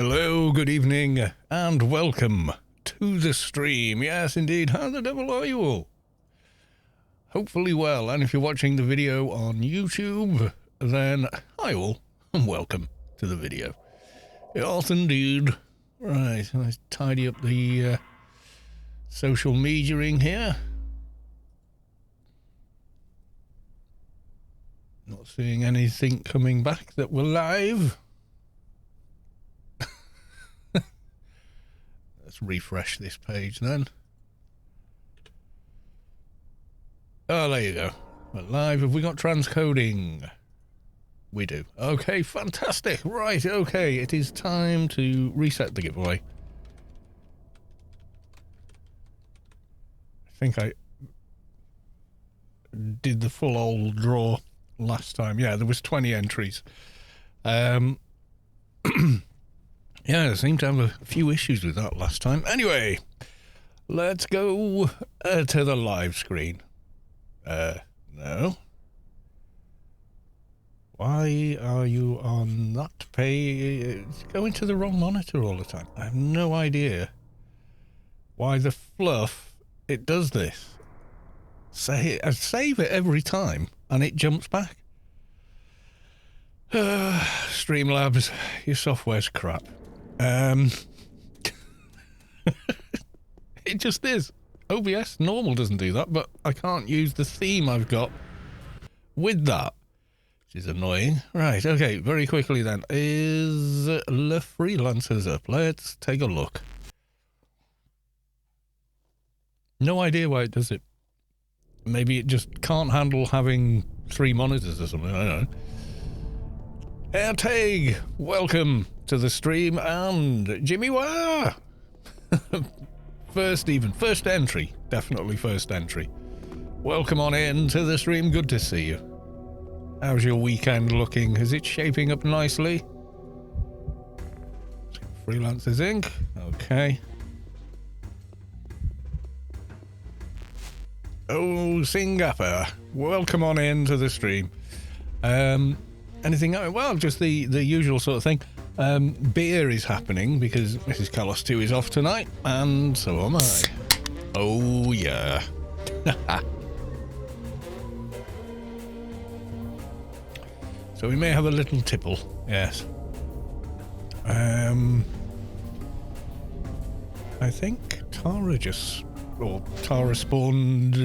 Hello, good evening, and welcome to the stream. Yes, indeed. How the devil are you all? Hopefully well, and if you're watching the video on YouTube, then hi all, and welcome to the video. Yes, indeed. Right, let's tidy up the social mediaing here. Not seeing anything coming back that we're live. Let's refresh this page then. Oh, there you go. We're live. Have we got transcoding? We do. Okay, fantastic. Right, okay. It is time to reset the giveaway. I think I did the full old draw last time. Yeah, there was 20 entries. Yeah, I seem to have a few issues with that last time. Anyway, let's go to the live screen. No. Why are you on that page? It's going to the wrong monitor all the time. I have no idea why the fluff, it does this. I save it every time, and it jumps back. Streamlabs, your software's crap. It just is. OBS normal doesn't do that, but I can't use the theme I've got with that, which is annoying. Right, okay, very quickly then. Is the Freelancers up? Let's take a look. No idea why it does it. Maybe it just can't handle having 3 monitors or something, I don't know. Airtag, welcome to the stream, and Jimmy Wah! First entry, definitely first entry. Welcome on in to the stream, good to see you. How's your weekend looking? Is it shaping up nicely? Freelancers Inc. Okay. Oh, Singapore, welcome on in to the stream. Anything? Well, just the usual sort of thing. Beer is happening because Mrs. Callos 2 is off tonight, and so am I. Oh, yeah. So we may have a little tipple, yes. I think Tara spawned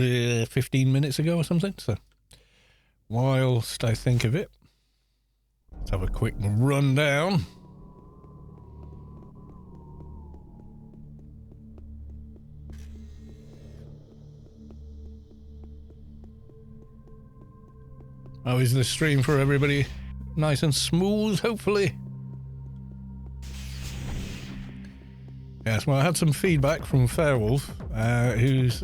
15 minutes ago or something, so whilst I think of it, let's have a quick rundown. How is the stream for everybody? Nice and smooth, hopefully. Yes, well, I had some feedback from Fairwolf, who's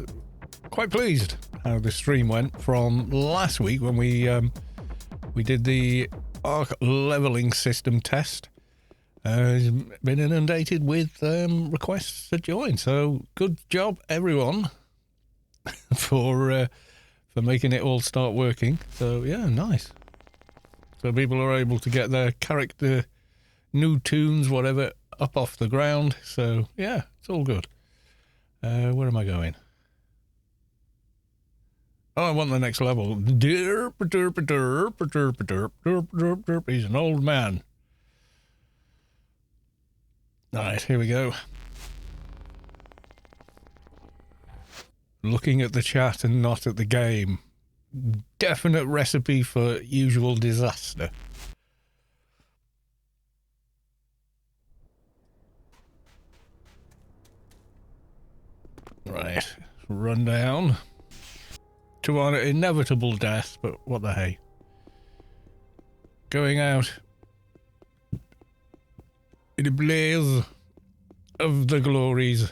quite pleased how the stream went from last week when we did the arc leveling system test. Has been inundated with requests to join, so good job everyone for making it all start working. So yeah, nice. So people are able to get their character, new tunes, whatever, up off the ground. So yeah, it's all good. Where am I going? Oh, I want the next level. Derp, derp, derp, derp, derp, derp, derp, derp. He's an old man. Alright, here we go. Looking at the chat and not at the game. Definite recipe for usual disaster. Right, run down to our inevitable death, but what the hey. Going out in a blaze of the glories.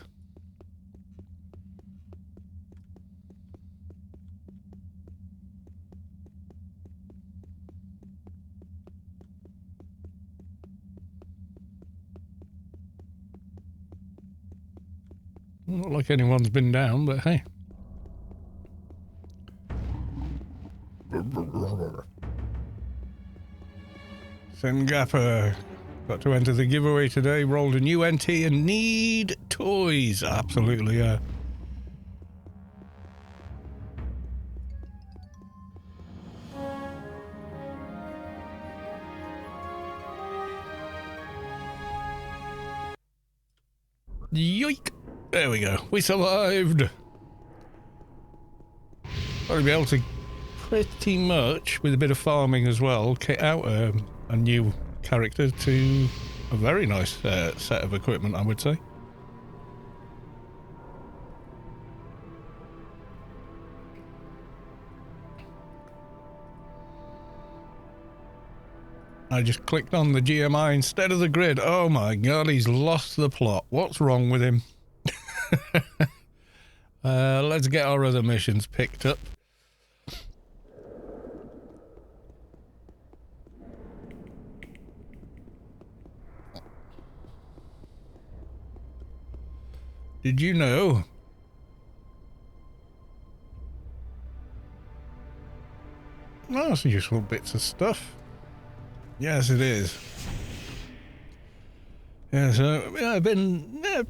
Not like anyone's been down, but hey. Sengappa Got to enter the giveaway today. Rolled a new NT and need toys. Absolutely, yeah. Yoink! There we go. We survived. I'll be able to pretty much, with a bit of farming as well, kit out a new character to a very nice set of equipment, I would say. I just clicked on the GMI instead of the grid. Oh my god, he's lost the plot. What's wrong with him? Let's get our other missions picked up. Did you know? Oh, some useful bits of stuff. Yes, it is. Yeah, so yeah,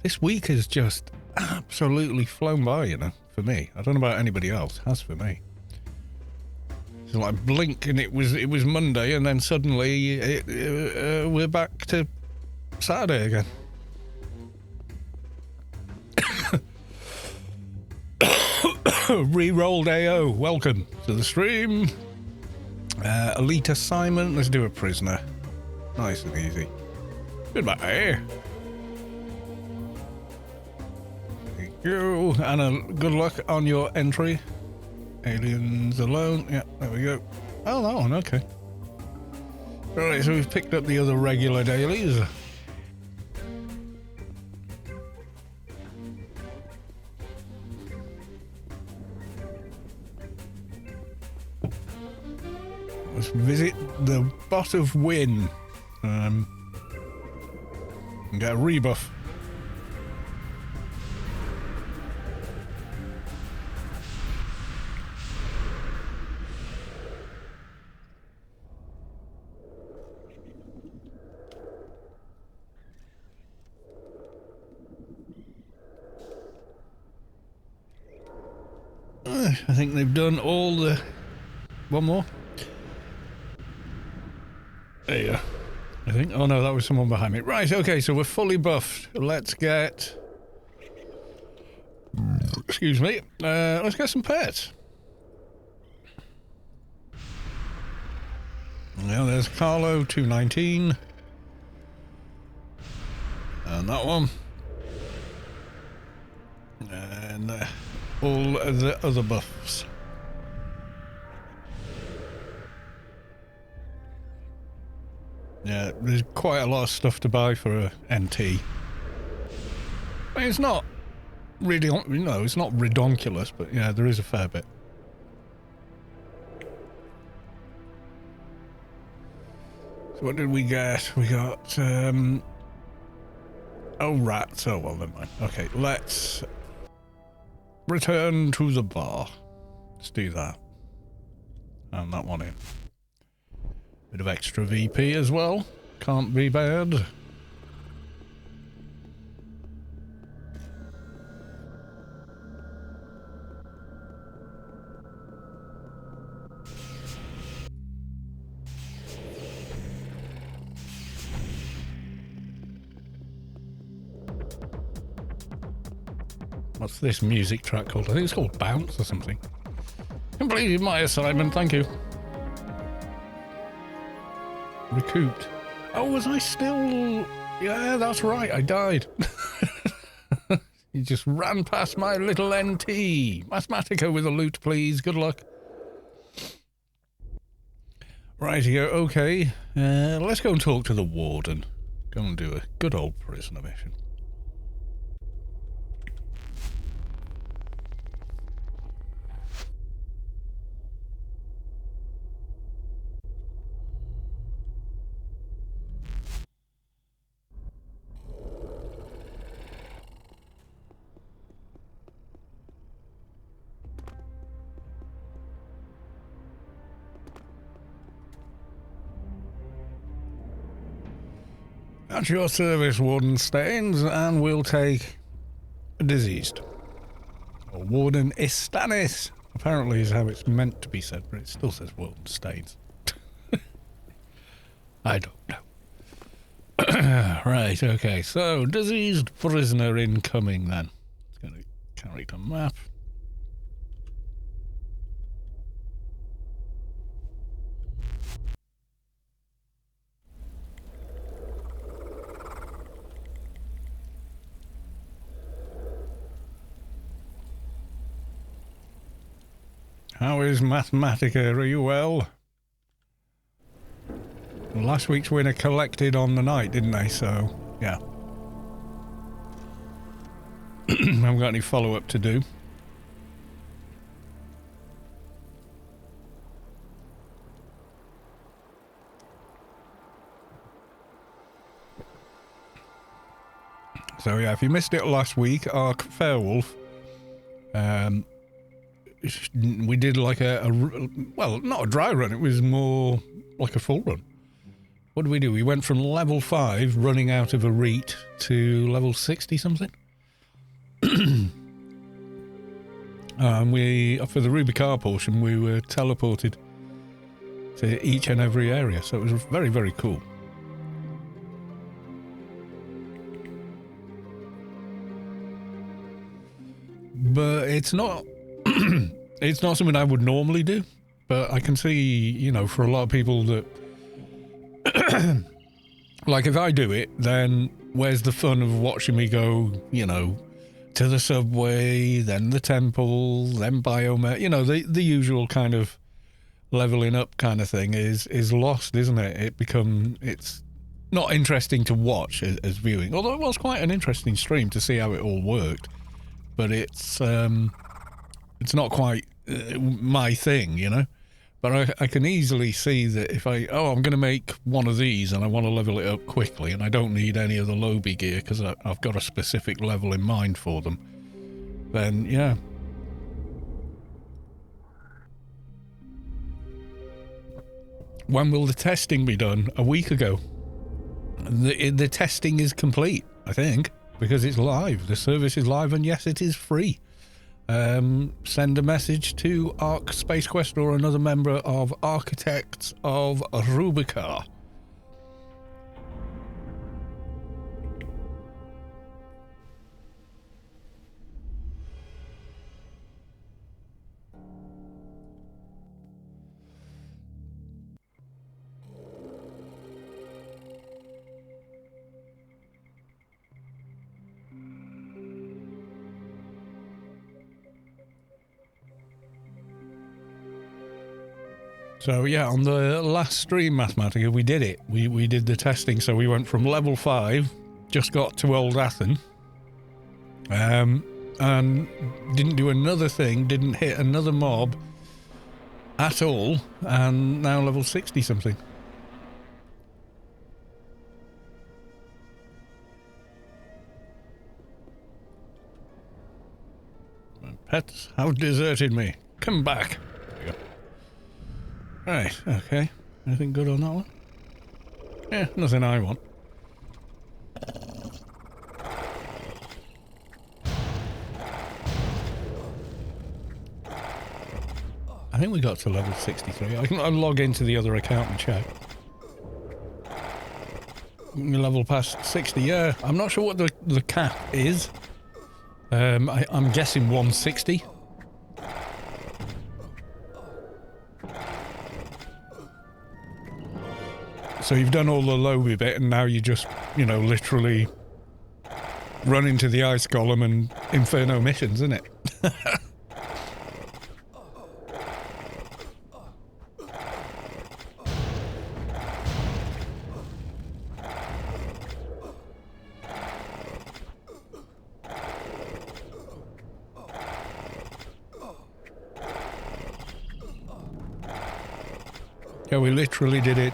this week has just absolutely flown by, you know, for me. I don't know about anybody else. It has for me. It's like blink and it was Monday, and then suddenly we're back to Saturday again. Re-rolled AO. Welcome to the stream. Elite assignment. Let's do a prisoner. Nice and easy. Goodbye. Thank you. And good luck on your entry. Aliens alone. Yeah, there we go. Oh, that one. Okay. Alright, so we've picked up the other regular dailies. Let's visit the Bot of Win. And get a rebuff. I think they've done all the... One more. There you go. I think. Oh no, that was someone behind me. Right, okay, so we're fully buffed. Let's get... Excuse me. Let's get some pets. Now there's Carlo, 219. And that one. And all the other buffs. Yeah, there's quite a lot of stuff to buy for a NT. I mean, it's not really, you know, it's not redonkulous, but yeah, there is a fair bit. So what did we get? We got, oh, rats. Oh, well, never mind. Okay, let's return to the bar. Let's do that. And that one in. Bit of extra VP as well. Can't be bad. What's this music track called? I think it's called Bounce or something. Completed my assignment, thank you. Recouped. Oh, was I still... Yeah, that's right, I died. You just ran past my little NT. Mathematica with a loot, please. Good luck. Rightio, okay. Let's go and talk to the warden. Go and do a good old prisoner mission. At your service, Warden Staines, and we'll take a diseased. Or Warden Istanis, apparently is how it's meant to be said, but it still says Warden Staines. I don't know. Right, okay, so diseased prisoner incoming then. It's going to character map. How is Mathematica? Are you well? Last week's winner collected on the night, didn't they? So, yeah. Haven't got any follow-up to do. So, yeah, if you missed it last week, our Fairwolf, we did like well, not a dry run, it was more like a full run. What did we do? We went from level 5, running out of a reet, to level 60 something. We, for the Rubi-Ka portion, we were teleported to each and every area, so it was very, very cool. But it's not it's not something I would normally do, but I can see, you know, for a lot of people that like if I do it, then where's the fun of watching me go, you know, to the subway, then the temple, then Bio-Mare, you know, the usual kind of leveling up kind of thing is lost, isn't it? It's not interesting to watch as viewing, although it was quite an interesting stream to see how it all worked. But it's not quite my thing, you know. But I can easily see that if I'm going to make one of these and I want to level it up quickly, and I don't need any of the Lowbie gear because I've got a specific level in mind for them, then yeah. When will the testing be done? A week ago. The testing is complete, I think. Because it's live. The service is live, and yes, it is free. Send a message to Arc Space Quest or another member of Architects of Rubi-Ka. So yeah, on the last stream, Mathematica, we did it. We did the testing, so we went from level 5, just got to Old Athen, and didn't do another thing, didn't hit another mob at all, and now level 60 something. My pets have deserted me. Come back. Right, okay. Anything good on that one? Yeah, nothing I want. I think we got to level 63. I can log into the other account and check. Level past 60, yeah. I'm not sure what the cap is. I'm guessing 160. So you've done all the Lowbie bit, and now you just, you know, literally run into the ice golem and Inferno missions, isn't it? Yeah, we literally did it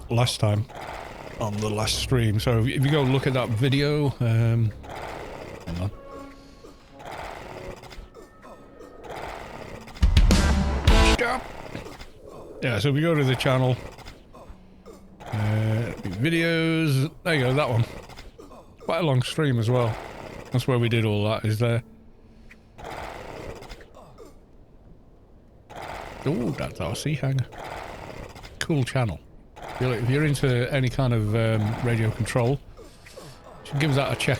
last time on the last stream. So if you go look at that video, hang on. Stop. Yeah, so if we go to the channel, videos. There you go, that one. Quite a long stream as well. That's where we did all that, is there. Oh, that's our sea hanger. Cool channel. If you're into any kind of radio control, you should give that a check.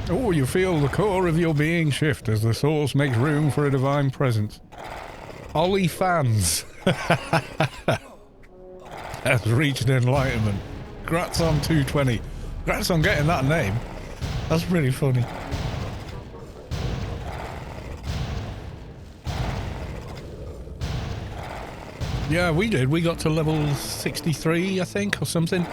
Oh, you feel the core of your being shift as the source makes room for a divine presence. Ollie fans has reached enlightenment. Grats on 220. Grats on getting that name. That's pretty funny. Yeah, we did. We got to level 63, I think, or something.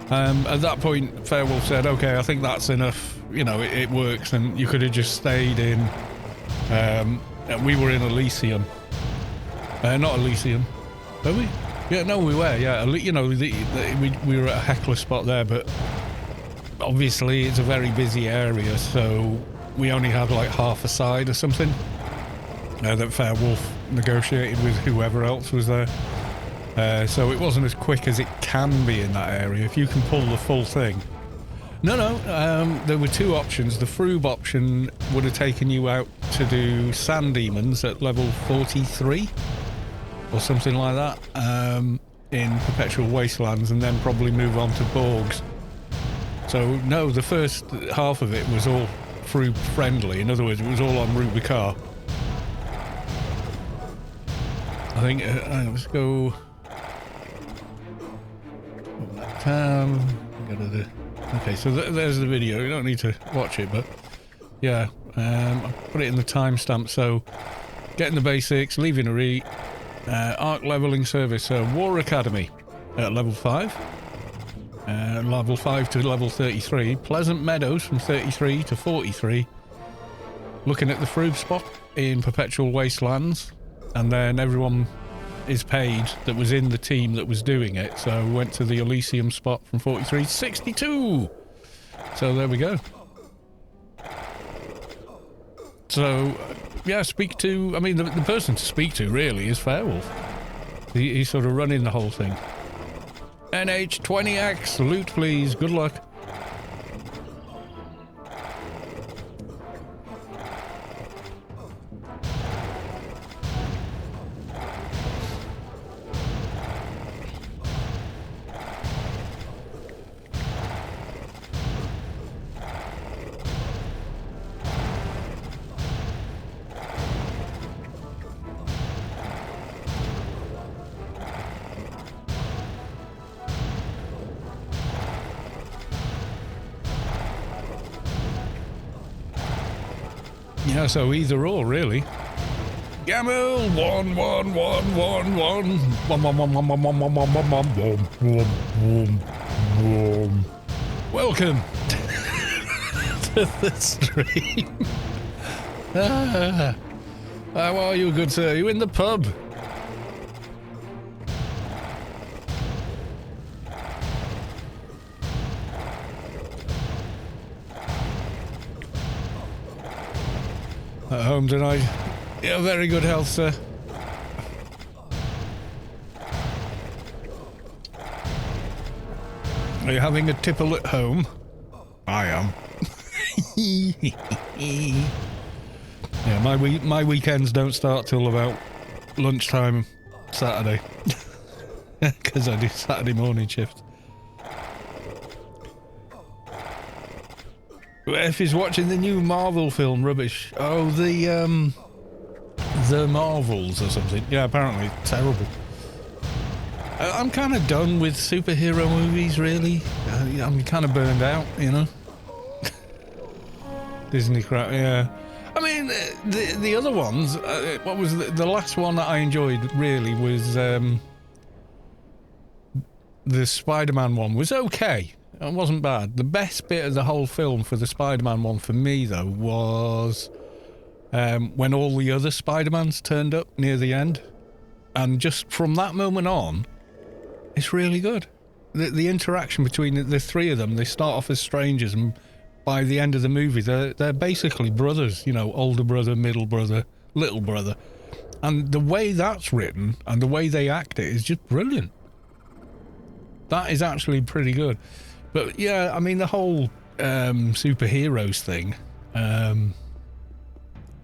At that point, Fairwolf said, okay, I think that's enough. You know, it works, and you could have just stayed in... we were in Elysium. Not Elysium. Were we? Yeah, no, we were, yeah. You know, we were at a heckler spot there, but obviously it's a very busy area, so we only had like half a side or something. That Fairwolf negotiated with whoever else was there. So it wasn't as quick as it can be in that area, if you can pull the full thing. No, there were two options. The Froob option would have taken you out to do Sand Demons at level 43 or something like that in Perpetual Wastelands, and then probably move on to Borgs. So no, the first half of it was all Froob friendly. In other words, it was all on Rubi-Ka. I think, let's go... Okay, so there's the video. You don't need to watch it, but yeah, I put it in the timestamp. So, getting the basics, leaving a re, arc leveling service. So, War Academy at level 5, level 5 to level 33. Pleasant Meadows from 33 to 43. Looking at the Froob spot in Perpetual Wastelands, and then everyone is paid that was in the team that was doing it. So we went to the Elysium spot from 43 to 62. So there we go. So yeah, I mean, the person to speak to really is Fairwolf. He's sort of running the whole thing. NH20X, loot please, good luck. Yeah, so either or, really. Gamel 11111111111111111. Welcome to the stream. How are you, good sir? Are you in the pub? At home tonight. Yeah, very good health, sir. Are you having a tipple at home? I am. Yeah, my weekends don't start till about lunchtime Saturday. Because I do Saturday morning shift. F is watching the new Marvel film, rubbish. Oh, the Marvels or something. Yeah, apparently terrible. I'm kind of done with superhero movies, really. I'm kind of burned out, you know. Disney crap, yeah. I mean, the other ones. What was the last one that I enjoyed? Really was the Spider-Man one. Was okay. It wasn't bad. The best bit of the whole film for the Spider-Man one for me, though, was when all the other Spider-Mans turned up near the end. And just from that moment on, it's really good. the interaction between the three of them, they start off as strangers, and by the end of the movie, they're basically brothers, you know, older brother, middle brother, little brother. And the way that's written and the way they act it is just brilliant. That is actually pretty good. But yeah, I mean, the whole superheroes thing, I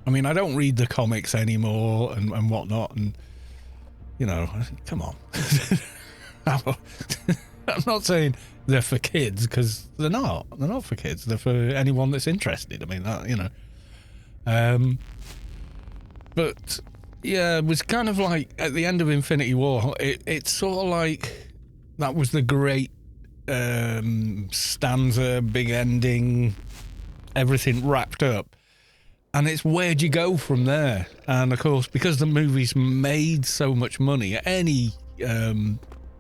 mean, I don't read the comics anymore and whatnot, and, you know, come on. I'm not saying they're for kids, because they're not. They're not for kids. They're for anyone that's interested. I mean, that, you know. But, yeah, it was kind of like, at the end of Infinity War, it's sort of like that was the great stanza, big ending, everything wrapped up. And it's where'd you go from there? And of course, because the movie's made so much money, any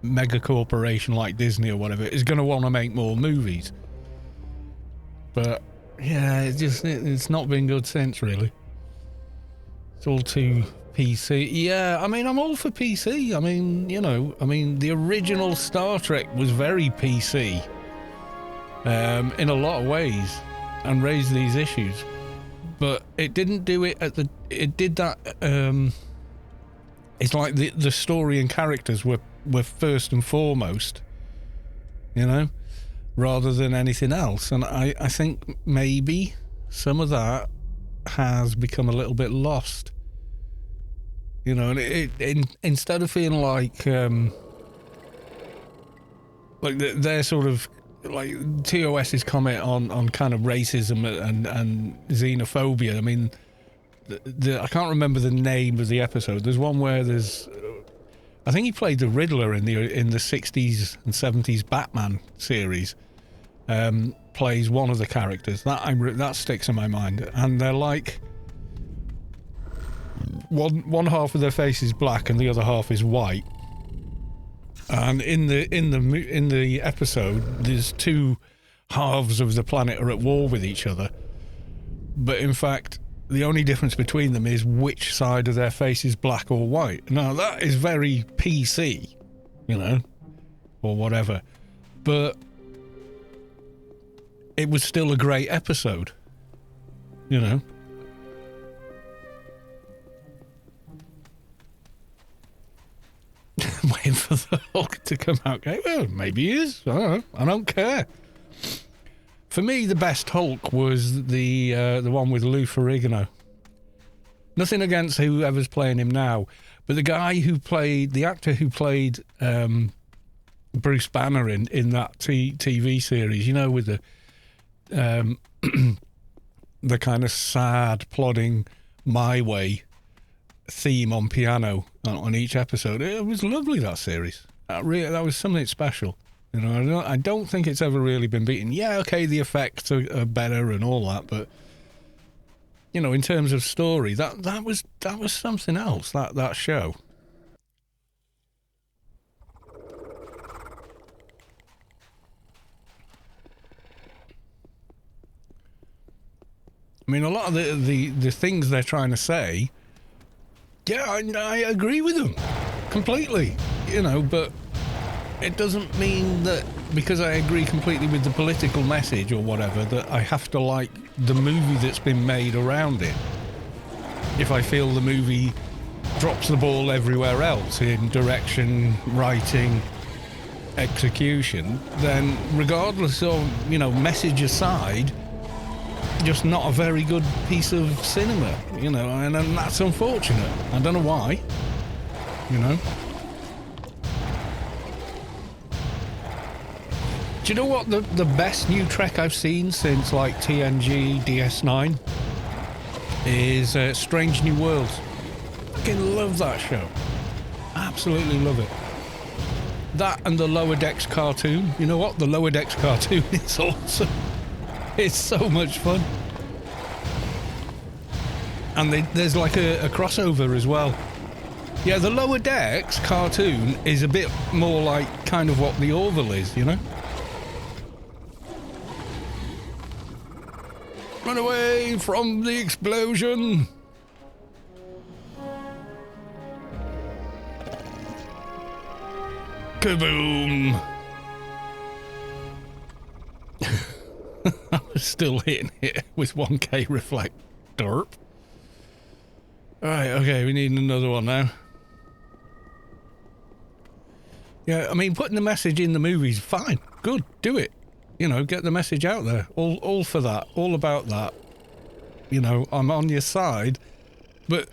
mega corporation like Disney or whatever is going to want to make more movies. But yeah, it's not been good since, really. It's all too PC. Yeah, I mean, I'm all for PC. I mean, you know, the original Star Trek was very PC in a lot of ways and raised these issues. But it didn't do it it did that, it's like the story and characters were first and foremost, you know, rather than anything else. And I think maybe some of that has become a little bit lost, you know, and it instead of feeling like they're sort of, like TOS's comment on kind of racism and xenophobia. I mean, I can't remember the name of the episode. There's one where I think he played the Riddler in the 60s and 70s Batman series. Plays one of the characters that sticks in my mind, and they're like one half of their face is black and the other half is white. And in the episode, there's two halves of the planet are at war with each other. But in fact, the only difference between them is which side of their face is black or white. Now, that is very PC, you know, or whatever. But it was still a great episode, you know. Waiting for the Hulk to come out. Okay, well, maybe he is. I don't know. I don't care. For me, the best Hulk was the one with Lou Ferrigno. Nothing against whoever's playing him now, but the actor who played Bruce Banner in that TV series, you know, with the the kind of sad, plodding My Way theme on piano on each episode. It was lovely, that series. That was something special. You know, I don't think it's ever really been beaten. Yeah, okay, the effects are better and all that, but you know, in terms of story, that was something else. That show. I mean, a lot of the things they're trying to say, yeah, I agree with them completely, you know, but it doesn't mean that because I agree completely with the political message or whatever that I have to like the movie that's been made around it. If I feel the movie drops the ball everywhere else in direction, writing, execution, then regardless of, you know, message aside, just not a very good piece of cinema, you know, and that's unfortunate. I don't know why, you know. Do you know what the best new Trek I've seen since like TNG DS9 is Strange New Worlds. I fucking love that show. Absolutely love it. That and the Lower Decks cartoon. You know what? The Lower Decks cartoon is awesome. It's so much fun. And there's like a crossover as well. Yeah, the Lower Decks cartoon is a bit more like kind of what the Orville is, you know? Run away from the explosion! Kaboom! Still hitting it with 1K reflect. Derp. Alright, okay, we need another one now. Yeah, I mean, putting the message in the movies, fine. Good, do it. You know, get the message out there. All for that. All about that. You know, I'm on your side. But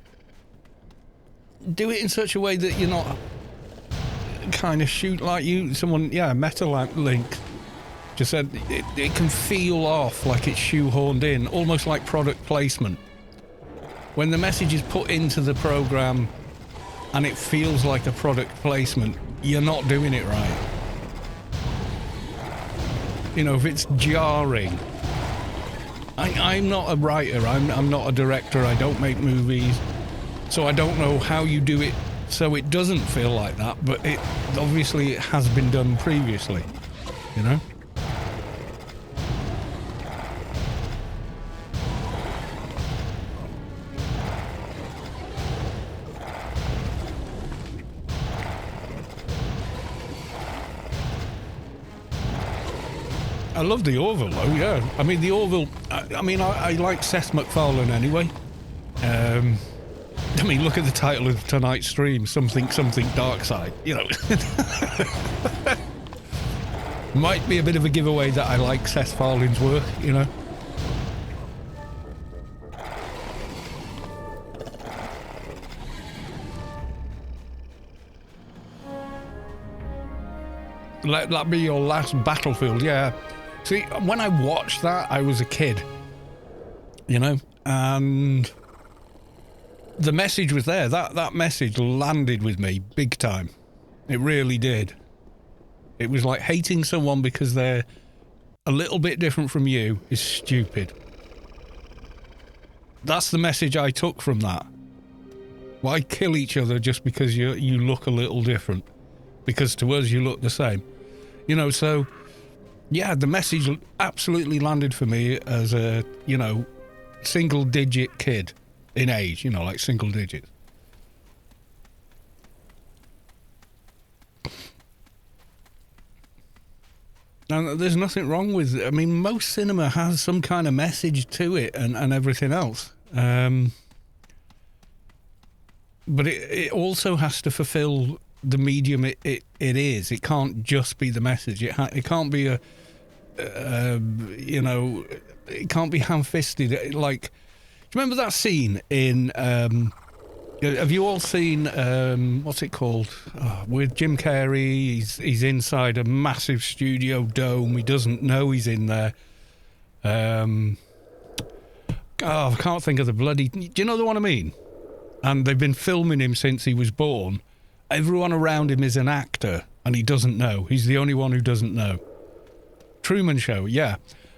do it in such a way that you're not kind of shoot like you... Someone, yeah, Link just said it can feel off like it's shoehorned in, almost like product placement. When the message is put into the program and it feels like a product placement, you're not doing it right. You know, if it's jarring... I'm not a writer, I'm not a director, I don't make movies, so I don't know how you do it so it doesn't feel like that, but it obviously it has been done previously, you know? I love the Orville though, yeah. I mean, the Orville, I like Seth MacFarlane anyway. I mean, look at the title of tonight's stream, something Dark Side, you know. Might be a bit of a giveaway that I like Seth MacFarlane's work, you know. Let that be your last battlefield, yeah. See, when I watched that, I was a kid, you know, and the message was there. That message landed with me big time. It really did. It was like hating someone because they're a little bit different from you is stupid. That's the message I took from that. Why kill each other just because you look a little different? Because to us, you look the same. You know, so... Yeah, the message absolutely landed for me as a, you know, single-digit kid in age, you know, like single digits. And there's nothing wrong with... I mean, most cinema has some kind of message to it and everything else. But it also has to fulfill the medium it is. It can't just be the message. It can't be a... you know, it can't be ham-fisted. Like, do you remember that scene in... have you all seen... what's it called? Oh, with Jim Carrey, he's inside a massive studio dome. He doesn't know he's in there. I can't think of the bloody... Do you know the one I mean? And they've been filming him since he was born. Everyone around him is an actor, and he doesn't know. He's the only one who doesn't know. Truman Show, yeah.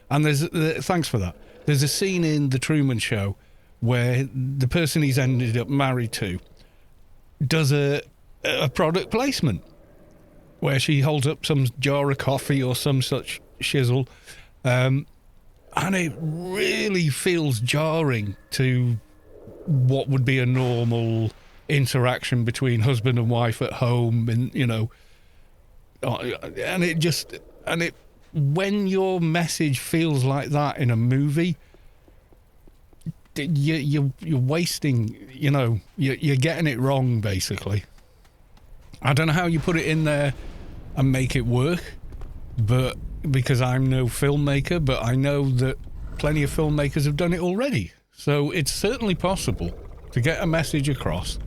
And there's thanks for that. There's a scene in the Truman Show where the person he's ended up married to does a product placement where she holds up some jar of coffee or some such shizzle, and it really feels jarring to what would be a normal interaction between husband and wife at home, and you know, and it when your message feels like that in a movie, you're wasting, you know, you're getting it wrong, basically. I don't know how you put it in there and make it work, but because I'm no filmmaker, but I know that plenty of filmmakers have done it already. So it's certainly possible to get a message across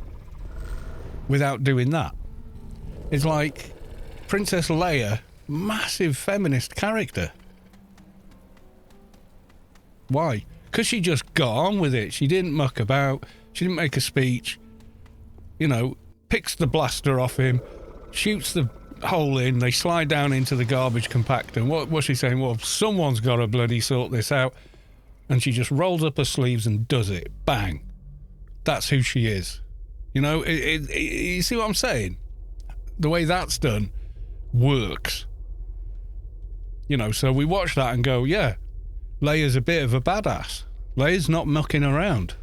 without doing that. It's like Princess Leia, massive feminist character. Why? Because she just got on with it. She didn't muck about. She didn't make a speech. You know, picks the blaster off him, shoots the hole in, they slide down into the garbage compactor. And what's she saying? Well, someone's got to bloody sort this out. And she just rolls up her sleeves and does it. Bang. That's who she is. You know, you see what I'm saying? The way that's done works. You know, so we watch that and go, yeah, Leia's a bit of a badass. Leia's not mucking around.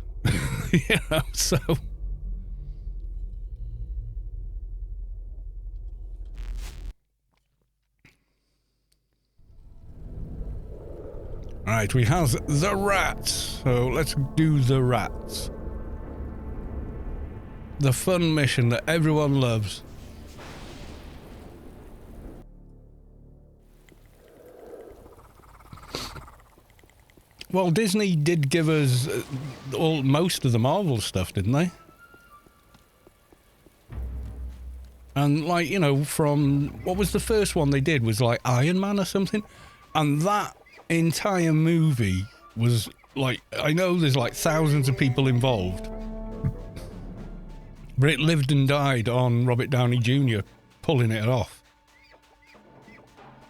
You know, so... Alright, we have the rats. So let's do the rats. The fun mission that everyone loves. Well, Disney did give us most of the Marvel stuff, didn't they? And, like, you know, from... What was the first one they did? Was, like, Iron Man or something? And that entire movie was, like... I know there's, like, thousands of people involved. But it lived and died on Robert Downey Jr. pulling it off.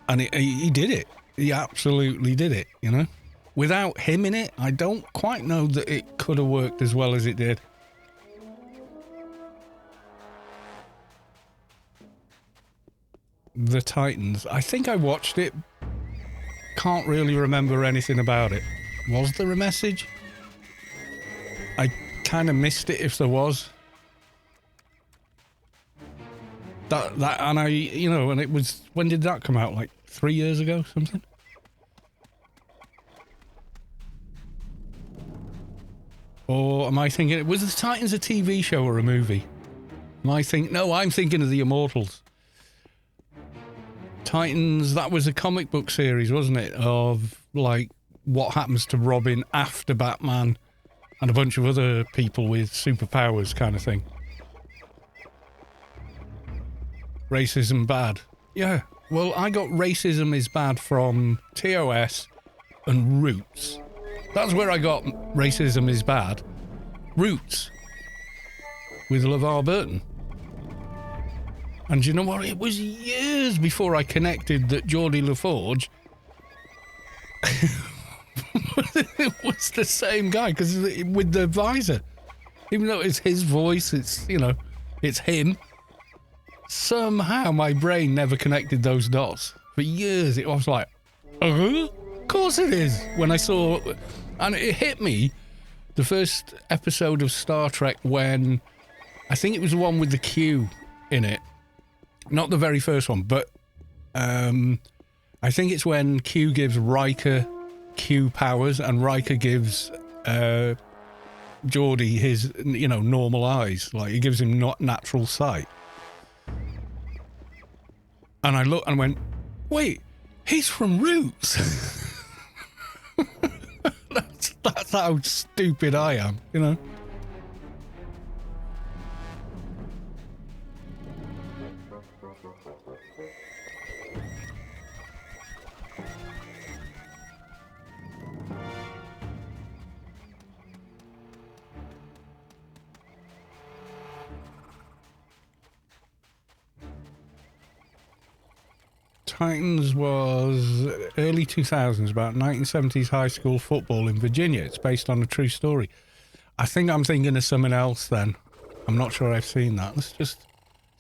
And he did it. He absolutely did it, you know? Without him in it, I don't quite know that it could have worked as well as it did. The Titans. I think I watched it. Can't really remember anything about it. Was there a message? I kind of missed it if there was. That and I, you know, and it was... When did that come out? Like 3 years ago, something? Or am I thinking... Was the Titans a TV show or a movie? Am I think... No, I'm thinking of the Immortals. Titans, that was a comic book series, wasn't it? Of, like, what happens to Robin after Batman and a bunch of other people with superpowers kind of thing. Racism bad. Yeah, well, I got Racism is Bad from TOS and Roots. That's where I got Racism is Bad. Roots. With LeVar Burton. And you know what? It was years before I connected that Geordie LaForge it was the same guy, because with the visor. Even though it's his voice, it's, you know, it's him. Somehow my brain never connected those dots. For years it was like, of course it is. When I saw... And it hit me, the first episode of Star Trek when... I think it was the one with the Q in it. Not the very first one, but I think it's when Q gives Riker Q powers and Riker gives Geordie his, you know, normal eyes. Like, he gives him not natural sight. And I looked and went, wait, he's from Roots. That's how stupid I am, you know? Titans was early 2000s, about 1970s high school football in Virginia. It's based on a true story. I think I'm thinking of something else then. I'm not sure I've seen that. Let's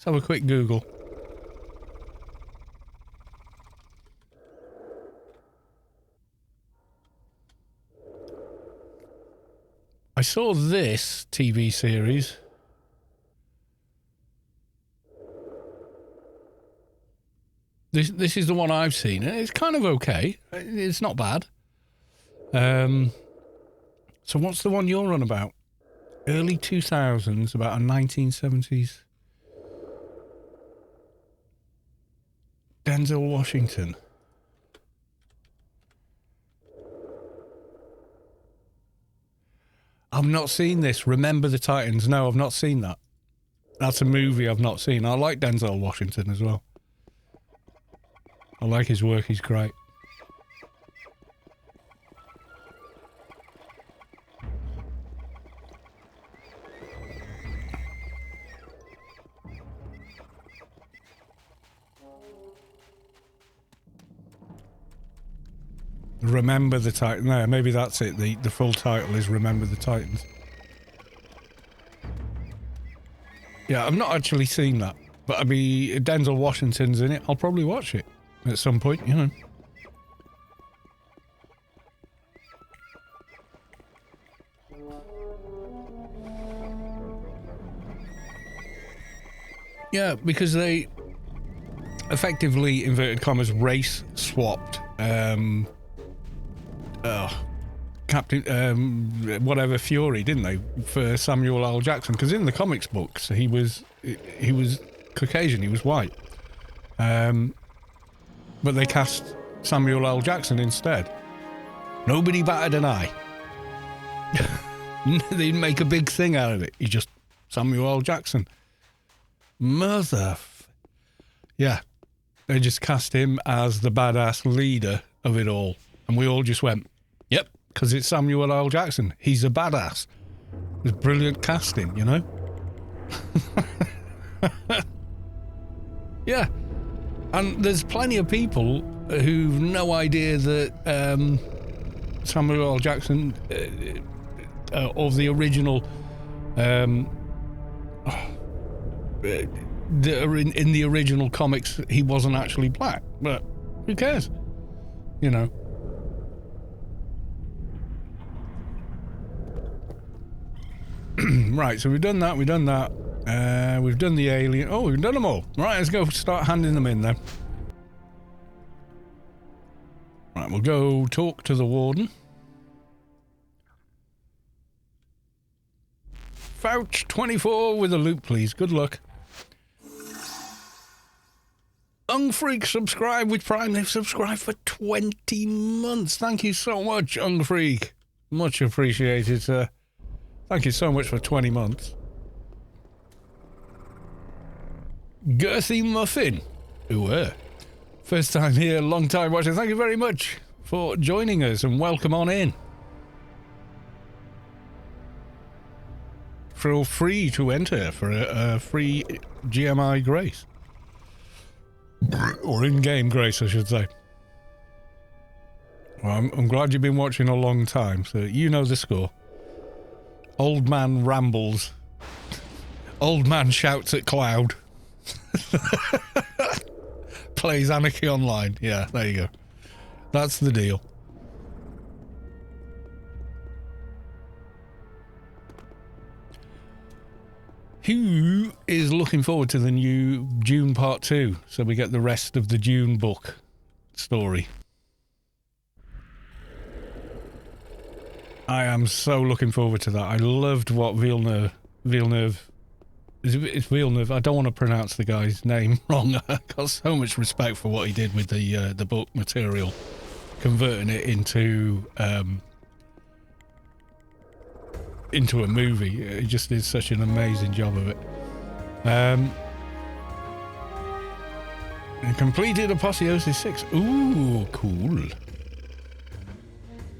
have a quick Google. I saw this TV series. This is the one I've seen. It's kind of okay. It's not bad. So what's the one you're on about? Early 2000s, about a 1970s. Denzel Washington. I've not seen this. Remember the Titans. No, I've not seen that. That's a movie I've not seen. I like Denzel Washington as well. I like his work, he's great. Remember the Titans. No, maybe that's it. The full title is Remember the Titans. Yeah, I've not actually seen that. But I mean, Denzel Washington's in it. I'll probably watch it at some point, you know. Yeah, because they effectively, inverted commas, race swapped Captain, whatever Fury, didn't they, for Samuel L. Jackson? Because in the comics books, he was Caucasian, he was white. But they cast Samuel L. Jackson instead. Nobody batted an eye. They didn't make a big thing out of it. He just Samuel L. Jackson. Yeah. They just cast him as the badass leader of it all. And we all just went, yep, because it's Samuel L. Jackson. He's a badass. It was brilliant casting, you know? Yeah. And there's plenty of people who've no idea that Samuel L. Jackson of the original in the original comics, he wasn't actually black, but who cares, you know? Right, so we've done that, we've done the alien. Oh, we've done them all. Right, let's go start handing them in then. Right, we'll go talk to the warden. Fouch 24 with a loot, please. Good luck. Ungfreak subscribe with Prime. They've subscribed for 20 months. Thank you so much, Ungfreak. Much appreciated, sir. Thank you so much for 20 months. Girthy Muffin. Ooh, first time here, long time watching. Thank you very much for joining us and welcome on in. Feel free to enter for a free GMI grace. Or in-game grace, I should say. Well, I'm glad you've been watching a long time, so you know the score. Old man rambles. Old man shouts at cloud. Plays Anarchy online. Yeah, there you go. That's the deal. Who is looking forward to the new Dune Part 2, so we get the rest of the Dune book story? I am so looking forward to that. I loved what Villeneuve, it's Villeneuve, I don't want to pronounce the guy's name wrong. I've got so much respect for what he did with the book material, converting it into a movie. He just did such an amazing job of it. And completed Apotheosis 6. Ooh, cool.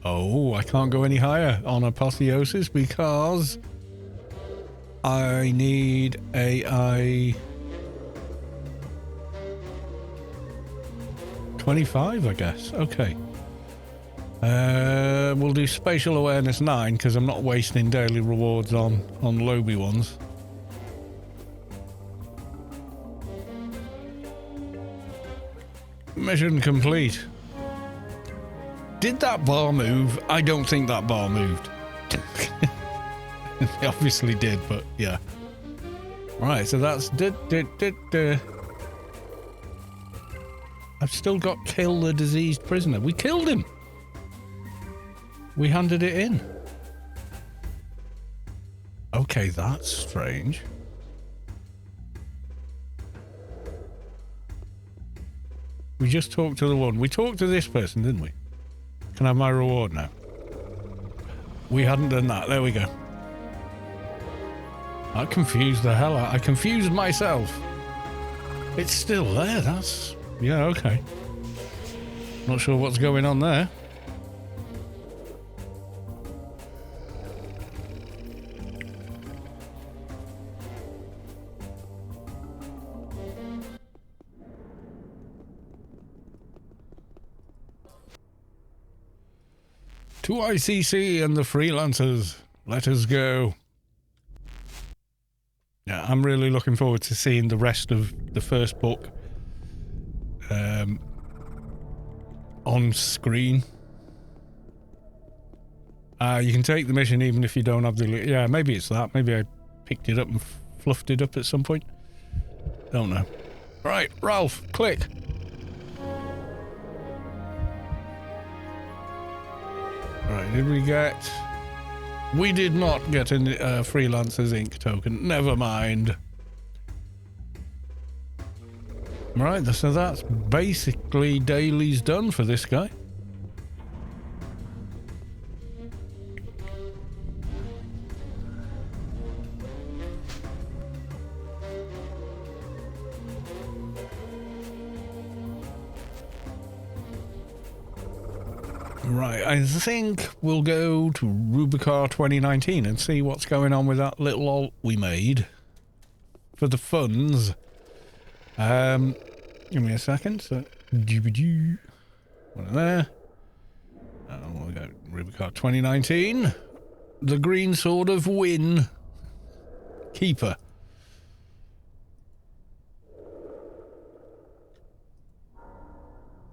Oh, I can't go any higher on Apotheosis because I need AI 25, I guess. Okay. We'll do Spatial Awareness 9 because I'm not wasting daily rewards on Lowbie ones. Mission complete. Did that bar move? I don't think that bar moved. It obviously did, but yeah. Right, so that's... I've still got kill the diseased prisoner. We killed him! We handed it in. Okay, that's strange. We just talked to the one. We talked to this person, didn't we? Can I have my reward now? We hadn't done that. There we go. I confused the hell out. I confused myself. It's still there. That's... Yeah, okay. Not sure what's going on there. To ICC and the Freelancers. Let us go. Yeah, I'm really looking forward to seeing the rest of the first book on screen. You can take the mission even if you don't have the... Yeah, maybe it's that. Maybe I picked it up and fluffed it up at some point. Don't know. Right, Ralph, click. Did we get... We did not get a Freelancers Inc. token. Never mind. Right, so that's basically daily's done for this guy. Right, I think we'll go to Rubi-Ka 2019 and see what's going on with that little alt we made for the funds. Give me a second. So, one there. And we'll go Rubi-Ka 2019. The green sword of win. Keeper.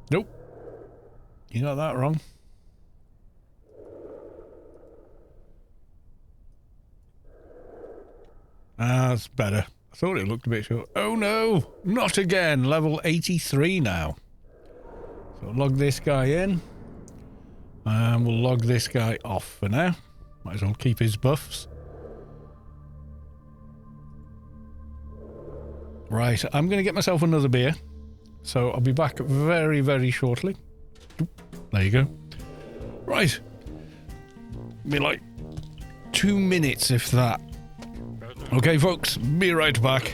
Nope. You got that wrong. That's better. I thought it looked a bit short. Oh no! Not again! Level 83 now. So log this guy in. And we'll log this guy off for now. Might as well keep his buffs. Right, I'm going to get myself another beer. So I'll be back very, very shortly. There you go. Right. Be like 2 minutes if that. Okay, folks, be right back.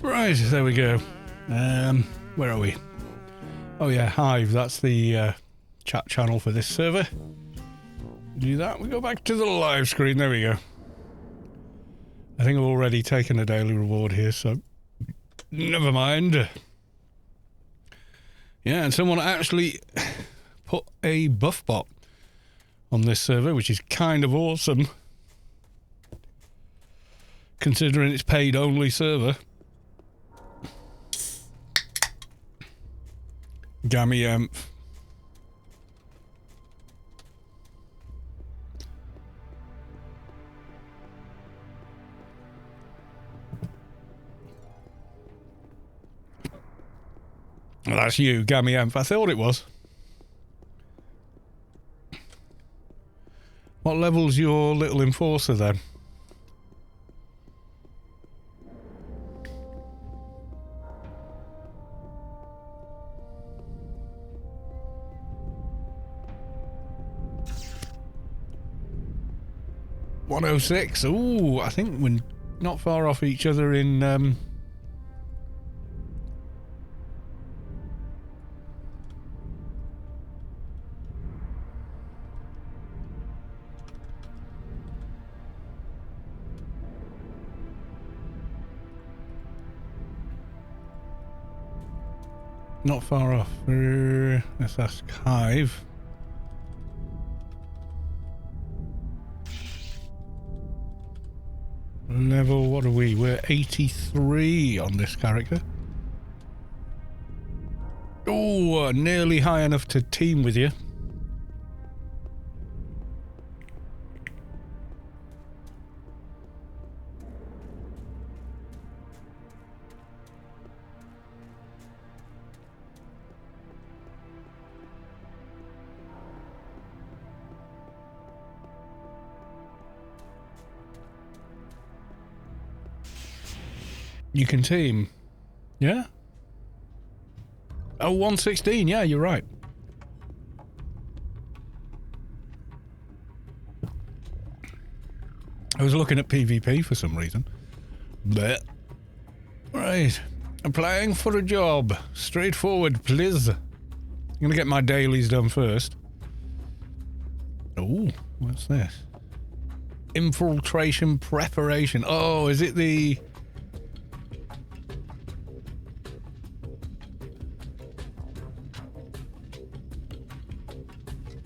Right, there we go. Where are we? Oh yeah, Hive, that's the chat channel for this server. Do that, we go back to the live screen, there we go. I think I've already taken a daily reward here, so never mind. Yeah, and someone actually put a buff bot on this server, which is kind of awesome. Considering it's paid only server. Gammy Well, that's you, Gammy I thought it was. What level's your little enforcer then? .106. Ooh, I think we're not far off each other in not far off. Let's ask Hive. Level, what are we? We're 83 on this character. Oh, nearly high enough to team with you. You can team. Yeah? Oh, 116. Yeah, you're right. I was looking at PvP for some reason. But right. Applying for a job. Straightforward, please. I'm going to get my dailies done first. Oh, what's this? Infiltration preparation. Oh, is it the...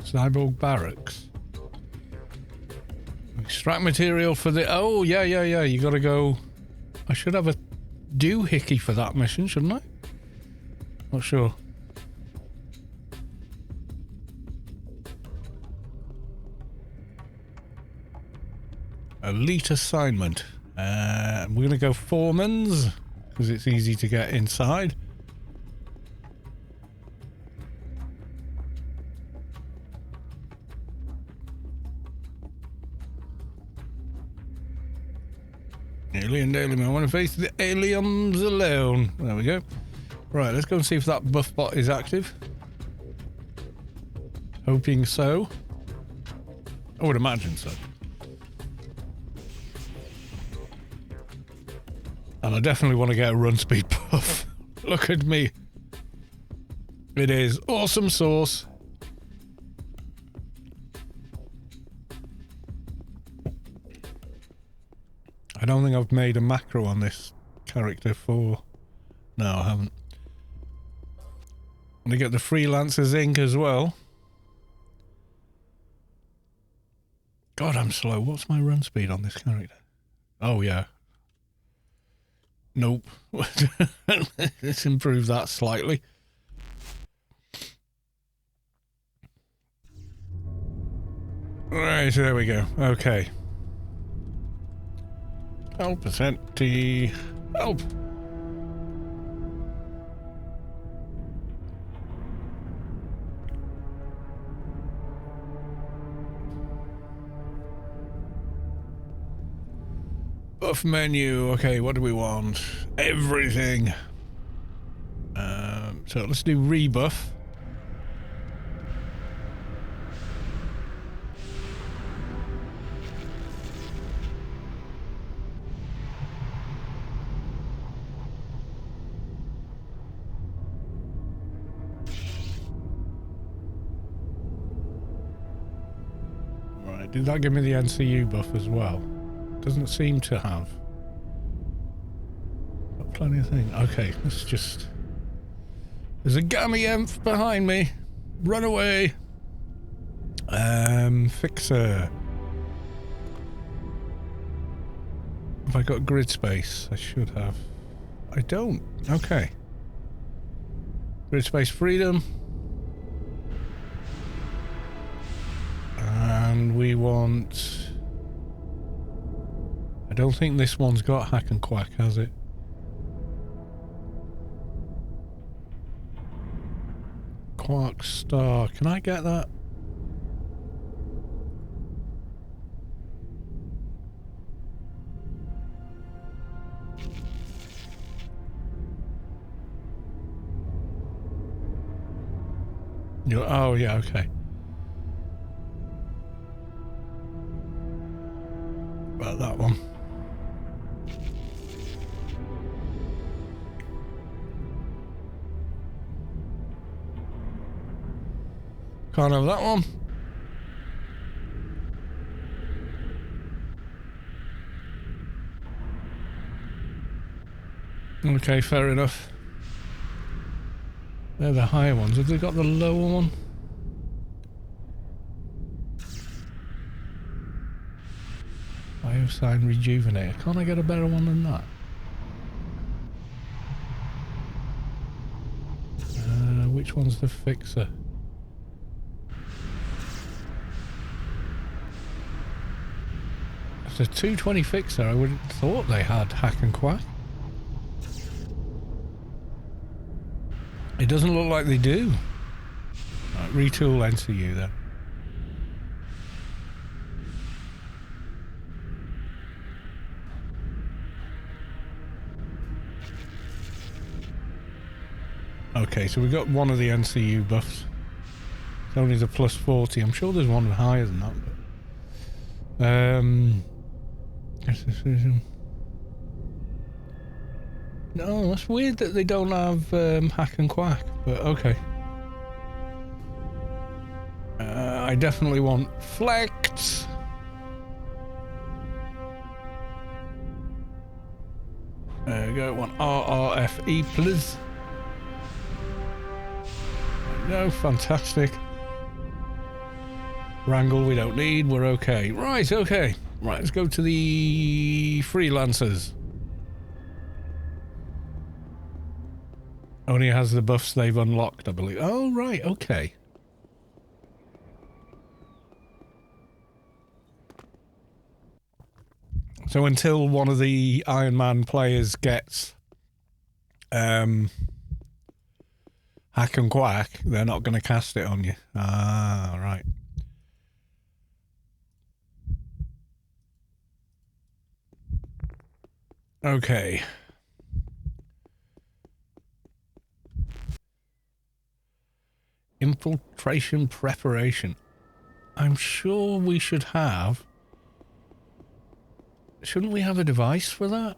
Cyborg Barracks. Extract material for the... Oh, yeah. You gotta go... I should have a doohickey for that mission, shouldn't I? Not sure. Elite assignment. We're gonna go Foreman's, because it's easy to get inside. Alien Daily, I want to face the aliens alone. There we go. Right, let's go and see if that buff bot is active. Hoping so. I would imagine so. And I definitely want to get a run speed buff. Look at me. It is awesome sauce. I don't think I've made a macro on this character for... No, I haven't. I'm going to get the Freelancers ink as well. God, I'm slow. What's my run speed on this character? Oh, yeah. Nope. Let's improve that slightly. Right, there we go. Okay. Help is empty. Help! Buff menu. Okay, what do we want? Everything. So let's do rebuff. Right, did that give me the NCU buff as well? Doesn't seem to have. Got plenty of things. Okay, let's just... There's a gammy Emph behind me. Run away. Fixer. Have I got grid space? I should have. I don't. Okay. Grid space freedom. And we want... I don't think this one's got hack and quack, has it? Quark star. Can I get that? Oh, yeah, okay. About that one. Can't have that one. Okay, fair enough. They're the higher ones. Have they got the lower one? Biosign Rejuvenator. Can't I get a better one than that? which one's the fixer? It's a 220 fixer. I would have thought they had hack and quack. It doesn't look like they do. Right, retool NCU then. Okay, so we got one of the NCU buffs. It's only the plus 40. I'm sure there's one higher than that. But, no, that's weird that they don't have hack and quack, but okay. I definitely want flex. There we go, want RRFE please. No, fantastic. Wrangle we don't need, we're okay. Right, okay. Right, let's go to the Freelancers. Only has the buffs they've unlocked, I believe. Oh, right, okay. So until one of the Iron Man players gets hack and quack, they're not going to cast it on you. Ah, right. Okay. Infiltration preparation. I'm sure we should have... Shouldn't we have a device for that?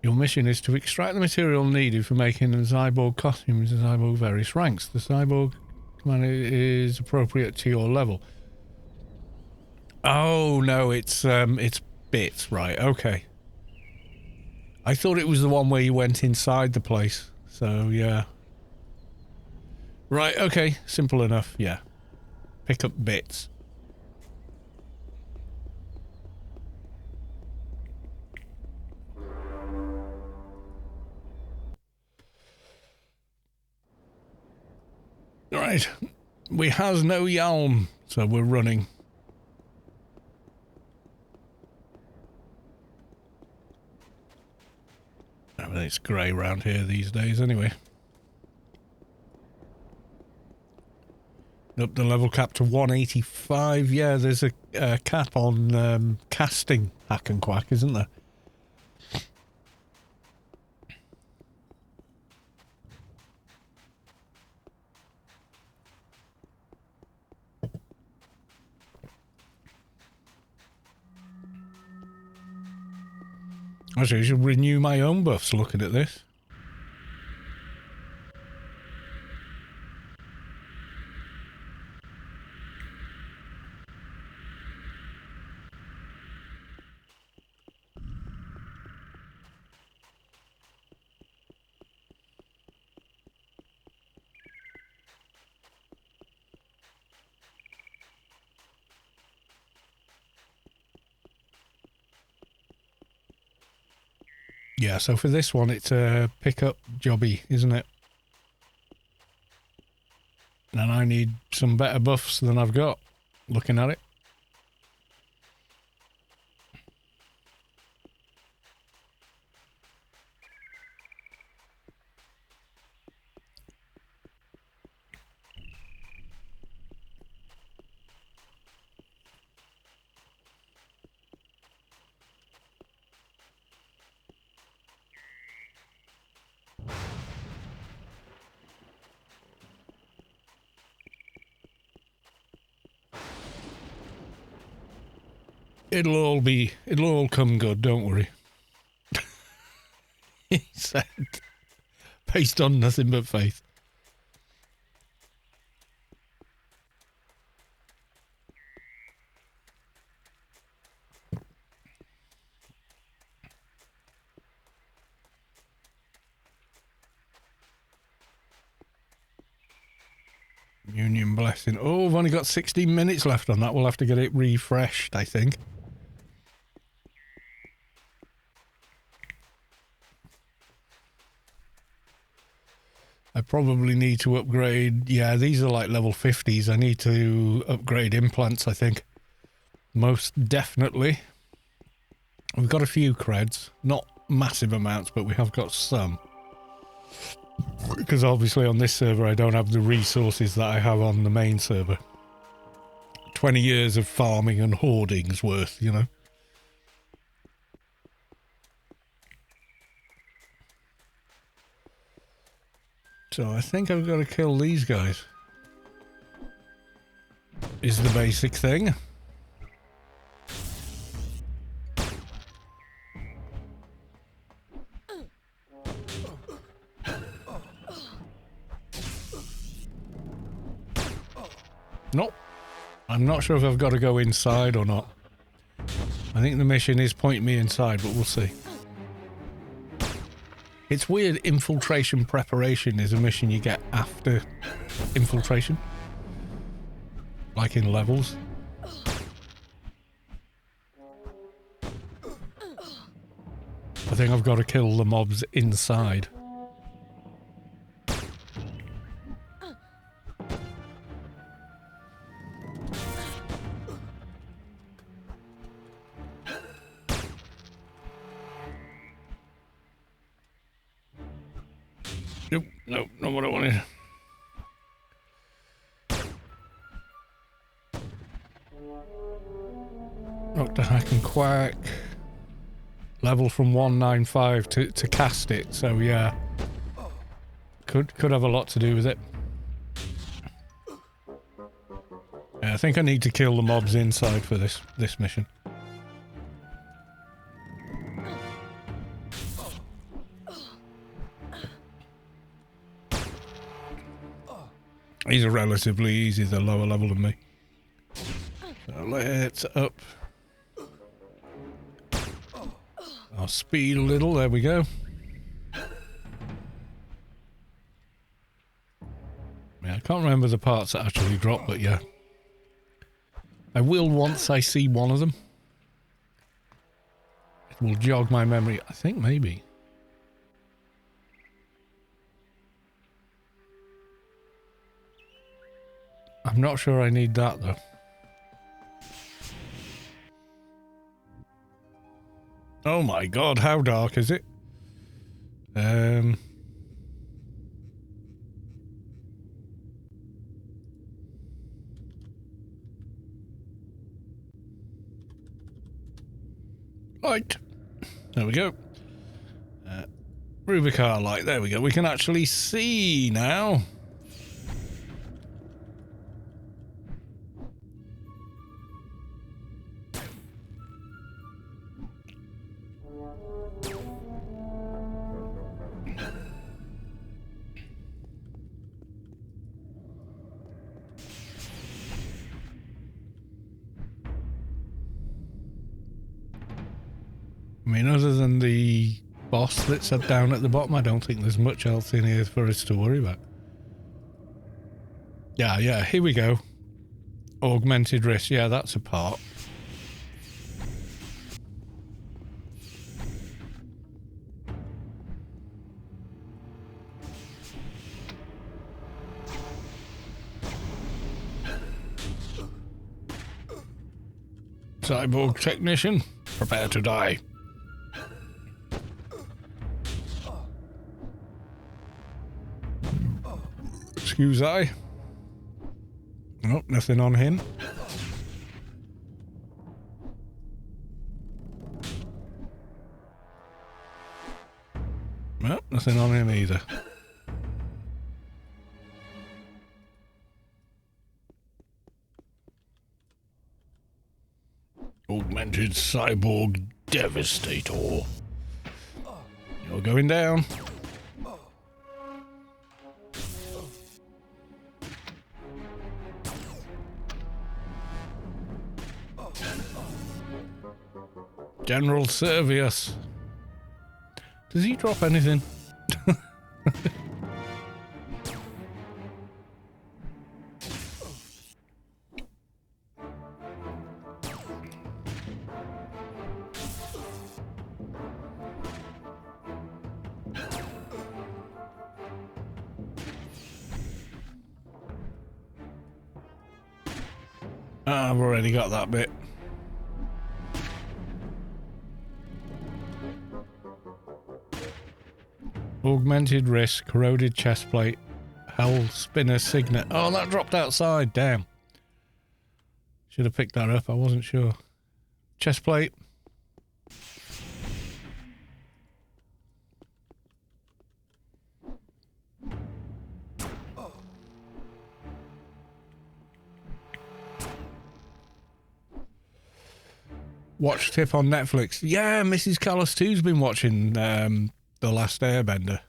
Your mission is to extract the material needed for making a cyborg costume into cyborg various ranks. The cyborg command is appropriate to your level. Oh no, it's bits, right? Okay. I thought it was the one where you went inside the place. So yeah. Right. Okay. Simple enough. Yeah. Pick up bits. Right, we has no Yalm, so we're running. I mean, it's grey around here these days anyway. Up the level cap to 185. Yeah, there's a cap on casting hack and quack, isn't there? Actually, I should renew my own buffs looking at this. Yeah, so for this one, it's a pick-up jobby, isn't it? And I need some better buffs than I've got, looking at it. It'll all come good, don't worry. He said, based on nothing but faith. Union blessing. Oh, I've only got 16 minutes left on that. We'll have to get it refreshed, I think. I probably need to upgrade. Yeah, these are like level 50s. I need to upgrade implants, I think. Most definitely. We've got a few creds. Not massive amounts, but we have got some. Because obviously on this server I don't have the resources that I have on the main server. 20 years of farming and hoarding's worth, you know. So I think I've got to kill these guys. Is the basic thing. Nope. I'm not sure if I've got to go inside or not. I think the mission is pointing me inside, but we'll see. It's weird, infiltration preparation is a mission you get after infiltration. Like in levels. I think I've got to kill the mobs inside. Nope, nope, not what I wanted. Dr. Hack and Quack. Level from 195 to cast it, so yeah. Could have a lot to do with it. Yeah, I think I need to kill the mobs inside for this mission. These are relatively easy, they're lower level than me. So let's up. I'll speed a little, there we go. Yeah, I can't remember the parts that actually drop, but yeah. I will once I see one of them. It will jog my memory, I think maybe. I'm not sure I need that though. Oh my god, how dark is it? Light. There we go. Rubi-Ka light, there we go. We can actually see now. I mean, other than the boss that's down at the bottom, I don't think there's much else in here for us to worry about. Yeah, here we go. Augmented wrist, yeah, that's a part. Cyborg technician, prepare to die. Excuse I. Nope, nothing on him. Nope, nothing on him either. Augmented cyborg devastator. You're going down. General Servius. Does he drop anything? I've already got that bit. Augmented wrist, corroded chest plate, hull spinner signet. Oh, that dropped outside. Damn. Should have picked that up. I wasn't sure. Chest plate. Watch tip on Netflix. Yeah, Mrs. Callis 2's been watching The Last Airbender.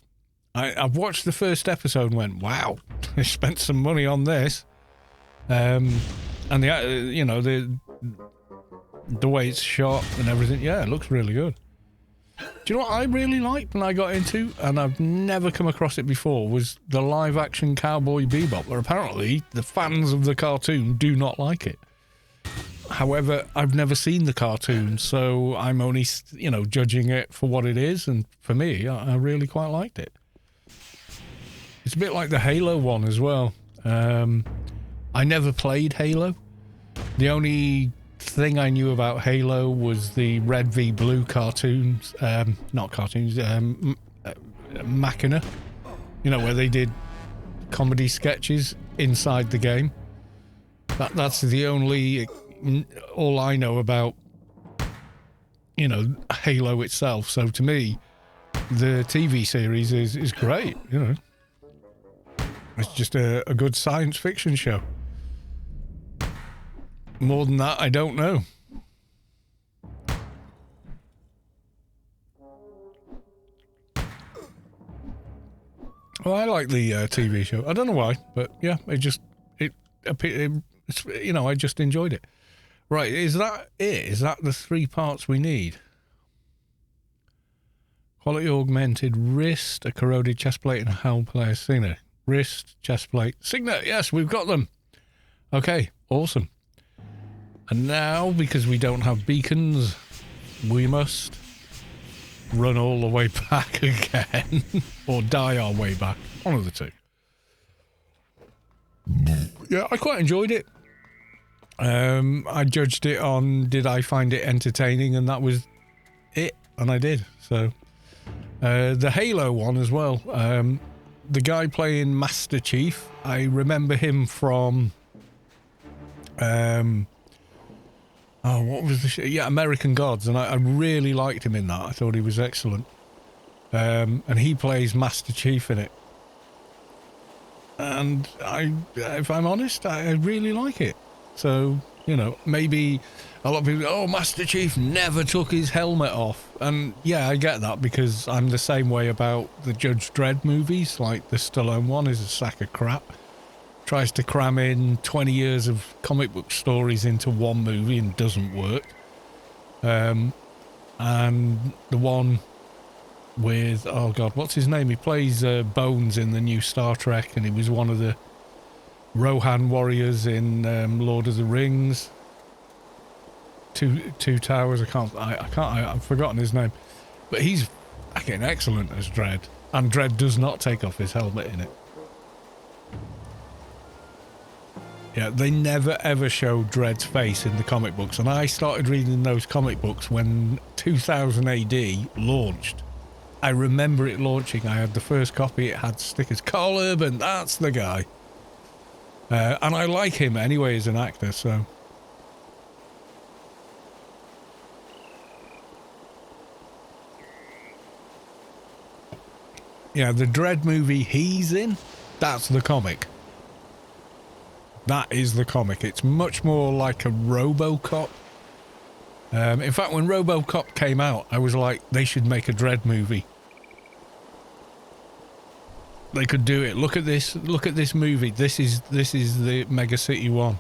I've watched the first episode and went, wow, I spent some money on this. And the you know, the way it's shot and everything, yeah, it looks really good. Do you know what I really liked when I got into, and I've never come across it before, was the live action Cowboy Bebop, where apparently the fans of the cartoon do not like it. However, I've never seen the cartoon, so I'm only, you know, judging it for what it is, and for me, I really quite liked it. It's a bit like the Halo one as well. I never played Halo. The only thing I knew about Halo was the Red v Blue cartoons, not cartoons, Machina, you know, where they did comedy sketches inside the game. That's the only... all I know about, you know, Halo itself. So to me, the TV series is great, you know. It's just a good science fiction show. More than that, I don't know. Well, I like the TV show. I don't know why, but yeah, it's, you know, I just enjoyed it. Right, is that it? Is that the 3 parts we need? Quality augmented wrist, a corroded chest plate, and a hull player signet. Wrist, chest plate, signet. Yes, we've got them. Okay, awesome. And now, because we don't have beacons, we must run all the way back again. Or die our way back. One of the two. Yeah, I quite enjoyed it. I judged it on, did I find it entertaining, and that was it, and I did. So the Halo one as well, the guy playing Master Chief, I remember him from what was the shit? Yeah, American Gods, and I really liked him in that. I thought he was excellent. And he plays Master Chief in it, and if I'm honest, I really like it. So, you know, maybe a lot of people go, oh, Master Chief never took his helmet off. And yeah, I get that, because I'm the same way about the Judge Dredd movies. Like the Stallone one is a sack of crap. Tries to cram in 20 years of comic book stories into one movie and doesn't work. And the one with, oh God, what's his name? He plays Bones in the new Star Trek, and he was one of the Rohan warriors in Lord of the Rings. Two Towers. I've forgotten his name, but he's fucking excellent as Dredd, and Dredd does not take off his helmet in it. Yeah, they never ever show Dredd's face in the comic books, and I started reading those comic books when 2000 AD launched. I remember it launching. I had the first copy. It had stickers. Carl Urban, that's the guy. And I like him anyway as an actor, so. Yeah, the Dredd movie he's in, that's the comic. That is the comic. It's much more like a RoboCop. In fact, when RoboCop came out, I was like, they should make a Dredd movie. They could do it. Look at this movie. This is the Mega City one.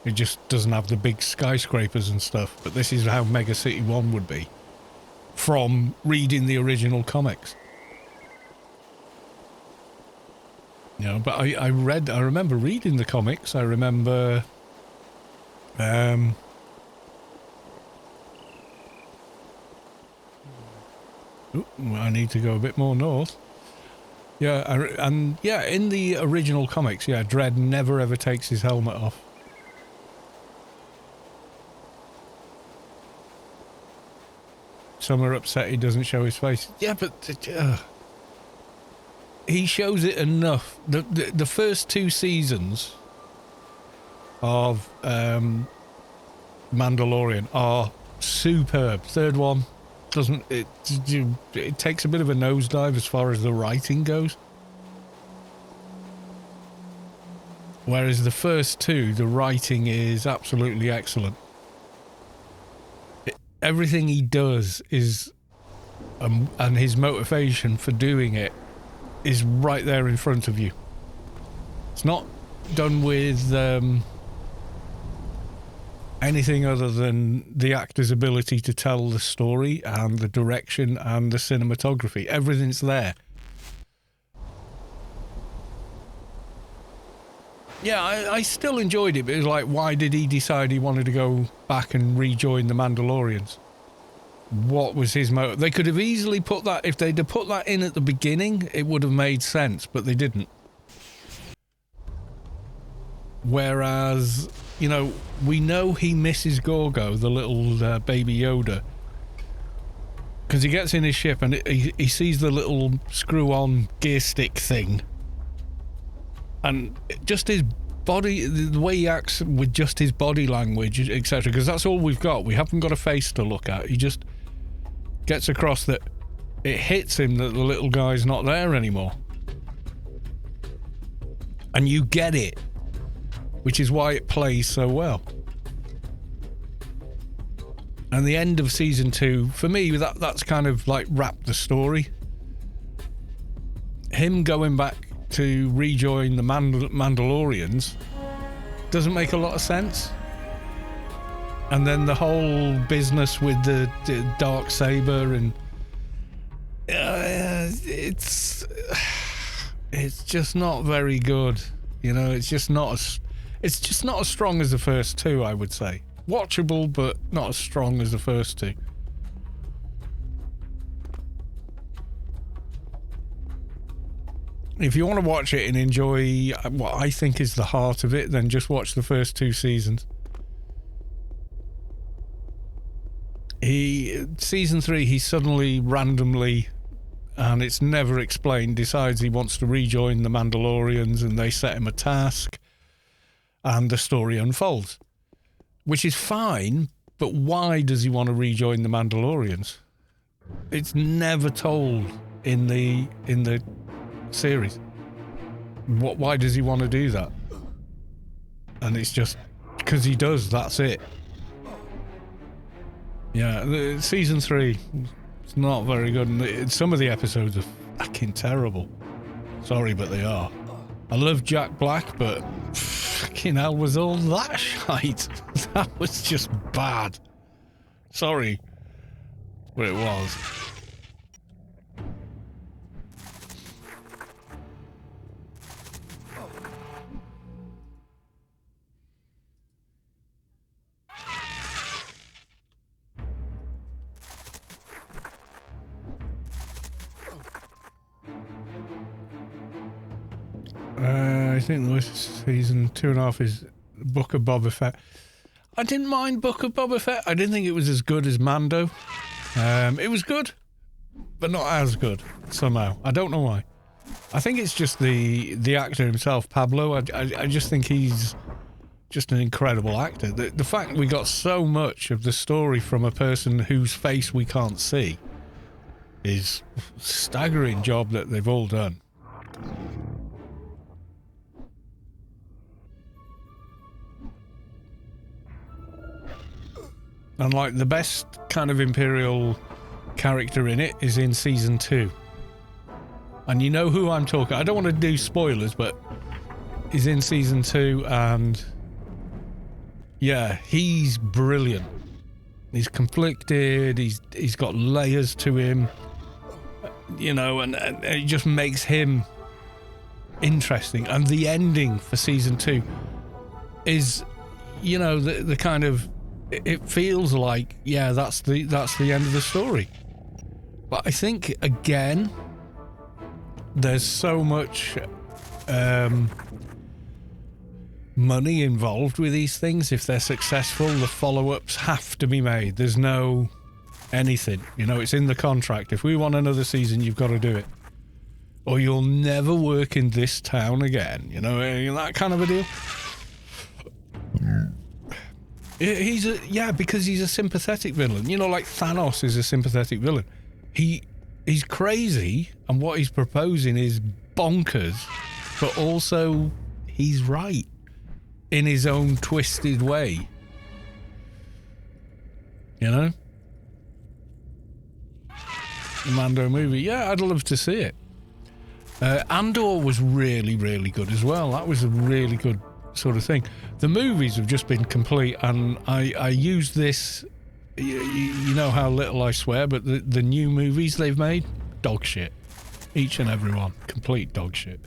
It just doesn't have the big skyscrapers and stuff, but this is how Mega City 1 would be from reading the original comics. You know, but I remember reading the comics. I remember I need to go a bit more north. Yeah, and yeah, in the original comics, yeah, Dredd never ever takes his helmet off. some are upset he doesn't show his face. Yeah, but he shows it enough. The first 2 seasons of Mandalorian are superb. Third one doesn't. It takes a bit of a nosedive as far as the writing goes. Whereas the first 2, the writing is absolutely excellent. Everything he does is, and his motivation for doing it is right there in front of you. It's not done with anything other than the actor's ability to tell the story and the direction and the cinematography. Everything's there. Yeah, I still enjoyed it, but it was like, why did he decide he wanted to go back and rejoin the Mandalorians? What was his motive? They could have easily put that, if they'd have put that in at the beginning, it would have made sense, but they didn't. Whereas, you know, we know he misses Gorgo, the little baby Yoda, because he gets in his ship and he sees the little screw-on gear stick thing. And just his body, the way he acts with just his body language, etc., because that's all we've got. We haven't got a face to look at. He just gets across that it hits him that the little guy's not there anymore. And you get it, which is why it plays so well. And the end of season 2, for me, that's kind of like wrapped the story. Him going back to rejoin the Mandalorians doesn't make a lot of sense. And then the whole business with the dark saber and it's just not very good. You know, it's just not as strong as the first 2, I would say. Watchable, but not as strong as the first 2. If you want to watch it and enjoy what I think is the heart of it, then just watch the first 2 seasons. Season 3, he suddenly, randomly, and it's never explained, decides he wants to rejoin the Mandalorians, and they set him a task, and the story unfolds. Which is fine, but why does he want to rejoin the Mandalorians? It's never told in the series. Why does he want to do that? And it's just because he does, that's it. Yeah, season 3, it's not very good, and some of the episodes are fucking terrible. Sorry, but they are. I love Jack Black, but fucking hell, was all that shite. That was just bad. Sorry, but it was. I think the worst season 2.5 is Book of Boba Fett. I didn't mind Book of Boba Fett. I didn't think it was as good as Mando. It was good, but not as good somehow. I don't know why. I think it's just the actor himself, Pablo. I just think he's just an incredible actor. The fact we got so much of the story from a person whose face we can't see is a staggering job that they've all done. And like the best kind of Imperial character in it is in season 2. And you know who I'm talking. I don't want to do spoilers, but he's in season 2 and yeah, he's brilliant. He's conflicted, he's got layers to him, you know, and it just makes him interesting. And the ending for season 2 is, you know, the kind of, it feels like, yeah, that's the end of the story. But I think, again, there's so much money involved with these things. If they're successful, the follow-ups have to be made. There's no anything. You know, it's in the contract. If we want another season, you've got to do it. Or you'll never work in this town again. You know, that kind of a deal. Because he's a sympathetic villain. You know, like Thanos is a sympathetic villain. He's crazy, and what he's proposing is bonkers, but also he's right in his own twisted way. You know? The Mando movie. Yeah, I'd love to see it. Andor was really, really good as well. That was a really good sort of thing. The movies have just been complete, and I use this, you know how little I swear, but the new movies they've made, dog shit. Each and every one, complete dog shit.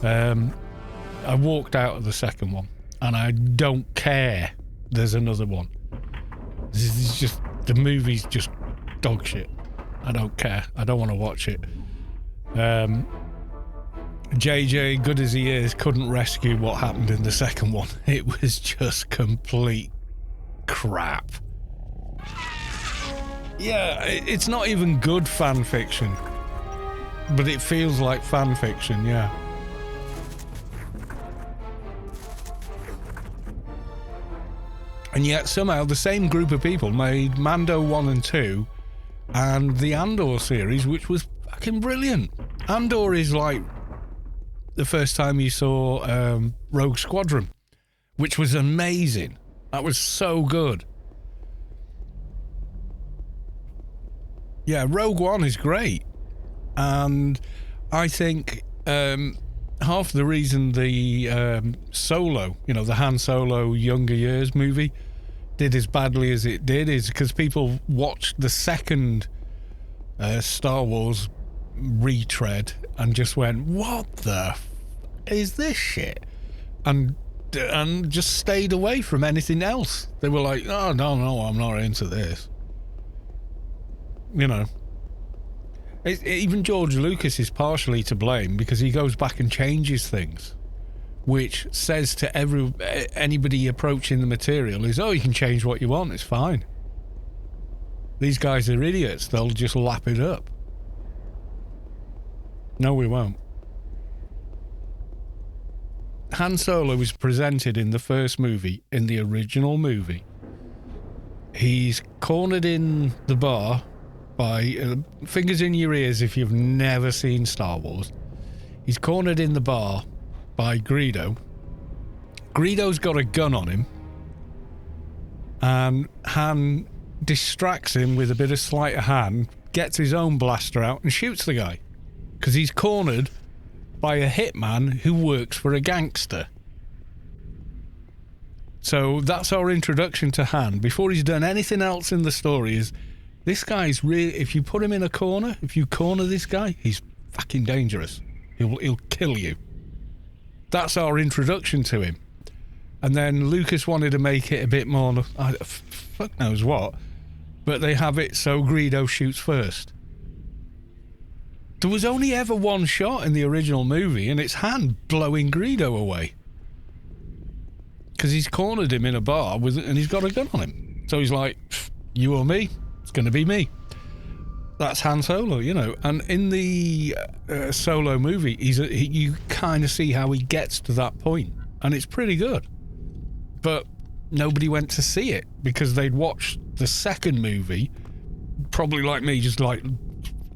I walked out of the second one, and I don't care there's another one. This is just, the movie's just dog shit. I don't care. I don't want to watch it. JJ, good as he is, couldn't rescue what happened in the second one. It was just complete crap. Yeah, it's not even good fan fiction, but it feels like fan fiction, yeah. And yet somehow the same group of people made Mando 1 and 2 and the Andor series, which was fucking brilliant. Andor is like the first time you saw Rogue Squadron, which was amazing. That was so good. Yeah, Rogue One is great. And I think half the reason the Solo, you know, the Han Solo Younger Years movie did as badly as it did is because people watched the second Star Wars retread and just went, what the is this shit? And just stayed away from anything else. They were like, oh, no, I'm not into this. You know. Even George Lucas is partially to blame because he goes back and changes things, which says to anybody approaching the material is, oh, you can change what you want, it's fine. These guys are idiots, they'll just lap it up. No, we won't. Han Solo was presented in the first movie, in the original movie. He's cornered in the bar by fingers in your ears if you've never seen Star Wars. He's cornered in the bar by Greedo. Greedo's got a gun on him, and Han distracts him with a bit of sleight of hand, gets his own blaster out and shoots the guy because he's cornered by a hitman who works for a gangster. So that's our introduction to Han. Before he's done anything else in the story is, this guy's really, if you put him in a corner, if you corner this guy, he's fucking dangerous. He'll kill you. That's our introduction to him. And then Lucas wanted to make it a bit more, fuck knows what, but they have it so Greedo shoots first. There was only ever one shot in the original movie, and it's Han blowing Greedo away. Because he's cornered him in a bar, and he's got a gun on him. So he's like, you or me? It's going to be me. That's Han Solo, you know. And in the Solo movie, you kind of see how he gets to that point. And it's pretty good. But nobody went to see it because they'd watched the second movie, probably like me, just like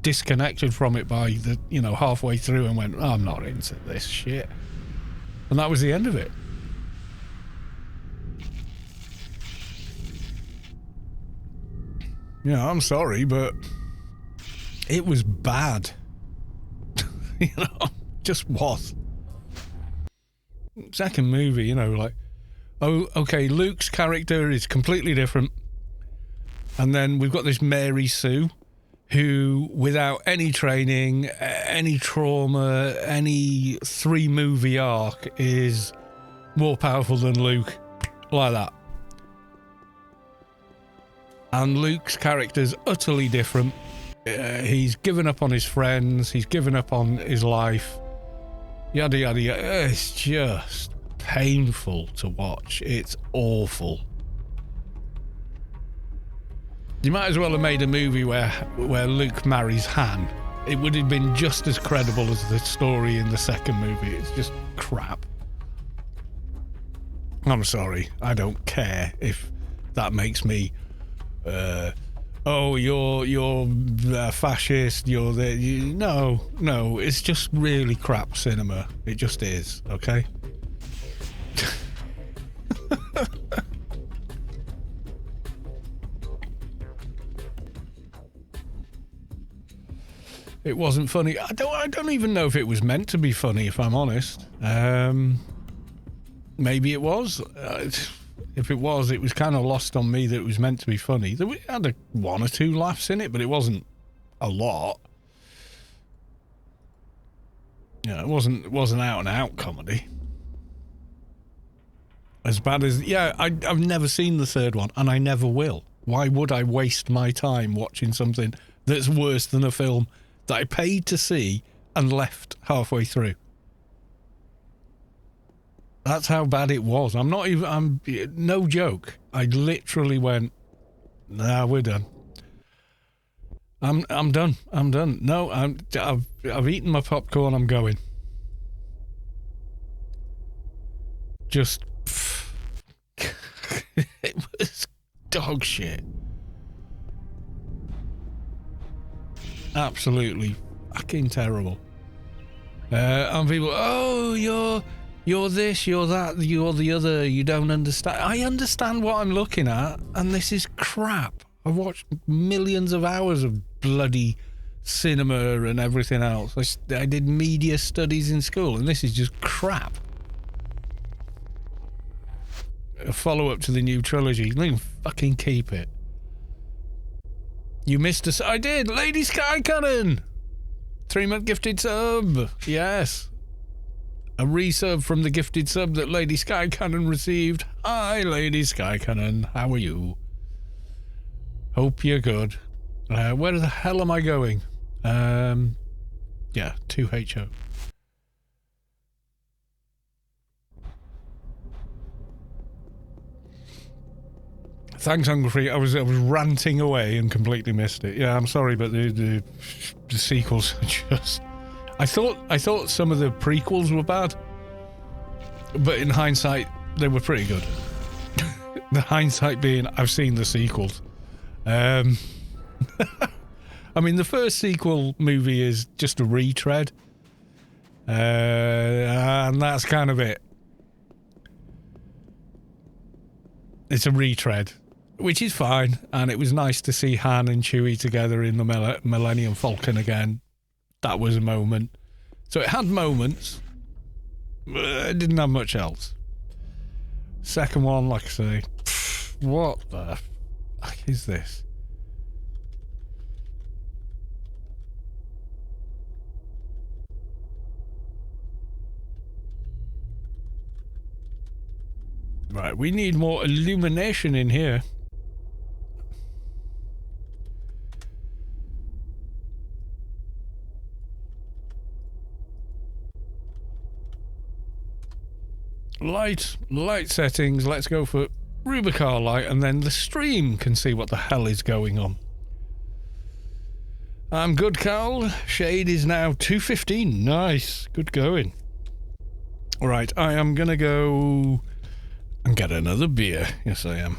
disconnected from it by the, you know, halfway through and went, oh, I'm not into this shit. And that was the end of it. Yeah, I'm sorry, but it was bad. You know, just was. Second movie, you know, like, oh, okay, Luke's character is completely different. And then we've got this Mary Sue, who, without any training, any trauma, any 3-movie arc, is more powerful than Luke. Like that. And Luke's character's utterly different. He's given up on his friends. He's given up on his life. Yada, yada, yada. It's just painful to watch. It's awful. You might as well have made a movie where Luke marries Han. It would have been just as credible as the story in the second movie. It's just crap. I'm sorry. I don't care if that makes me... oh, you're a fascist. No. It's just really crap cinema. It just is. Okay. It wasn't funny. I don't even know if it was meant to be funny, if I'm honest. Maybe it was. If it was kind of lost on me that it was meant to be funny. There had one or two laughs in it, but it wasn't a lot. Yeah, it wasn't out and out comedy. As bad as... Yeah, I've never seen the third one, and I never will. Why would I waste my time watching something that's worse than a film that I paid to see and left halfway through? That's how bad it was. I'm no joke. I literally went, nah, we're done. I'm done. No, I've eaten my popcorn. I'm going. Just, it was dog shit. Absolutely fucking terrible. And people, oh, you're this, you're that, you're the other, you don't understand. I understand what I'm looking at, and this is crap. I've watched millions of hours of bloody cinema and everything else. I did media studies in school, and this is just crap. A follow-up to the new trilogy. You can fucking keep it. You missed us. I did. Lady Sky Cannon. 3-month gifted sub. Yes. A resub from the gifted sub that Lady Sky Cannon received. Hi, Lady Sky Cannon. How are you? Hope you're good. Where the hell am I going? Yeah, 2HO. Thanks, Hungry. I was ranting away and completely missed it. Yeah, I'm sorry, but the sequels are just... I thought some of the prequels were bad, but in hindsight, they were pretty good. The hindsight being, I've seen the sequels. I mean, the first sequel movie is just a retread, and that's kind of it. It's a retread, which is fine, and it was nice to see Han and Chewie together in the Millennium Falcon again. That was a moment. So it had moments, but it didn't have much else. Second one, like I say, what the fuck is this? Right, we need more illumination in here. Light settings. Let's go for Rubi-Ka light, and then the stream can see what the hell is going on. I'm good, Carl. Shade is now 215. Nice. Good going. Alright, I am gonna go and get another beer. Yes, I am.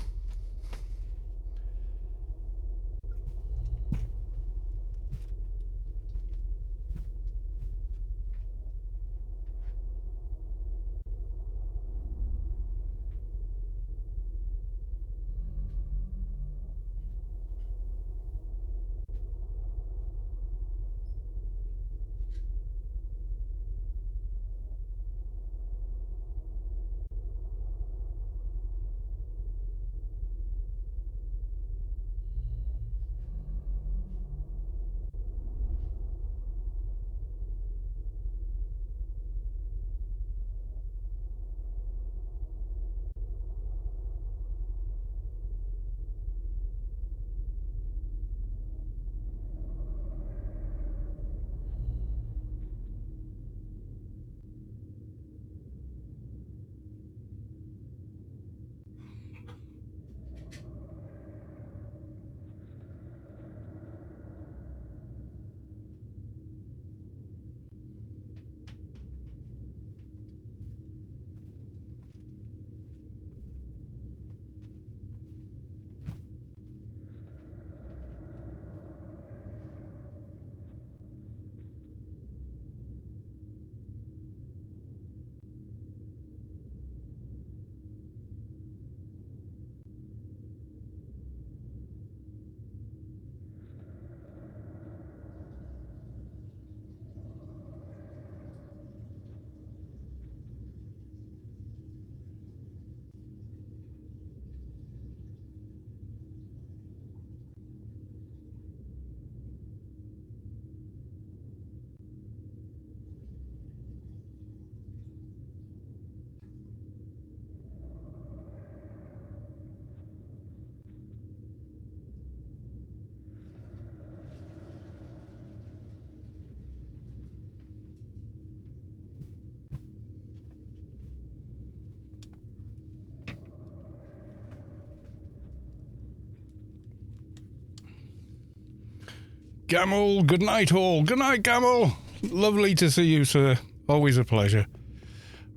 Gamel, good night all. Good night, Gamel. Lovely to see you, sir. Always a pleasure.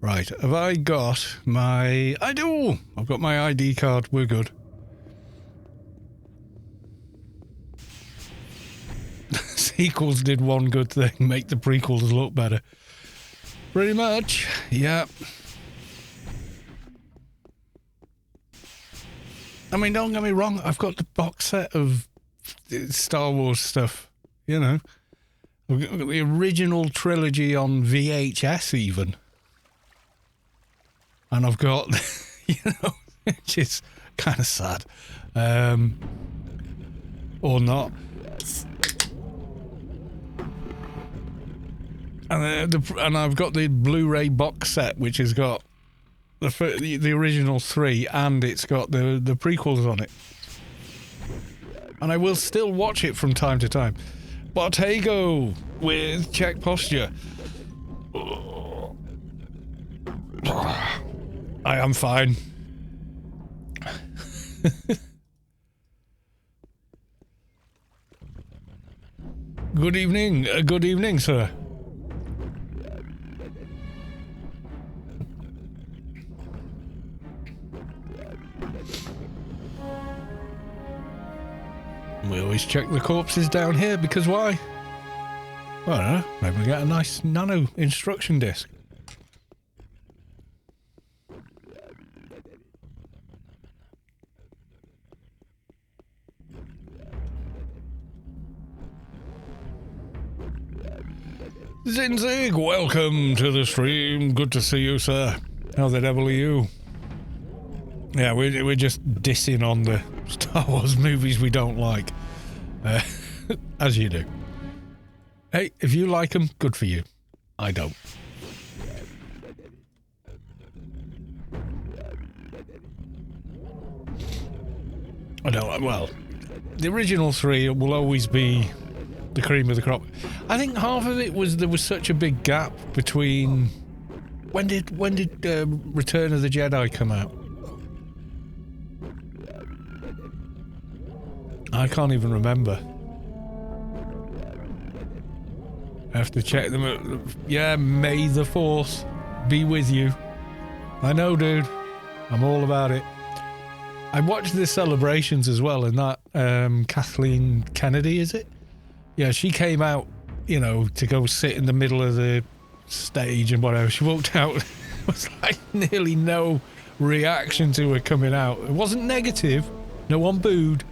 Right, have I got my... I do! I've got my ID card. We're good. Sequels did one good thing, make the prequels look better. Pretty much, yeah. I mean, don't get me wrong, I've got the box set of Star Wars stuff, you know. I've got the original trilogy on VHS even. And I've got, you know, which is kind of sad. Or not. And I've got the Blu-ray box set, which has got the original 3, and it's got the prequels on it. And I will still watch it from time to time. Bottego with check posture. I am fine. Good evening, sir. We always check the corpses down here because why? Well, I don't know. Maybe we get a nice nano instruction disc. Zinzig, welcome to the stream. Good to see you, sir. How the devil are you? Yeah, we're just dissing on the Star Wars movies we don't like. As you do. Hey, if you like them, good for you. I don't. Well, the original 3 will always be the cream of the crop. I think half of it was there was such a big gap between... When did Return of the Jedi come out? I can't even remember. I have to check them out. Yeah, may the Force be with you. I know, dude. I'm all about it. I watched the celebrations as well, and that Kathleen Kennedy, is it? Yeah, she came out, you know, to go sit in the middle of the stage and whatever. She walked out. It was like nearly no reaction to her coming out. It wasn't negative. No one booed.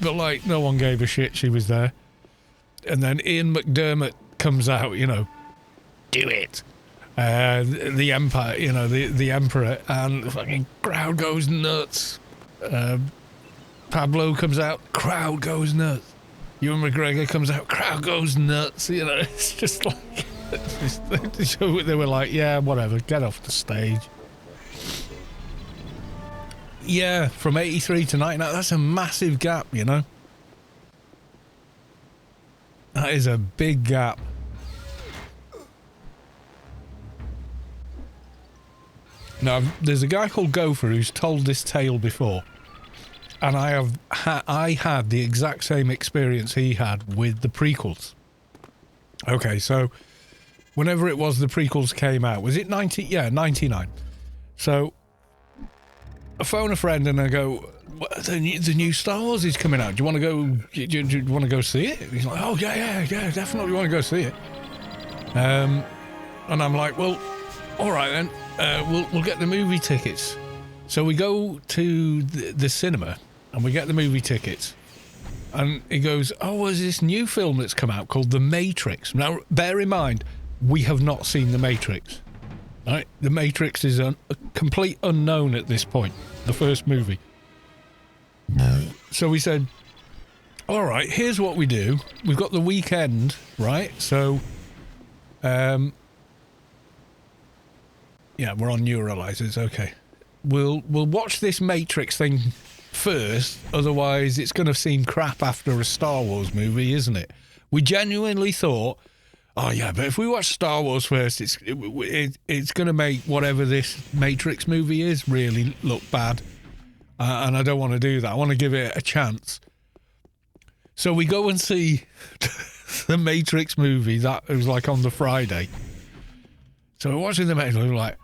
But, like, no one gave a shit she was there. And then Ian McDermott comes out, you know, do it. The Empire, you know, the Emperor, and the fucking crowd goes nuts. Pablo comes out, crowd goes nuts. Ewan McGregor comes out, crowd goes nuts. You know, it's just like... they were like, yeah, whatever, get off the stage. Yeah, from 83 to 99, that's a massive gap, you know? That is a big gap. Now, there's a guy called Gopher who's told this tale before. And I had the exact same experience he had with the prequels. Okay, so whenever it was the prequels came out, was it 90? Yeah, 99. So I phone a friend and I go, the new Star Wars is coming out. Do you want to go? Do you want to go see it? He's like, oh yeah, definitely want to go see it. And I'm like, well, all right then. We'll get the movie tickets. So we go to the cinema and we get the movie tickets. And he goes, oh, there's this new film that's come out called The Matrix. Now, bear in mind, we have not seen The Matrix. Right? The Matrix is a complete unknown at this point, the first movie. So we said, all right, here's what we do. We've got the weekend, right? So, yeah, we're on Neuralizers, okay. We'll watch this Matrix thing first, otherwise it's going to seem crap after a Star Wars movie, isn't it? We genuinely thought, oh yeah, but if we watch Star Wars first, it's going to make whatever this Matrix movie is really look bad. And I don't want to do that. I want to give it a chance. So we go and see the Matrix movie. That it was like on the Friday. So we're watching the Matrix. We're like,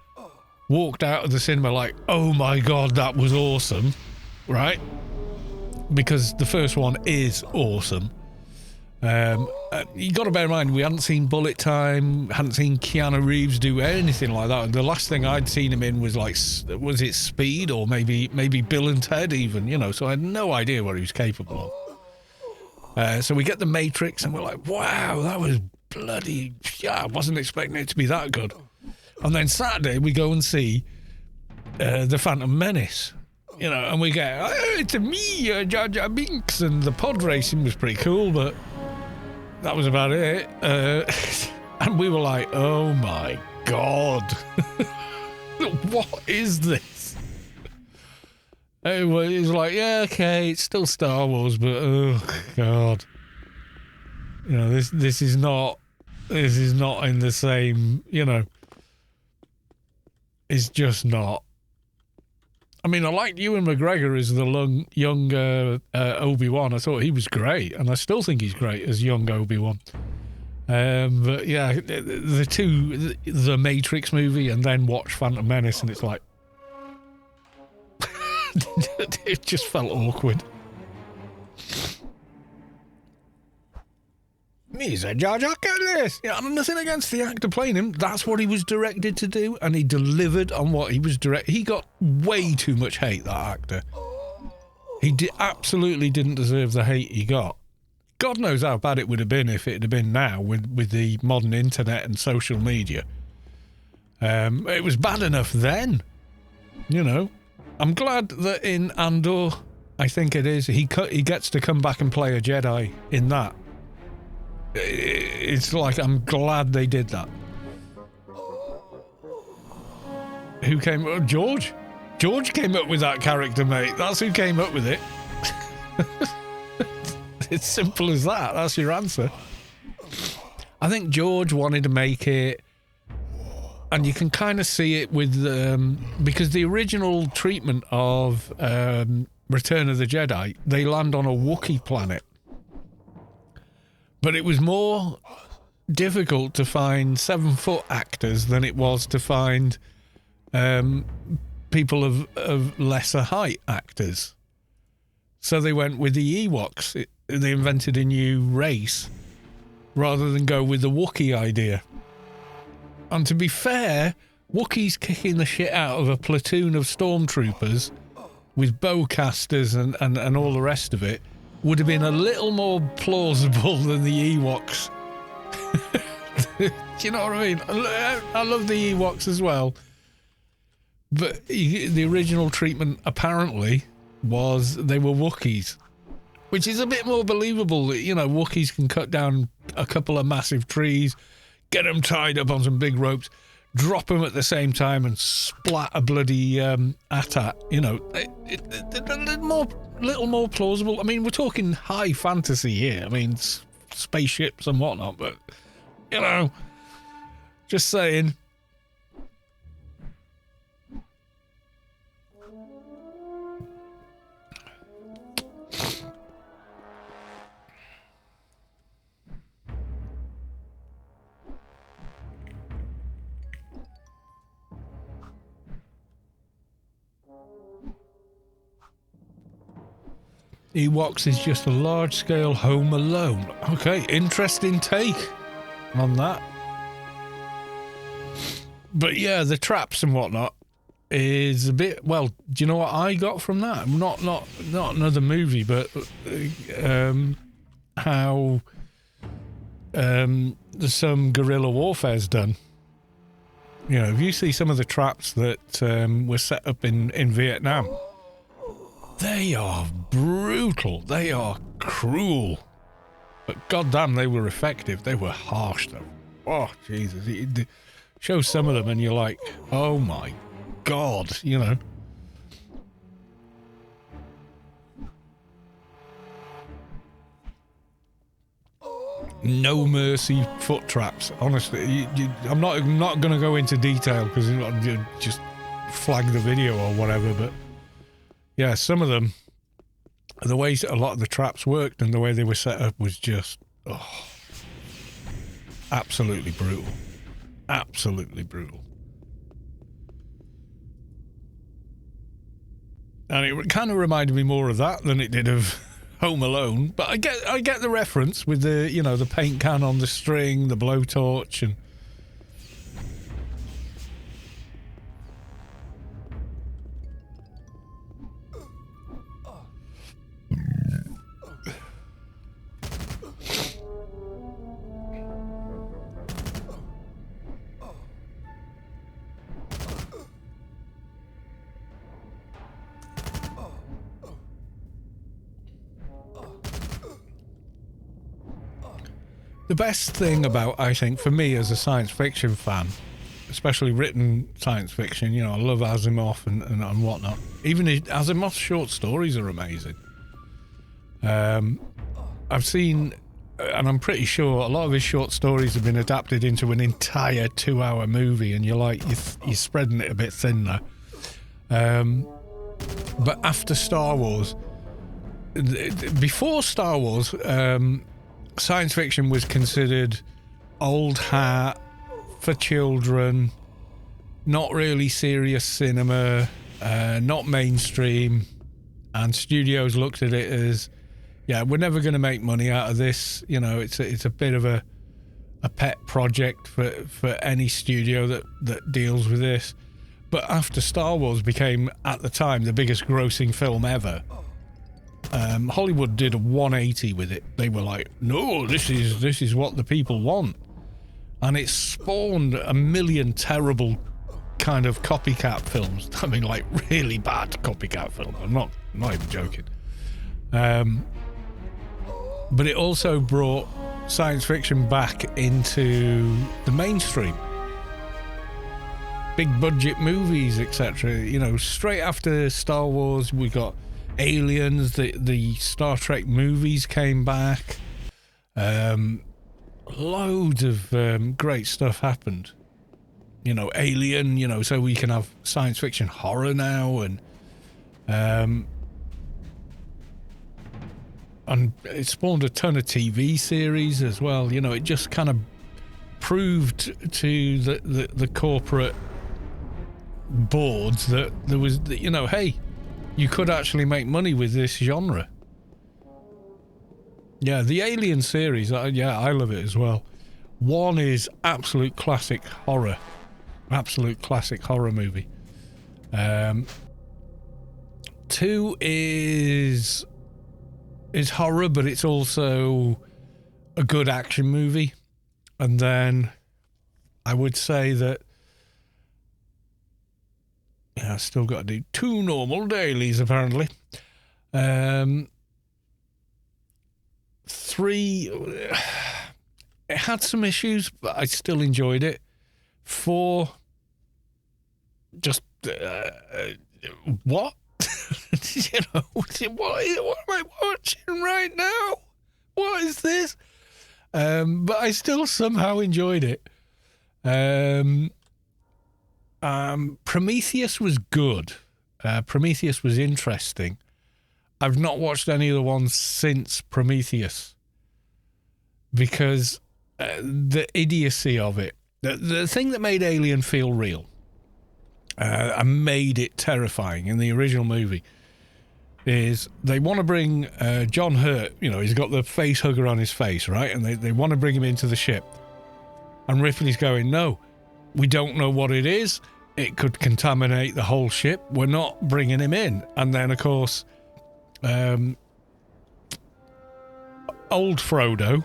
walked out of the cinema like, oh my God, that was awesome, right? Because the first one is awesome. You got to bear in mind, we hadn't seen Bullet Time, hadn't seen Keanu Reeves do anything like that. The last thing I'd seen him in was like, was it Speed or maybe Bill and Ted even, you know, so I had no idea what he was capable of. So we get The Matrix and we're like, wow, that was bloody, yeah, I wasn't expecting it to be that good. And then Saturday we go and see The Phantom Menace. You know, and we get, oh, it's me, Jar Jar Binks, and the pod racing was pretty cool, but that was about it. And we were like, oh my God, what is this? It was like, yeah, okay, it's still Star Wars, but oh God, you know, this is not in the same, you know, it's just not. I mean, I liked Ewan McGregor as the young Obi-Wan. I thought he was great, and I still think he's great as young Obi-Wan. But yeah, the Matrix movie, and then watch Phantom Menace, and it's like, it just felt awkward. He's a Jar Jar Binks. Yeah, nothing against the actor playing him. That's what he was directed to do, and he delivered on what he was directed. He got way too much hate, that actor. He absolutely didn't deserve the hate he got. God knows how bad it would have been if it had been now with the modern internet and social media. It was bad enough then, you know. I'm glad that in Andor, I think it is, he gets to come back and play a Jedi in that. It's like, I'm glad they did that. Who came up? George? George came up with that character, mate. That's who came up with it. It's simple as that. That's your answer. I think George wanted to make it, and you can kind of see it with, because the original treatment of Return of the Jedi, they land on a Wookiee planet. But it was more difficult to find 7-foot actors than it was to find people of lesser height actors. So they went with the Ewoks. They invented a new race rather than go with the Wookiee idea. And to be fair, Wookiees kicking the shit out of a platoon of stormtroopers with bowcasters and all the rest of it would have been a little more plausible than the Ewoks. Do you know what I mean? I love the Ewoks as well. But the original treatment, apparently, was they were Wookiees. Which is a bit more believable that, you know, Wookiees can cut down a couple of massive trees, get them tied up on some big ropes, drop them at the same time and splat a bloody AT-AT. You know, a little more plausible. I mean, we're talking high fantasy here. I mean, spaceships and whatnot, but, you know, just saying. Ewoks is just a large-scale Home Alone. Okay, interesting take on that. But yeah, the traps and whatnot is a bit... Well, do you know what I got from that? Not another movie, but how some guerrilla warfare's done. You know, if you see some of the traps that were set up in Vietnam... They are brutal. They are cruel. But goddamn, they were effective. They were harsh, though. Oh, Jesus. It shows some of them and you're like, oh my God, you know. No mercy foot traps. Honestly, I'm not going to go into detail because you just flag the video or whatever, but yeah, some of them The way a lot of the traps worked and the way they were set up was just absolutely brutal. Absolutely brutal. And it kind of reminded me more of that than it did of Home Alone. But I get the reference with the, you know, the paint can on the string, the blowtorch, and the best thing about, I think, for me as a science fiction fan, especially written science fiction, you know, I love Asimov and whatnot. Even Asimov's short stories are amazing. I've seen, and I'm pretty sure a lot of his short stories have been adapted into an entire 2-hour movie, and you're spreading it a bit thin now. But after Star Wars, before Star Wars, science fiction was considered old hat, for children, not really serious cinema, not mainstream, and studios looked at it as, yeah, we're never going to make money out of this. You know, it's a bit of a pet project for any studio that deals with this. But after Star Wars became, at the time, the biggest grossing film ever, Hollywood did a 180 with it. They were like, no, this is what the people want. And it spawned a million terrible kind of copycat films. I mean, like, really bad copycat films. I'm not even joking. But it also brought science fiction back into the mainstream. Big budget movies, etc. You know, straight after Star Wars, we got Aliens, the Star Trek movies came back. Loads of great stuff happened. You know, Alien, you know, so we can have science fiction horror now, and it spawned a ton of TV series as well. You know, it just kind of proved to the corporate boards that there was, you know, hey, you could actually make money with this genre. Yeah, the Alien series, I love it as well. One is absolute classic horror. Absolute classic horror movie. 2 is horror, but it's also a good action movie. And then I would say that, yeah, I still got to do 2 normal dailies, apparently. 3, it had some issues, but I still enjoyed it. 4, just what? You know, what am I watching right now? What is this? But I still somehow enjoyed it. Prometheus was good. Prometheus was interesting. I've not watched any of the ones since Prometheus because the idiocy of it, the thing that made Alien feel real and made it terrifying in the original movie is they want to bring John Hurt, you know, he's got the face hugger on his face, right? And they want to bring him into the ship. And Ripley's going, no, we don't know what it is. It could contaminate the whole ship. We're not bringing him in. And then, of course, old Frodo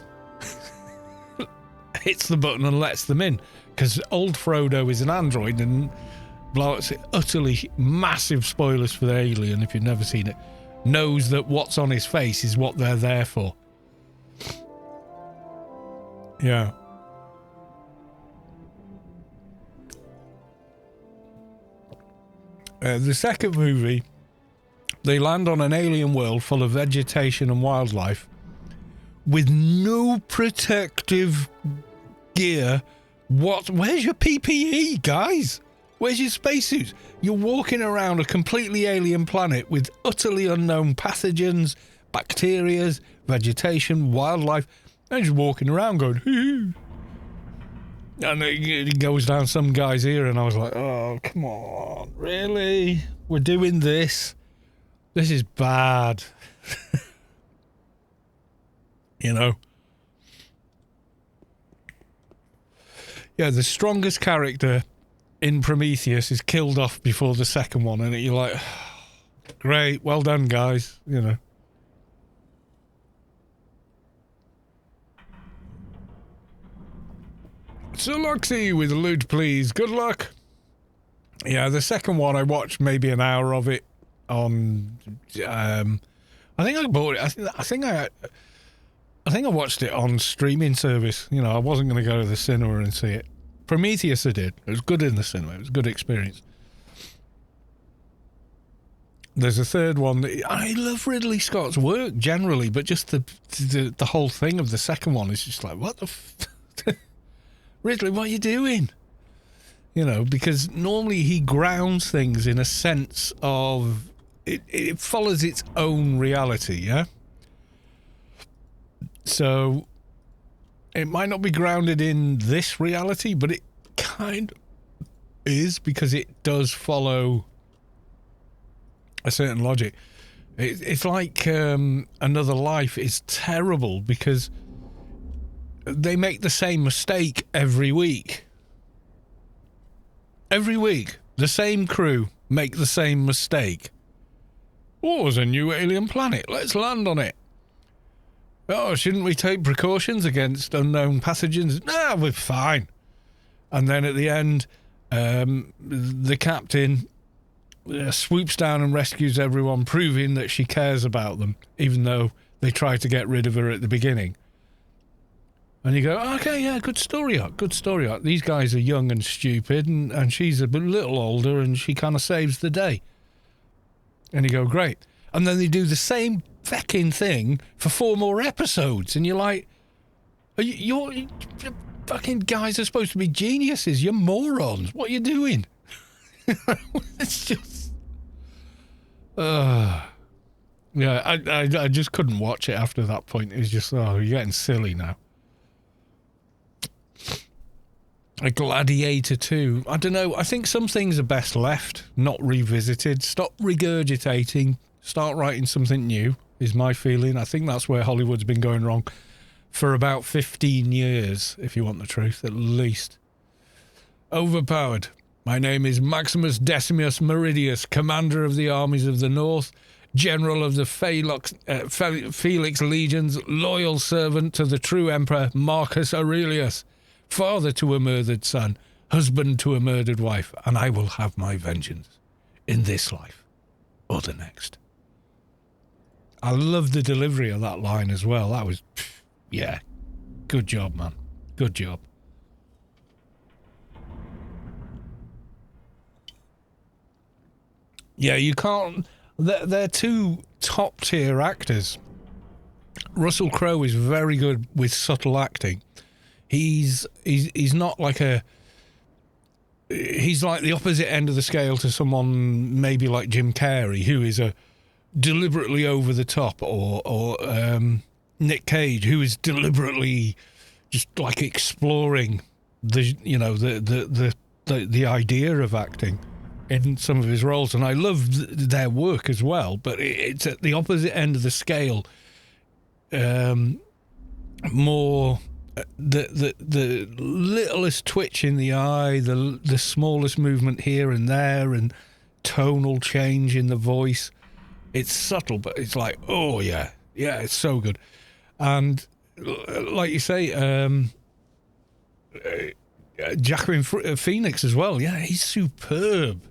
hits the button and lets them in because old Frodo is an android and it's utterly massive spoilers for the Alien if you've never seen it, knows that what's on his face is what they're there for. Yeah. The second movie, they land on an alien world full of vegetation and wildlife with no protective gear. Where's your PPE, guys? Where's your spacesuits? You're walking around a completely alien planet with utterly unknown pathogens, bacteria, vegetation, wildlife, and just walking around going, hoo. And it goes down some guy's ear, and I was like, oh, come on, really? We're doing this? This is bad. You know? Yeah, the strongest character in Prometheus is killed off before the second one, and you're like, great, well done, guys, you know. So Luxy with loot, please. Good luck. Yeah, the second one I watched maybe an hour of it on. I think I bought it. I think I watched it on streaming service. You know, I wasn't going to go to the cinema and see it. Prometheus, I did. It was good in the cinema. It was a good experience. There's a third one. I love Ridley Scott's work generally, but just the whole thing of the second one is just like, what the. Ridley, what are you doing? You know, because normally he grounds things in a sense of it follows its own reality, yeah? So it might not be grounded in this reality, but it kind of is, because it does follow a certain logic. It's like Another Life is terrible because they make the same mistake every week. Every week, the same crew make the same mistake. Oh, there's a new alien planet. Let's land on it. Oh, shouldn't we take precautions against unknown pathogens? No, we're fine. And then at the end, the captain swoops down and rescues everyone, proving that she cares about them, even though they tried to get rid of her at the beginning. And you go, okay, yeah, good story arc, good story arc. These guys are young and stupid, and she's a little older, and she kind of saves the day. And you go, great. And then they do the same fucking thing for 4 more episodes, and you're like, you're fucking guys are supposed to be geniuses. You're morons. What are you doing? It's just... yeah, I just couldn't watch it after that point. It was just, oh, you're getting silly now. A Gladiator 2. I don't know. I think some things are best left, not revisited. Stop regurgitating. Start writing something new, is my feeling. I think that's where Hollywood's been going wrong for about 15 years, if you want the truth, at least. Overpowered. My name is Maximus Decimus Meridius, Commander of the Armies of the North, General of the Felix Legions, loyal servant to the true Emperor Marcus Aurelius, father to a murdered son, husband to a murdered wife, and I will have my vengeance in this life or the next. I love the delivery of that line as well. That was, yeah, good job, man. Good job. Yeah, you can't... They're two top-tier actors. Russell Crowe is very good with subtle acting. He's not like a... He's like the opposite end of the scale to someone maybe like Jim Carrey, who is a deliberately over the top, or Nick Cage, who is deliberately just like exploring the idea of acting in some of his roles, and I love their work as well. But it's at the opposite end of the scale. More the littlest twitch in the eye, the smallest movement here and there, and tonal change in the voice. It's subtle, but it's like, oh yeah, it's so good. And like you say, Joaquin Phoenix as well. Yeah, he's superb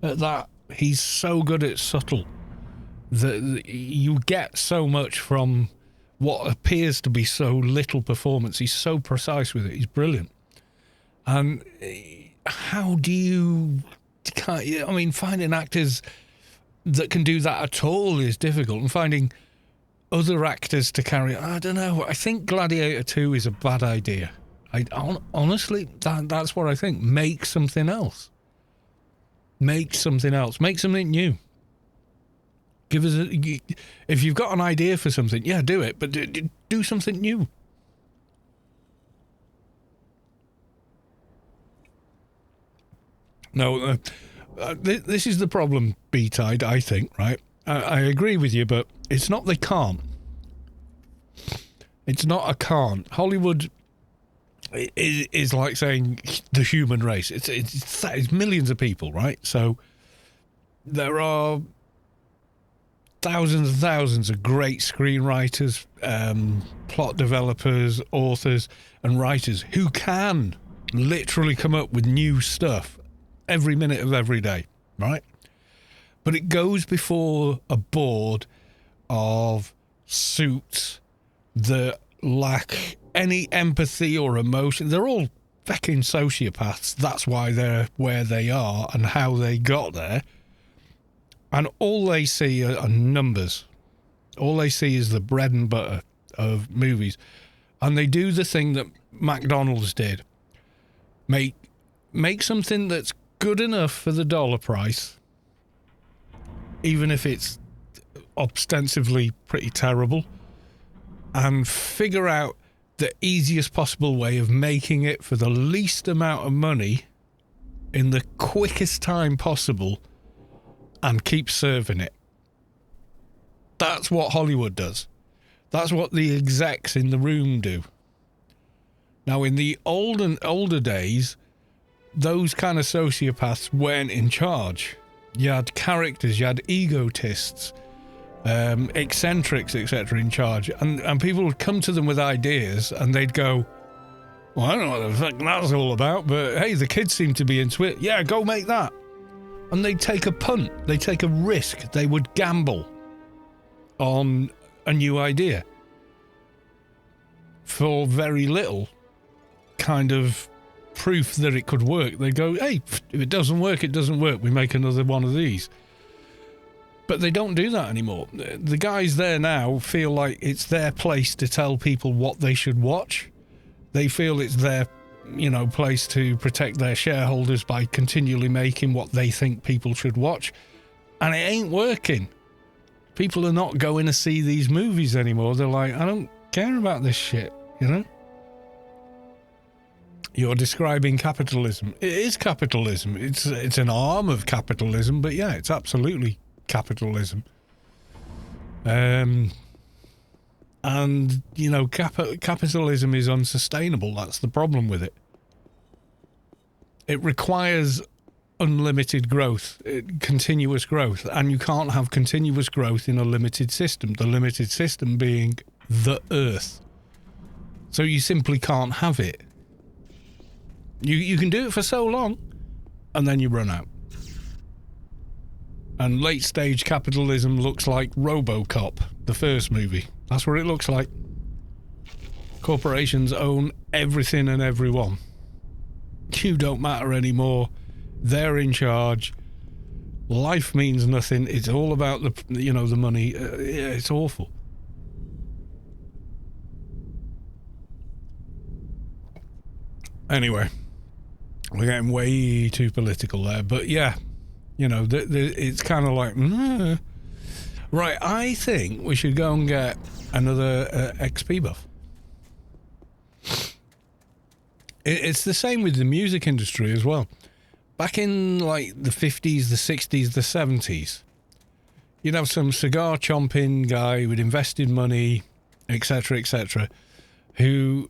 at that. He's so good at subtle that you get so much from what appears to be so little performance. He's so precise with it. He's brilliant. And how do you... I mean, finding actors that can do that at all is difficult, and finding other actors to carry... I don't know. I think Gladiator 2 is a bad idea. Honestly, that's what I think. Make something else. Make something else. Make something new. Give us if you've got an idea for something, yeah, do it, but do something new. No, this is the problem, B-Tide, I think, right? I agree with you, but it's not they can't. It's not a can't. Hollywood is like saying the human race. It's millions of people, right? So there are thousands and thousands of great screenwriters, plot developers, authors, and writers who can literally come up with new stuff every minute of every day, right? But it goes before a board of suits that lack any empathy or emotion. They're all fucking sociopaths. That's why they're where they are and how they got there. And all they see are numbers. All they see is the bread and butter of movies. And they do the thing that McDonald's did. Make something that's good enough for the dollar price, even if it's ostensibly pretty terrible, and figure out the easiest possible way of making it for the least amount of money in the quickest time possible and keep serving it. That's what Hollywood does. That's what the execs in the room do. Now, in the older days, those kind of sociopaths weren't in charge. You had characters, you had egotists, eccentrics, etc. in charge. And people would come to them with ideas and they'd go, well, I don't know what the fuck that's all about, but hey, the kids seem to be into it. Yeah, go make that. And they'd take a punt. They'd take a risk. They would gamble on a new idea for very little kind of proof that it could work. They go, hey, if it doesn't work, it doesn't work. We make another one of these. But they don't do that anymore. The guys there now feel like it's their place to tell people what they should watch. They feel it's their, place to protect their shareholders by continually making what they think people should watch. And it ain't working. People are not going to see these movies anymore. They're like, I don't care about this shit, You're describing capitalism. It is capitalism. It's an arm of capitalism, but yeah, it's absolutely capitalism. And capitalism is unsustainable. That's the problem with it. It requires unlimited growth, continuous growth, and you can't have continuous growth in a limited system. The limited system being the Earth. So you simply can't have it. You can do it for so long, and then you run out. And late stage capitalism looks like RoboCop, the first movie. That's what it looks like. Corporations own everything and everyone. You don't matter anymore. They're in charge. Life means nothing. It's all about the money. It's awful. Anyway. We're getting way too political there, but yeah, it's kind of like, Right, I think we should go and get another XP buff. It's the same with the music industry as well. Back in like the 50s, the 60s, the 70s, you'd have some cigar chomping guy with invested money, etc., who...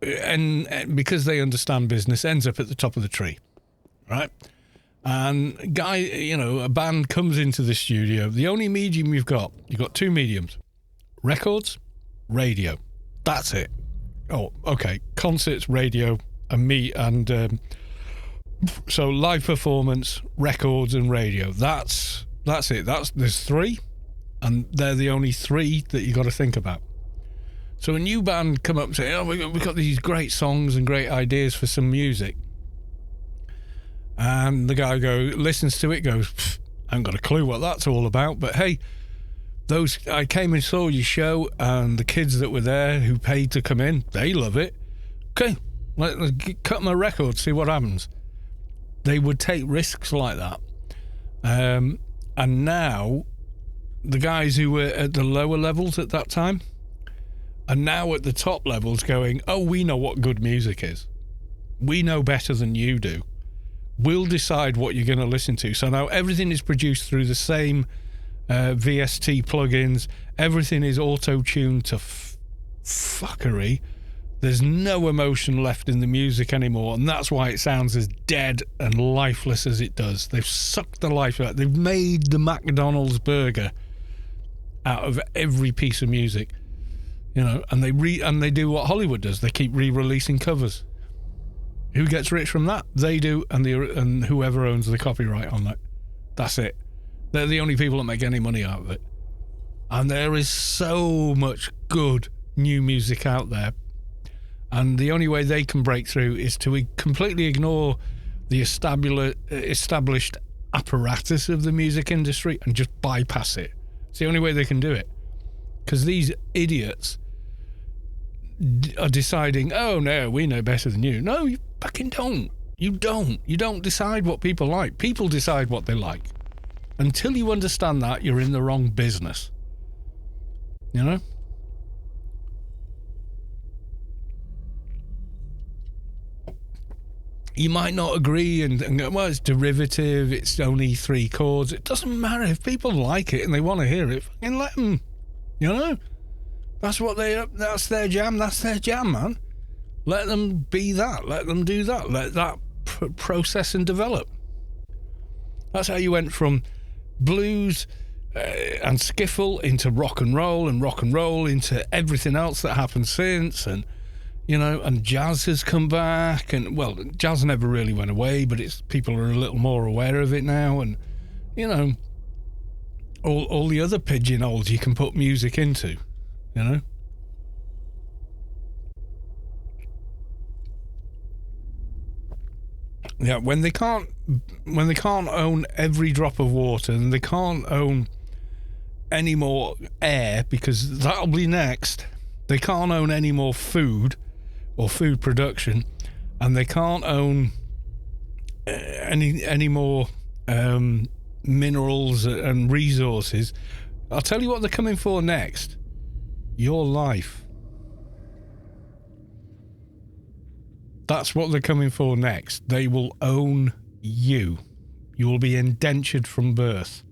And because they understand business, ends up at the top of the tree, right? And a band comes into the studio. The only medium you've got two mediums: records, radio. That's it. Oh, okay. Concerts, radio, and so live performance, records, and radio. That's it. There's three, and they're the only three that you got to think about. So a new band come up and say, we've got these great songs and great ideas for some music. And the guy listens to it, goes, I haven't got a clue what that's all about, but hey, I came and saw your show, and the kids that were there who paid to come in, they love it. Okay, let's cut my record, see what happens. They would take risks like that. And now the guys who were at the lower levels at that time are now at the top levels going, oh, we know what good music is. We know better than you do. We'll decide what you're going to listen to. So now everything is produced through the same VST plugins. Everything is auto-tuned to fuckery. There's no emotion left in the music anymore, and that's why it sounds as dead and lifeless as it does. They've sucked the life out. They've made the McDonald's burger out of every piece of music, you know. And they do what Hollywood does. They keep re-releasing covers. Who gets rich from that? They do, and whoever owns the copyright on that. That's it. They're the only people that make any money out of it. And there is so much good new music out there. And the only way they can break through is to completely ignore the established apparatus of the music industry and just bypass it. It's the only way they can do it. Because these idiots are deciding, oh no, we know better than you. No, you fucking don't. You don't. You don't decide what people like. People decide what they like. Until you understand that, you're in the wrong business. You know? You might not agree and go, well, it's derivative, it's only 3 chords. It doesn't matter. If people like it and they want to hear it, fucking let them. You know? That's their jam. That's their jam, man. Let them be that. Let them do that. Let that process and develop. That's how you went from blues and skiffle into rock and roll into everything else that happened since, and you know, and jazz has come back, and well, jazz never really went away, but it's people are a little more aware of it now, and you know, all the other pigeonholes you can put music into, you know. Yeah, when they can't own every drop of water, and they can't own any more air, because that'll be next. They can't own any more food or food production, and they can't own any more minerals and resources. I'll tell you what they're coming for next. Your life. That's what they're coming for next. They will own you. You will be indentured from birth.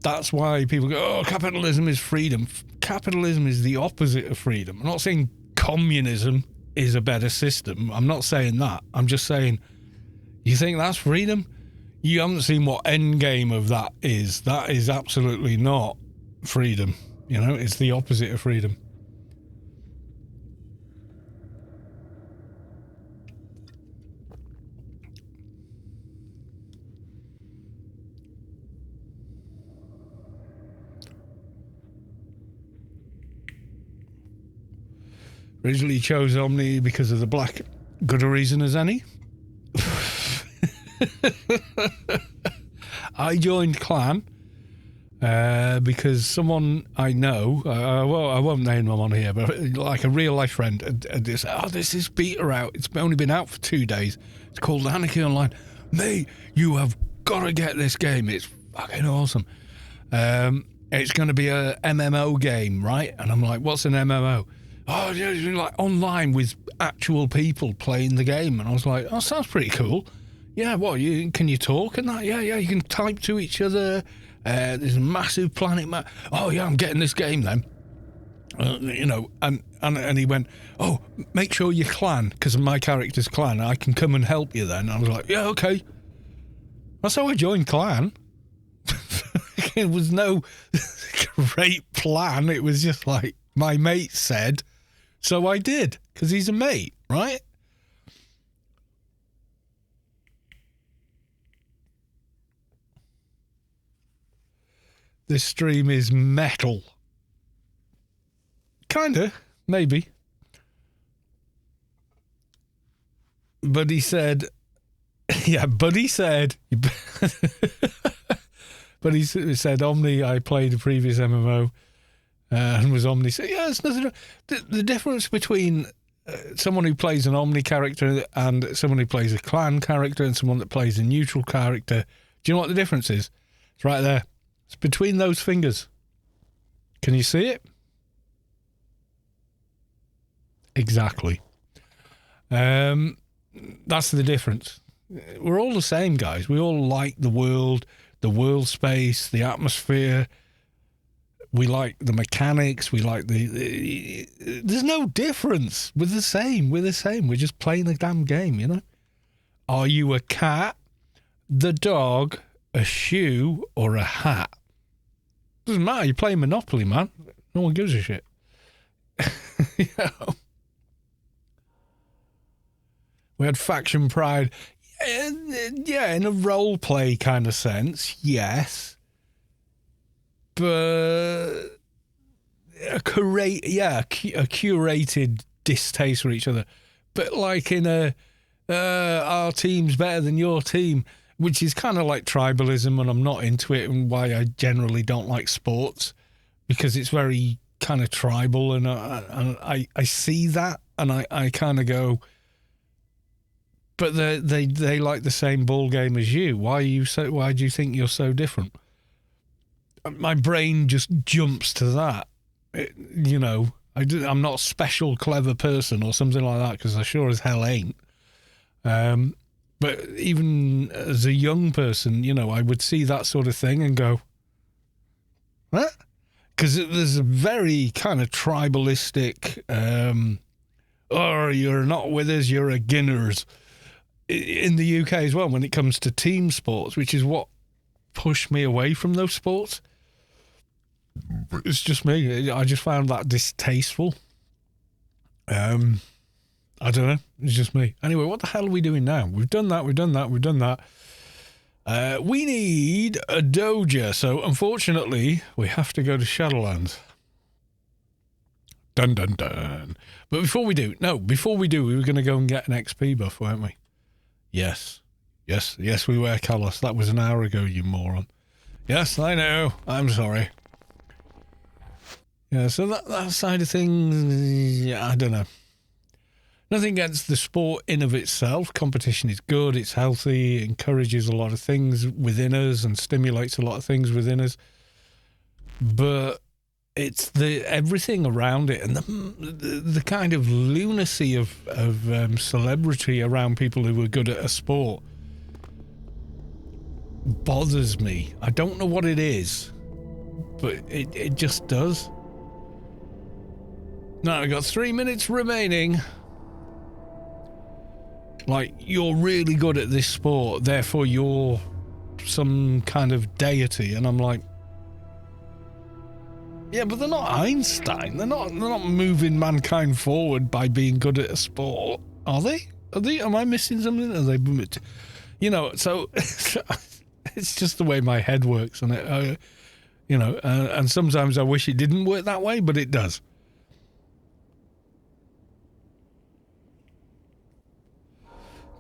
That's why people go, oh, capitalism is freedom. Capitalism is the opposite of freedom. I'm not saying communism is a better system. I'm not saying that. I'm just saying, you think that's freedom? You haven't seen what end game of that is. That is absolutely not freedom. You know, it's the opposite of freedom. Originally chose Omni because of the black. Good a reason as any. I joined Clan because someone I know, well, I won't name them on here, but like a real life friend, and they said, oh, this is beta out. It's only been out for 2 days. It's called Anarchy Online. Mate, you have got to get this game. It's fucking awesome. It's going to be a MMO game, right? And I'm like, what's an MMO? Oh, yeah, it's like online with actual people playing the game. And I was like, oh, sounds pretty cool. Yeah, what, can you talk and that? Yeah, you can type to each other. There's a massive planet map. Oh, yeah, I'm getting this game then. You know, and he went, oh, make sure you're Clan, because my character's Clan. I can come and help you then. And I was like, yeah, okay. That's how I joined Clan. It was no great plan. It was just like, my mate said, so I did, because he's a mate, right? This stream is metal. Kinda, maybe. Buddy said, yeah, Buddy said, Buddy said, Omni, I played a previous MMO. And was Omni said, yeah, it's nothing. The difference between someone who plays an Omni character and someone who plays a clan character and someone that plays a neutral character. Do you know what the difference is? It's right there. It's between those fingers. Can you see it? Exactly. That's the difference. We're all the same, guys. We all like the world space, the atmosphere. We like the mechanics. We like the there's no difference. We're the same. We're just playing the damn game, you know? Are you a cat, the dog, a shoe, or a hat? Doesn't matter. You're playing Monopoly, man. No one gives a shit. You know? We had faction pride. Yeah, in a role play kind of sense, yes. But a curated distaste for each other. But like in our team's better than your team, which is kind of like tribalism, and I'm not into it, and why I generally don't like sports, because it's very kind of tribal, and I see that, and I kind of go, but they like the same ball game as you. Why do you think you're so different? My brain just jumps to that. I'm not a special clever person or something like that, because I sure as hell ain't. But even as a young person, I would see that sort of thing and go, what? Because there's a very kind of tribalistic, you're not with us, you're a Guinners, in the UK as well when it comes to team sports, which is what pushed me away from those sports. It's just me. I just found that distasteful. I don't know. It's just me. Anyway, what the hell are we doing now? We've done that. We need a doja. So, unfortunately, we have to go to Shadowlands. Dun, dun, dun. But before we do, we were going to go and get an XP buff, weren't we? Yes, we were, Carlos. That was an hour ago, you moron. Yes, I know. I'm sorry. Yeah, so that side of things, yeah, I don't know. Nothing against the sport in of itself. Competition is good, it's healthy, it encourages a lot of things within us and stimulates a lot of things within us. But it's the everything around it and the kind of lunacy of celebrity around people who are good at a sport bothers me. I don't know what it is, but it just does. Now, I've got 3 minutes remaining. Like, you're really good at this sport, therefore you're some kind of deity. And I'm like, yeah, but they're not Einstein. They're not moving mankind forward by being good at a sport, are they? Am I missing something? Are they? So it's just the way my head works on it. And sometimes I wish it didn't work that way, but it does.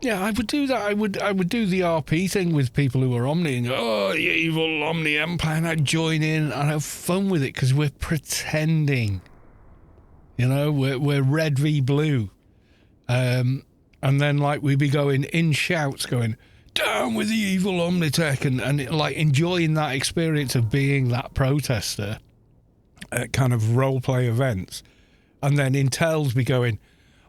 Yeah, I would do that. I would do the RP thing with people who are Omni and go, you evil Omni Empire, and I'd join in and have fun with it because we're pretending. We're red v blue. And then we'd be going in shouts going, down with the evil Omnitech, and like enjoying that experience of being that protester at kind of roleplay events. And then Intel's be going,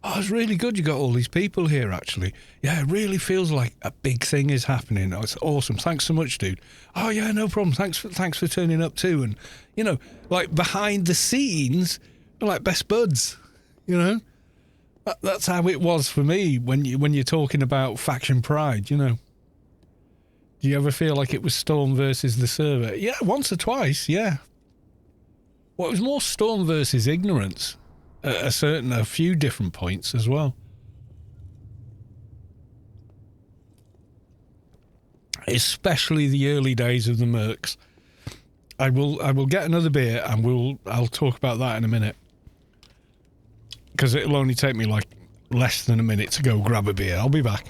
oh, it's really good you got all these people here, actually. Yeah, it really feels like a big thing is happening. Oh, it's awesome. Thanks so much, dude. Oh, yeah, no problem. Thanks for turning up, too. And, behind the scenes, we're like best buds, That's how it was for me when you're talking about faction pride, Do you ever feel like it was Storm versus the server? Yeah, once or twice, yeah. Well, it was more Storm versus ignorance. A few different points as well. Especially the early days of the Mercs. I will get another beer and I'll talk about that in a minute. Because it'll only take me less than a minute to go grab a beer. I'll be back.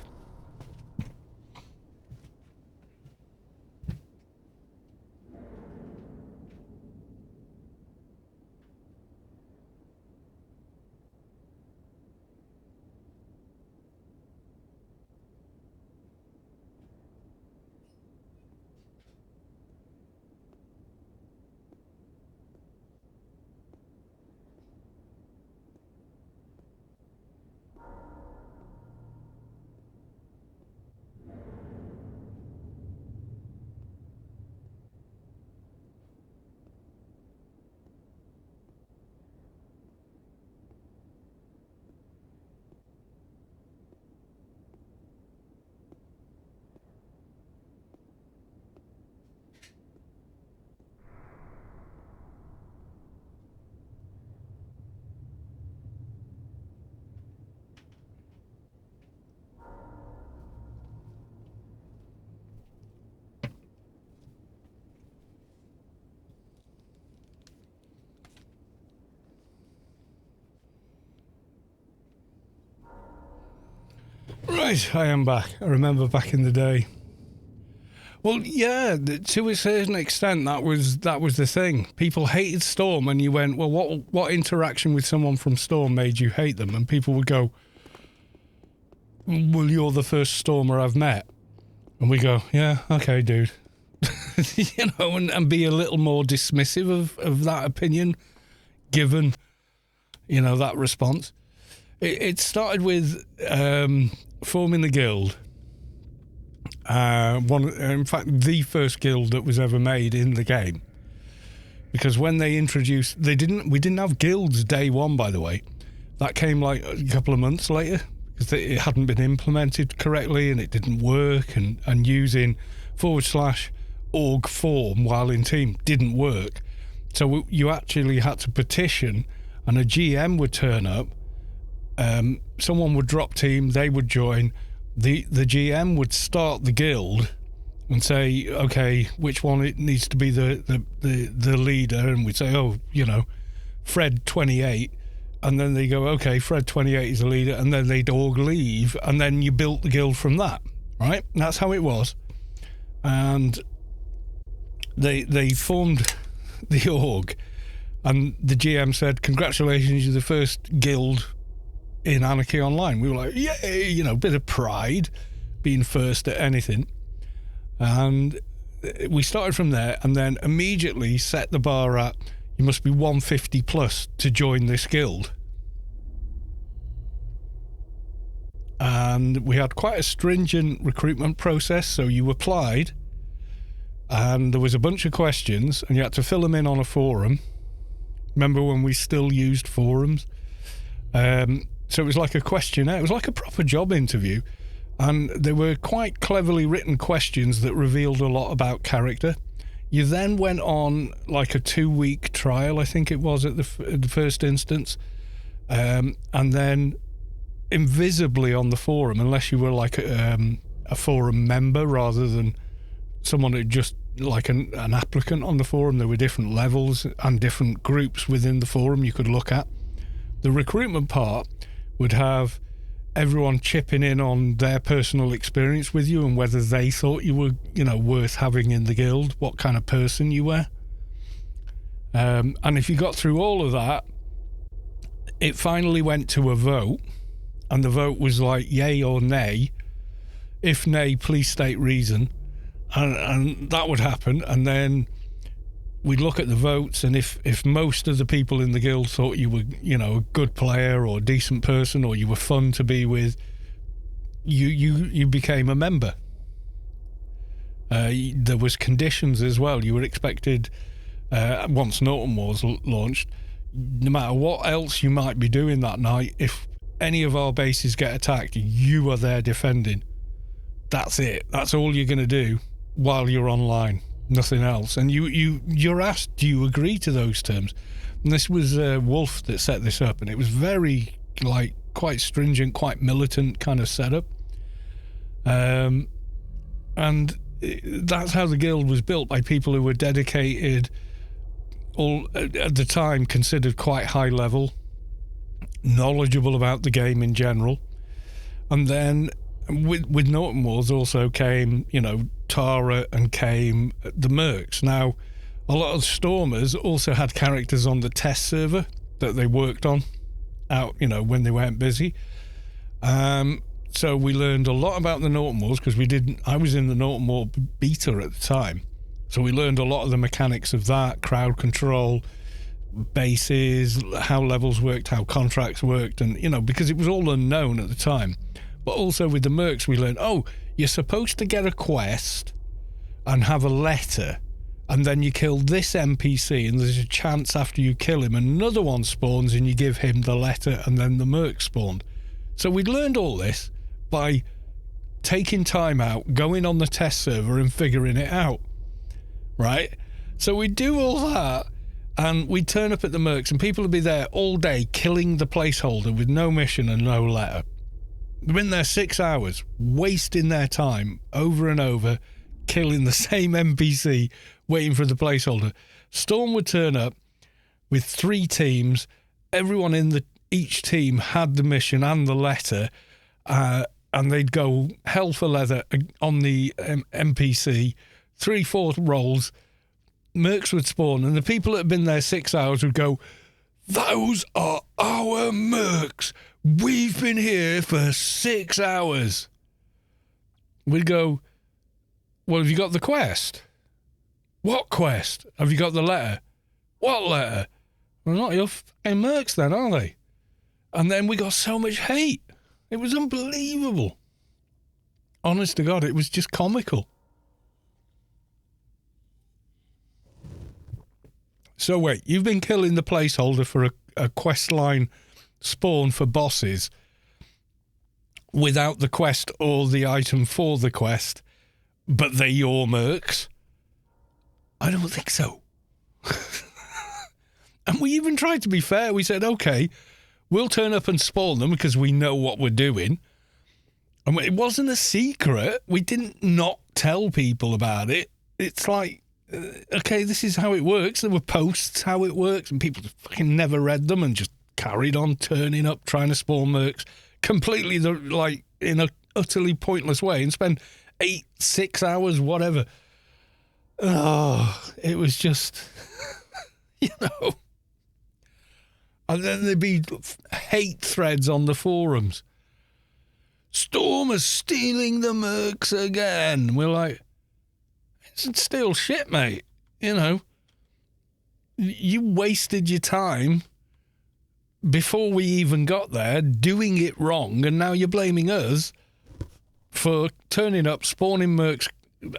Right, I am back. I remember back in the day. Well, yeah, to a certain extent, that was the thing. People hated Storm, and you went, well, what interaction with someone from Storm made you hate them? And people would go, well, you're the first Stormer I've met. And we go, yeah, okay, dude. And be a little more dismissive of that opinion, given, that response. It started with forming the guild. In fact, the first guild that was ever made in the game. Because when they introduced, we didn't have guilds day one, by the way. That came like a couple of months later, because it hadn't been implemented correctly and it didn't work, and using /org form while in team didn't work. So you actually had to petition, and a GM would turn up, someone would drop team, they would join, the GM would start the guild and say, okay, which one it needs to be the leader, and we'd say, Fred 28, and then they go, okay, Fred 28 is the leader, and then they'd all leave, and then you built the guild from that, right? And that's how it was. And they formed the org, and the GM said, congratulations, you're the first guild in Anarchy Online. We were like, yay, a bit of pride being first at anything. And we started from there, and then immediately set the bar at, you must be 150 plus to join this guild. And we had quite a stringent recruitment process. So you applied, and there was a bunch of questions, and you had to fill them in on a forum. Remember when we still used forums? So it was like a questionnaire. It was like a proper job interview. And they were quite cleverly written questions that revealed a lot about character. You then went on like a 2-week trial, I think it was, at the first instance. And then invisibly on the forum, unless you were like a forum member rather than someone who just like an applicant on the forum, there were different levels and different groups within the forum you could look at. The recruitment part would have everyone chipping in on their personal experience with you and whether they thought you were, worth having in the guild, what kind of person you were. And if you got through all of that, it finally went to a vote, and the vote was like yay or nay. If nay, please state reason. And that would happen, and then we'd look at the votes, and if most of the people in the guild thought you were, a good player or a decent person, or you were fun to be with, you became a member. There was conditions as well. You were expected, once Norton Wars launched, no matter what else you might be doing that night, if any of our bases get attacked, you are there defending. That's it. That's all you're going to do while you're online. Nothing else. And you're asked, do you agree to those terms? And this was Wolf that set this up, and it was very quite stringent, quite militant kind of setup. And that's how the guild was built, by people who were dedicated, all at the time considered quite high level, knowledgeable about the game in general. And then with Norton Wars also came, Tara, and came the Mercs. Now, a lot of Stormers also had characters on the test server that they worked on out, when they weren't busy. So we learned a lot about the Norton Wars, because I was in the Norton War beta at the time. So we learned a lot of the mechanics of that, crowd control, bases, how levels worked, how contracts worked, and, because it was all unknown at the time. But also with the Mercs, we learned, you're supposed to get a quest and have a letter, and then you kill this NPC, and there's a chance after you kill him, another one spawns, and you give him the letter, and then the Merc spawned. So we'd learned all this by taking time out, going on the test server and figuring it out, right? So we'd do all that, and we'd turn up at the Mercs, and people would be there all day killing the placeholder with no mission and no letter. They've been there 6 hours, wasting their time over and over, killing the same NPC, waiting for the placeholder. Storm would turn up with 3 teams. Everyone in each team had the mission and the letter, and they'd go hell for leather on the NPC, 3-4 rolls, mercs would spawn, and the people that had been there 6 hours would go, "Those are our mercs. We've been here for 6 hours." We'd go, "Well, have you got the quest?" "What quest?" "Have you got the letter?" "What letter?" "Well, not your fucking mercs then, are they?" And then we got so much hate. It was unbelievable. Honest to God, it was just comical. So wait, you've been killing the placeholder for a quest line spawn for bosses without the quest or the item for the quest, but they're your mercs? I don't think so. And we even tried to be fair. We said, okay, we'll turn up and spawn them because we know what we're doing. And it wasn't a secret. We didn't not tell people about it. It's like, okay, this is how it works. There were posts how it works, and people just fucking never read them and just carried on turning up, trying to spawn mercs completely like in a utterly pointless way and spend 6 hours, whatever. Oh, it was just, you know. And then there'd be hate threads on the forums. "Stormer's stealing the mercs again." We're like, it's still shit, mate. You know, you wasted your time before we even got there doing it wrong, and now you're blaming us for turning up, spawning mercs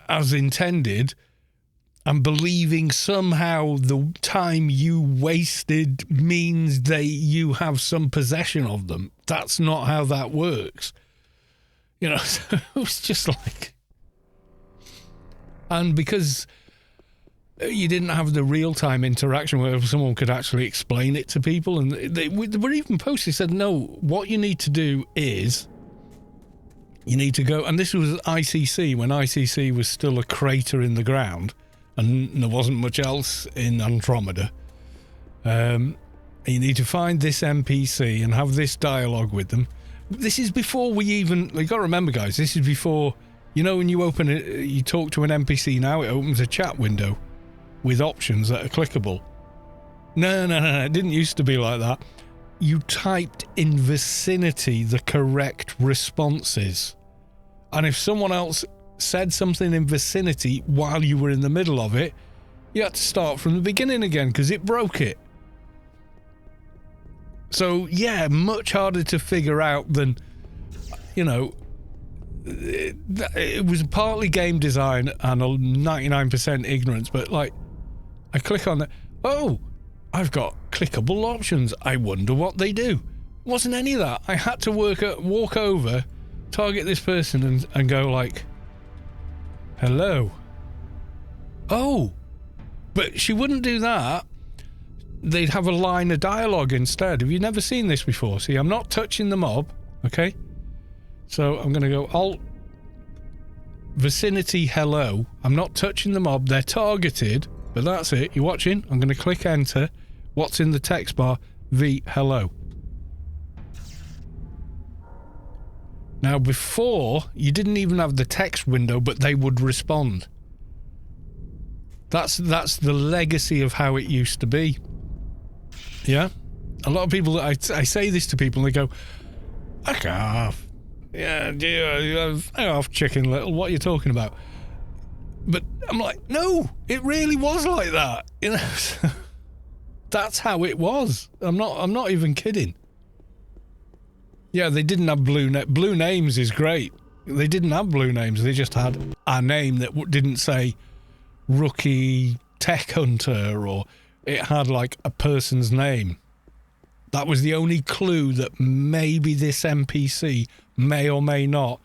as intended, and believing somehow the time you wasted means you have some possession of them. That's not how that works. You know, so it was just like... And because you didn't have the real-time interaction where someone could actually explain it to people, and they were even posted, said, no, what you need to do is you need to go... And this was ICC, when ICC was still a crater in the ground, and there wasn't much else in Andromeda. You need to find this NPC and have this dialogue with them. This is before we even... You got to remember, guys, this is before... You know, when you open it, you talk to an NPC now, it opens a chat window with options that are clickable. No, it didn't used to be like that. You typed in vicinity the correct responses. And if someone else said something in vicinity while you were in the middle of it, you had to start from the beginning again because it broke it. So, yeah, much harder to figure out than, you know... It was partly game design and a 99% ignorance, but like I click on that, oh, I've got clickable options, I wonder what they do. Wasn't any of that. I had to walk over, target this person and go like, hello. Oh, but she wouldn't do that. They'd have a line of dialogue instead. Have you never seen this before? See, I'm not touching the mob, okay? So I'm going to go alt vicinity hello. I'm not touching the mob. They're targeted, but that's it. You watching? I'm going to click enter. What's in the text bar? V hello. Now before, you didn't even have the text window, but they would respond. That's the legacy of how it used to be. Yeah? A lot of people, I say this to people and they go, fuck off. Yeah, hang off, Chicken Little. What are you talking about? But I'm like, no, it really was like that. You know, that's how it was. I'm not even kidding. Yeah, they didn't have blue names is great. They didn't have blue names. They just had a name that didn't say Rookie Tech Hunter, or it had like a person's name. That was the only clue that maybe this NPC may or may not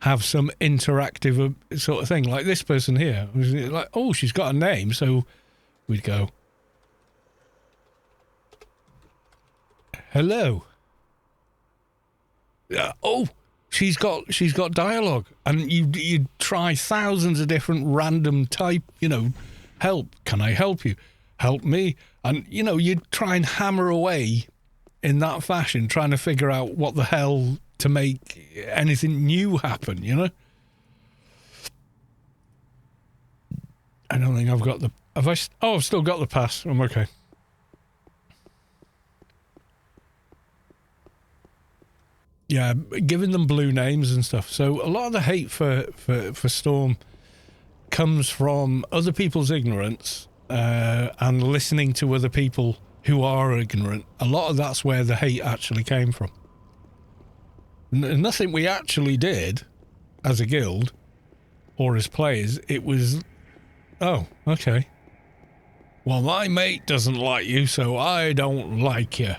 have some interactive sort of thing. Like this person here. Was like, oh, she's got a name. So we'd go, hello. Oh, she's got dialogue. And you'd try thousands of different random type, you know, help. Can I help you? Help me. And, you'd try and hammer away in that fashion, trying to figure out what the hell to make anything new happen, you know? I don't think I've got the... I've still got the pass. I'm okay. Yeah, giving them blue names and stuff. So a lot of the hate for Storm comes from other people's ignorance and listening to other people who are ignorant. A lot of that's where the hate actually came from. Nothing we actually did as a guild or as players. It was, oh, okay. Well, my mate doesn't like you, so I don't like you.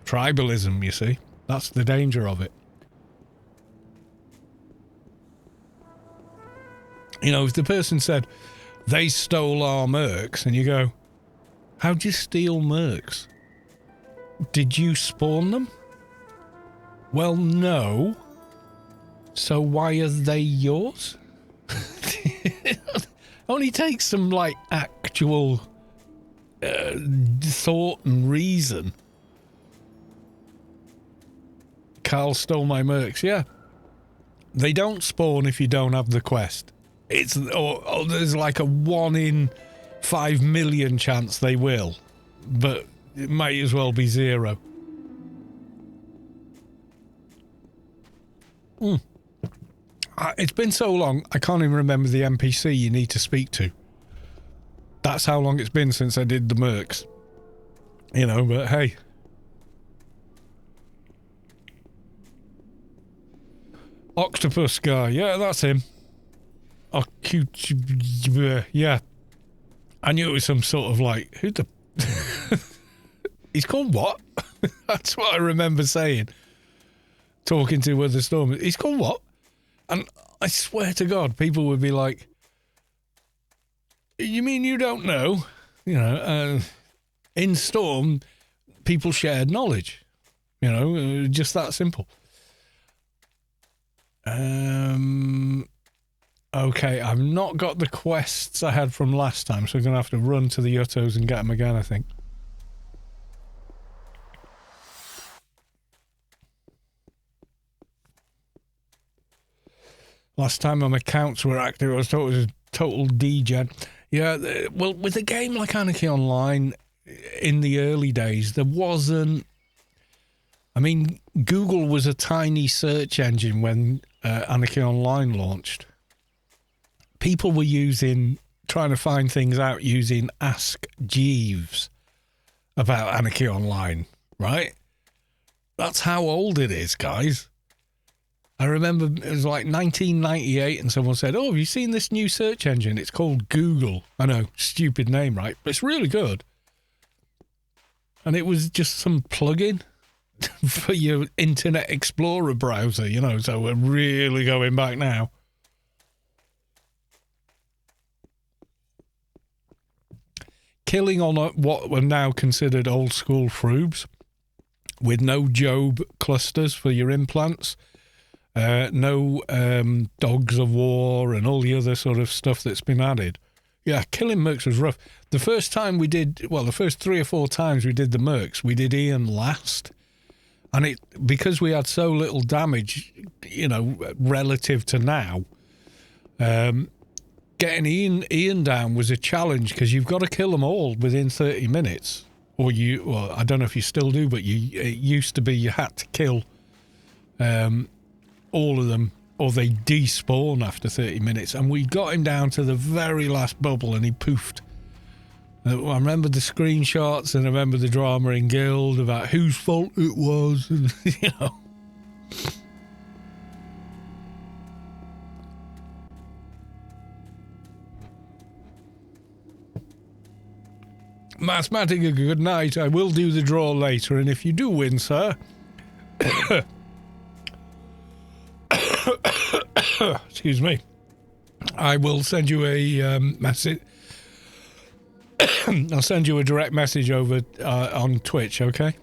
Tribalism, you see. That's the danger of it. You know, if the person said, they stole our mercs, and you go, how'd you steal mercs? Did you spawn them? Well, no. So why are they yours? Only takes some, like, actual thought and reason. Carl stole my mercs. Yeah. They don't spawn if you don't have the quest. It's there's like a 1 in 5 million chance they will, but it might as well be 0. It's been so long, I can't even remember the NPC you need to speak to. That's how long it's been since I did the mercs. You know, but hey. Octopus guy, yeah, that's him. Yeah. I knew it was some sort of like, who the... He's called what? That's what I remember saying. Talking to other Stormers. He's called what? And I swear to God, people would be like, you mean you don't know? You know, in Storm, people shared knowledge. You know, just that simple. Okay, I've not got the quests I had from last time, so I'm going to have to run to the Uttos and get them again, I think. Last time my accounts were active, I was told it was a total degen. Yeah, well, with a game like Anarchy Online, in the early days, there wasn't... I mean, Google was a tiny search engine when Anarchy Online launched. People were trying to find things out using Ask Jeeves about Anarchy Online, right? That's how old it is, guys. I remember it was like 1998 and someone said, oh, have you seen this new search engine? It's called Google. I know, stupid name, right? But it's really good. And it was just some plugin for your Internet Explorer browser, you know, so we're really going back now. Killing on what were now considered old school frubes with no Job clusters for your implants. No dogs of war and all the other sort of stuff that's been added. Yeah, killing mercs was rough. The first time we did, well, the first 3 or 4 times we did the mercs, we did Ian last. And because we had so little damage, you know, relative to now, getting Ian down was a challenge because you've got to kill them all within 30 minutes. Well, I don't know if you still do, but it used to be you had to kill all of them, or they despawn after 30 minutes. And we got him down to the very last bubble, and he poofed. I remember the screenshots, and I remember the drama in Guild about whose fault it was, and you know. Mathematica, good night. I will do the draw later, and if you do win, sir... excuse me, I will send you a message. I'll send you a direct message over on Twitch, okay?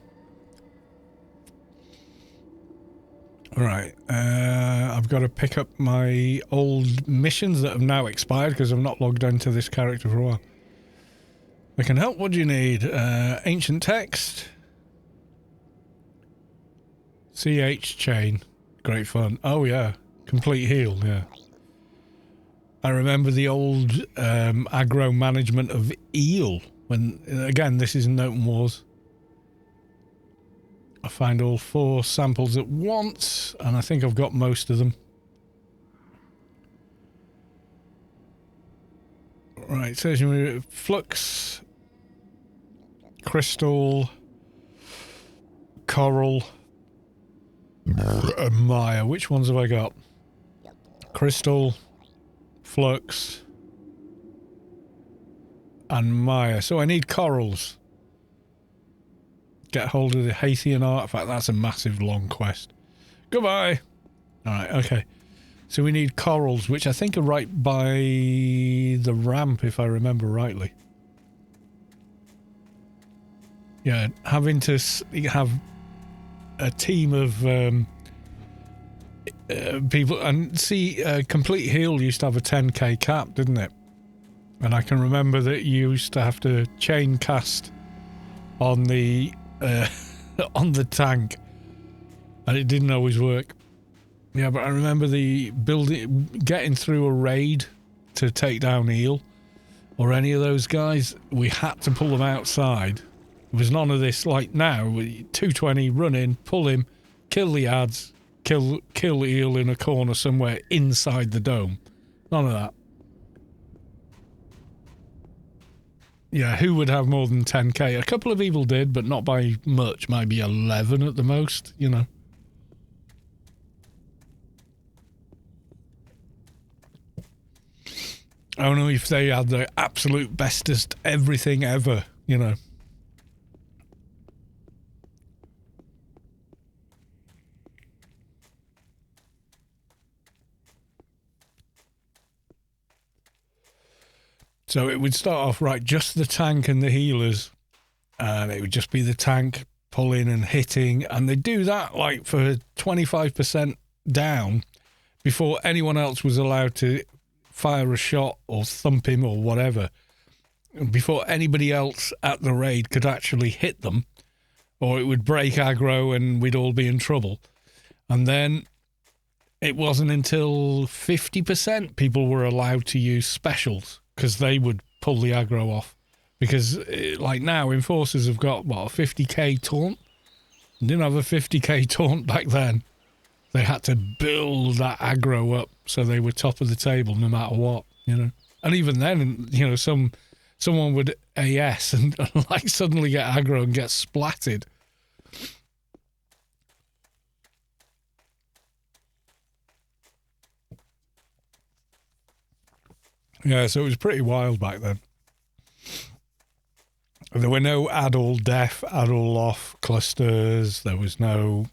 All right. I've got to pick up my old missions that have now expired because I've not logged into this character for a while. I can help. What do you need? Ancient text. CH chain. Great fun. Oh, yeah. Complete heal, yeah. I remember the old aggro management of eel. When, again, this is in Open Wars. I find all 4 samples at once, and I think I've got most of them. Right, so flux, crystal, coral, and Maya. Which ones have I got? Crystal, flux, and Maya. So I need corals. Get hold of the Haithian artifact. That's a massive long quest. Goodbye. Alright, okay. So we need corals, which I think are right by the ramp, if I remember rightly. Yeah, having to have a team of people, and see, Complete Heal used to have a 10k cap, didn't it? And I can remember that you used to have to chain cast on the on the tank, and it didn't always work. Yeah, but I remember getting through a raid to take down Eel or any of those guys. We had to pull them outside. There was none of this like now. 220, run in, pull him, kill the ads, kill Eel in a corner somewhere inside the dome. None of that. Yeah, who would have more than 10k? A couple of people did, but not by much. Maybe 11 at the most, you know. I don't know if they had the absolute bestest everything ever, you know. So it would start off, right, just the tank and the healers. And it would just be the tank pulling and hitting. And they do that, like, for 25% down before anyone else was allowed to fire a shot or thump him or whatever, before anybody else at the raid could actually hit them, or it would break aggro and we'd all be in trouble. And then it wasn't until 50% people were allowed to use specials, because they would pull the aggro off. Because like now, Enforcers have got, what, a 50k taunt? They didn't have a 50k taunt back then. They had to build that aggro up so they were top of the table no matter what, you know. And even then, you know, someone would AS and like suddenly get aggro and get splatted. Yeah, so it was pretty wild back then. There were no add-all def, add-all off clusters. There was no...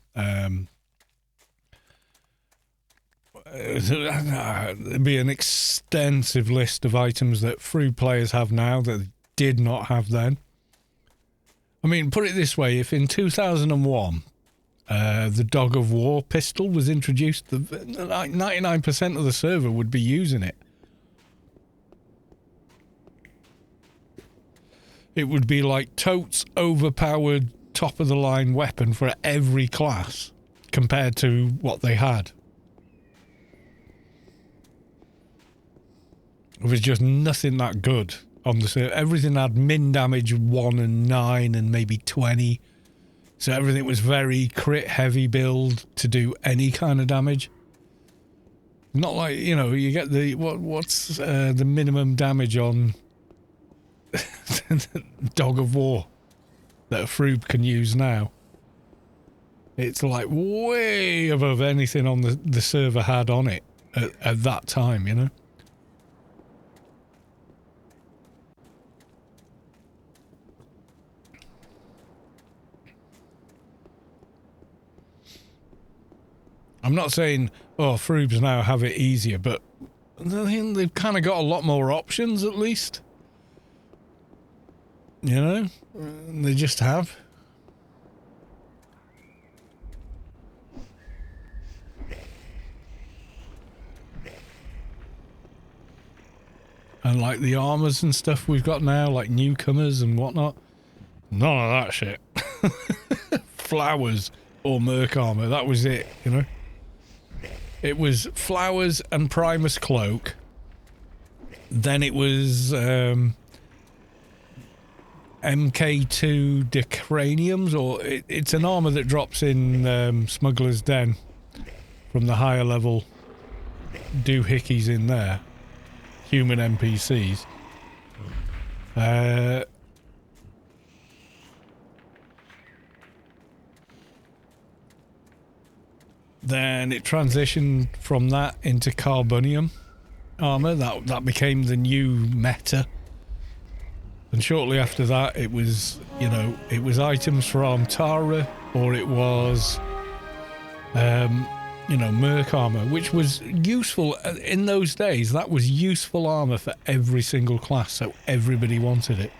there'd be an extensive list of items that free players have now that they did not have then. I mean, put it this way, if in 2001 the Dog of War pistol was introduced, like 99% of the server would be using it. It would be like totes overpowered top of the line weapon for every class compared to what they had. It was just nothing that good on the server. Everything had min damage 1 and 9 and maybe 20. So everything was very crit heavy build to do any kind of damage. Not like, you know, you get the what's the minimum damage on Dog of War that a Froob can use now. It's like way above anything on the server had on it at that time, you know. I'm not saying, oh, Froobs now have it easier, but they've kind of got a lot more options at least. You know? They just have. And like the armors and stuff we've got now, like newcomers and whatnot. None of that shit. Flowers or merc armor, that was it, you know? It was Flowers and Primus Cloak. Then it was MK2 Decraniums, or it's an armor that drops in Smuggler's Den from the higher level doohickeys in there. Human NPCs. Then it transitioned from that into Carbonium armor. That became the new meta. And shortly after that, it was, you know, it was items from Tara, or it was, you know, Merc armor, which was useful in those days. That was useful armor for every single class, so everybody wanted it.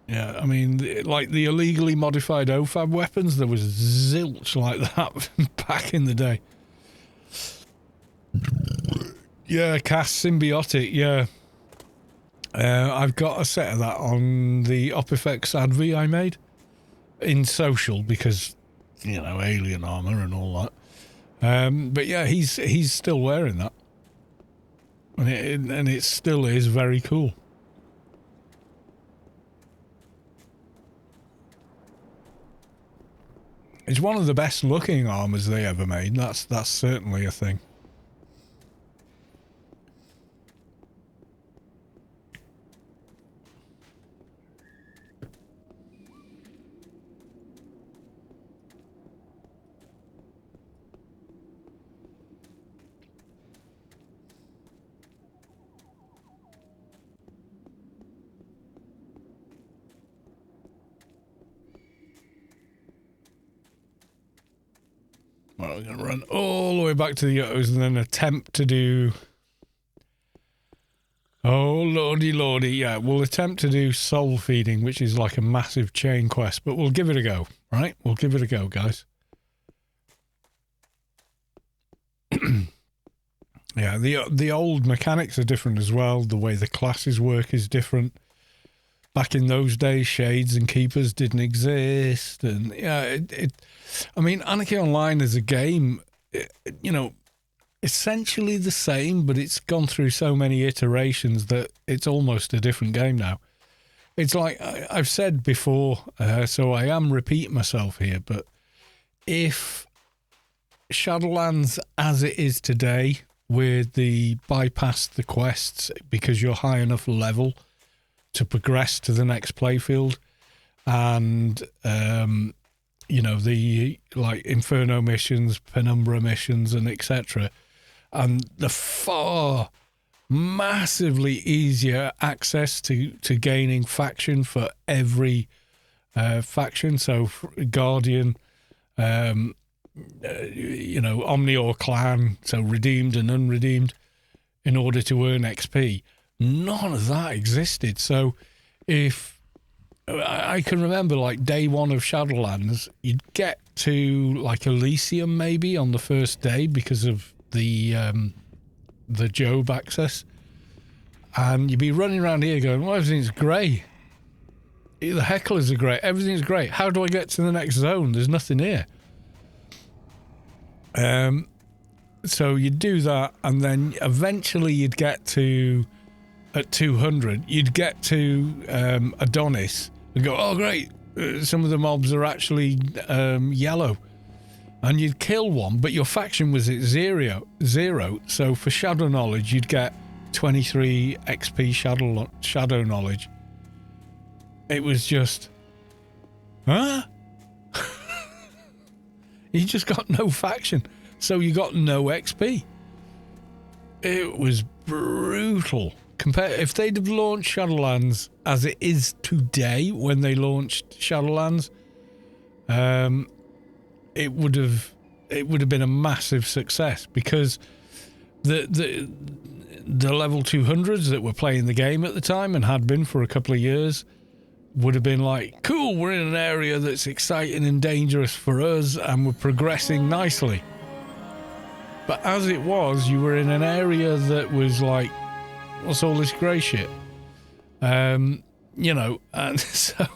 Yeah, I mean, like the illegally modified OFAB weapons, there was zilch like that back in the day. Yeah, Cast Symbiotic, yeah. I've got a set of that on the Opifex Adv I made in social because, you know, alien armor and all that. But yeah, he's still wearing that. And it still is very cool. It's one of the best looking armors they ever made. That's certainly a thing. Well, we're going to run all the way back to the Yotos and then attempt to do... Oh, lordy, lordy. Yeah, we'll attempt to do Soul Feeding, which is like a massive chain quest, but we'll give it a go, right? We'll give it a go, guys. Yeah, the old mechanics are different as well. The way the classes work is different. Back in those days, Shades and Keepers didn't exist. And yeah, I mean, Anarchy Online as a game, you know, essentially the same, but it's gone through so many iterations that it's almost a different game now. It's like I've said before, so I am repeating myself here, but if Shadowlands as it is today, with the bypass the quests because you're high enough level to progress to the next playfield, and you know, the like Inferno missions, Penumbra missions, and etc., and the far massively easier access to gaining faction for every faction. So Guardian, you know, Omnior clan, so redeemed and unredeemed, in order to earn XP. None of that existed. So if I can remember, like day one of Shadowlands, you'd get to like Elysium maybe on the first day because of the Job access, and you'd be running around here going, well, everything's grey. The hecklers are great. Everything's great. How do I get to the next zone? There's nothing here. So you'd do that, and then eventually you'd get to, at 200, you'd get to Adonis and go, oh great, some of the mobs are actually yellow, and you'd kill one, but your faction was at zero. So for Shadow Knowledge, you'd get 23 XP Shadow Knowledge. It was just, huh? You just got no faction, so you got no XP. It was brutal. If they'd have launched Shadowlands as it is today, when they launched Shadowlands, it would have been a massive success, because the level 200s that were playing the game at the time and had been for a couple of years would have been like, cool, we're in an area that's exciting and dangerous for us, and we're progressing nicely. But as it was, you were in an area that was like, what's all this grey shit? You know, and so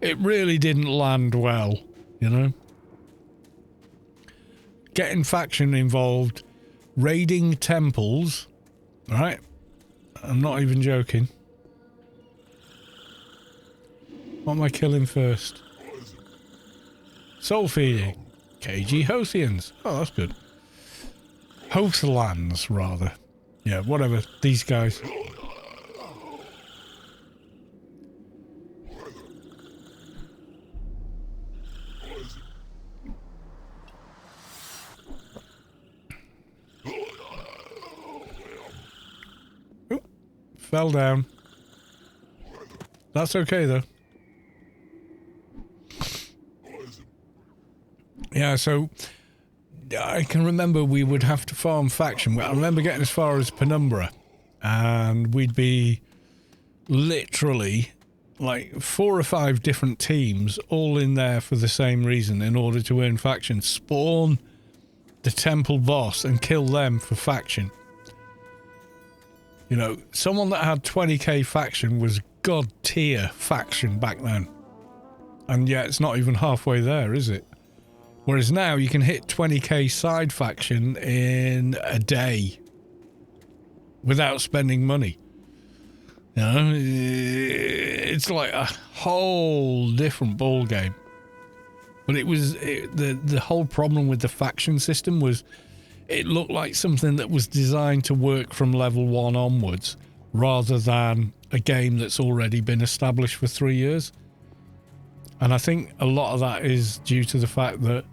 it really didn't land well, you know. Getting faction involved, raiding temples, right? I'm not even joking. What am I killing first? Soul feeding. KG Hothians. Oh, that's good. Hothlands, rather. Yeah, whatever. These guys. Oop, fell down. That's okay, though. Yeah, so I can remember we would have to farm faction. I remember getting as far as Penumbra, and we'd be literally like 4 or 5 different teams all in there for the same reason, in order to earn faction. Spawn the temple boss and kill them for faction. You know, someone that had 20k faction was god tier faction back then. And yet it's not even halfway there, is it? Whereas now you can hit 20k side faction in a day without spending money. You know, it's like a whole different ball game. But it was the whole problem with the faction system was it looked like something that was designed to work from level 1 onwards, rather than a game that's already been established for 3 years. And I think a lot of that is due to the fact that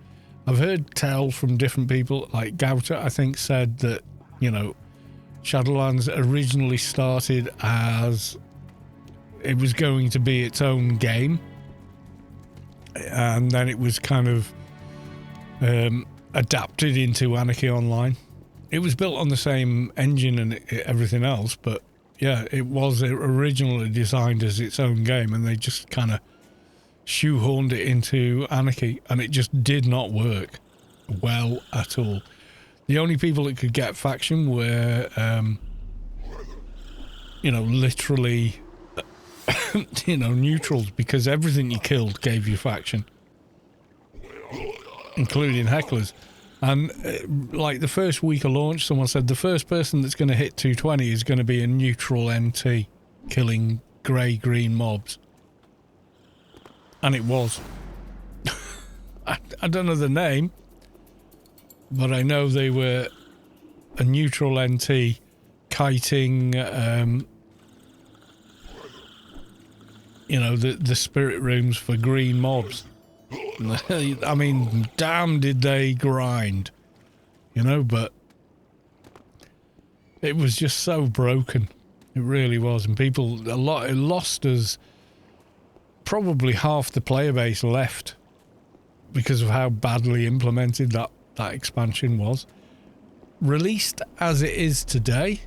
I've heard tell from different people, like Gouter, I think, said that, you know, Shadowlands originally started as it was going to be its own game, and then it was kind of adapted into Anarchy Online. It was built on the same engine and everything else, but yeah, it was originally designed as its own game, and they just kind of shoehorned it into Anarchy, and it just did not work well at all. The only people that could get faction were, you know, literally, you know, neutrals, because everything you killed gave you faction, including hecklers. And like the first week of launch, someone said the first person that's going to hit 220 is going to be a neutral NT killing grey-green mobs. And it was. I don't know the name, but I know they were a neutral NT kiting, you know, the spirit rooms for green mobs. I mean, damn did they grind, you know, but it was just so broken. It really was. And people, it lost us. Probably half the player base left because of how badly implemented that expansion was. Released as it is today,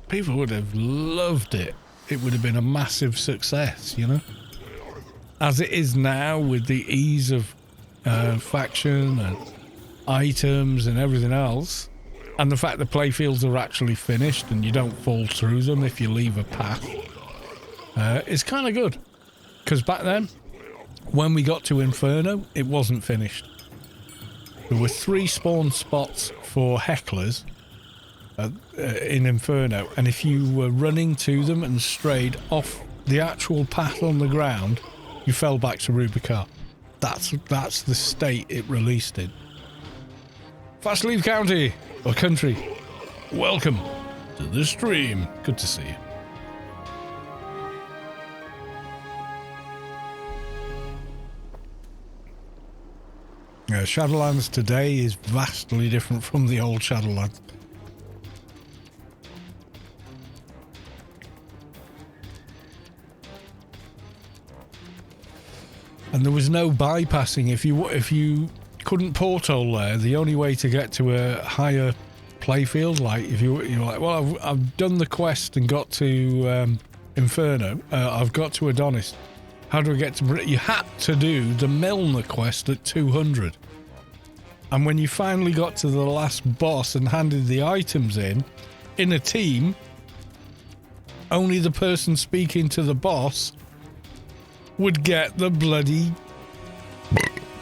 people would have loved it. It would have been a massive success, you know. As it is now, with the ease of faction and items and everything else, and the fact that playfields are actually finished and you don't fall through them if you leave a path, it's kind of good. Because back then, when we got to Inferno, it wasn't finished. There were 3 spawn spots for hecklers in Inferno, and if you were running to them and strayed off the actual path on the ground, you fell back to Rubi-Ka. That's the state it released in. Fastleaf County, or country, welcome to the stream. Good to see you. Shadowlands today is vastly different from the old Shadowlands. And there was no bypassing. If you couldn't porthole there, the only way to get to a higher playfield, like if you're like, well, I've done the quest and got to Inferno, I've got to Adonis. How do I get to... You had to do the Milner quest at 200. And when you finally got to the last boss and handed the items in a team, only the person speaking to the boss would get the bloody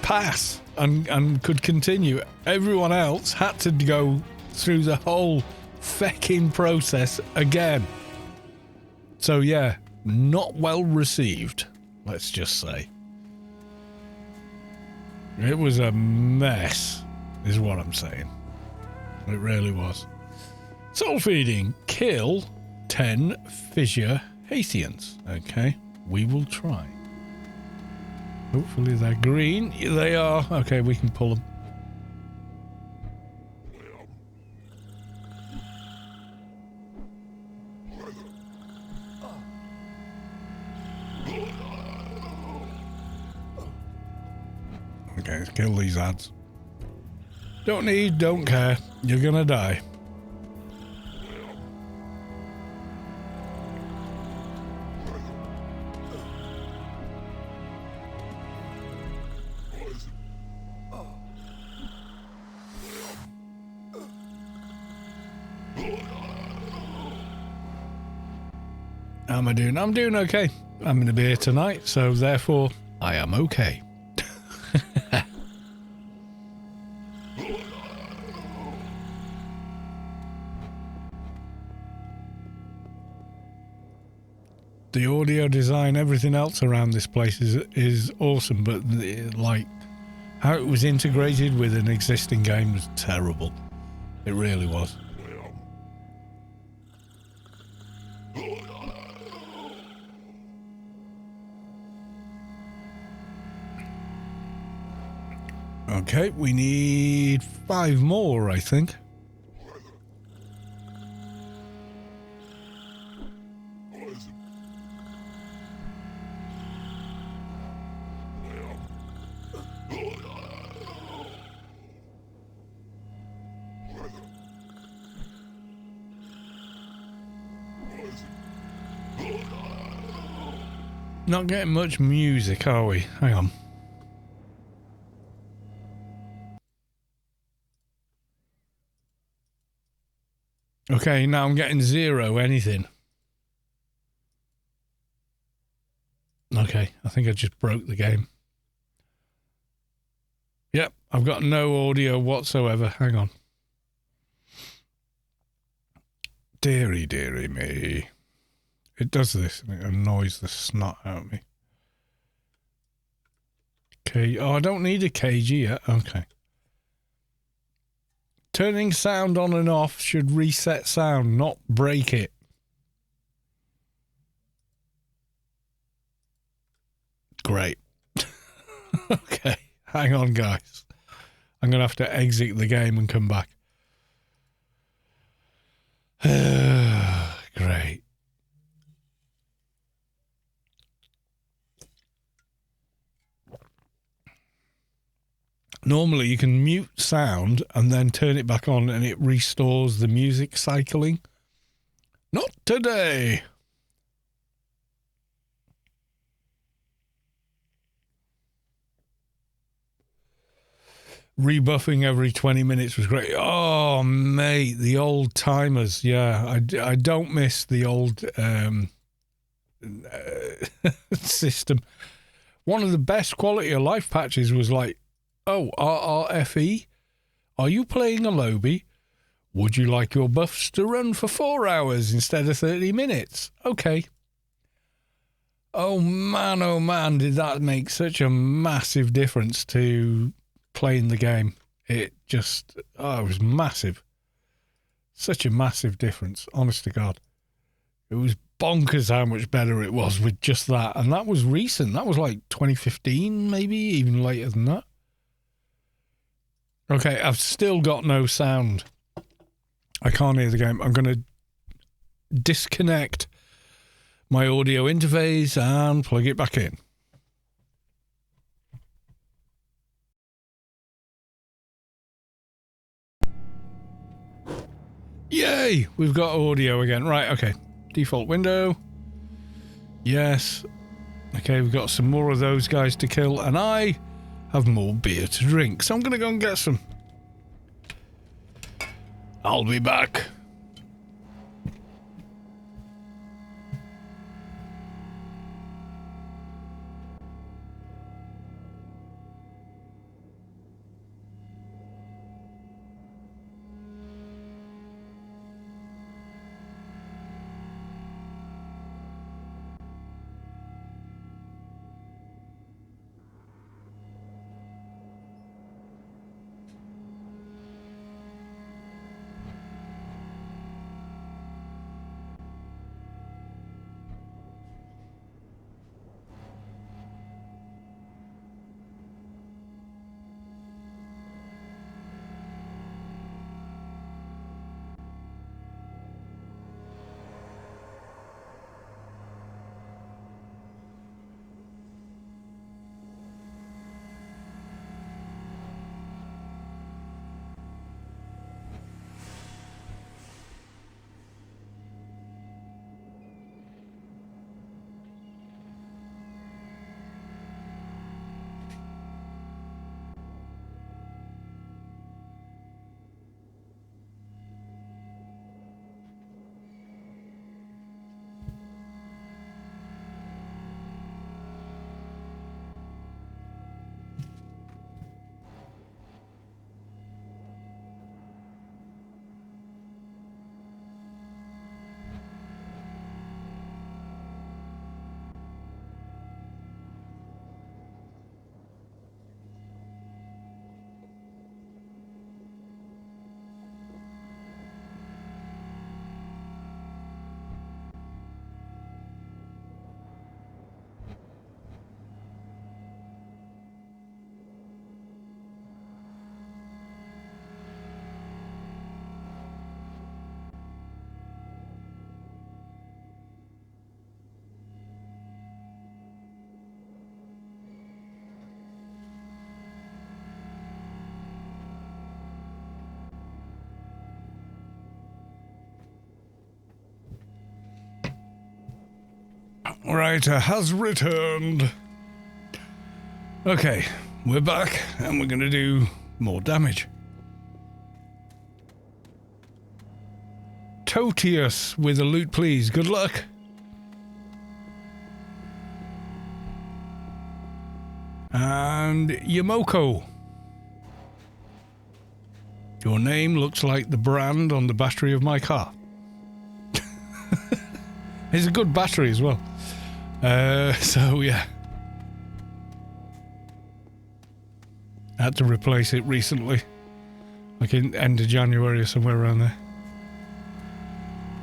pass and could continue. Everyone else had to go through the whole fecking process again. So yeah, not well received, let's just say. It was a mess, is what I'm saying. It really was. Soul feeding. Kill 10 fissure Haitians. Okay, we will try. Hopefully they're green. They are. Okay, we can pull them. Okay, let's kill these ads. Don't need, don't care. You're gonna die. How am I doing? I'm doing okay. I'm in a beer tonight, so therefore I am okay. The audio design, everything else around this place is awesome, but like how it was integrated with an existing game was terrible. It really was. Okay, we need 5 more, I think. Not getting much music, are we? Hang on. Okay, now I'm getting 0 anything. Okay, I think I just broke the game. Yep, I've got no audio whatsoever. Hang on. Deary, deary me. It does this and it annoys the snot out of me. Okay, oh, I don't need a KG yet. Okay. Turning sound on and off should reset sound, not break it. Great. Okay, hang on, guys. I'm going to have to exit the game and come back. Great. Normally you can mute sound and then turn it back on and it restores the music cycling. Not today. Rebuffing every 20 minutes was great. Oh, mate, the old timers. Yeah, I don't miss the old system. One of the best quality of life patches was like, oh, RRFE, are you playing a Lowbie? Would you like your buffs to run for 4 hours instead of 30 minutes? Okay. Oh man, did that make such a massive difference to playing the game. It just, oh, it was massive. Such a massive difference, honest to God. It was bonkers how much better it was with just that. And that was recent. That was like 2015, maybe even later than that. Okay, I've still got no sound. I can't hear the game. I'm going to disconnect my audio interface and plug it back in. Yay! We've got audio again. Right, okay. Default window. Yes. Okay, we've got some more of those guys to kill, and I have more beer to drink, so I'm going to go and get some. I'll be back. Writer has returned. Okay, we're back and we're going to do more damage. Toutitus with a loot, please. Good luck. And Yamoko. Your name looks like the brand on the battery of my car. It's a good battery as well. So yeah. I had to replace it recently. Like in end of January or somewhere around there.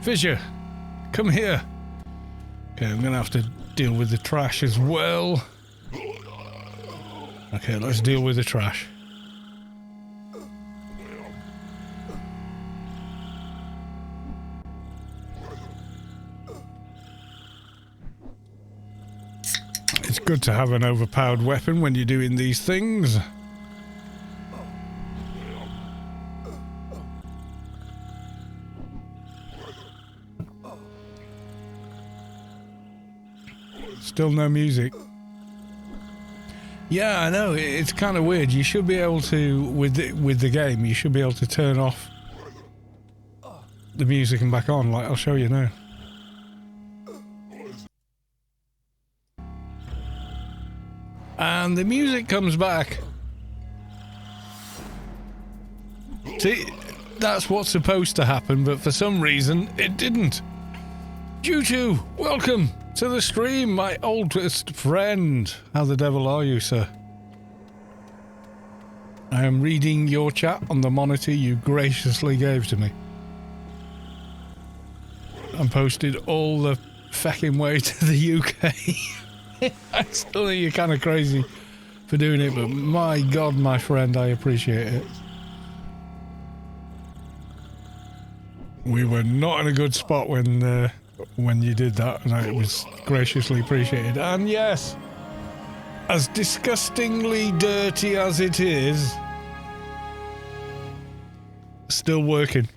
Fisher, come here. Okay, I'm gonna have to deal with the trash as well. Okay, let's deal with the trash. It's good to have an overpowered weapon when you're doing these things. Still no music. Yeah, I know, it's kind of weird. You should be able to, with the game, you should be able to turn off the music and back on, like I'll show you now. And the music comes back. See, that's what's supposed to happen, but for some reason, it didn't. Juju, welcome to the stream, my oldest friend. How the devil are you, sir? I am reading your chat on the monitor you graciously gave to me. And posted all the fucking way to the UK. I still think you're kind of crazy for doing it, but my God, my friend, I appreciate it. We were not in a good spot when you did that, and it was graciously appreciated. And yes, as disgustingly dirty as it is, still working.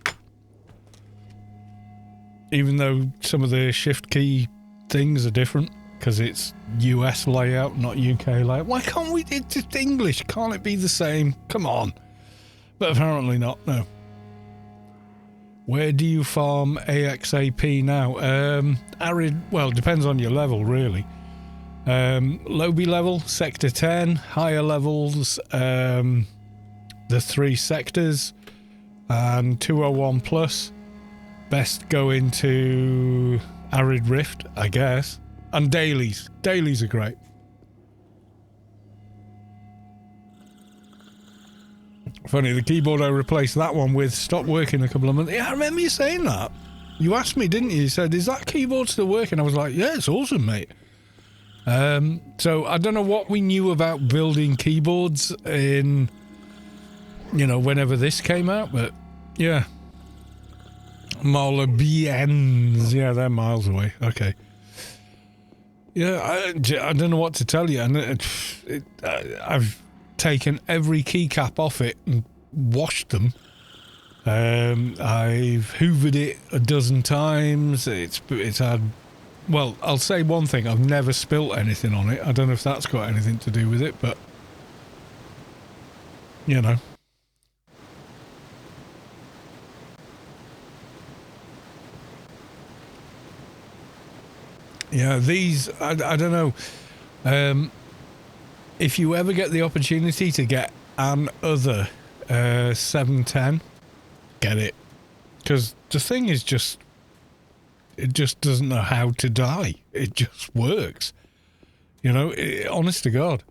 Even though some of the shift key things are different, because it's US layout, not UK layout. Why can't we, it's just English, can't it be the same? Come on. But apparently not, no. Where do you farm AXAP now? Arid, well, depends on your level, really. Lowbie level, Sector 10. Higher levels, the 3 sectors. And 201 plus. Best go into Arid Rift, I guess. And dailies. Dailies are great. Funny, the keyboard I replaced that one with stopped working a couple of months. Yeah, I remember you saying that. You asked me, didn't you? You said, is that keyboard still working? I was like, yeah, it's awesome, mate. So I don't know what we knew about building keyboards in, you know, whenever this came out, but yeah. Malabians. Yeah, they're miles away. Okay. Yeah, I don't know what to tell you. And I've taken every keycap off it and washed them. I've hoovered it a dozen times. It's had, well, I'll say one thing, I've never spilt anything on it. I don't know if that's got anything to do with it, but you know. Yeah, these, I don't know. If you ever get the opportunity to get an other 710, get it. Because the thing is just, it just doesn't know how to die. It just works. You know, honest to God.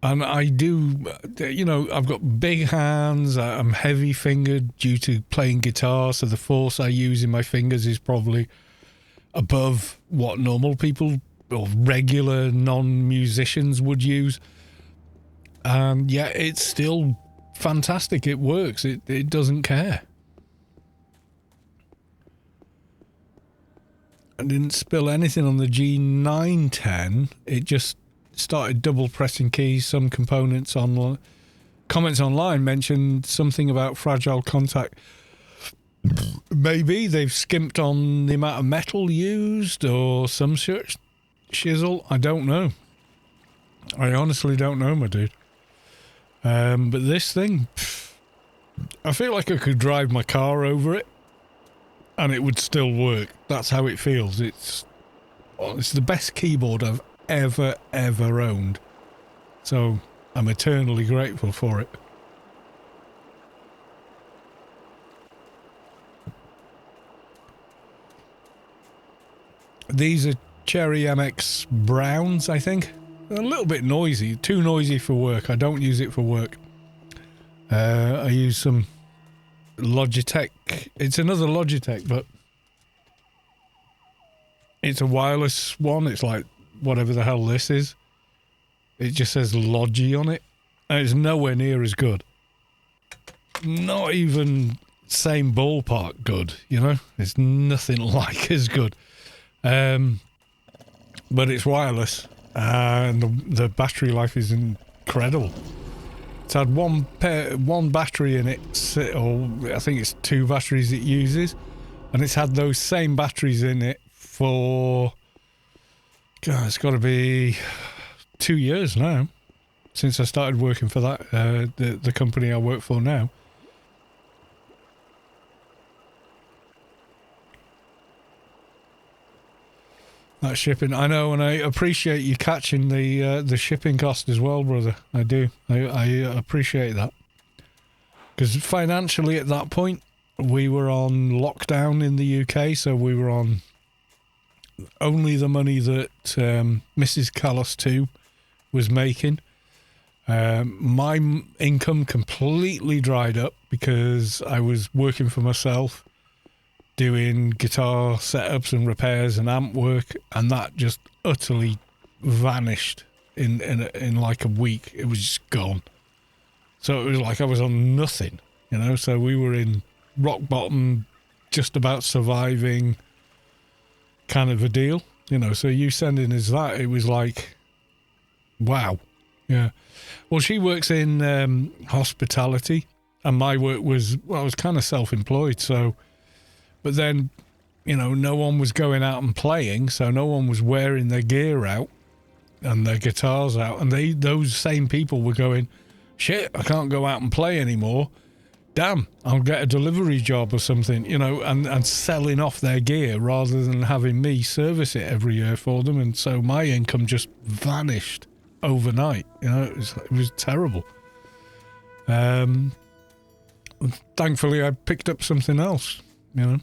And I do, you know, I've got big hands. I'm heavy fingered due to playing guitar. So the force I use in my fingers is probably above what normal people or regular non-musicians would use. And yeah, it's still fantastic. It works. It doesn't care. I didn't spill anything on the G910. It just started double pressing keys. Some components on comments online mentioned something about fragile contact Maybe they've skimped on the amount of metal used or some such shizzle. I don't know. I honestly don't know, my dude. But this thing, I feel like I could drive my car over it and it would still work. That's how it feels. It's the best keyboard I've ever owned. So I'm eternally grateful for it. These are Cherry MX Browns, I think. They're a little bit noisy, too noisy for work. I don't use it for work. I use some Logitech. It's another Logitech, but it's a wireless one. It's like whatever the hell this is. It just says Logi on it. And it's nowhere near as good. Not even same ballpark good, you know? It's nothing like as good. But it's wireless, and the battery life is incredible. It's had one battery in it, or I think it's 2 batteries it uses, and it's had those same batteries in it for, God, it's got to be 2 years now, since I started working for that, the company I work for now. That shipping, I know, and I appreciate you catching the shipping cost as well, brother. I do. I appreciate that. Because financially at that point, we were on lockdown in the UK, so we were on only the money that Mrs. Callis 2 was making. My income completely dried up because I was working for myself, doing guitar setups and repairs and amp work, and that just utterly vanished in like a week. It was just gone. So it was like I was on nothing, you know. So we were in rock bottom, just about surviving kind of a deal, you know. So you sending us that, it was like, wow. Yeah. Well, she works in hospitality, and my work was, well, I was kind of self-employed, so. But then, you know, no one was going out and playing, so no one was wearing their gear out and their guitars out. And those same people were going, shit, I can't go out and play anymore. Damn, I'll get a delivery job or something, you know, and selling off their gear rather than having me service it every year for them. And so my income just vanished overnight, you know, it was terrible. Thankfully, I picked up something else, you know.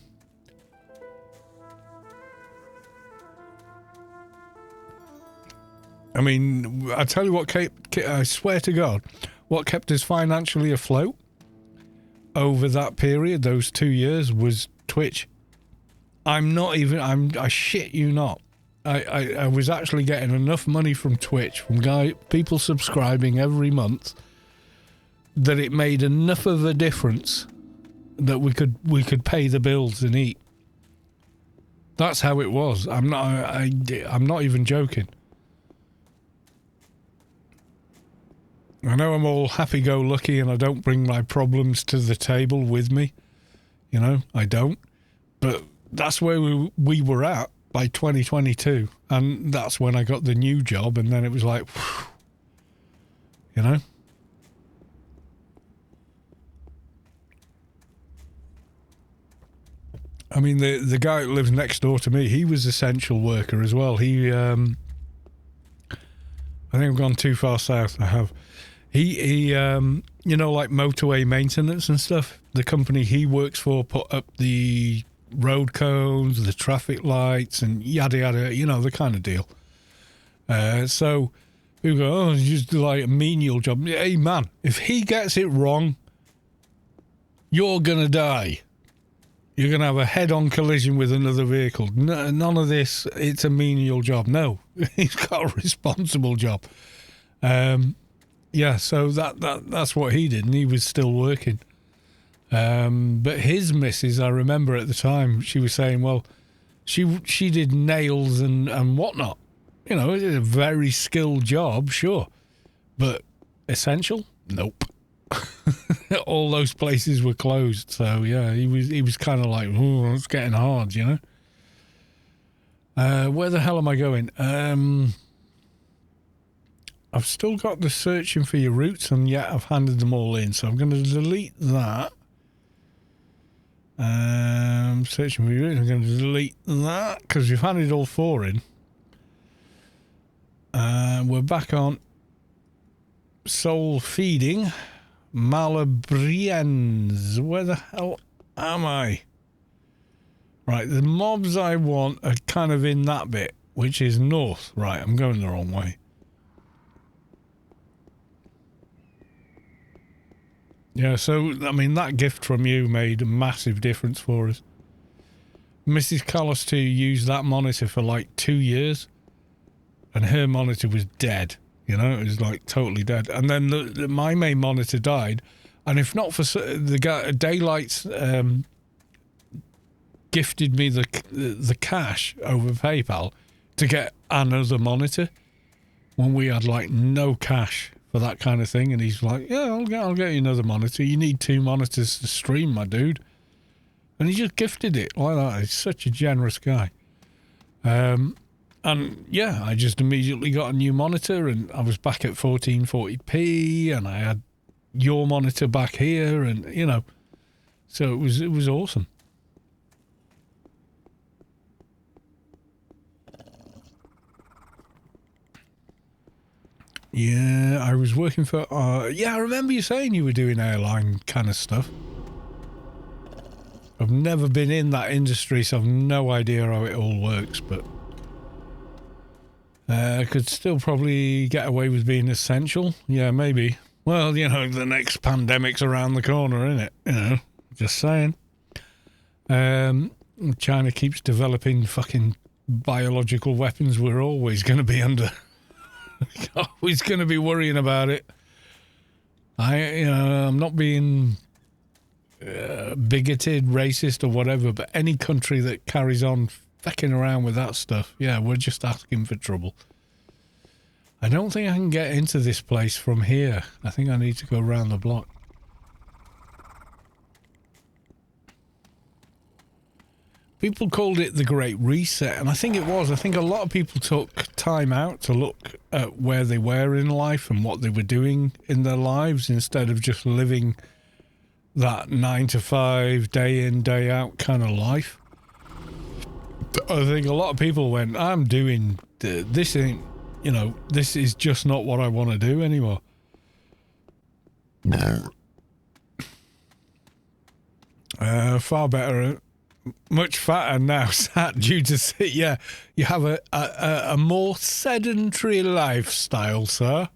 I mean, I tell you what, I swear to God, what kept us financially afloat over that period, those 2 years, was Twitch. I shit you not. I was actually getting enough money from Twitch, from people subscribing every month, that it made enough of a difference that we could pay the bills and eat. That's how it was. I'm not even joking. I know I'm all happy-go-lucky and I don't bring my problems to the table with me. You know, I don't. But that's where we were at by 2022. And that's when I got the new job, and then it was like, whew, you know? I mean, the guy that lives next door to me, he was essential worker as well. He, I think I've gone too far south. I have. He, you know, like motorway maintenance and stuff. The company he works for put up the road cones, the traffic lights, and yada yada. You know, the kind of deal. So we go, oh, it's just like a menial job. Hey man, if he gets it wrong, you're gonna die. You're going to have a head-on collision with another vehicle. None of this, it's a menial job. No, he's got a responsible job. Yeah, so that's what he did, and he was still working. But his missus, I remember at the time, she was saying, well, she did nails and whatnot. You know, it's a very skilled job, sure. But essential? Nope. all those places were closed. So yeah, he was kind of like, oh, it's getting hard, you know. Where the hell am I going? I've still got the searching for your routes, and yet I've handed them all in. So I'm going to delete that. Searching for your routes. I'm going to delete that because you've handed all 4 in. We're back on soul feeding. Malabriens. Where the hell am I? Right, the mobs I want are kind of in that bit, which is north. Right, I'm going the wrong way. Yeah, so, I mean, that gift from you made a massive difference for us. Mrs. Callis 2 used that monitor for like 2 years, and her monitor was dead. You know, it was like totally dead. And then my main monitor died, and if not for the guy, Daylight's gifted me the cash over PayPal to get another monitor when we had like no cash for that kind of thing. And he's like, yeah, I'll get you another monitor. You need 2 monitors to stream, my dude. And he just gifted it like that. He's such a generous guy. And yeah, I just immediately got a new monitor, and I was back at 1440p, and I had your monitor back here, and you know, so it was awesome. Yeah, I was working for yeah, I remember you saying you were doing airline kind of stuff. I've never been in that industry, so I've no idea how it all works, but I could still probably get away with being essential. Yeah, maybe. Well, you know, the next pandemic's around the corner, isn't it? You know, just saying. China keeps developing fucking biological weapons. We're always going to be under... always going to be worrying about it. I'm not being bigoted, racist or whatever, but any country that carries on fucking around with that stuff, yeah, we're just asking for trouble. I don't think I can get into this place from here. I think I need to go around the block. People called it the Great Reset, and I think it was. I think a lot of people took time out to look at where they were in life and what they were doing in their lives instead of just living that 9 to 5, day in, day out kind of life. I think a lot of people went, I'm doing this ain't, you know, this is just not what I want to do anymore. No. Far better, much fatter now, sat due to, yeah, you have a more sedentary lifestyle, sir.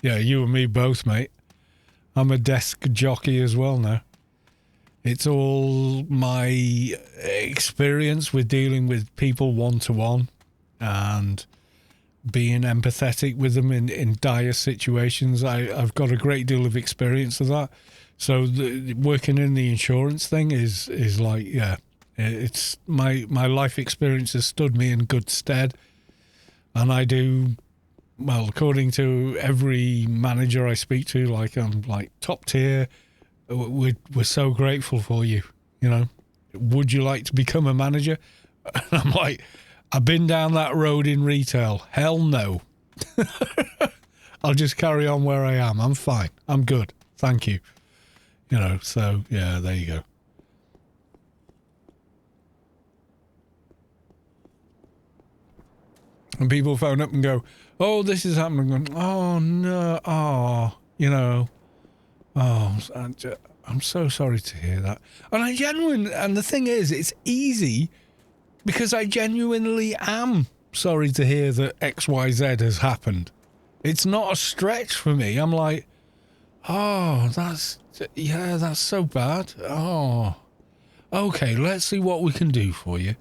Yeah, you and me both, mate. I'm a desk jockey as well now. It's all my experience with dealing with people one-to-one and being empathetic with them in dire situations. I've got a great deal of experience of that. So working in the insurance thing is like, yeah, it's my life experience has stood me in good stead. And I do, well, according to every manager I speak to, like I'm like top tier. We're so grateful for you, you know. Would you like to become a manager? And I'm like, I've been down that road in retail. Hell no. I'll just carry on where I am. I'm fine. I'm good. Thank you. You know, so, yeah, there you go. And people phone up and go, oh, this is happening. I'm going, oh, no. Oh, you know. Oh, I'm so sorry to hear that. And the thing is, it's easy because I genuinely am sorry to hear that XYZ has happened. It's not a stretch for me. I'm like, oh, that's so bad. Oh, okay, let's see what we can do for you.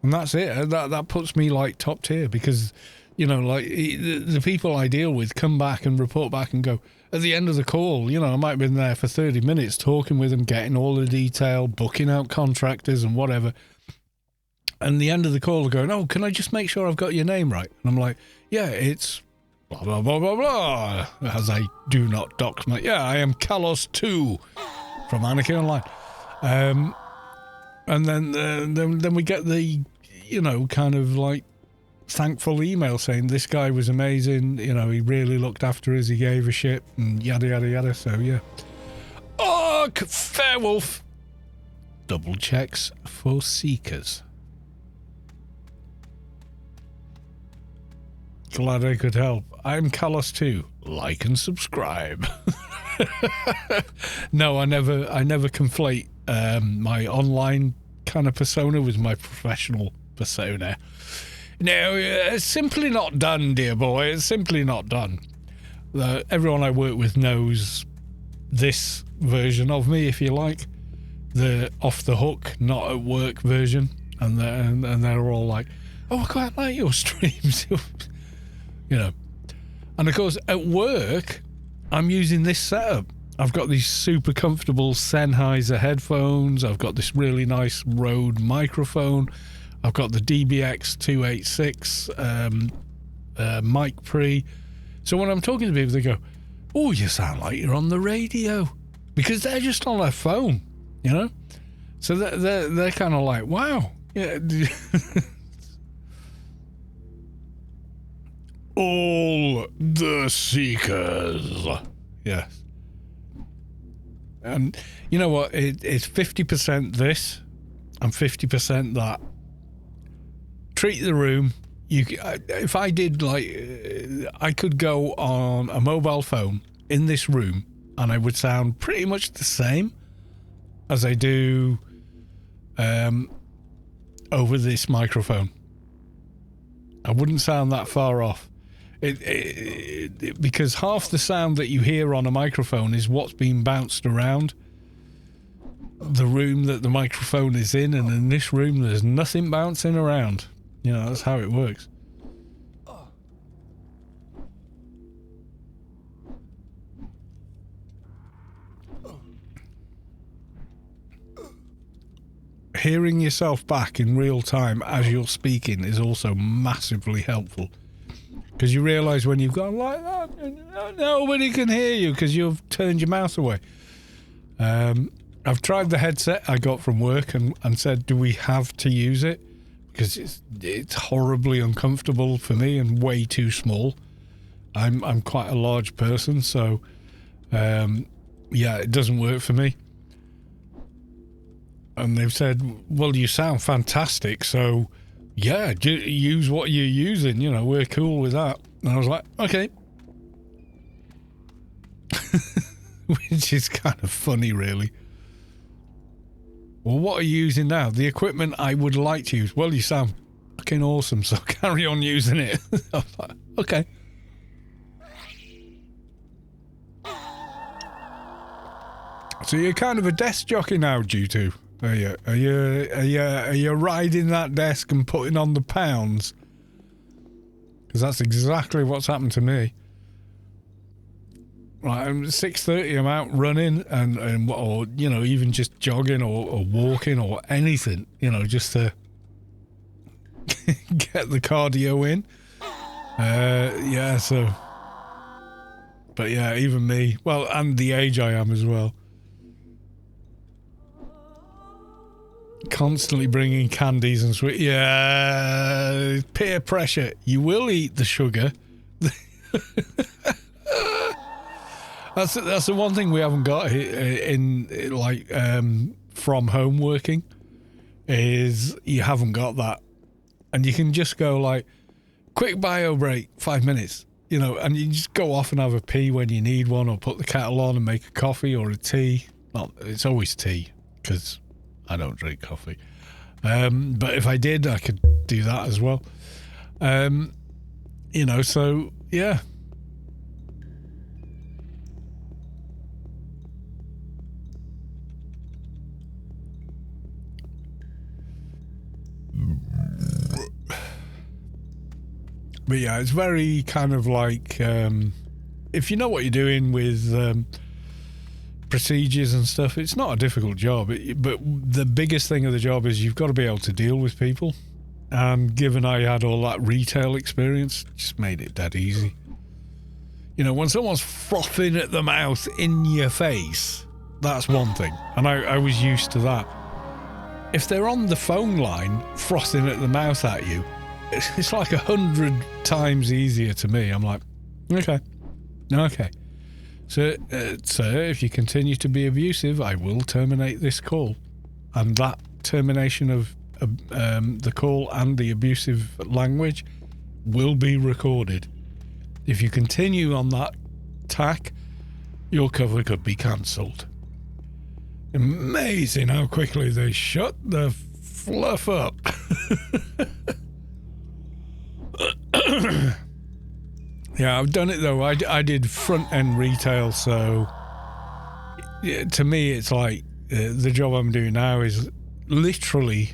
And that's it. That puts me like top tier because, you know, like the people I deal with come back and report back and go, at the end of the call, you know, I might have been there for 30 minutes talking with them, getting all the detail, booking out contractors and whatever. And the end of the call, they're going, oh, can I just make sure I've got your name right? And I'm like, yeah, it's blah, blah, blah, blah, blah, as I do not dox my... Yeah, I am Kalos 2 from Anarchy Online. And then we get the, you know, kind of like thankful email saying this guy was amazing, you know, he really looked after us, he gave a shit, and yada, yada, yada, so yeah. Oh, Fairwolf! Double checks for seekers. Glad I could help. I'm Kalos 2. Like and subscribe. No, I never conflate my online kind of persona with my professional persona. No, it's simply not done, dear boy. It's simply not done. Everyone I work with knows this version of me, if you like. The off the hook, not at work version. And they're all like, oh, I quite like your streams. You know. And of course, at work, I'm using this setup. I've got these super comfortable Sennheiser headphones. I've got this really nice Rode microphone. I've got the DBX 286 mic pre. So when I'm talking to people, they go, oh, you sound like you're on the radio. Because they're just on their phone, you know? So they're kind of like, wow. Yeah. All the seekers. Yes. And you know what? It's 50% this and 50% that. Treat the room. If I did, like, I could go on a mobile phone in this room and I would sound pretty much the same as I do over this microphone. I wouldn't sound that far off. Because half the sound that you hear on a microphone is what's being bounced around the room that the microphone is in, and in this room there's nothing bouncing around. You know, that's how it works. Hearing yourself back in real time as you're speaking is also massively helpful. Because you realise when you've gone like that, nobody can hear you because you've turned your mouth away. I've tried the headset I got from work and said, do we have to use it? Because it's horribly uncomfortable for me and way too small. I'm quite a large person, so yeah, it doesn't work for me. And they've said, well, you sound fantastic, so yeah, use what you're using, you know, we're cool with that. And I was like, okay. Which is kind of funny, really. Well, what are you using now? The equipment I would like to use. Well, you sound fucking awesome, so carry on using it. I was like, okay. So you're kind of a desk jockey now, G2. Are you riding that desk and putting on the pounds? Because that's exactly what's happened to me. Right, I'm 6:30. I'm out running and or you know, even just jogging or walking or anything, you know, just to get the cardio in. Yeah. So, but yeah, even me. Well, and the age I am as well. Constantly bringing candies and sweet. Yeah, peer pressure. You will eat the sugar. That's the one thing we haven't got in like from home working is you haven't got that, and you can just go like quick bio break 5 minutes, you know, and you just go off and have a pee when you need one, or put the kettle on and make a coffee or a tea. Well, it's always tea because I don't drink coffee. But if I did, I could do that as well. You know, so yeah. But yeah, it's very kind of like, if you know what you're doing with procedures and stuff, it's not a difficult job. But the biggest thing of the job is you've got to be able to deal with people. And given I had all that retail experience, just made it dead easy. You know, when someone's frothing at the mouth in your face, that's one thing. And I was used to that. If they're on the phone line frothing at the mouth at you, it's like 100 times easier to me. I'm like, okay. So, sir, if you continue to be abusive, I will terminate this call. And that termination of the call and the abusive language will be recorded. If you continue on that tack, your cover could be cancelled. Amazing how quickly they shut the fluff up. Yeah, I've done it though. I did front-end retail, so yeah, to me it's like the job I'm doing now is literally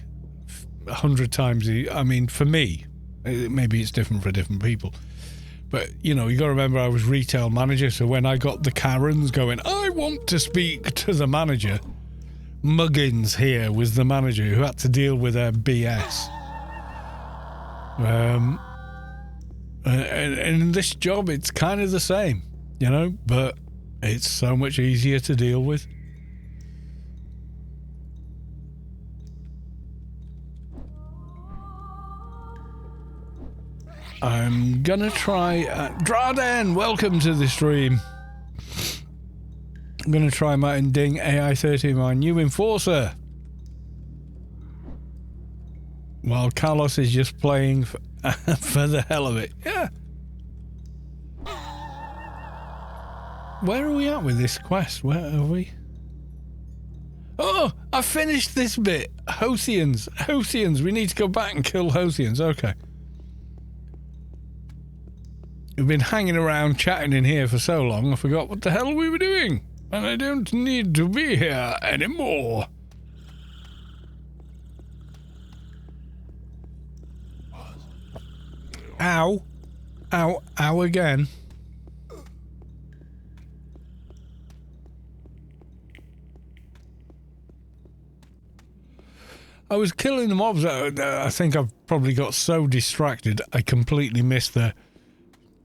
100 times. I mean, for me, maybe it's different for different people. But, you know, you got to remember I was retail manager, so when I got the Karens going, I want to speak to the manager, Muggins here was the manager who had to deal with their BS. And in this job, it's kind of the same, you know, but it's so much easier to deal with. I'm gonna try... Draden, welcome to the stream. I'm gonna try Martin Ding AI30, my new enforcer. While Carlos is just playing for the hell of it. Yeah. Where are we at with this quest? Where are we? Oh, I finished this bit. Hothians. We need to go back and kill Hothians. Okay. We've been hanging around chatting in here for so long, I forgot what the hell we were doing. And I don't need to be here anymore. Ow. Ow. Ow again. I was killing the mobs. I think I've probably got so distracted I completely missed the...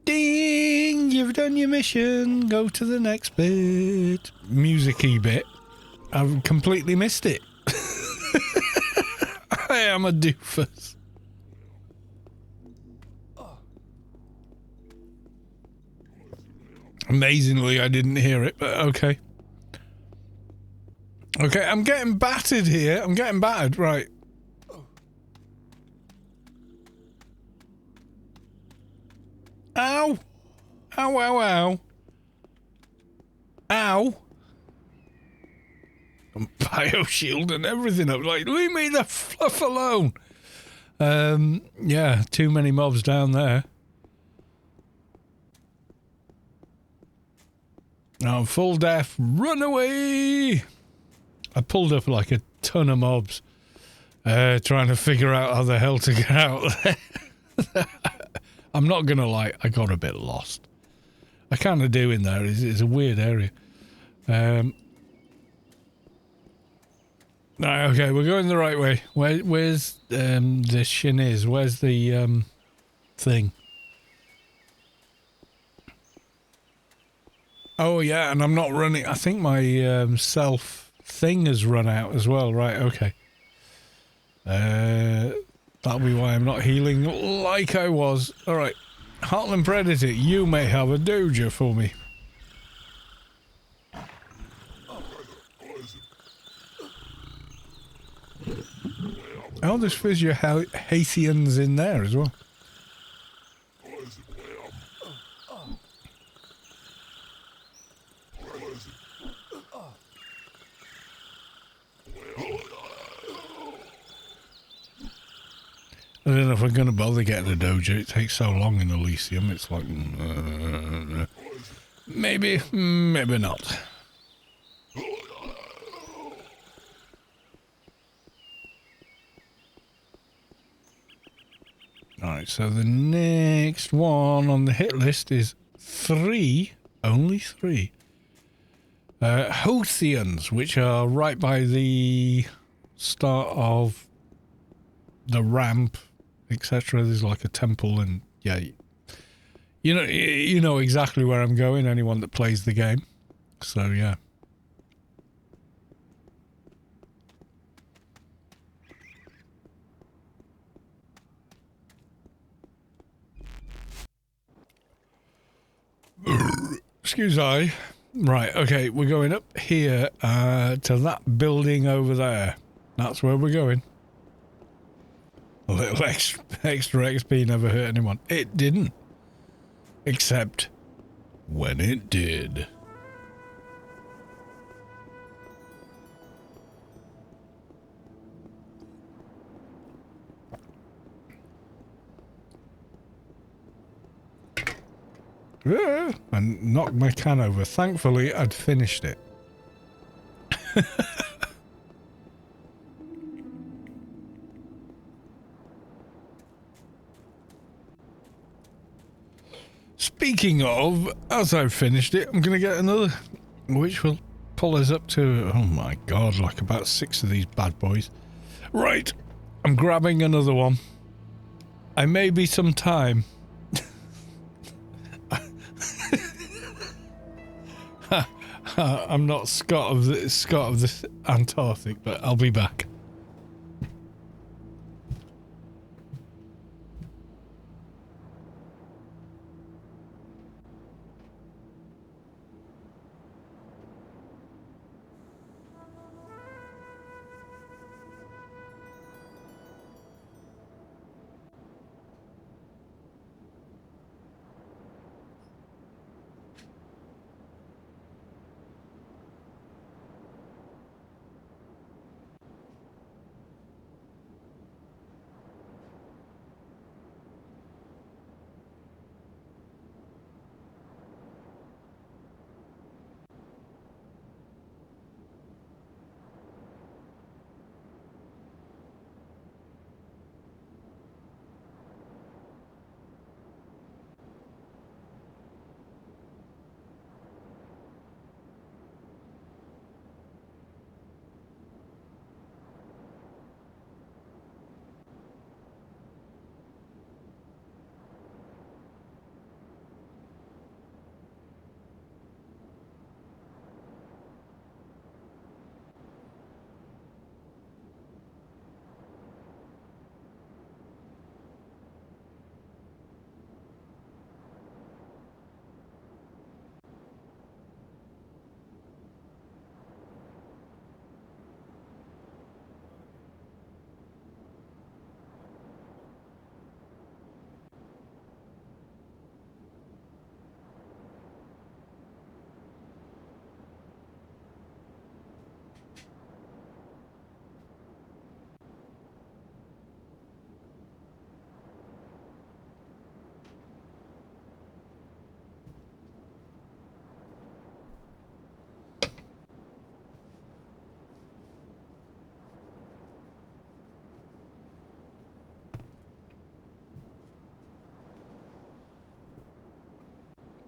Ding! You've done your mission. Go to the next bit. Music-y bit. I've completely missed it. I am a doofus. Amazingly, I didn't hear it, but okay. Okay, I'm getting battered here. I'm getting battered, right. Ow! Ow, ow, ow. Ow! I'm bio-shield and everything. I'm like, leave me the fluff alone. Yeah, too many mobs down there. I'm full death. Run away! I pulled up like a ton of mobs. Trying to figure out how the hell to get out there. I'm not gonna lie, I got a bit lost. I kind of do in there. It's a weird area. Right, okay, we're going the right way. Where's the Shiniz? Where's the thing? Oh yeah, and I'm not running. I think my self thing has run out as well. Right, okay. That'll be why I'm not healing like I was. Alright. Heartland Predator, you may have a doja for me. Oh, there's Physio Haitians in there as well. I don't know if I'm going to bother getting a dojo. It takes so long in Elysium. It's like... maybe, maybe not. Alright, so the next one on the hit list is 3. Only 3. Hothians, which are right by the start of the ramp, etc. There's like a temple, and yeah, You know exactly where I'm going, anyone that plays the game. So, yeah. Excuse I. Right, okay, we're going up here to that building over there. That's where we're going. A little extra XP never hurt anyone. It didn't. Except when it did. And knocked my can over. Thankfully, I'd finished it. Speaking of, as I've finished it, I'm going to get another, which will pull us up to, oh my god, like about 6 of these bad boys. Right, I'm grabbing another one. I may be some time. I'm not Scott of the Antarctic, but I'll be back.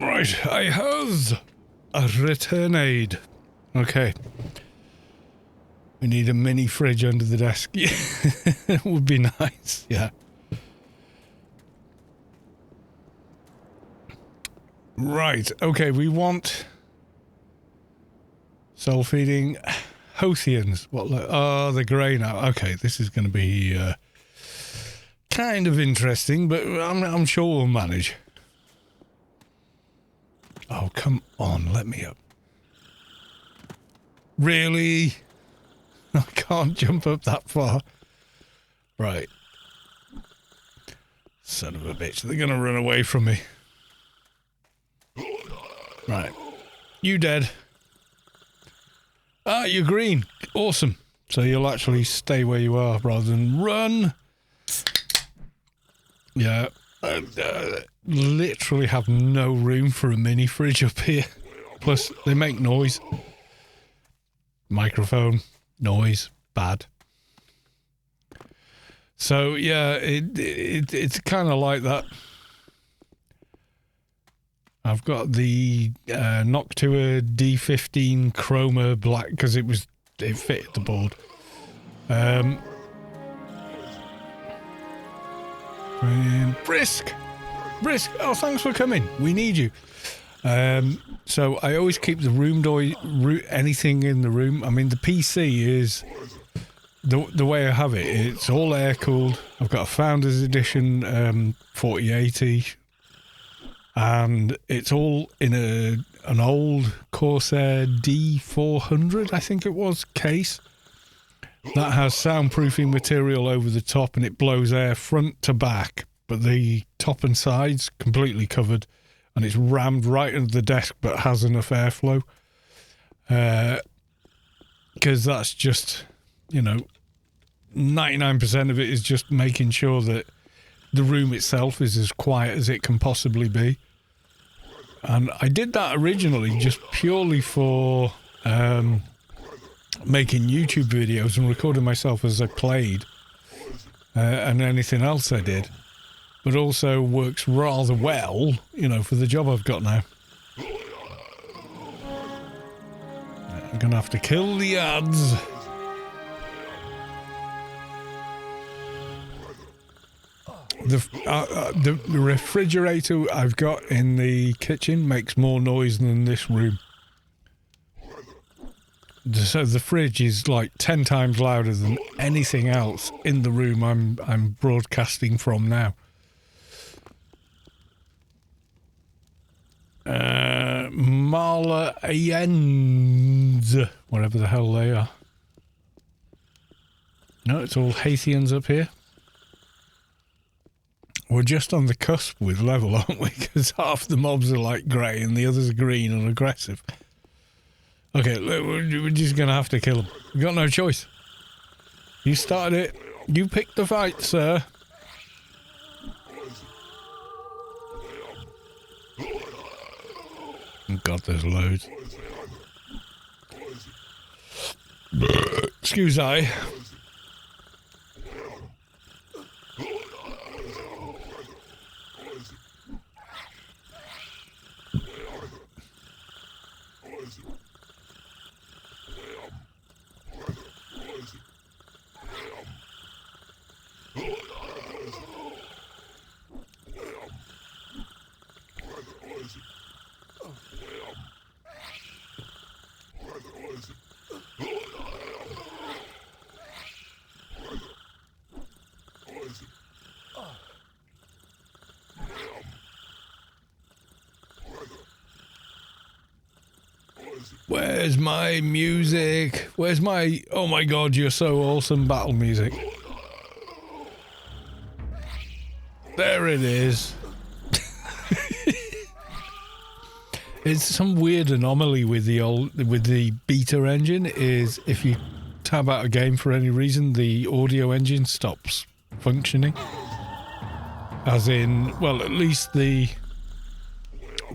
Right, I have a return aid. Okay. We need a mini fridge under the desk. It would be nice, yeah. Right, okay, we want soul feeding Hothians. What? Oh, the grey now. Okay, this is going to be kind of interesting, but I'm sure we'll manage. Oh, come on, let me up. Really? I can't jump up that far. Right. Son of a bitch, they're going to run away from me. Right. You dead. Ah, you're green. Awesome. So you'll actually stay where you are rather than run. Yeah. Literally have no room for a mini fridge up here. Plus, they make noise. Microphone, noise, bad. So, yeah, it's kind of like that. I've got the Noctua D15 Chroma Black because it fitted the board. Brisk. Brisk, oh, thanks for coming. We need you. So I always keep the room door, anything in the room. I mean, the PC is the way I have it. It's all air cooled. I've got a Founders Edition 4080, and it's all in an old Corsair D400, I think it was, case that has soundproofing material over the top, and it blows air front to back, but the top and sides completely covered. And it's rammed right into the desk, but has enough airflow. Because that's just, 99% of it is just making sure that the room itself is as quiet as it can possibly be. And I did that originally just purely for making YouTube videos and recording myself as I played and anything else I did. But also works rather well, for the job I've got now. I'm going to have to kill the ads. The refrigerator I've got in the kitchen makes more noise than this room. So the fridge is like 10 times louder than anything else in the room I'm broadcasting from now. Malayen's, whatever the hell they are. No, it's all Haithians up here. We're just on the cusp with level, aren't we? Because half the mobs are like grey and the others are green and aggressive. Okay, we're just going to have to kill them. We've got no choice. You started it. You picked the fight, sir. God, there's loads. Excuse I. Where's my music? Where's my, oh my god, you're so awesome battle music? There it is. It's some weird anomaly with the beta engine is if you tab out a game for any reason, the audio engine stops functioning. As in, well, at least the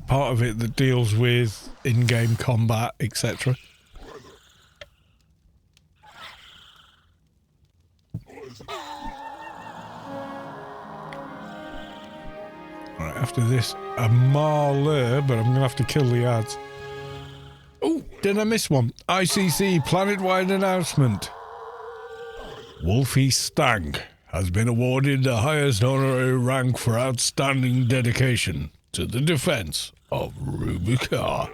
part of it that deals with in-game combat, etc. Alright, after this, a Marler, but I'm going to have to kill the ads. Oh, did I miss one? ICC planet-wide announcement. Wolfie Stank has been awarded the highest honorary rank for outstanding dedication to the defense of Rubi-Ka.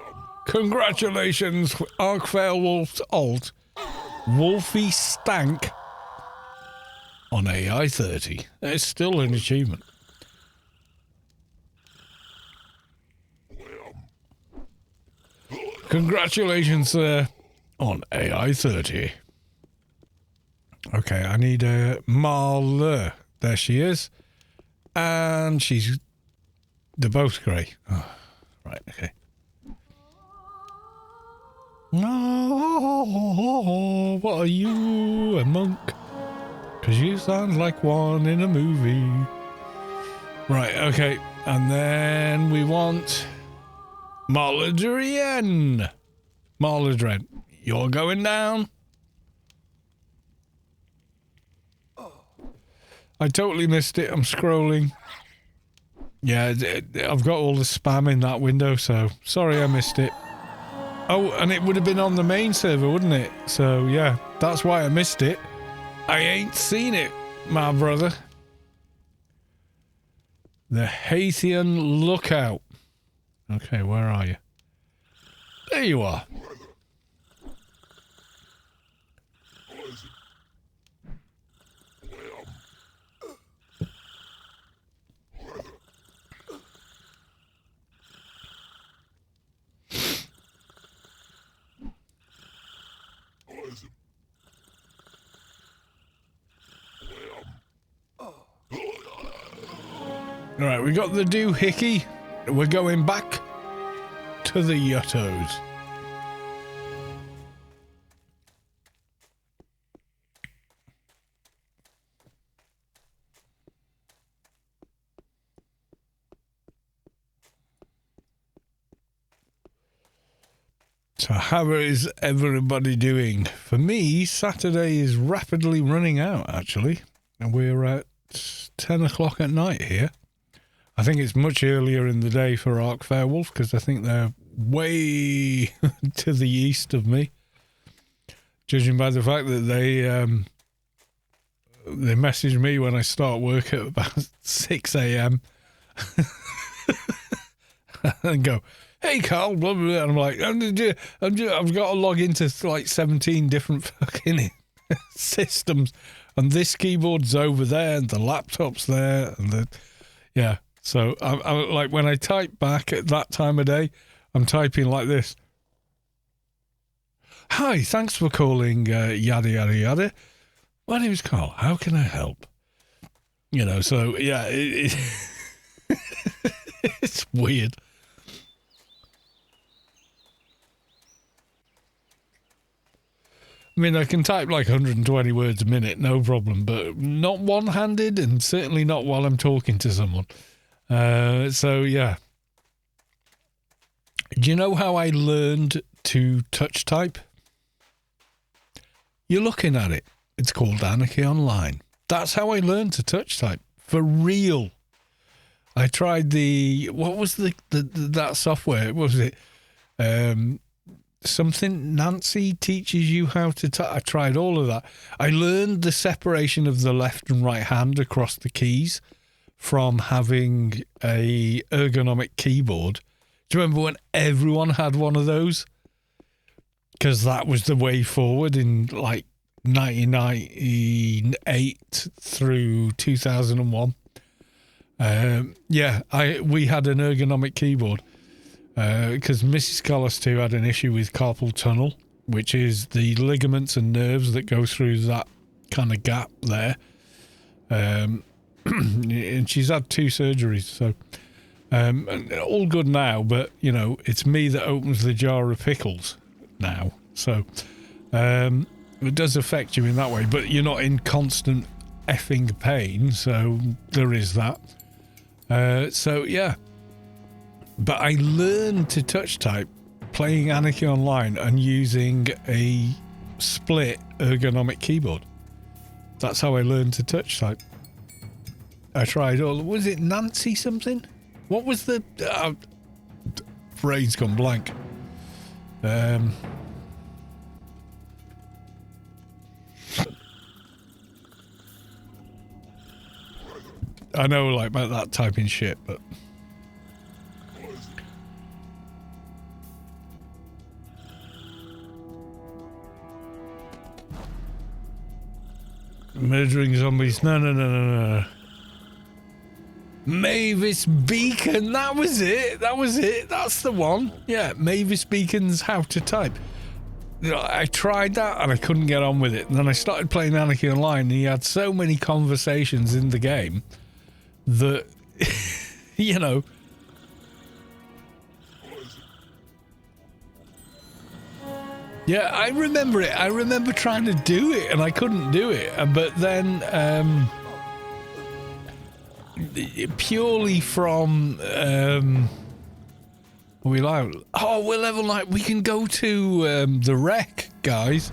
Congratulations, Arkvale Wolf's alt, Wolfie Stank, on AI 30. It's still an achievement. Congratulations, sir, on AI 30. Okay, I need a Marler. There she is. And they're both grey. Oh, right, okay. No, what are you, a monk? Because you sound like one in a movie. Right, okay. And then we want Maladrien. Maladrien, you're going down. I totally missed it. I'm scrolling. Yeah, I've got all the spam in that window, so sorry I missed it. Oh, and it would have been on the main server, wouldn't it? So, yeah, that's why I missed it. I ain't seen it, my brother. The Haythian Lookout. Okay, where are you? There you are. Alright, we got the doohickey. We're going back to the Yuttos. So how is everybody doing? For me, Saturday is rapidly running out, actually. And we're at 10 o'clock at night here. I think it's much earlier in the day for Ark Fairwolf because I think they're way to the east of me. Judging by the fact that they message me when I start work at about 6 a.m. and go, "Hey Carl," blah, blah, blah. And I'm like, I've got to log into like 17 different fucking systems, and this keyboard's over there, and the laptop's there, and yeah. So I'm like, when I type back at that time of day, I'm typing like this. "Hi, thanks for calling yada yada yada. My name is Carl. How can I help?" You know, so yeah, it's weird. I mean, I can type like 120 words a minute, no problem, but not one-handed, and certainly not while I'm talking to someone. So, yeah. Do you know how I learned to touch type? You're looking at it. It's called Anarchy Online. That's how I learned to touch type. For real. I tried what was that software? What was it? Something Nancy teaches you how to I tried all of that. I learned the separation of the left and right hand across the keys from having a ergonomic keyboard. Do you remember when everyone had one of those? Because that was the way forward in like 1998 through 2001. We had an ergonomic keyboard. Because Mrs. Collis too had an issue with carpal tunnel, which is the ligaments and nerves that go through that kind of gap there. And she's had 2 surgeries, so all good now, but you know, it's me that opens the jar of pickles now, so it does affect you in that way, but you're not in constant effing pain, so there is that. So yeah, but I learned to touch type playing Anarchy Online and using a split ergonomic keyboard. That's how I learned to touch type. I tried was it Nancy something? What was the brain's gone blank. I know, like, about that typing shit, but murdering zombies. No. Mavis Beacon, that was it. That's the one. Yeah, Mavis Beacon's How to Type. You know, I tried that and I couldn't get on with it. And then I started playing Anarchy Online, and he had so many conversations in the game that, you know. Yeah, I remember it. I remember trying to do it and I couldn't do it. But then, purely from, are we allowed? Oh, we're level 9. We can go to the Reck, guys.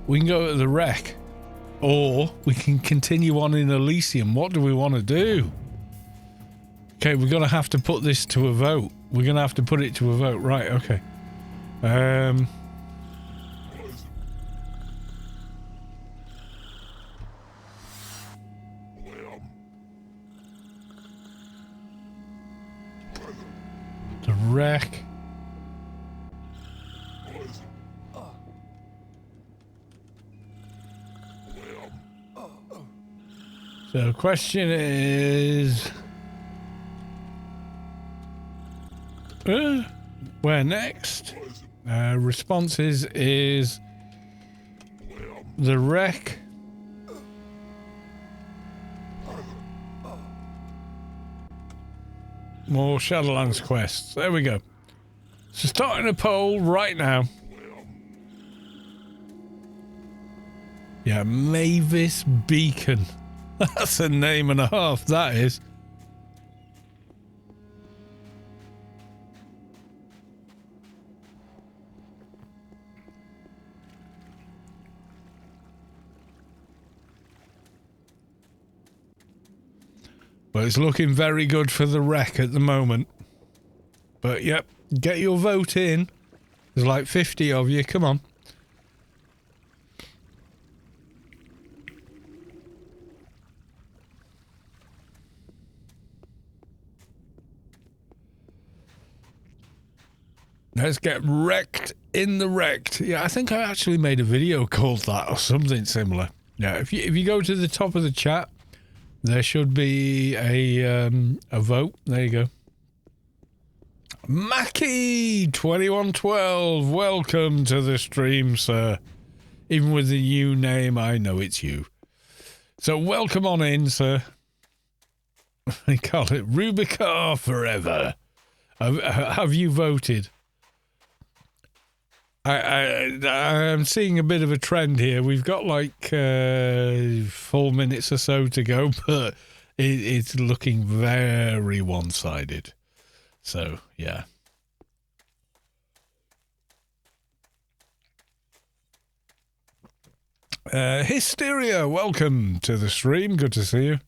We can go to the Reck. Or we can continue on in Elysium. What do we want to do? Okay, we're going to have to put this to a vote. We're going to have to put it to a vote. Right, okay. So question is... where next? Responses is... The Wreck. More Shadowlands quests. There we go. So starting a poll right now. Yeah, Mavis Beacon. That's a name and a half, that is. But it's looking very good for the Wreck at the moment. But yep, get your vote in. There's like 50 of you, come on. Let's get wrecked in the wrecked. Yeah, I think I actually made a video called that or something similar. Yeah, if you go to the top of the chat, there should be a vote. There you go. Mackie2112, welcome to the stream, sir. Even with the you name, I know it's you. So welcome on in, sir. They call it Rubi-Ka forever. Have you voted? I'm seeing a bit of a trend here. We've got like 4 minutes or so to go, but it's looking very one-sided. So, yeah. Hysteria, welcome to the stream. Good to see you.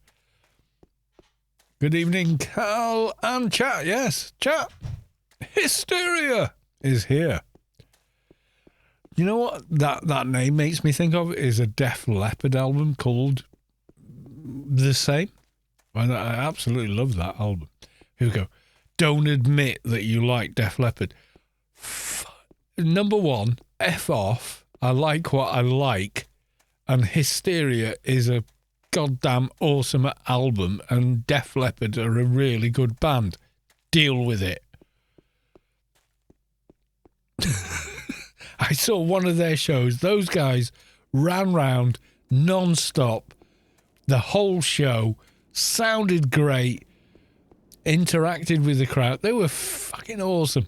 Good evening, Cal and chat. Yes, chat. Hysteria is here. You know what that name makes me think of is a Def Leppard album called the same. And I absolutely love that album. Here we go. Don't admit that you like Def Leppard. Number one, F off. I like what I like. And Hysteria is a goddamn awesome album. And Def Leppard are a really good band. Deal with it. I saw one of their shows. Those guys ran round non-stop. The whole show sounded great. Interacted with the crowd. They were fucking awesome.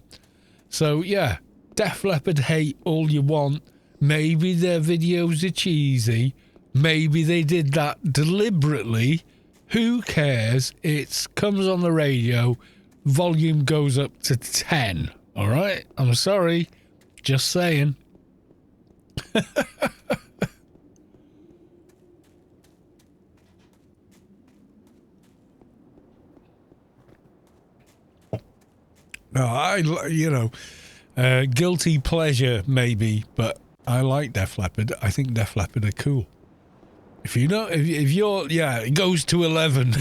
So, yeah. Def Leppard hate all you want. Maybe their videos are cheesy. Maybe they did that deliberately. Who cares? It comes on the radio. Volume goes up to 10. All right? I'm sorry. Just saying. No, guilty pleasure maybe, but I like Def Leppard. I think Def Leppard are cool. If you know, if you're, yeah, it goes to 11.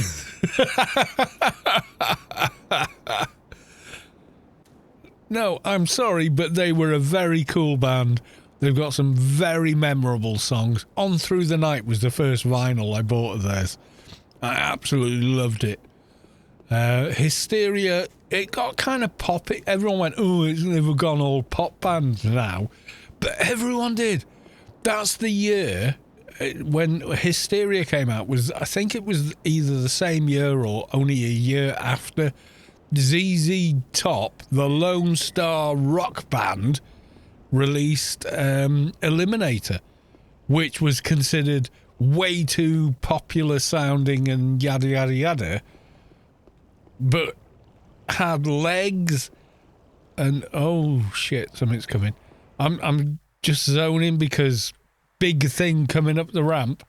No, I'm sorry, but they were a very cool band. They've got some very memorable songs. On Through the Night was the first vinyl I bought of theirs. I absolutely loved it. Hysteria, it got kind of poppy. Everyone went, oh, they've gone all pop bands now. But everyone did. That's the year when Hysteria came out. I think it was either the same year or only a year after ZZ Top, the Lone Star rock band, released Eliminator, which was considered way too popular sounding and yada yada yada, but had legs. And oh shit, something's coming. I'm just zoning because big thing coming up the ramp.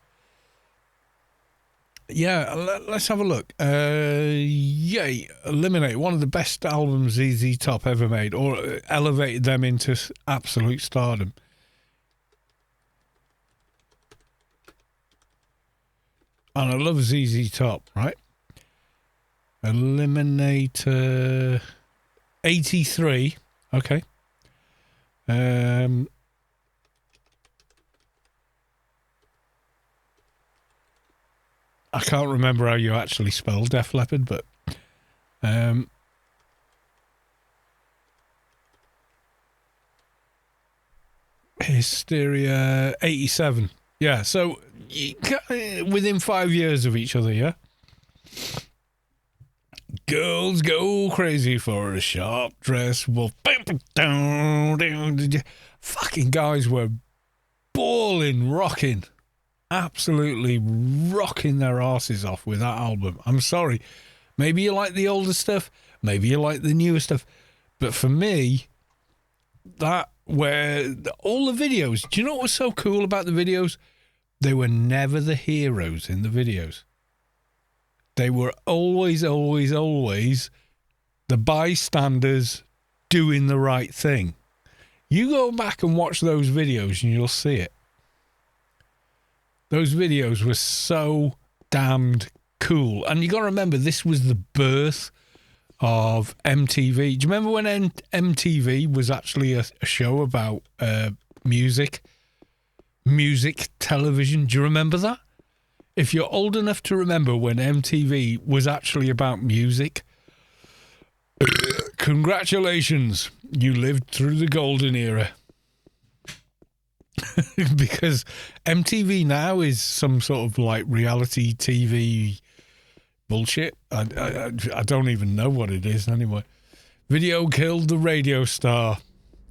Yeah, let's have a look. Yay, Eliminate, one of the best albums ZZ Top ever made, or elevated them into absolute stardom. And I love ZZ Top, right? Eliminator 83, okay. I can't remember how you actually spell Def Leppard, but Hysteria 87. Yeah, so within 5 years of each other, yeah? Girls go crazy for a sharp dress wolf. Fucking guys were bawling, rocking, absolutely rocking their asses off with that album. I'm sorry. Maybe you like the older stuff, maybe you like the newer stuff, but for me, that where all the videos, do you know what was so cool about the videos? They were never the heroes in the videos. They were always the bystanders doing the right thing. You go back and watch those videos and you'll see it. Those videos were so damned cool. And you got to remember, this was the birth of MTV. Do you remember when MTV was actually a show about music television? Do you remember that? If you're old enough to remember when MTV was actually about music, congratulations, you lived through the golden era. Because MTV now is some sort of like reality TV bullshit. I don't even know what it is anyway. Video killed the radio star.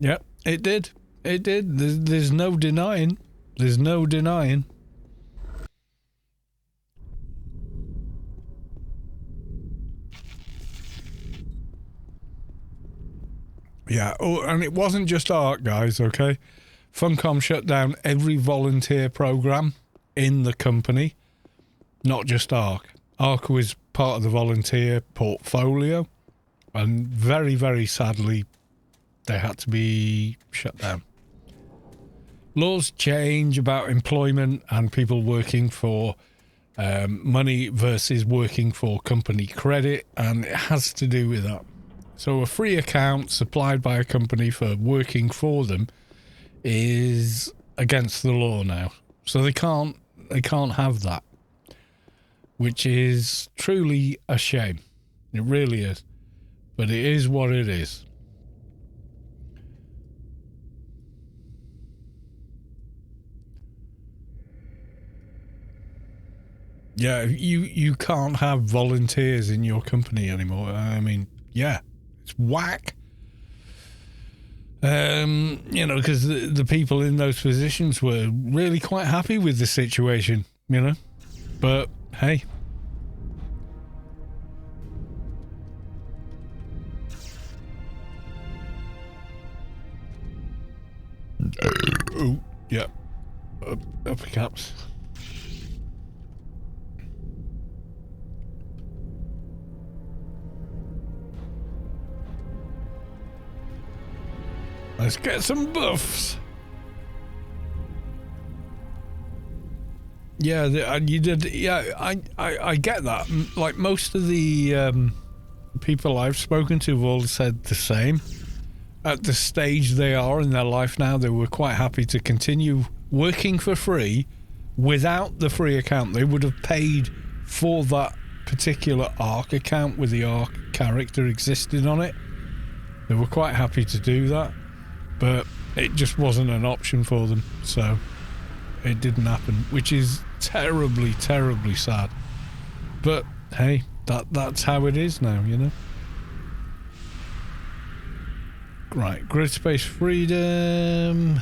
Yep, it did. It did. There's no denying. There's no denying. Yeah, oh, and it wasn't just ARC, guys, okay? Funcom shut down every volunteer program in the company, not just ARC. ARC was part of the volunteer portfolio, and very, very sadly, they had to be shut down. Laws change about employment and people working for money versus working for company credit, and it has to do with that. So a free account supplied by a company for working for them is against the law now. So they can't have that, which is truly a shame. It really is. But it is what it is. Yeah, you can't have volunteers in your company anymore. I mean, yeah. It's whack. Because the people in those positions were really quite happy with the situation, But, hey. Oh, yeah. Upper caps. Let's get some buffs. Yeah, you did. Yeah, I get that. Like most of the people I've spoken to have all said the same. At the stage they are in their life now, they were quite happy to continue working for free without the free account. They would have paid for that particular ARC account with the ARC character existing on it. They were quite happy to do that. But it just wasn't an option for them, so it didn't happen, which is terribly, terribly sad. But hey, that's how it is now, Right, grid space freedom.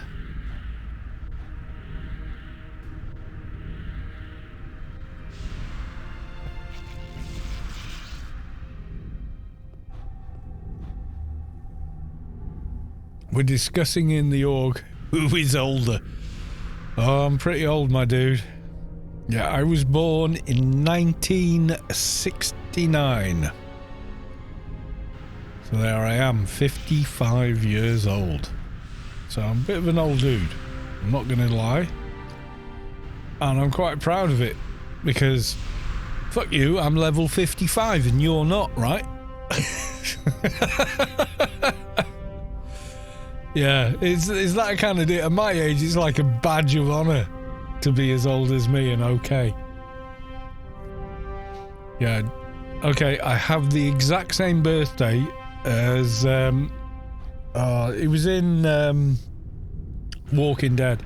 We're discussing in the org who is older. Oh, I'm pretty old, my dude. Yeah, I was born in 1969. So there I am, 55 years old. So I'm a bit of an old dude. I'm not going to lie. And I'm quite proud of it. Because, fuck you, I'm level 55 and you're not, right? Yeah, it's that kind of deal. At my age, it's like a badge of honour to be as old as me and okay. Yeah. Okay, I have the exact same birthday as it was in Walking Dead.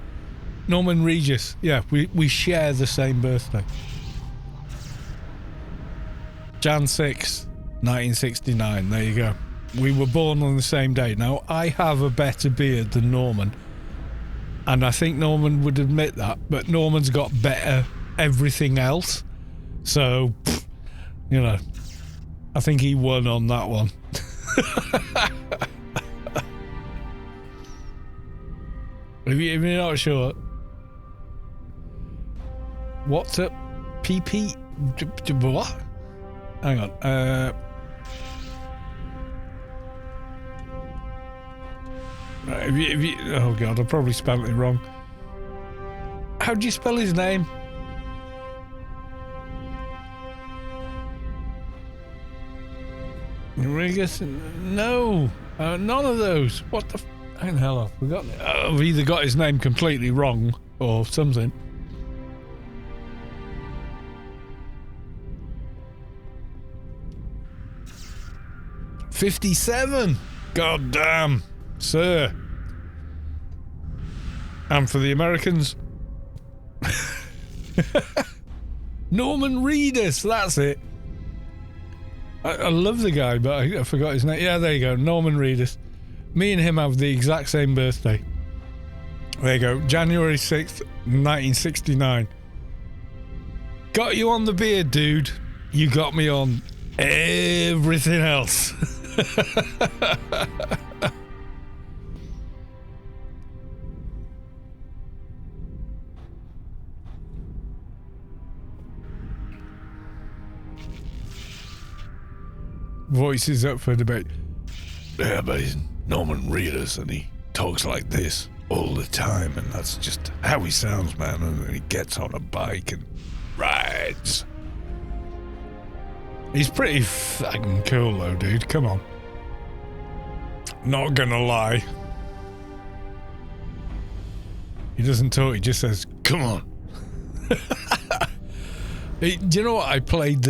Norman Regis. Yeah, we share the same birthday. Jan 6, 1969. There you go. We were born on the same day. Now, I have a better beard than Norman. And I think Norman would admit that. But Norman's got better everything else. So, you know, I think he won on that one. If you're not sure, what's up? PP? What? Hang on. Oh God, I probably spelled it wrong. How do you spell his name? Rodriguez? No, none of those. What the? How the hell? I've forgotten it. I've either got his name completely wrong or something. $57. God damn, sir. And for the Americans, Norman Reedus. That's it. I love the guy, but I forgot his name. Yeah, there you go. Norman Reedus. Me and him have the exact same birthday. There you go. January 6th, 1969. Got you on the beard, dude. You got me on everything else. Voices up for debate. Yeah, but he's Norman Reedus and he talks like this all the time, and that's just how he sounds, man. And then he gets on a bike and rides. He's pretty fucking cool though, dude. Come on. Not gonna lie. He doesn't talk, he just says, come on. Do you know what? I played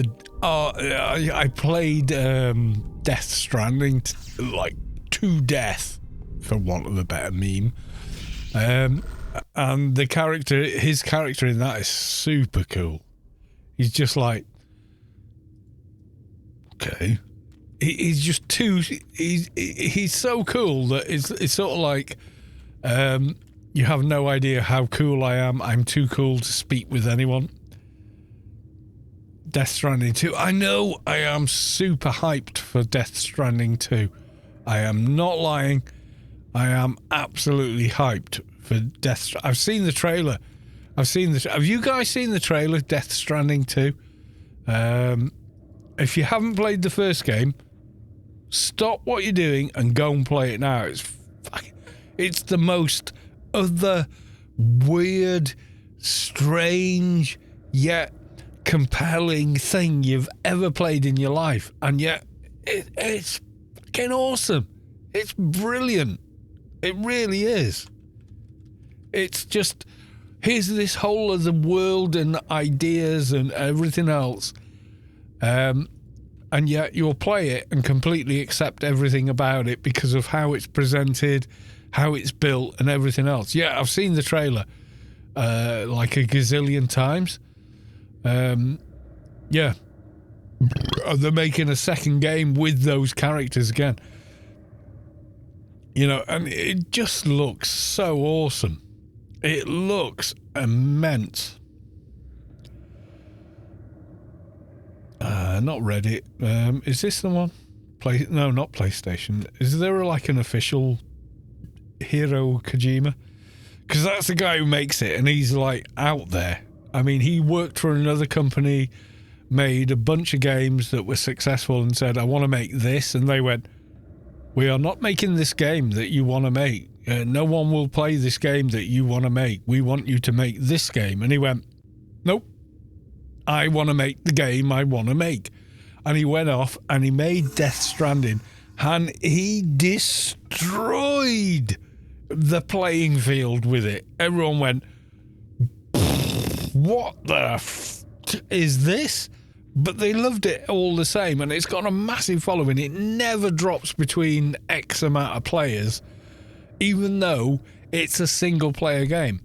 Death Stranding like to death, for want of a better meme. And his character in that is super cool. He's just like, okay. He's just he's so cool that it's sort of like, you have no idea how cool I am. I'm too cool to speak with anyone. Death Stranding 2. I know I am super hyped for Death Stranding 2. I am not lying. I am absolutely hyped for Death Stranding. I've seen the trailer. Have you guys seen the trailer, Death Stranding 2? If you haven't played the first game, stop what you're doing and go and play it now. It's the most other weird, strange, yet compelling thing you've ever played in your life, and yet it's fucking awesome. It's brilliant. It really is. It's just, here's this whole other world and ideas and everything else, and yet you'll play it and completely accept everything about it because of how it's presented, how it's built, and everything else. Yeah, I've seen the trailer like a gazillion times. Yeah, they're making a second game with those characters again, you know, and it just looks so awesome. It looks immense. Not Reddit. Is this the one? No, not PlayStation. Is there like an official Hiro Kojima? Because that's the guy who makes it, and he's like out there. I mean, he worked for another company, made a bunch of games that were successful and said, I want to make this. And they went, we are not making this game that you want to make. No one will play this game that you want to make. We want you to make this game. And he went, nope, I want to make the game I want to make. And he went off and he made Death Stranding, and he destroyed the playing field with it. Everyone went, what the is this? but they loved it all the same, and it's got a massive following. It never drops between X amount of players, even though it's a single-player game.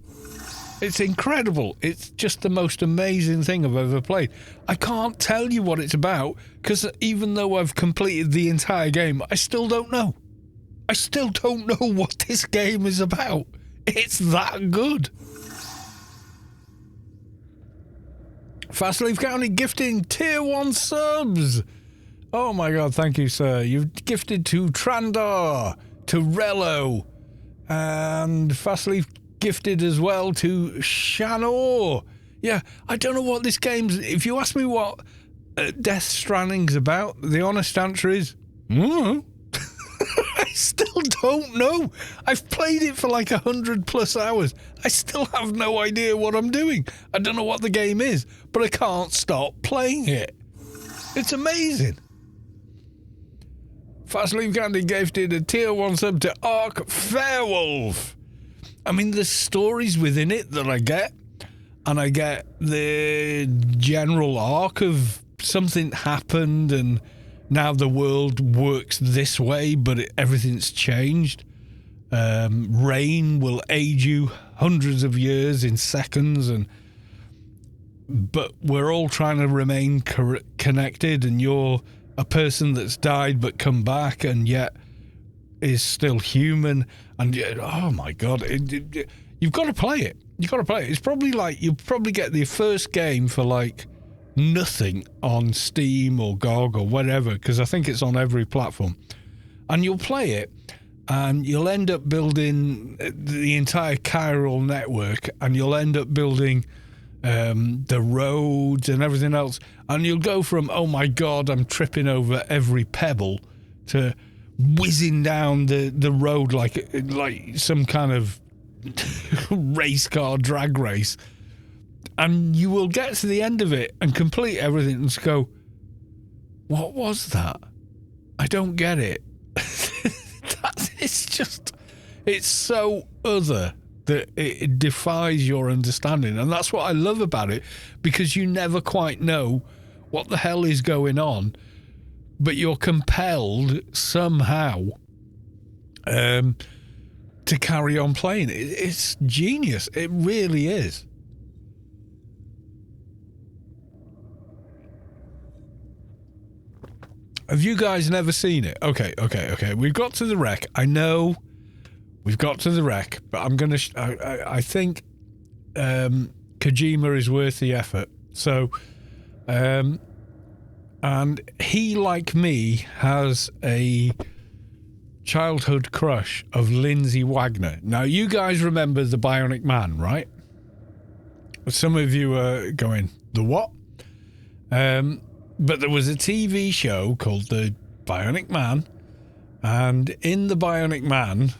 It's incredible. It's just the most amazing thing I've ever played. I can't tell you what it's about, because even though I've completed the entire game, I still don't know. I still don't know what this game is about. It's that good. Fastleaf County gifting tier 1 subs. Oh my god, thank you, sir. You've gifted to Trandar, to Rello, and Fastleaf gifted as well to Shanor. Yeah, I don't know what this game's... If you ask me what Death Stranding's about, the honest answer is... I still don't know. I've played it for like 100+ hours. I still have no idea what I'm doing. I don't know what the game is, but I can't stop playing it. It's amazing. Fastleaf Candy gifted a tier 1 sub to Ark Fairwolf. I mean, there's stories within it that I get, and I get the general arc of something happened and now the world works this way, but everything's changed. Rain will age you hundreds of years in seconds, but we're all trying to remain connected, and you're a person that's died but come back and yet is still human. And oh my god, you've got to play it. You've got to play it. It's probably like you'll probably get the first game for like nothing on Steam or GOG or whatever, because I think it's on every platform, and you'll play it and you'll end up building the entire chiral network, and you'll end up building the roads and everything else, and you'll go from, oh my god, I'm tripping over every pebble, to whizzing down the road like some kind of race car drag race. And you will get to the end of it and complete everything and just go, what was that? I don't get it. It's so other that it defies your understanding. And that's what I love about it, because you never quite know what the hell is going on, but you're compelled somehow to carry on playing. It's genius. It really is. Have you guys never seen it? Okay. We've got to the wreck. I know we've got to the wreck, but I'm going to... I think Kojima is worth the effort. So, and he, like me, has a childhood crush of Lindsay Wagner. Now, you guys remember the Bionic Man, right? Some of you are going, the what? But there was a TV show called The Bionic Man, and in The Bionic Man,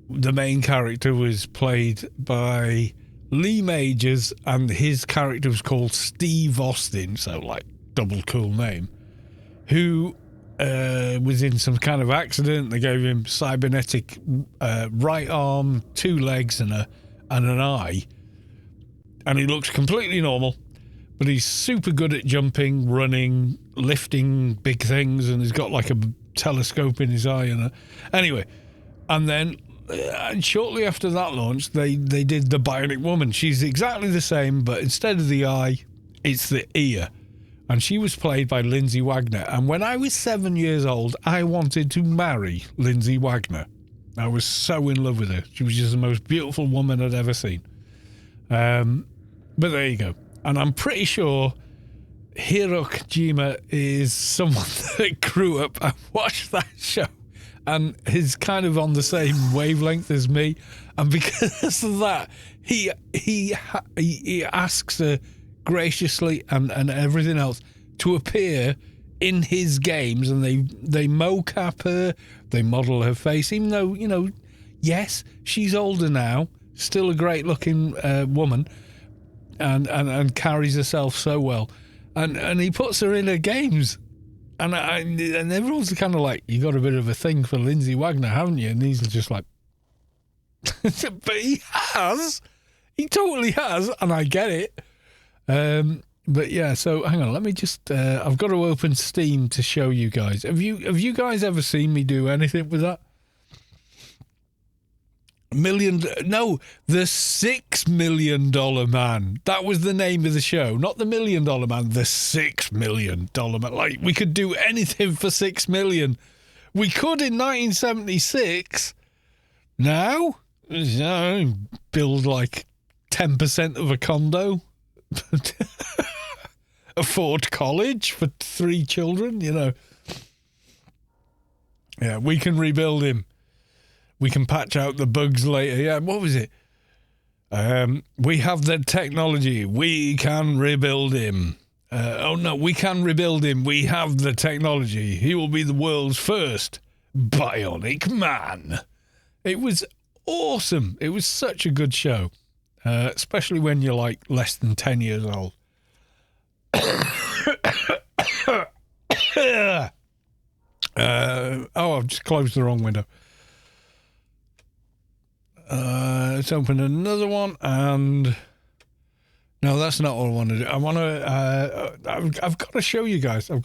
the main character was played by Lee Majors, and his character was called Steve Austin, so like double cool name, who was in some kind of accident. They gave him cybernetic right arm, 2 legs, and an eye, and he looks completely normal. But he's super good at jumping, running, lifting big things, and he's got like a telescope in his eye. Anyway, and then shortly after that launch, they did The Bionic Woman. She's exactly the same, but instead of the eye, it's the ear. And she was played by Lindsay Wagner. And when I was 7 years old, I wanted to marry Lindsay Wagner. I was so in love with her. She was just the most beautiful woman I'd ever seen. But there you go. And I'm pretty sure Hiro Kojima is someone that grew up and watched that show and is kind of on the same wavelength as me. And because of that, he asks her graciously and everything else to appear in his games, and they mocap her, they model her face, even though, you know, yes, she's older now, still a great looking woman. And carries herself so well, and he puts her in her games, and everyone's kind of like, you got a bit of a thing for Lindsay Wagner, haven't you? And he's just like, but he totally has, and I get it. But yeah, so hang on, let me just I've got to open Steam to show you guys. Have you guys ever seen me do anything with that? The $6 million man. That was the name of the show, not the $1 million man, the $6 million man. Like, we could do anything for $6 million. We could in 1976. Now, build like 10% of a condo. Afford college for 3 children, you know. Yeah, we can rebuild him. We can patch out the bugs later. Yeah, what was it? We have the technology. We can rebuild him. We can rebuild him. We have the technology. He will be the world's first bionic man. It was awesome. It was such a good show, especially when you're like less than 10 years old. I've just closed the wrong window. Let's open another one, and no, that's not what I want to do. I want to. I've got to show you guys. Where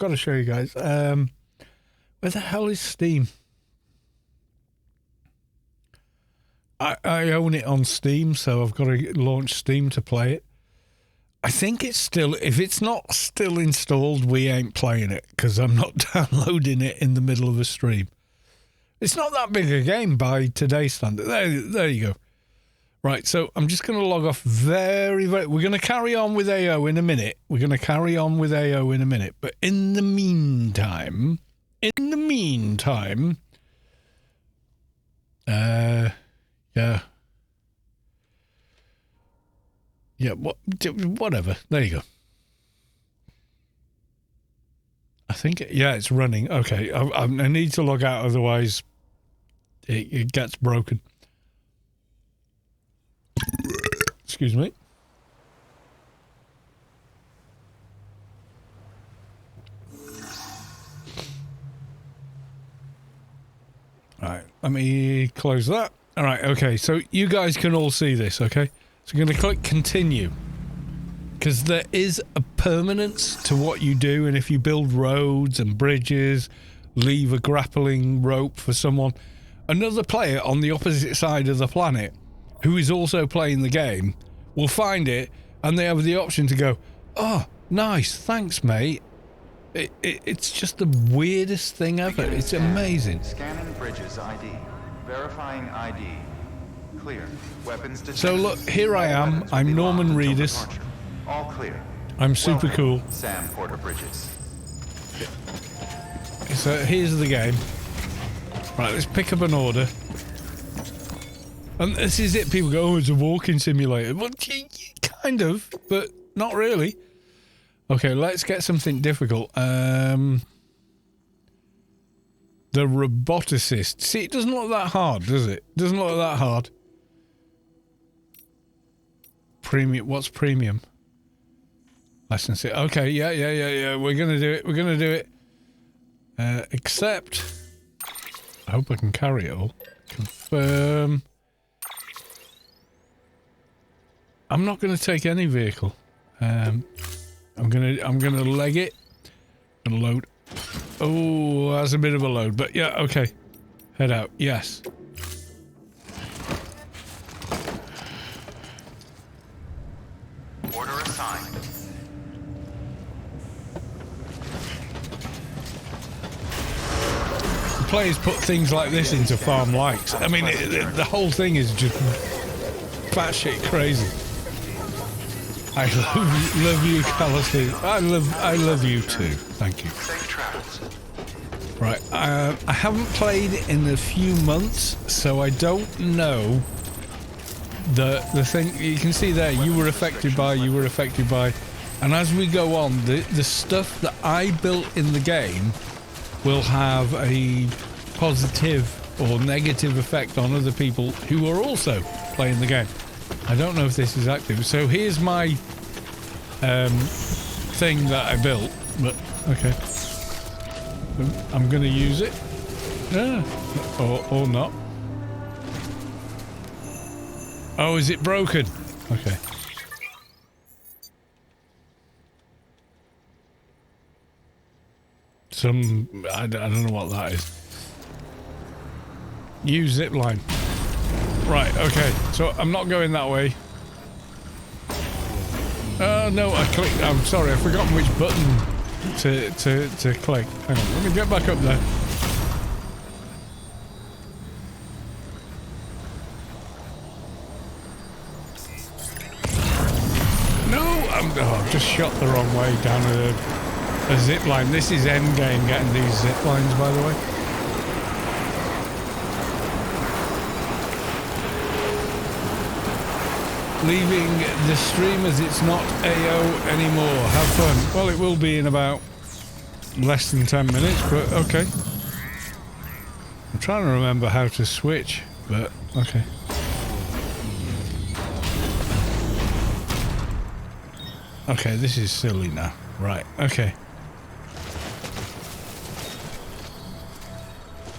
the hell is Steam? I own it on Steam, so I've got to launch Steam to play it. I think it's still. If it's not still installed, we ain't playing it because I'm not downloading it in the middle of a stream. It's not that big a game by today's standard. There you go. Right, so I'm just going to log off very... We're going to carry on with AO in a minute. But in the meantime... Yeah, whatever. There you go. I think... Yeah, it's running. Okay, I need to log out, otherwise it gets broken. Excuse me. All right, let me close that. All right, okay, so you guys can all see this, okay? So I'm going to click continue, because there is a permanence to what you do, and if you build roads and bridges, leave a grappling rope for someone, another player on the opposite side of the planet who is also playing the game will find it, and they have the option to go, oh, nice, thanks, mate. It's just the weirdest thing ever. It's amazing. Scanning bridges ID. Verifying ID. Clear. Weapons detected. So look, here I am. I'm Norman Reedus. All clear. I'm super cool. Sam Porter Bridges. So here's the game. Right, let's pick up an order. And this is it. People go, oh, it's a walking simulator. Well, kind of, but not really. Okay, let's get something difficult. The roboticist. See, it doesn't look that hard, does it? Doesn't look that hard. Premium. What's premium? License it. Okay, yeah. We're gonna do it. Accept. I hope I can carry it all. Confirm. I'm not going to take any vehicle. I'm gonna leg it and load. Oh, that's a bit of a load, but yeah, okay. Head out. Yes. Order assigned. The players put things like this into farm likes. I mean, the whole thing is just batshit crazy. I love you, Callously. I love you too. Thank you. Safe travels. Right, I haven't played in a few months, so I don't know the thing. You can see there, you were affected by, and as we go on, the stuff that I built in the game will have a positive or negative effect on other people who are also playing the game. I don't know if this is active. So here's my thing that I built, but okay. I'm going to use it. Yeah. Or not. Oh, is it broken? Okay. some... I don't know what that is. Use zipline. Right, okay. So I'm not going that way. No, I clicked... I'm sorry, I've forgotten which button to click. Hang on, let me get back up there. No! I've just shot the wrong way down a zip line. This is endgame getting these zip lines, by the way. Leaving the stream as it's not AO anymore. Have fun. Well, it will be in about less than 10 minutes, but okay. I'm trying to remember how to switch, but okay. Okay, this is silly now. Right, okay.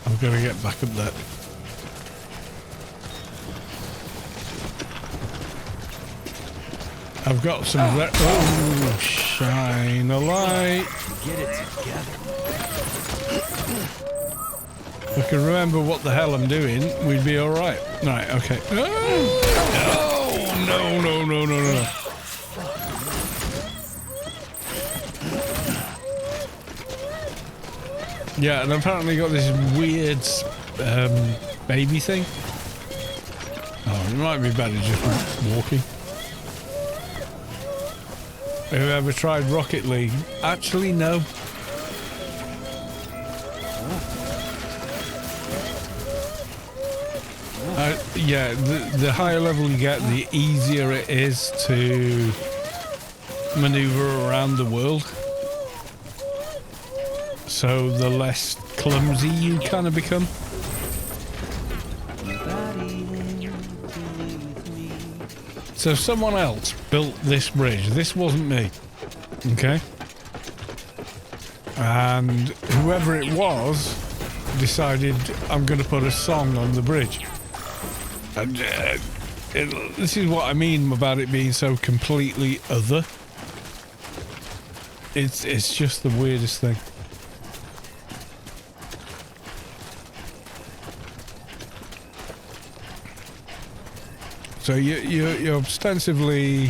I'm gonna get back up there. I've got some... Oh, shine a light. Get it together. If I can remember what the hell I'm doing, we'd be alright. Right, okay. Oh, no. Yeah, and apparently got this weird baby thing. Oh, it might be better just walking. Have you ever tried Rocket League? Actually, no. Yeah, the higher level you get, the easier it is to maneuver around the world. So the less clumsy you kind of become. So someone else built this bridge. This wasn't me. Okay? And whoever it was decided I'm going to put a song on the bridge. And this is what I mean about it being so completely other. It's just the weirdest thing. So you're ostensibly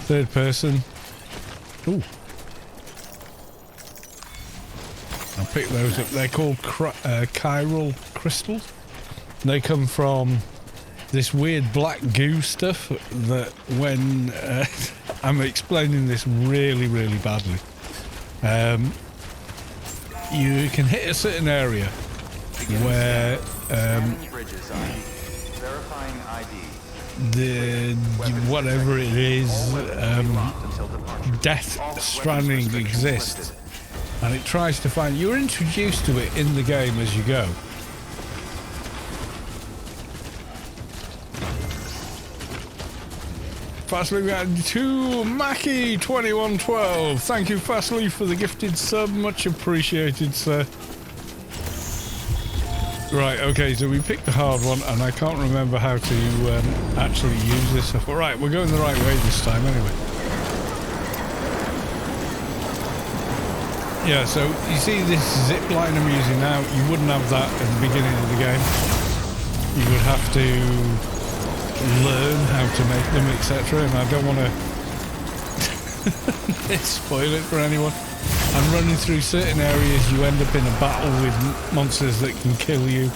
third person. Ooh. I'll pick those up. They're called chiral crystals. They come from this weird black goo stuff that when I'm explaining this really, really badly. You can hit a certain area where the whatever it is, death stranding exists, and it tries to find. You're introduced to it in the game as you go. Fastly to Mackie 2112. Thank you, Fastly, for the gifted sub. Much appreciated, sir. Right, okay, so we picked the hard one, and I can't remember how to actually use this. But right, we're going the right way this time, anyway. Yeah, so you see this zip line I'm using now, you wouldn't have that at the beginning of the game. You would have to learn how to make them, etc. And I don't want to spoil it for anyone. And running through certain areas, you end up in a battle with monsters that can kill you.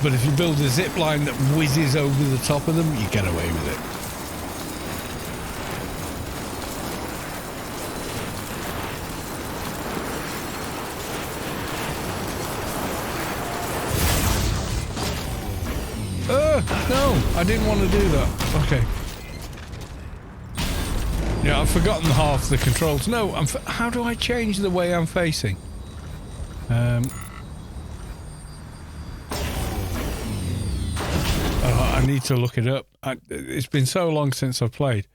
But if you build a zip line that whizzes over the top of them, you get away with it. No, I didn't want to do that. Okay. Yeah, I've forgotten half the controls. No, how do I change the way I'm facing? I need to look it up. It's been so long since I've played.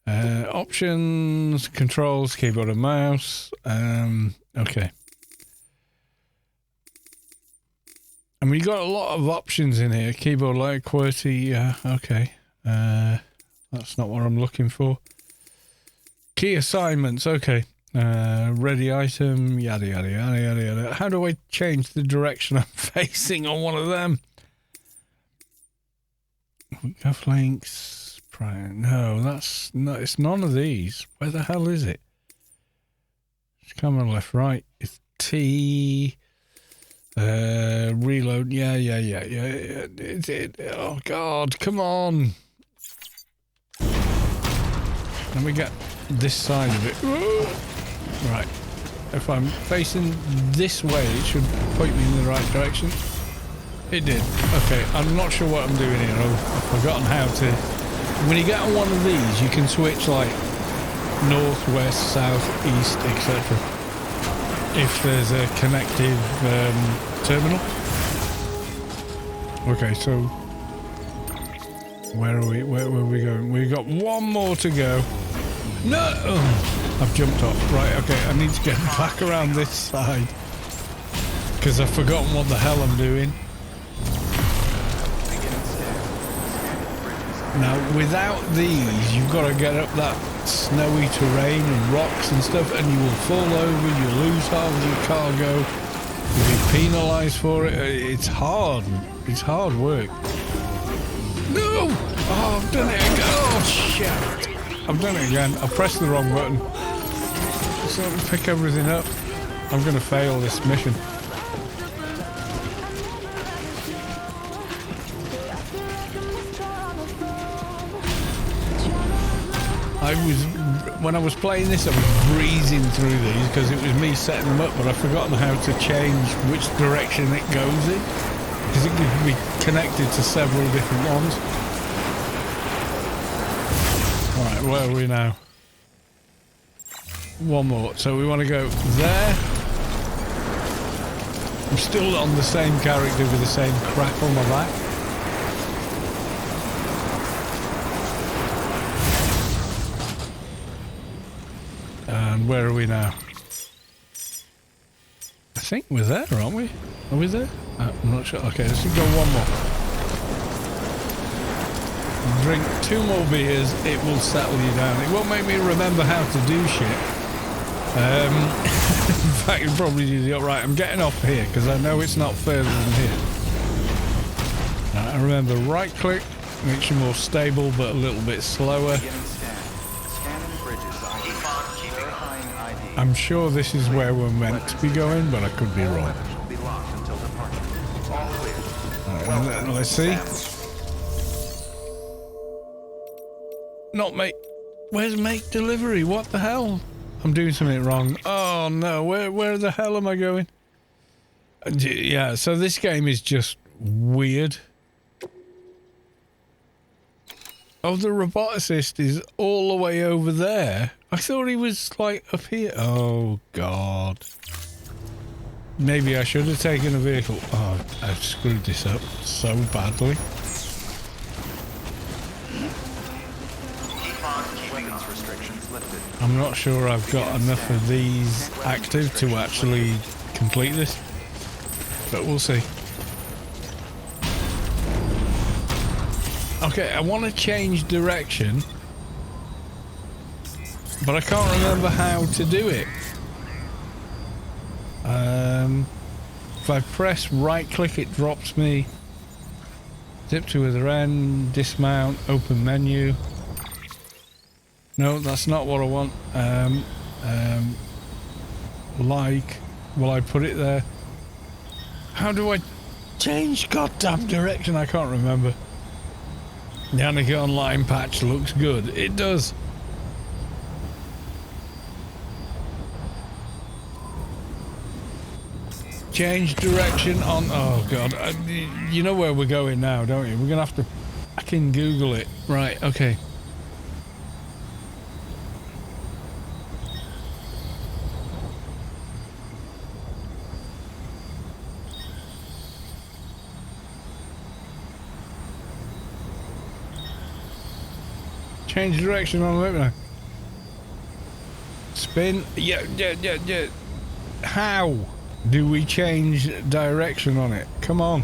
Options, controls, keyboard and mouse. Okay. I mean, you got a lot of options in here. Keyboard light, QWERTY, okay. That's not what I'm looking for. Key assignments, okay. Ready item, yada yada yada yada yada. How do I change the direction I'm facing on one of them? Cufflinks. No, that's no. It's none of these. Where the hell is it? It's coming left, right. It's T. Reload. Yeah. Oh God, come on. Let me get this side of it. Right. If I'm facing this way, it should point me in the right direction. It did. Okay, I'm not sure what I'm doing here. I've forgotten how to... When you get on one of these, you can switch like north, west, south, east, etc. If there's a connective terminal. Okay, so... Where are we? Where are we going? We've got one more to go. No! Oh, I've jumped off. Right, okay, I need to get back around this side. Because I've forgotten what the hell I'm doing. Now, without these, you've got to get up that snowy terrain and rocks and stuff, and you will fall over, you'll lose half of your cargo, you'll be penalised for it. It's hard. It's hard work. No! Oh, I've done it again. Oh, shit. I've done it again. I pressed the wrong button. So let me pick everything up. I'm going to fail this mission. When I was playing this, I was breezing through these because it was me setting them up, but I've forgotten how to change which direction it goes in because it can be connected to several different ones. Alright, where are we now? One more. So we want to go there. I'm still on the same character with the same crap on my back. And where are we now? I think we're there, aren't we? Are we there? I'm not sure. Okay, let's go one more. Drink 2 more beers, it will settle you down. It won't make me remember how to do shit. In fact, it'll probably do the right. I'm getting off here because I know it's not further than here. Now, I remember right click, makes you more stable but a little bit slower. I'm sure this is where we're meant to be going, but I could be wrong. Right, let's see. Not make... Where's make delivery? What the hell? I'm doing something wrong. Oh no, where the hell am I going? Yeah, so this game is just weird. Oh, the roboticist is all the way over there. I thought he was like up here. Oh God. Maybe I should have taken a vehicle. Oh, I've screwed this up so badly. I'm not sure I've got enough of these active to actually complete this, but we'll see. Okay, I want to change direction, but I can't remember how to do it. If I press right click, it drops me. Zip to other end, dismount, open menu. No, that's not what I want. Like, will I put it there? How do I change goddamn direction? I can't remember. The Anarchy Online patch looks good. It does. Change direction on... Oh, God. You know where we're going now, don't you? We're going to have to... I can Google it. Right, okay. Change direction on the map now. Spin. Yeah. How do we change direction on it? Come on.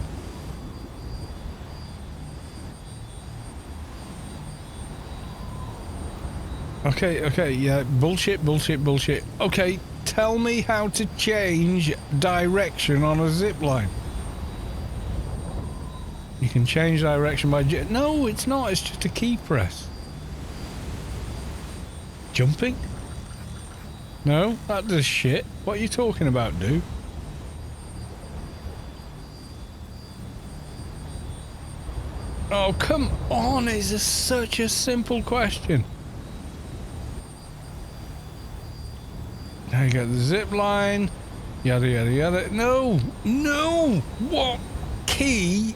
Okay, yeah, bullshit. Okay, tell me how to change direction on a zip line. You can change direction by... No, it's not. It's just a key press. Jumping? No, that does shit. What are you talking about, dude? Oh, come on. It's such a simple question. Now you got the zip line. Yada, yada, yada. No! What key...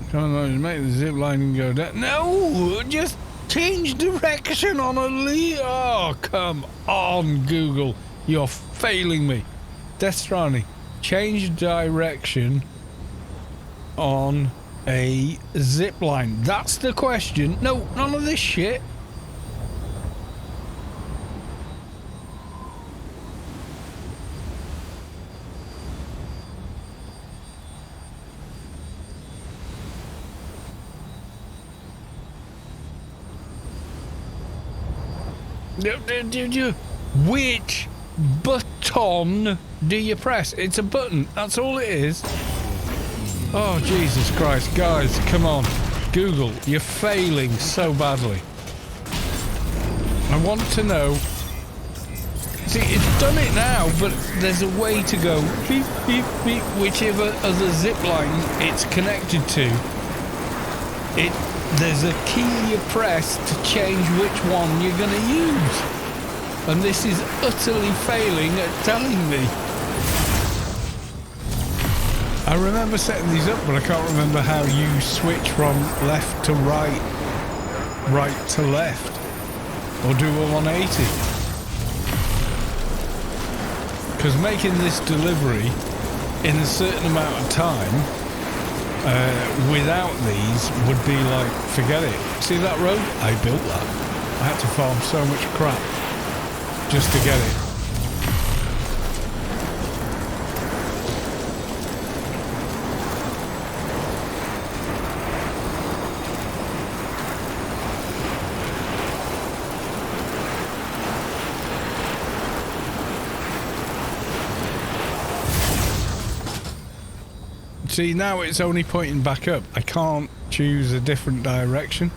Come on, make the zip line go down. No! Just change direction on a lead. Oh, come on, Google. You're failing me. Death Stranding. Change direction on a zip line. That's the question. No, none of this shit. Which button do you press? It's a button. That's all it is. Oh, Jesus Christ. Guys, come on. Google, you're failing so badly. I want to know. See, it's done it now, but there's a way to go beep, beep, beep, whichever other zip line it's connected to. There's a key you press to change which one you're going to use. And this is utterly failing at telling me. I remember setting these up, but I can't remember how you switch from left to right, right to left, or do a 180. Because making this delivery in a certain amount of time without these would be like, forget it. See that road? I built that. I had to farm so much crap just to get it. See, now it's only pointing back up. I can't choose a different direction.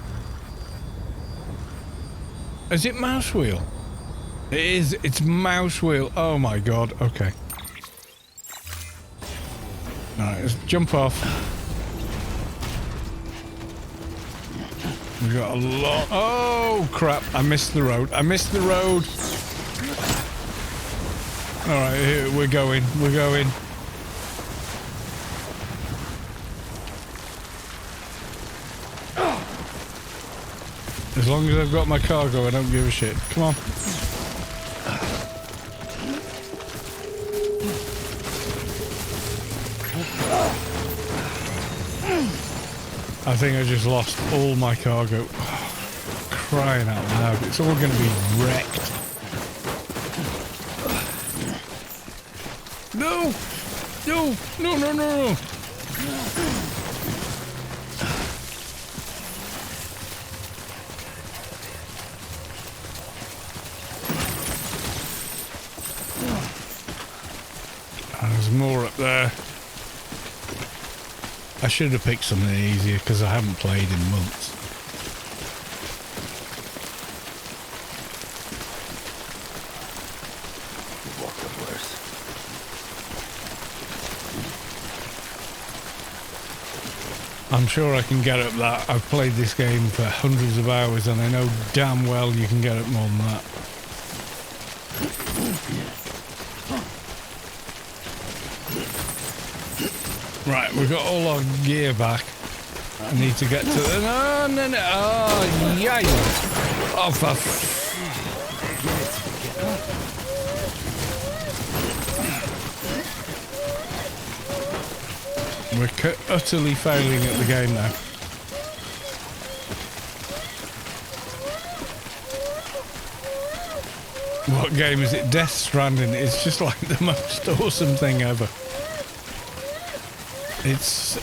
Is it mouse wheel? It is. It's mouse wheel. Oh my god. Okay. Alright, let's jump off. We got a lot. Oh crap. I missed the road. I missed the road. Alright, here we're going. We're going. As long as I've got my cargo, I don't give a shit. Come on. I think I just lost all my cargo. Oh, crying out loud. It's all going to be wrecked. No! No! No, no, no, no! There's more up there. I should have picked something easier because I haven't played in months. I'm sure I can get up that. I've played this game for hundreds of hours and I know damn well you can get up more than that. Right, we've got all our gear back. I need to get to the... No, no, no. Oh, yeah. Oh, for... We're utterly failing at the game now. What game is it? Death Stranding. It's just like the most awesome thing ever. It's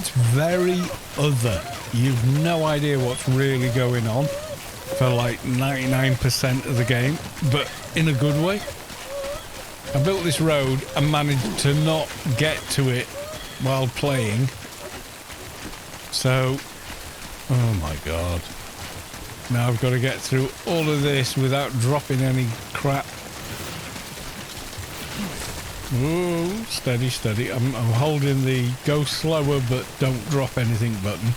very other. You've no idea what's really going on for like 99% of the game, but in a good way. I built this road and managed to not get to it while playing. So, oh my god. Now I've got to get through all of this without dropping any crap. Ooh, steady, steady. I'm holding the go slower but don't drop anything button.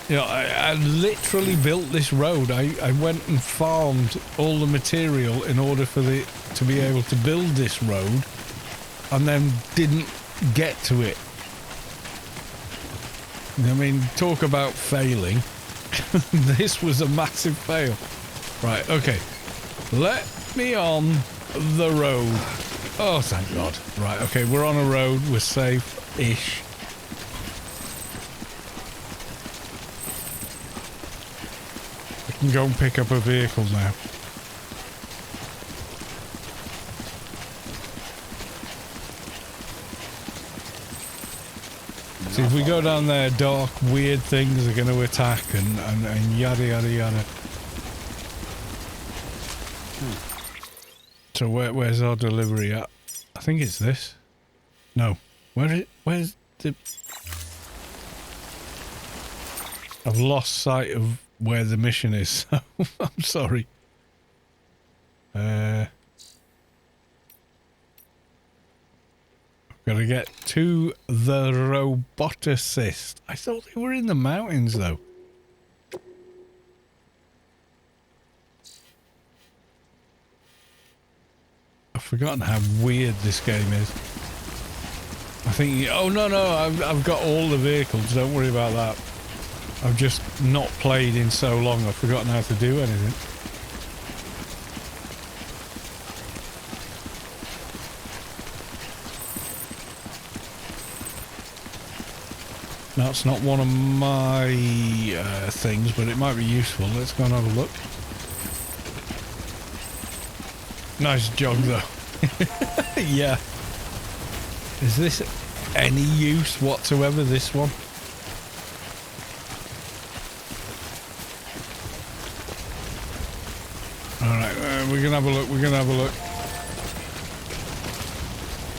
You know, I literally built this road. I went and farmed all the material in order for to be able to build this road, and then didn't get to it. I mean, talk about failing. This was a massive fail. Right, okay. Let me on the road. Oh, thank God. Right, okay, we're on a road. We're safe-ish. I can go and pick up a vehicle now. See, if we go down there, dark, weird things are going to attack and yada, yada, yada. So where's our delivery at? I think it's this. No. Where's the... I've lost sight of where the mission is, so I'm sorry. I've got to get to the roboticist. I thought they were in the mountains, though. I've forgotten how weird this game is. I think... Oh, no, I've got all the vehicles. Don't worry about that. I've just not played in so long, I've forgotten how to do anything. That's not one of my things, but it might be useful. Let's go and have a look. Nice jog, though. Yeah. Is this any use whatsoever, this one? Alright, we're gonna have a look,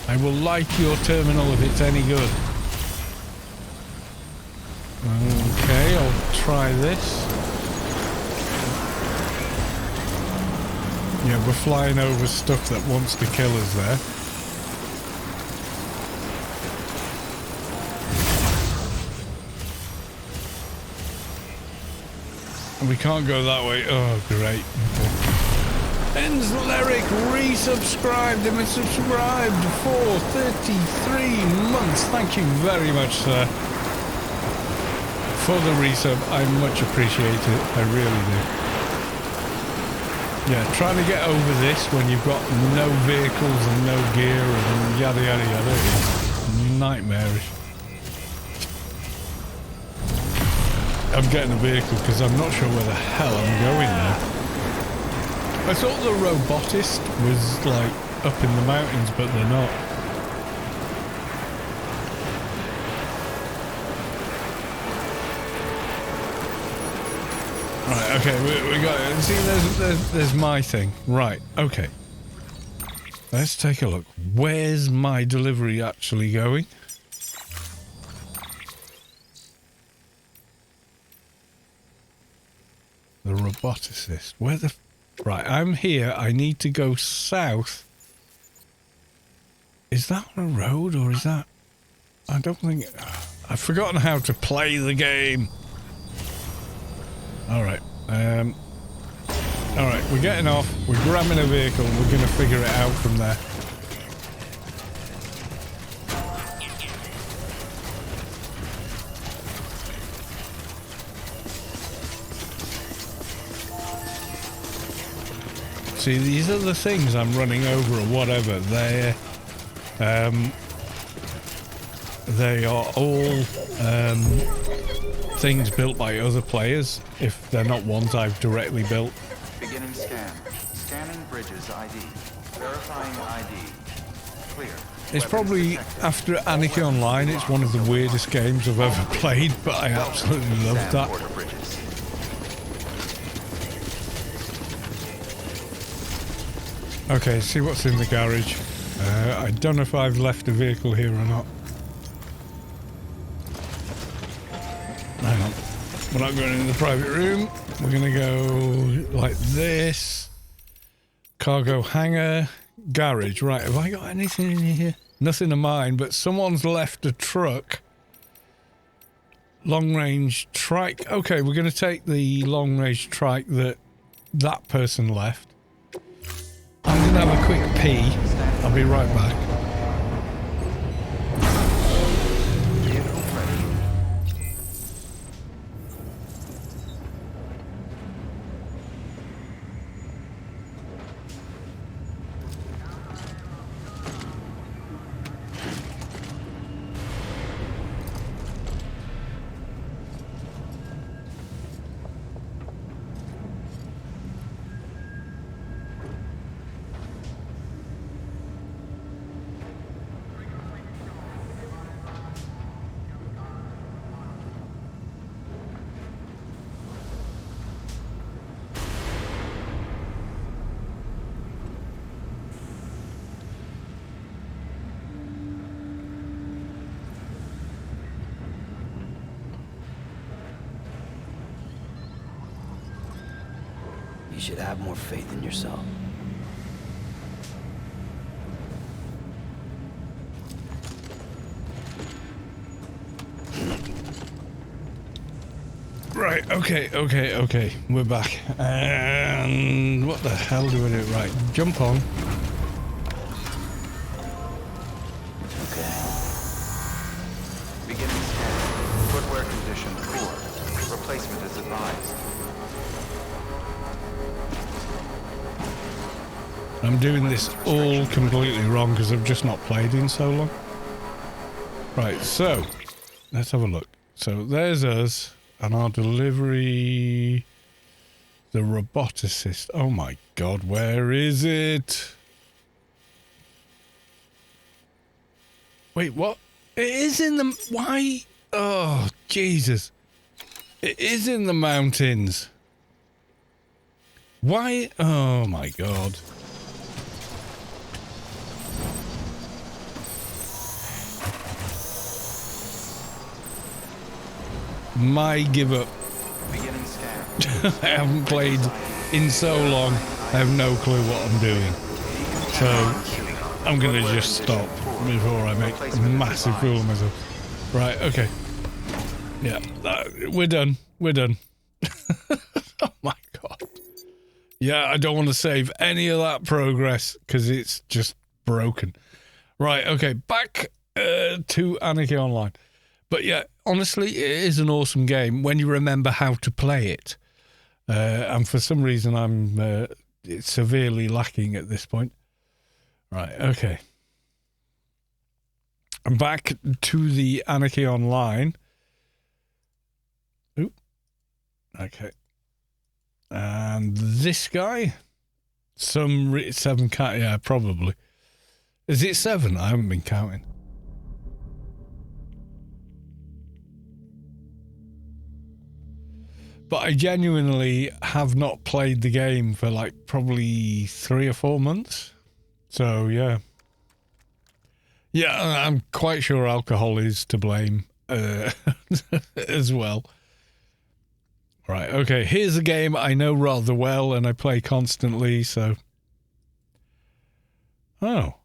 I will like your terminal if it's any good. Okay, I'll try this. Yeah, we're flying over stuff that wants to kill us there. And we can't go that way. Oh, great. Ben's Lyric resubscribed and was subscribed for 33 months. Thank you very much, sir, for the resub. I much appreciate it. I really do. Yeah, trying to get over this when you've got no vehicles and no gear and yada yada yada is nightmarish. I'm getting a vehicle because I'm not sure where the hell I'm going now. I thought the robotist was like up in the mountains, but they're not. Right, okay, we got it. See, there's my thing. Right, okay. Let's take a look. Where's my delivery actually going? The roboticist. Where the... Right, I'm here. I need to go south. Is that on a road or is that... I don't think... I've forgotten how to play the game. Alright. Alright, we're getting off. We're grabbing a vehicle and we're going to figure it out from there. See, these are the things I'm running over or whatever. They are all things built by other players, if they're not ones I've directly built. Beginning scan. Scanning bridges ID. Verifying ID. Clear. It's probably, after Anarchy Online, it's one of the weirdest games I've ever played, but I absolutely loved that. Okay, see what's in the garage. I don't know if I've left a vehicle here or not. Hang on. We're not going in the private room. We're going to go like this. Cargo hangar. Garage. Right, have I got anything in here? Nothing of mine, but someone's left a truck. Long range trike. Okay, we're going to take the long range trike that person left. I'm going to have a quick pee. I'll be right back. You should have more faith in yourself. Right, okay. We're back. And what the hell do I do? Right, jump on. Okay. Beginning scan. Footwear condition poor. Replacement is advised. I'm doing this all completely wrong because I've just not played in so long. Right, so let's have a look. So there's us and our delivery. The roboticist. Oh my god, where is it? Wait, what? It is in the... Why? Oh, Jesus. It is in the mountains. Why? Oh my god. My give up. Beginning scan. I haven't played in so long. I have no clue what I'm doing. So I'm going to just stop before I make a massive fool of myself. Right, okay. Yeah, we're done. We're done. Oh my god. Yeah, I don't want to save any of that progress because it's just broken. Right, okay, back to Anarchy Online. But yeah, honestly, it is an awesome game when you remember how to play it. And for some reason, I'm severely lacking at this point. Right, okay. I'm back to the Anarchy Online. Oop. Okay. And this guy? 7 cat, yeah, probably. Is it 7? I haven't been counting. But I genuinely have not played the game for like probably 3 or 4 months. So, yeah. Yeah, I'm quite sure alcohol is to blame as well. Right, okay, here's a game I know rather well and I play constantly, so... Oh.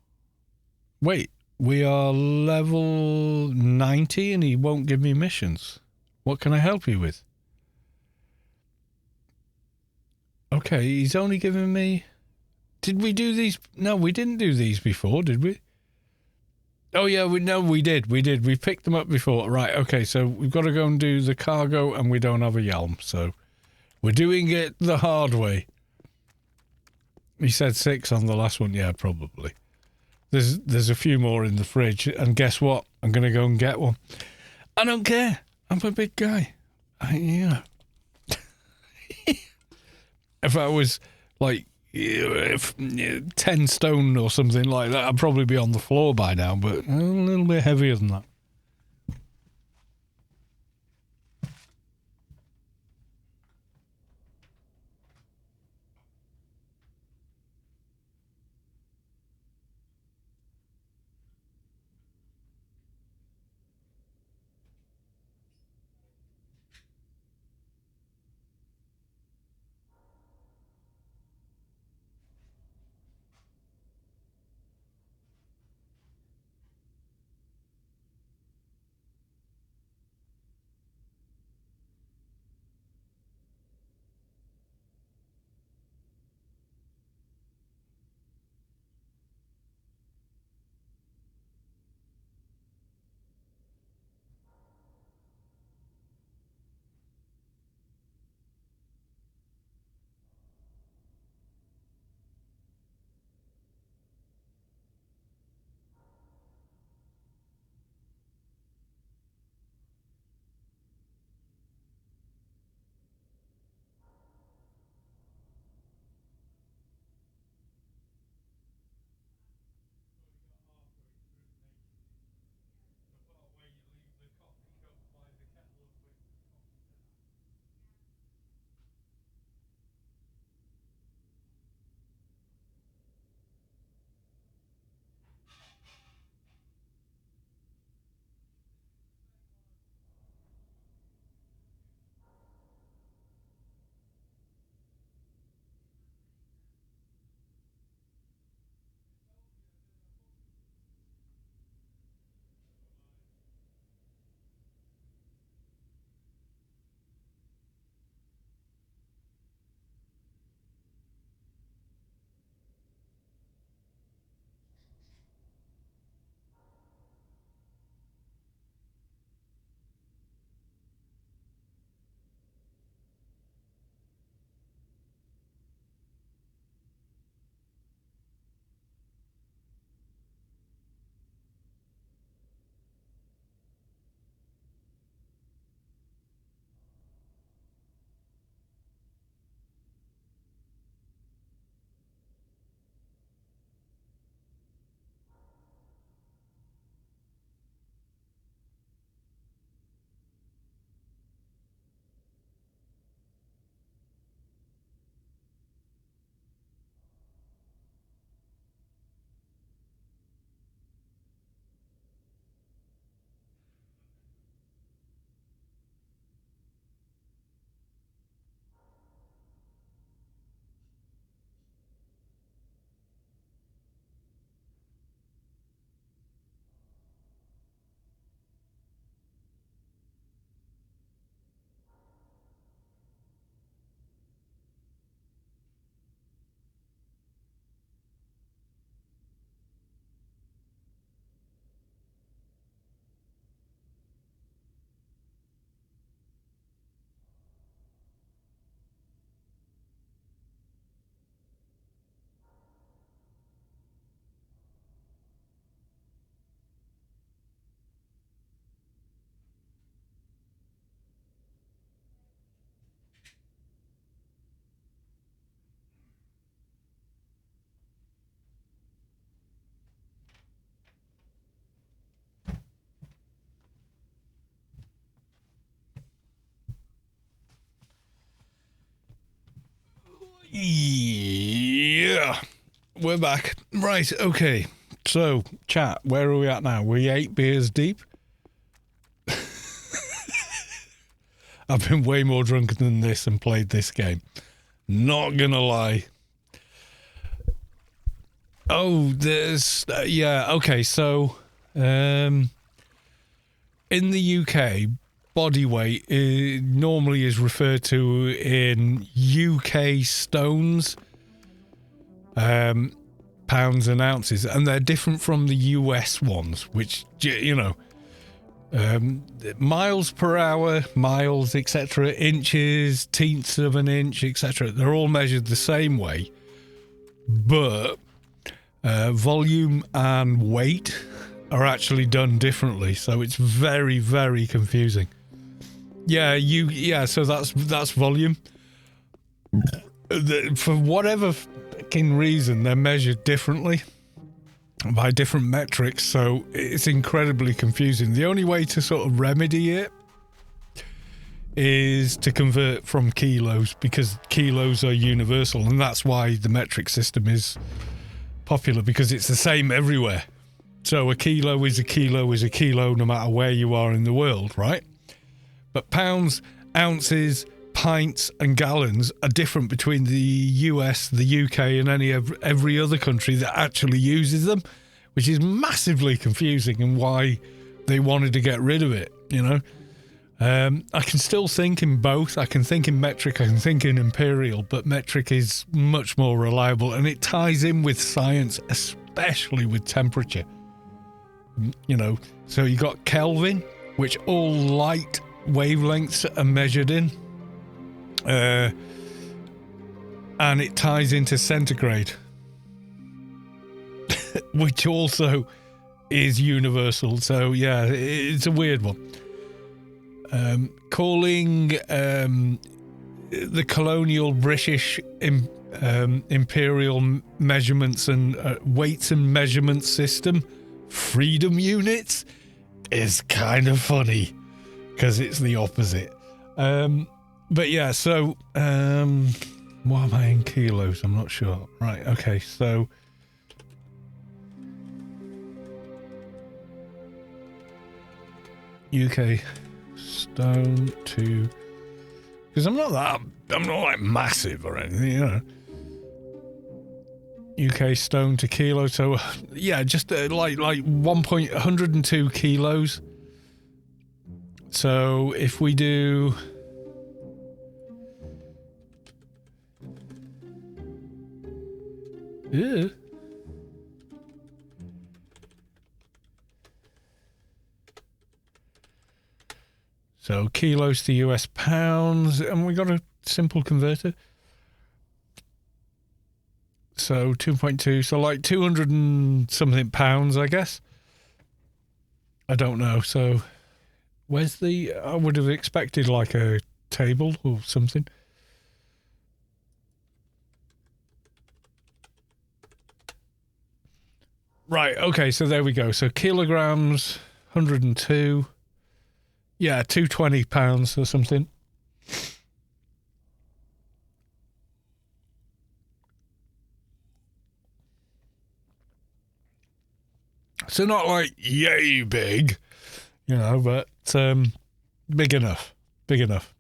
Wait, we are level 90 and he won't give me missions. What can I help you with? Okay, he's only given me... Did we do these? No, we didn't do these before, did we? Oh, yeah, we did. We picked them up before. Right, okay, so we've got to go and do the cargo and we don't have a Yelm, so we're doing it the hard way. He said 6 on the last one. Yeah, probably. There's a few more in the fridge, and guess what? I'm going to go and get one. I don't care. I'm a big guy. Yeah. If I was, like, 10 stone or something like that. I'd probably be on the floor by now, but a little bit heavier than that. Yeah, we're back. Right, okay. So, chat, where are we at now? We're 8 beers deep. I've been way more drunk than this and played this game. Not gonna lie. Oh, there's... yeah, okay, so... in the UK... body weight normally is referred to in UK stones, pounds and ounces, and they're different from the US ones, which, you know, miles per hour, miles, etc., inches, tenths of an inch, etc. They're all measured the same way, but volume and weight are actually done differently, so it's very, very confusing. So that's volume. For whatever fucking reason they're measured differently by different metrics, so it's incredibly confusing. The only way to sort of remedy it is to convert from kilos, because kilos are universal, and that's why the metric system is popular, because it's the same everywhere. So a kilo is a kilo is a kilo no matter where you are in the world, right? But pounds, ounces, pints and gallons are different between the US, the UK and every other country that actually uses them, which is massively confusing, and why they wanted to get rid of it, you know? I can still think in both. I can think in metric, I can think in imperial, but metric is much more reliable, and it ties in with science, especially with temperature. You know, so you got Kelvin, which all light wavelengths are measured in, and it ties into centigrade, which also is universal. So yeah, it's a weird one. Calling the colonial British imperial measurements and weights and measurement system freedom units is kind of funny, because it's the opposite. But yeah, so what am I in kilos? I'm not sure. Right, okay, so UK stone to, because I'm not like massive or anything, you know. UK stone to kilo, so yeah, just like 102 kilos. So if we do yeah. So kilos to US pounds, and we got a simple converter. So 2.2, so like 200 and something pounds, I guess. I don't know. So where's the, I would have expected like a table or something. Right, okay, so there we go. So kilograms, 102. Yeah, 220 pounds or something. So not like yay big, you know, but big enough. Big enough.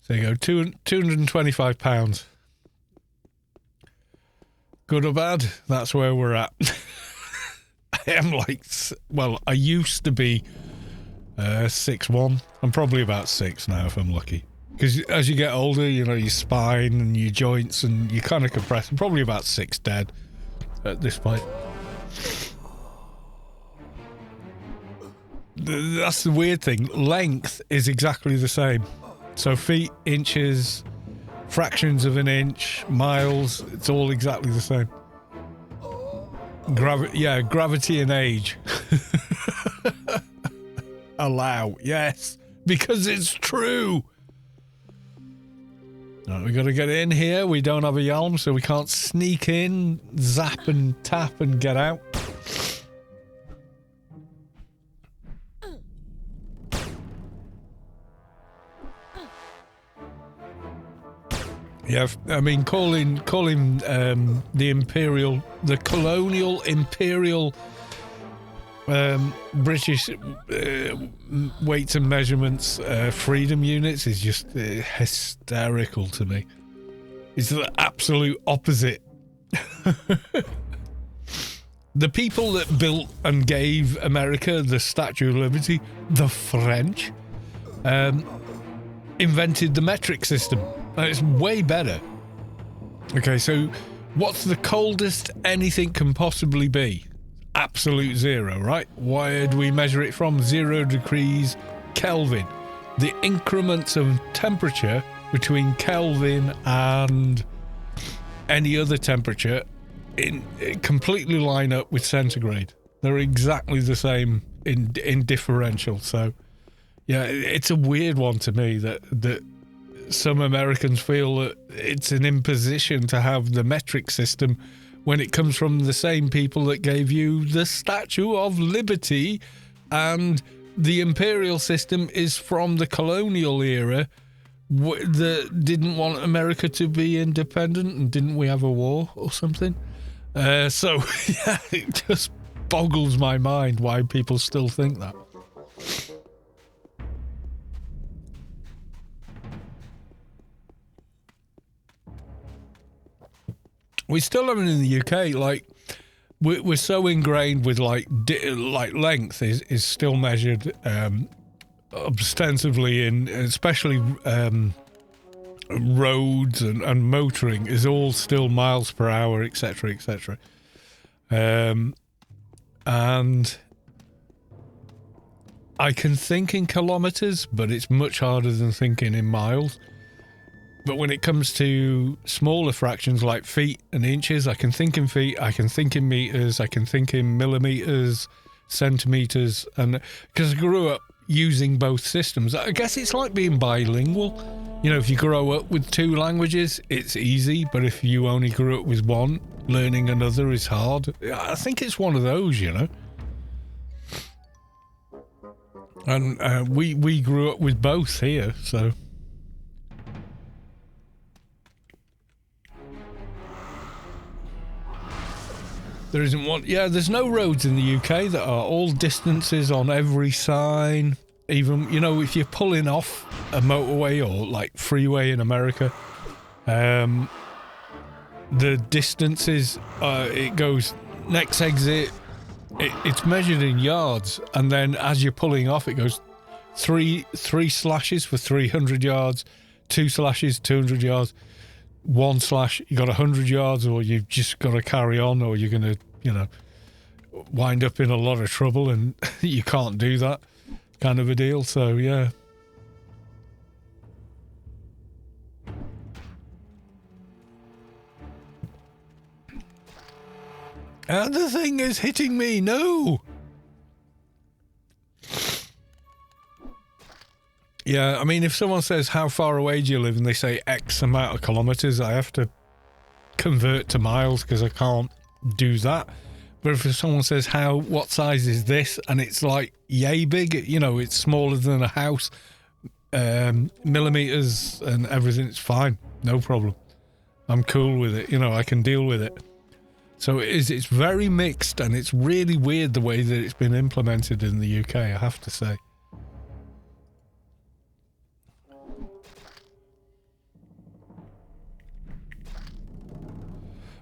So there you go, 225 pounds. Good or bad? That's where we're at. I am like, well, I used to be 6'1". I'm probably about 6 now if I'm lucky. Because as you get older, you know, your spine and your joints and you kind of compress. I'm probably about 6 dead at this point. That's the weird thing. Length is exactly the same. So feet, inches, fractions of an inch, miles, it's all exactly the same. Gravity and age. Allow, yes, because it's true. Right, we got to get in here. We don't have a Yalm, so we can't sneak in, zap and tap and get out. Yeah, I mean, calling the colonial imperial British weights and measurements freedom units is just hysterical to me. It's the absolute opposite. The people that built and gave America the Statue of Liberty, the French, invented the metric system. And it's way better. Okay, so what's the coldest anything can possibly be? Absolute zero, right? Where do we measure it from? 0 degrees Kelvin. The increments of temperature between Kelvin and any other temperature it completely line up with centigrade. They're exactly the same in differential. So yeah, it's a weird one to me that some Americans feel that it's an imposition to have the metric system when it comes from the same people that gave you the Statue of Liberty, and the imperial system is from the colonial era that didn't want America to be independent, and didn't we have a war or something? So, yeah, it just boggles my mind why people still think that. We still have it in the UK. Like, we're so ingrained with like length is still measured ostensibly in, especially roads and motoring is all still miles per hour, etc., etc. And I can think in kilometers, but it's much harder than thinking in miles. But when it comes to smaller fractions like feet and inches, I can think in feet, I can think in meters, I can think in millimeters, centimeters, and because I grew up using both systems. I guess it's like being bilingual. You know, if you grow up with two languages, it's easy, but if you only grew up with one, learning another is hard. I think it's one of those, you know. And we grew up with both here, so... There isn't one. Yeah, there's no roads in the UK that are all distances on every sign. Even, you know, if you're pulling off a motorway or like freeway in America, the distances, it goes next exit, it's measured in yards, and then as you're pulling off, it goes three slashes for 300 yards, 2 slashes, 200 yards. 1 slash, you got 100 yards, or you've just got to carry on, or you're going to, you know, wind up in a lot of trouble, and you can't do that kind of a deal. So, yeah. And the thing is hitting me. No. Yeah, I mean, if someone says, how far away do you live? And they say X amount of kilometres, I have to convert to miles because I can't do that. But if someone says, what size is this? And it's like yay big, you know, it's smaller than a house, millimetres and everything, it's fine. No problem. I'm cool with it. You know, I can deal with it. So it's very mixed, and it's really weird the way that it's been implemented in the UK, I have to say.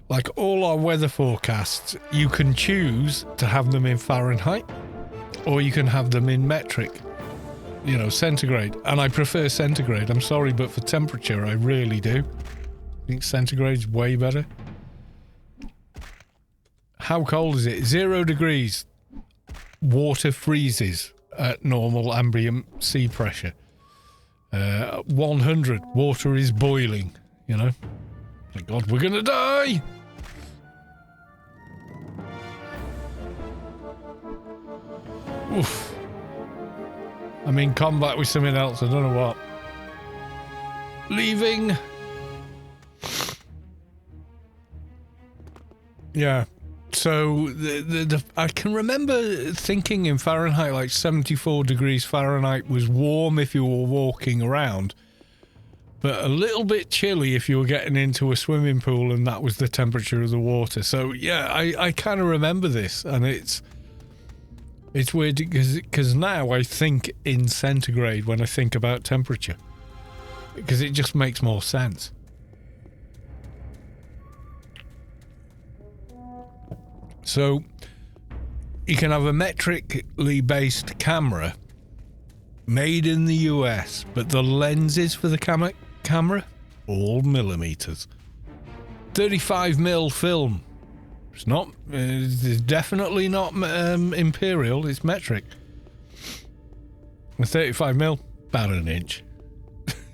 Like all our weather forecasts, you can choose to have them in Fahrenheit, or you can have them in metric, you know, centigrade. And I prefer centigrade. I'm sorry, but for temperature, I really do. I think centigrade's way better. How cold is it? 0 degrees. Water freezes at normal ambient sea pressure. 100, water is boiling, you know. Thank God we're gonna die! Oof. I'm in combat with something else, I don't know what. Leaving! Yeah. So, I can remember thinking in Fahrenheit, like 74 degrees Fahrenheit was warm if you were walking around, but a little bit chilly if you were getting into a swimming pool and that was the temperature of the water. So, yeah, I kind of remember this, and it's weird because now I think in centigrade when I think about temperature, because it just makes more sense. So you can have a metrically based camera made in the US, but the lenses for the camera, all millimeters. 35mm film. It's definitely not imperial, it's metric. A 35mm, about an inch.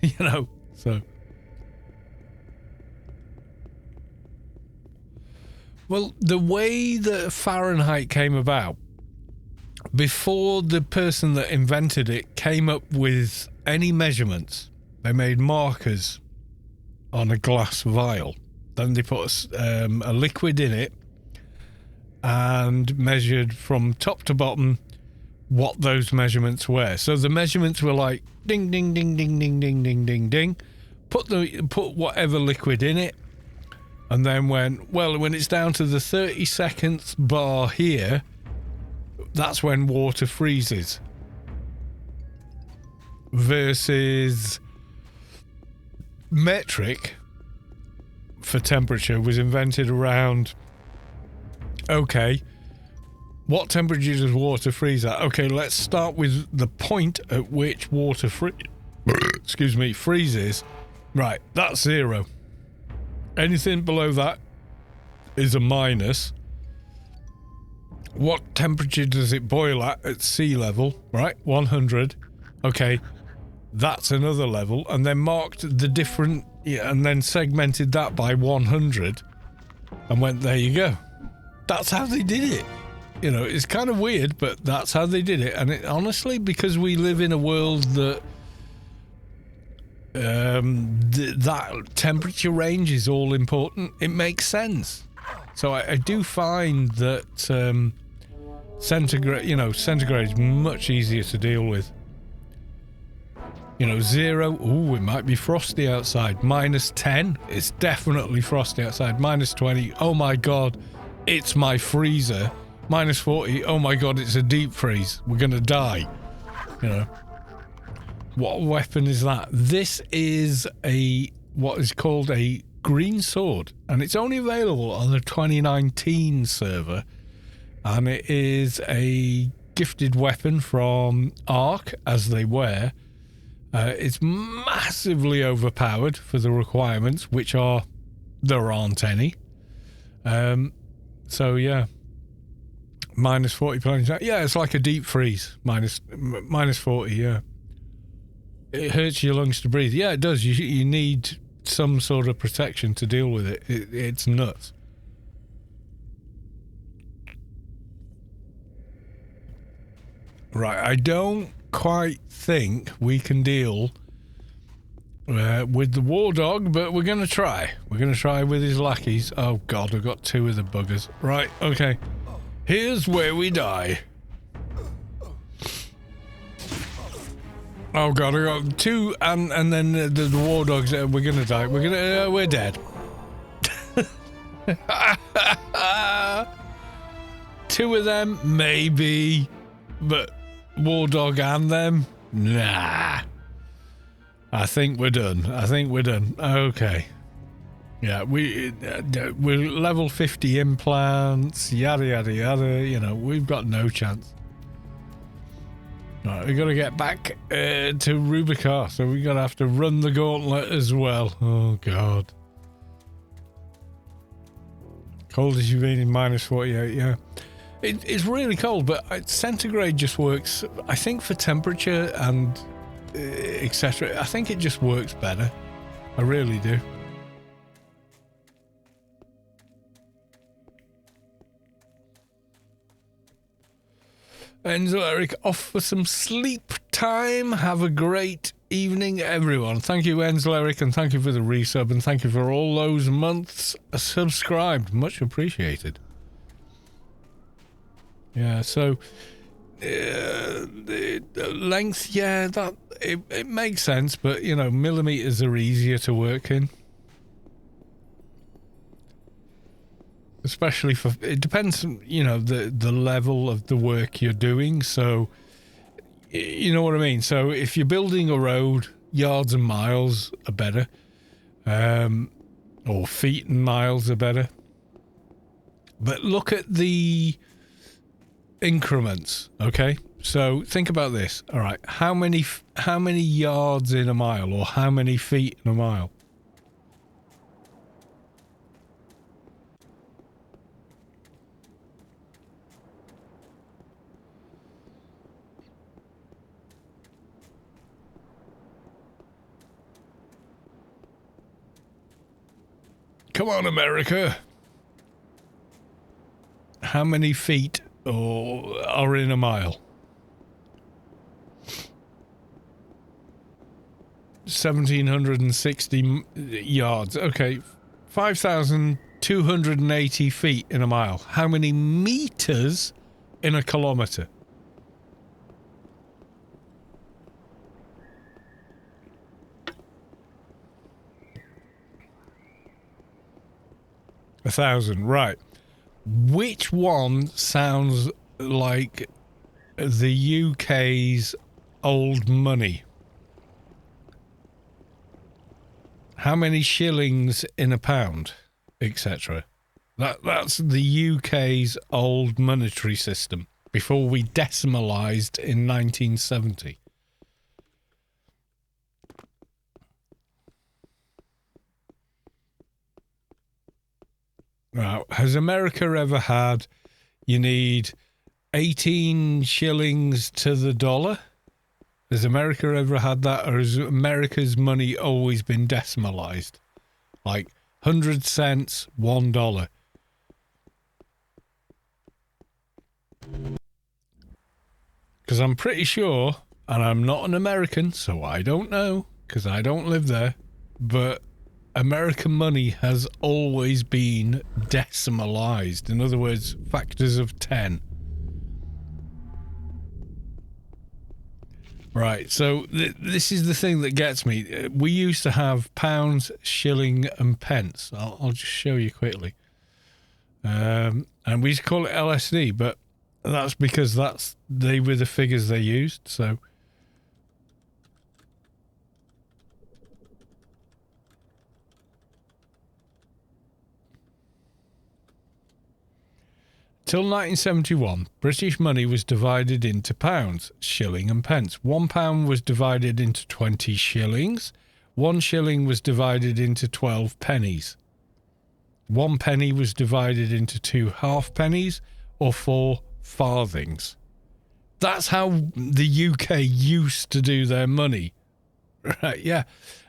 You know, so. Well, the way that Fahrenheit came about, before the person that invented it came up with any measurements, They made markers on a glass vial. Then they put a liquid in it and measured from top to bottom what those measurements were. So the measurements were like ding, ding, ding, ding, ding, ding, ding, ding, ding. Put whatever liquid in it, and then when it's down to the 30-second bar here, that's when water freezes. Versus metric for temperature was invented around, okay, what temperature does water freeze at? Okay, let's start with the point at which water freezes. Right, that's 0. Anything below that is a minus. What temperature does it boil at sea level? Right, 100. Okay, that's another level. And then marked the different, and then segmented that by 100 and went, there you go. That's how they did it. It's kind of weird, but that's how they did it. And honestly, because we live in a world that that temperature range is all important, it makes sense. So I do find that centigrade is much easier to deal with. 0, ooh, it might be frosty outside. -10, it's definitely frosty outside. -20, oh my god, it's my freezer. -40, oh my god, it's a deep freeze. We're gonna die. What weapon is that? This is what is called a green sword, and it's only available on the 2019 server, and it is a gifted weapon from Arc, as they were. It's massively overpowered for the requirements, which there aren't any. So yeah, -40 points. Yeah, it's like a deep freeze. -40. Yeah, it hurts your lungs to breathe. Yeah, it does. You need some sort of protection to deal with it. It's nuts. Right, I don't quite think we can deal with the war dog, but we're going to try. We're going to try with his lackeys. Oh god, I've got 2 of the buggers. Right, okay. Here's where we die. Oh god, I got 2, and then the war dogs. We're going to die. We're dead. 2 of them, maybe, but war dog and them, nah. I think we're done. Okay. Yeah, we're level 50 implants, yada yada yada. We've got no chance. Right, we got to get back to Rubi-Ka, so we got to have to run the gauntlet as well. Oh god. Cold as you've been in -48. Yeah. It's really cold, but centigrade just works, I think, for temperature and etc. I think it just works better. I really do. Enzo Eric off for some sleep time. Have a great evening, everyone. Thank you, Enzo Eric, and thank you for the resub, and thank you for all those months subscribed. Much appreciated. Yeah, so the length, yeah, that it makes sense, but millimeters are easier to work in, especially for, it depends on the level of the work you're doing. So you know what I mean. So if you're building a road, yards and miles are better, or feet and miles are better. But look at the increments, okay? So think about this. All right, how many yards in a mile, or how many feet in a mile? Come on, America. How many feet are in a mile? 1,760 yards. Okay, 5,280 feet in a mile. How many meters in a kilometer? A 1,000, right. Which one sounds like the UK's old money? How many shillings in a pound, etc.? That's the UK's old monetary system before we decimalised in 1970. Now, has America ever had, you need 18 shillings to the dollar? Has America ever had that, or has America's money always been decimalised? Like 100 cents, $1. Because I'm pretty sure, and I'm not an American, so I don't know, because I don't live there, but American money has always been decimalised. In other words, factors of 10. Right, so this is the thing that gets me. We used to have pounds, shilling, and pence. I'll just show you quickly. And we used to call it LSD, but that's because they were the figures they used, so... Till 1971, British money was divided into pounds, shilling and pence. £1 was divided into 20 shillings. 1 shilling was divided into 12 pennies. 1 penny was divided into 2 halfpennies or 4 farthings. That's how the UK used to do their money. Right, yeah.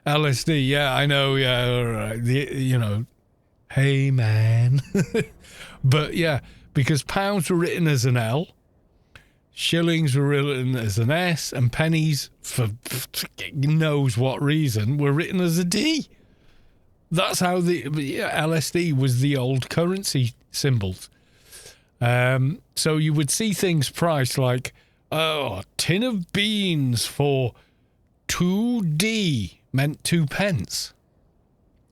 LSD, yeah, I know, yeah, all right. Hey, man. But, yeah. Because pounds were written as an L, shillings were written as an S, and pennies, for knows what reason, were written as a D. That's how LSD was the old currency symbols. So you would see things priced like, a tin of beans for 2D meant 2 pence.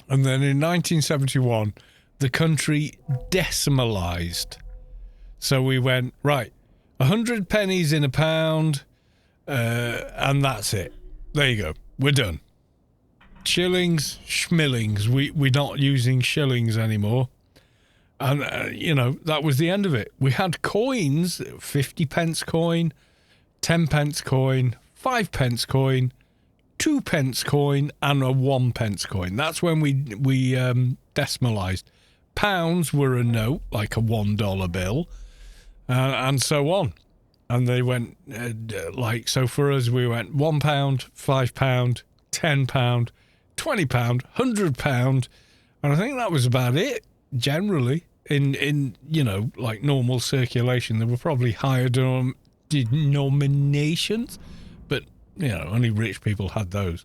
And then in 1971, the country decimalised. So we went, right, 100 pennies in a pound, and that's it. There you go. We're done. Shillings, schmillings. We're not using shillings anymore. And, that was the end of it. We had coins, 50 pence coin, 10 pence coin, 5 pence coin, 2 pence coin, and a 1 pence coin. That's when we decimalised. Pounds were a note, like a $1 bill. And so on. And they went, so for us, we went £1, £5, £10, £20, £100. And I think that was about it, generally, in normal circulation. There were probably higher denominations, but, only rich people had those.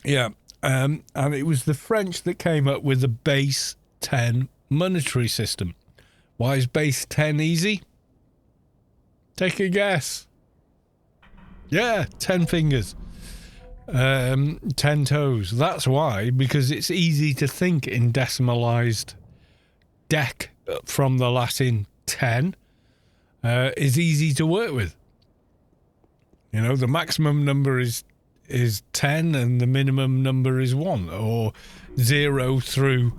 Yeah. And it was the French that came up with the base 10 monetary system. Why is base 10 easy? Take a guess. Yeah, 10 fingers. 10 toes. That's why, because it's easy to think in decimalised dec from the Latin 10 is easy to work with. The maximum number is 10 and the minimum number is 1, or 0 through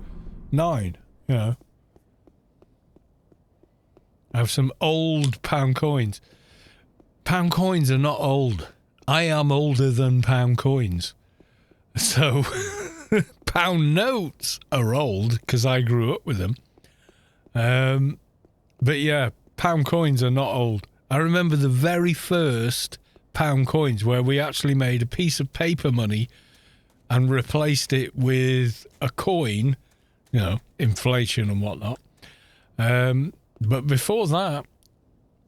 9. I have some old pound coins. Pound coins are not old. I am older than pound coins. So pound notes are old because I grew up with them. But yeah, pound coins are not old. I remember the very first pound coins where we actually made a piece of paper money and replaced it with a coin, inflation and whatnot. But before that,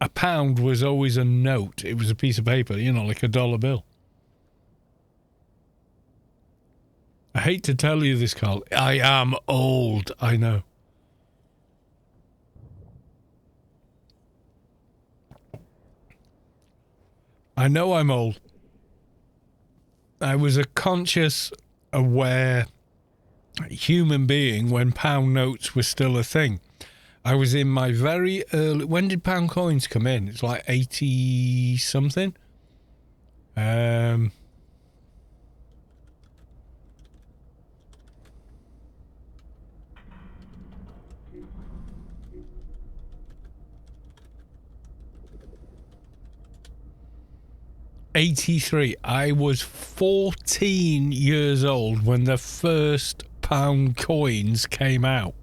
a pound was always a note. It was a piece of paper, you know, like a dollar bill. I hate to tell you this, Carl. I am old, I know. I know I'm old. I was a conscious, aware human being when pound notes were still a thing. I was in my very early... When did pound coins come in? It's like 80-something. 83. I was 14 years old when the first pound coins came out.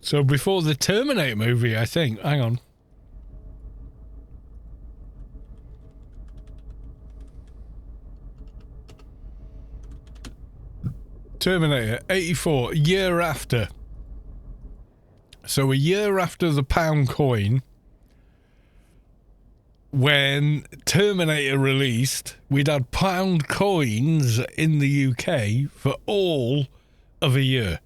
So before the Terminator movie, I think. Hang on. Terminator, 84, a year after. So a year after the pound coin, when Terminator released, we'd had pound coins in the UK for all of a year.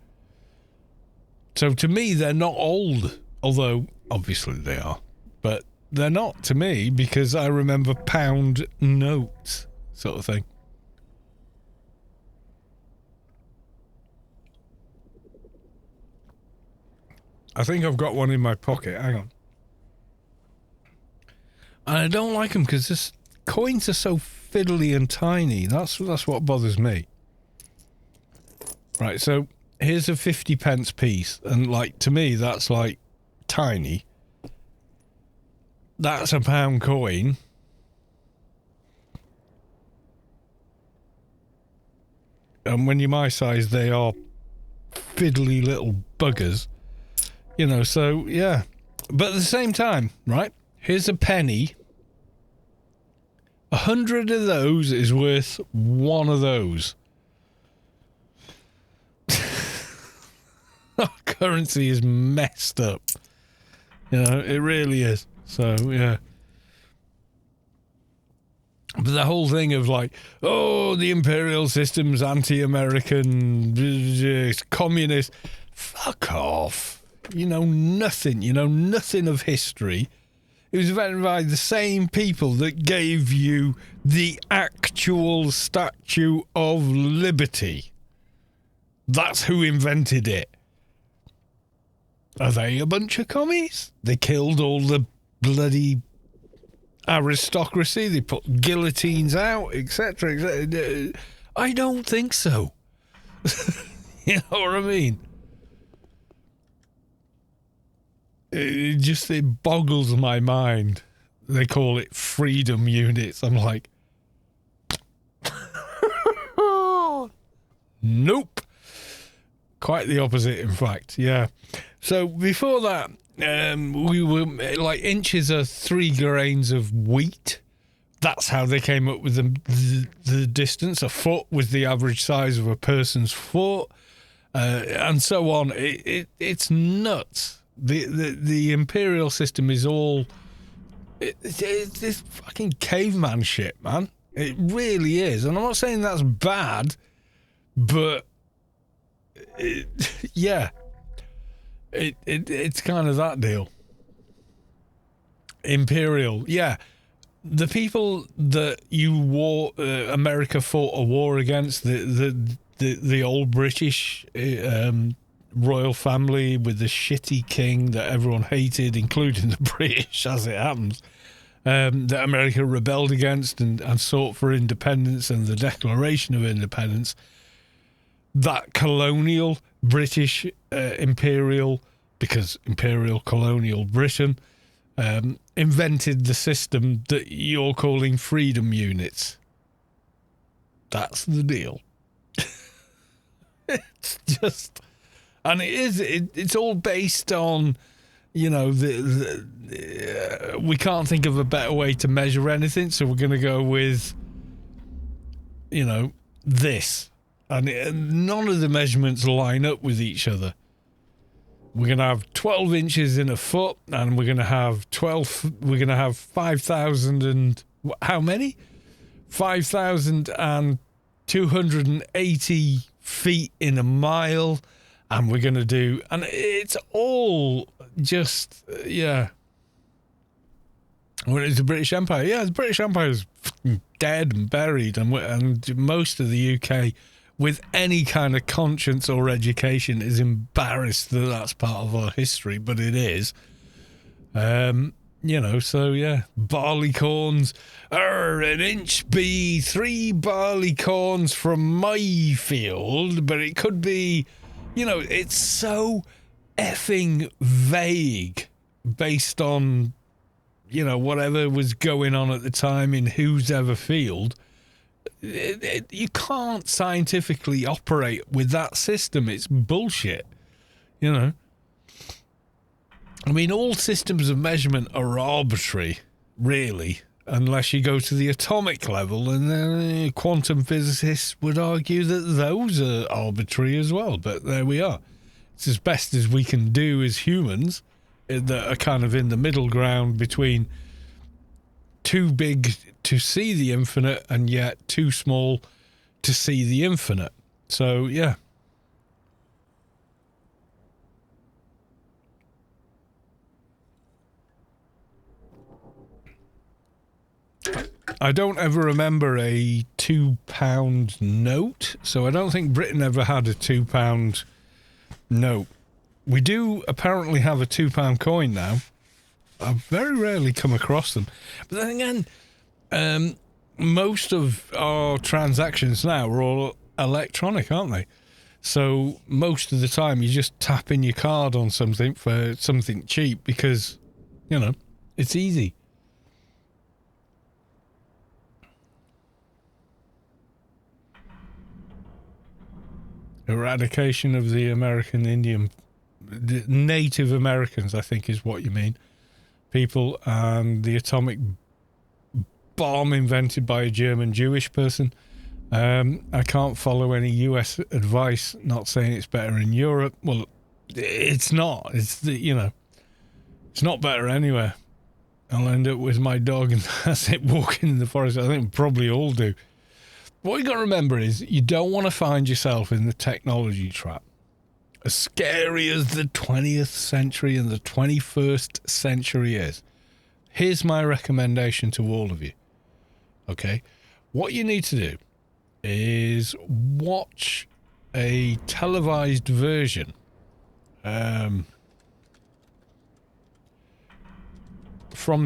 So to me, they're not old, although obviously they are. But they're not to me because I remember pound notes sort of thing. I think I've got one in my pocket. Hang on. And I don't like them because this coins are so fiddly and tiny. That's what bothers me. Right, so here's a 50 pence piece. And, like, to me, that's, like, tiny. That's a pound coin. And when you're my size, they are fiddly little buggers. You know, so, yeah. But at the same time, right, here's a penny. 100 of those is worth one of those. Our currency is messed up. You know, it really is. So, yeah. But the whole thing of like, oh, the imperial system's anti-American, it's communist. Fuck off. You know nothing of history. It was invented by the same people that gave you the actual Statue of Liberty. That's who invented it. Are they a bunch of commies? They killed all the bloody aristocracy. They put guillotines out, etc., etc. I don't think so. You know what I mean? It boggles my mind. They call it freedom units. I'm like, nope. Quite the opposite, in fact. Yeah. So before that, we were like inches of 3 grains of wheat. That's how they came up with the distance. A foot was the average size of a person's foot, and so on. It's nuts. The imperial system is all it's this fucking caveman shit, man. It really is, and I'm not saying that's bad, but yeah, it's kind of that deal. Imperial, yeah. The people that America fought a war against, the old British royal family with the shitty king that everyone hated, including the British, as it happens, that America rebelled against and sought for independence and the Declaration of Independence. That colonial British imperial, because imperial colonial Britain, invented the system that you're calling freedom units. That's the deal. It's just... And it's all based on, you know, we can't think of a better way to measure anything, so we're going to go with, you know, this. And none of the measurements line up with each other. we're going to have 12 inches in a foot, and we're going to have 5,000 and how many? 5,280 feet in a mile, and we're going to do, and it's all just, yeah. When it's the British Empire, yeah, the British Empire is dead and buried, and most of the UK, with any kind of conscience or education, is embarrassed that that's part of our history, but it is. You know, so yeah, barleycorns, an inch be 3 barleycorns from my field, but it could be, you know, it's so effing vague based on, you know, whatever was going on at the time in whose ever field. You can't scientifically operate with that system. It's bullshit, you know. I mean, all systems of measurement are arbitrary, really, unless you go to the atomic level, and then quantum physicists would argue that those are arbitrary as well. But there we are. It's as best as we can do as humans that are kind of in the middle ground between too big to see the infinite and yet too small to see the infinite. So, yeah. I don't ever remember a £2 note, so I don't think Britain ever had a £2 note. We do apparently have a £2 coin now. I've very rarely come across them. But then again, most of our transactions now are all electronic, aren't they? So most of the time you just tap in your card on something for something cheap because, you know, it's easy. Eradication of the American Indian, the Native Americans, I think is what you mean. People, and the atomic bomb invented by a German Jewish person. I can't follow any US advice, not saying it's better in Europe. Well, it's not. It's, you know, it's not better anywhere. I'll end up with my dog and that's it, walking in the forest. I think we probably all do. What you got to remember is you don't want to find yourself in the technology trap. As scary as the 20th century and the 21st century is, here's my recommendation to all of you. Okay? What you need to do is watch a televised version from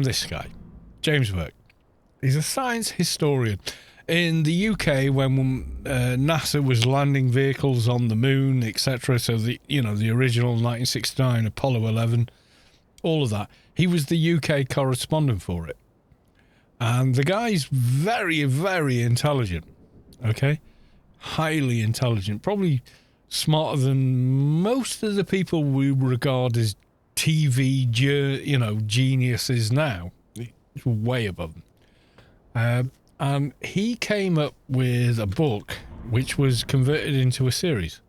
this guy, James Burke. He's a science historian. In the UK, when NASA was landing vehicles on the moon, etc., so the original 1969 Apollo 11, all of that, he was the UK correspondent for it. And the guy's very, very intelligent, okay? Highly intelligent, probably smarter than most of the people we regard as TV, geniuses now. He's way above them. And he came up with a book which was converted into a series.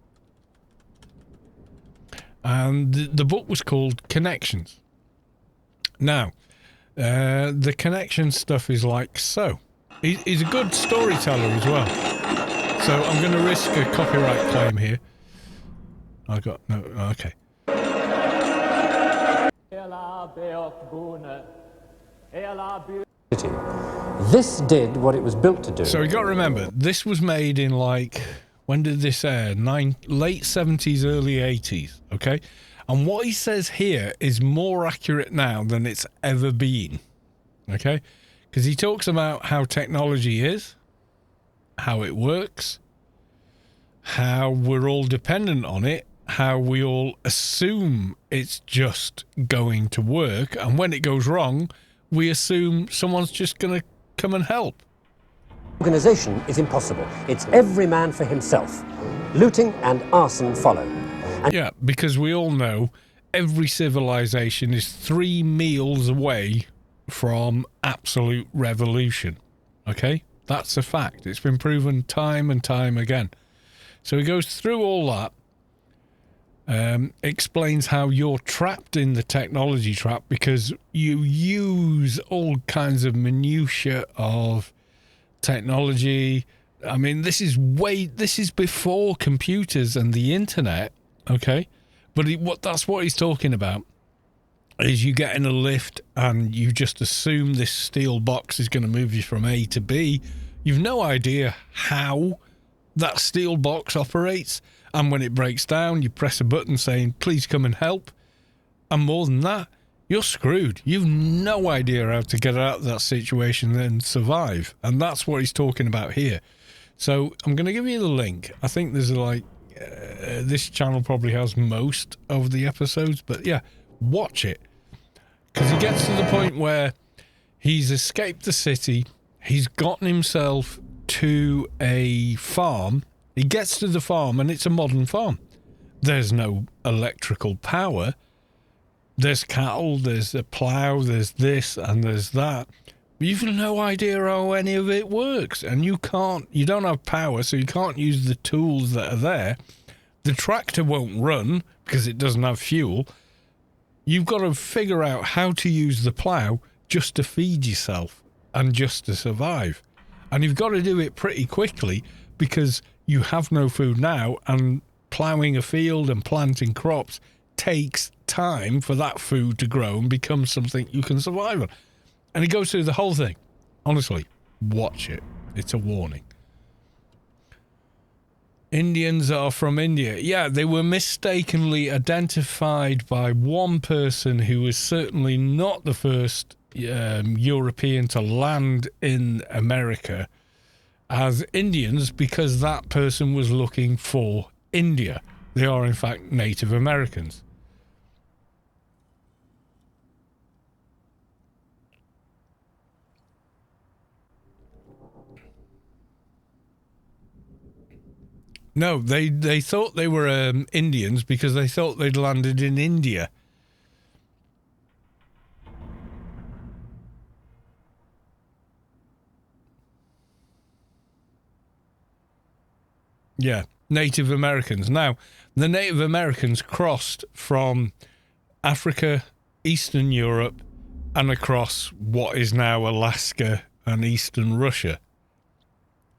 And the book was called Connections. Now, the connection stuff is like so. He's a good storyteller as well. So I'm going to risk a copyright claim here. I got no. Okay. This did what it was built to do. So you got to remember, this was made in when did this air? Late 70s, early 80s. Okay. And what he says here is more accurate now than it's ever been. Okay. Because he talks about how technology is, how it works, how we're all dependent on it, how we all assume it's just going to work, and when it goes wrong, we assume someone's just going to come and help. Organization is impossible. It's every man for himself. Looting and arson follow. And yeah, because we all know every civilization is 3 meals away from absolute revolution. Okay? That's a fact. It's been proven time and time again. So he goes through all that, explains how you're trapped in the technology trap because you use all kinds of minutiae of technology. I mean, this is before computers and the internet, okay? But that's what he's talking about, is you get in a lift and you just assume this steel box is going to move you from A to B. You've no idea how that steel box operates. And when it breaks down, you press a button saying, please come and help. And more than that, you're screwed. You've no idea how to get out of that situation and survive. And that's what he's talking about here. So I'm going to give you the link. I think there's this channel probably has most of the episodes. But yeah, watch it. Because he gets to the point where he's escaped the city. He's gotten himself to a farm. He gets to the farm and it's a modern farm. There's no electrical power. There's cattle, there's a plough, there's this and there's that. But you've no idea how any of it works. And you don't have power, so you can't use the tools that are there. The tractor won't run because it doesn't have fuel. You've got to figure out how to use the plough just to feed yourself and just to survive. And you've got to do it pretty quickly because you have no food now, and ploughing a field and planting crops takes time for that food to grow and become something you can survive on. And he goes through the whole thing. Honestly, watch it. It's a warning. Indians are from India. Yeah, they were mistakenly identified by one person who was certainly not the first European to land in America as Indians because that person was looking for India. They are, in fact, Native Americans. No, they thought they were Indians because they thought they'd landed in India. Yeah, Native Americans. Now, the Native Americans crossed from Africa, Eastern Europe, and across what is now Alaska and Eastern Russia,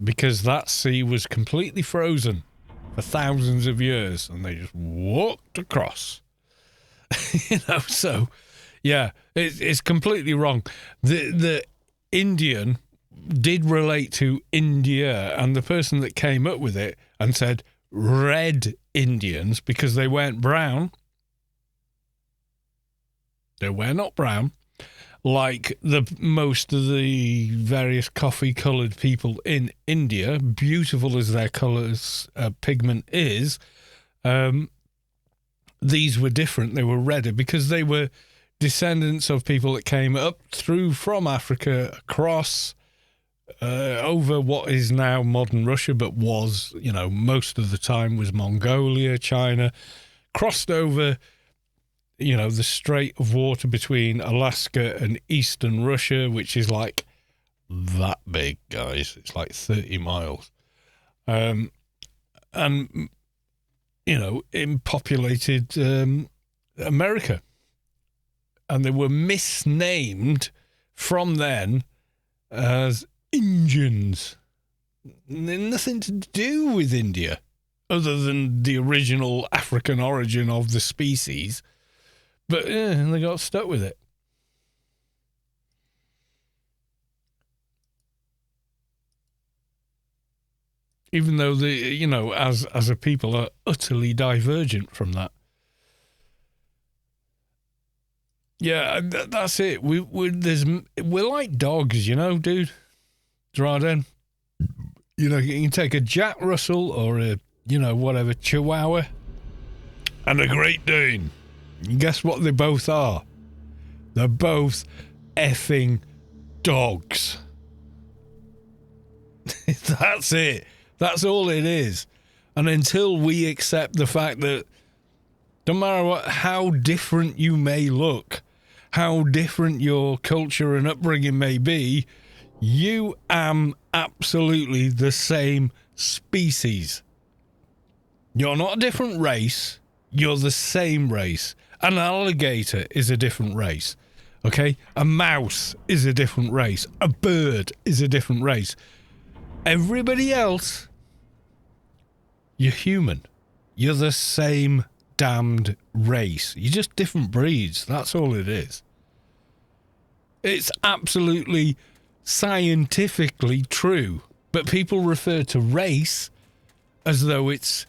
because that sea was completely frozen for thousands of years, and they just walked across. So, yeah, it's completely wrong. The Indian did relate to India, and the person that came up with it and said red Indians because they weren't brown. They were not brown, like most of the various coffee-coloured people in India, beautiful as their colours pigment is. These were different. They were redder because they were descendants of people that came up through from Africa across over what is now modern Russia, but was, most of the time was Mongolia, China, crossed over, the Strait of Water between Alaska and Eastern Russia, which is like that big, guys. It's like 30 miles. And, in populated America. And they were misnamed from then as Indians. Nothing to do with India, other than the original African origin of the species. But they got stuck with it. Even though as a people are utterly divergent from that. Yeah, that's it. We're like dogs, dude. Dryden. You can take a Jack Russell or a, whatever, Chihuahua and a Great Dane. And guess what they both are? They're both effing dogs. That's it. That's all it is. And until we accept the fact that no matter how different you may look, how different your culture and upbringing may be, you am absolutely the same species. You're not a different race. you're the same race. An alligator is a different race. Okay? A mouse is a different race. A bird is a different race. Everybody else, you're human. You're the same damned race. You're just different breeds. That's all it is. It's absolutely scientifically true. But people refer to race as though it's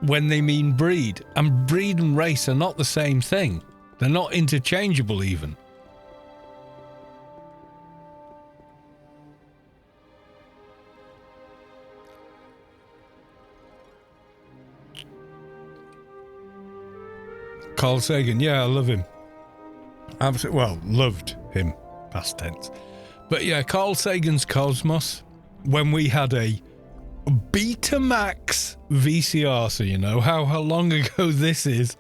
when they mean breed. And breed and race are not the same thing. They're not interchangeable even. Carl Sagan, yeah, I love him. Absolutely, well, loved him, past tense. But yeah, Carl Sagan's Cosmos, when we had a Betamax VCR, so you know how long ago this is.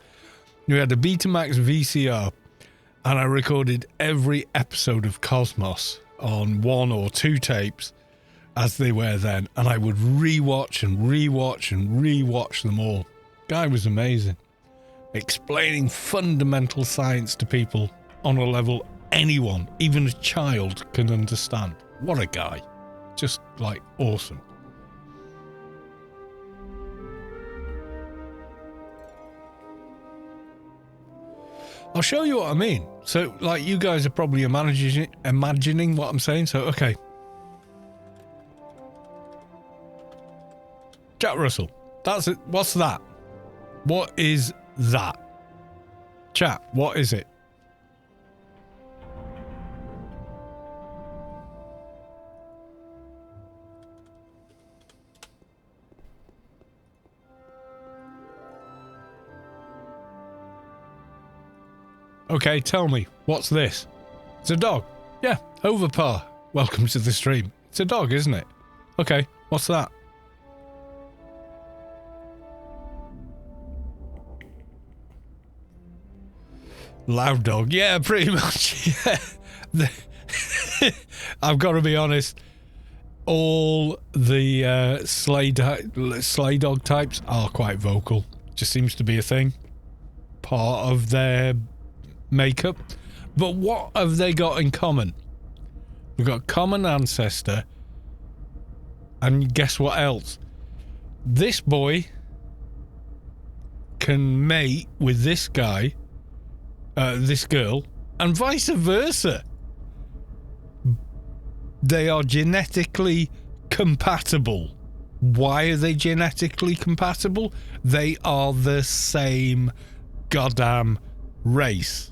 We had a Betamax VCR, and I recorded every episode of Cosmos on 1 or 2 tapes as they were then, and I would rewatch and rewatch and rewatch them all. Guy was amazing. Explaining fundamental science to people on a level anyone, even a child, can understand. What a guy. Just, like, awesome. I'll show you what I mean. So, like, you guys are probably imagining what I'm saying. So, okay. Jack Russell. That's it. What's that? What is that? Chat, what is it? Okay, tell me, what's this? It's a dog. Yeah, Overpar. Welcome to the stream. It's a dog, isn't it? Okay, what's that? Loud dog. Yeah, pretty much. Yeah. I've got to be honest. All the sleigh dog types are quite vocal. Just seems to be a thing. Part of their makeup. But what have they got in common? We've got common ancestor. And guess what else? This boy can mate with this guy, this girl, and vice versa. They are genetically compatible. Why are they genetically compatible? They are the same goddamn race.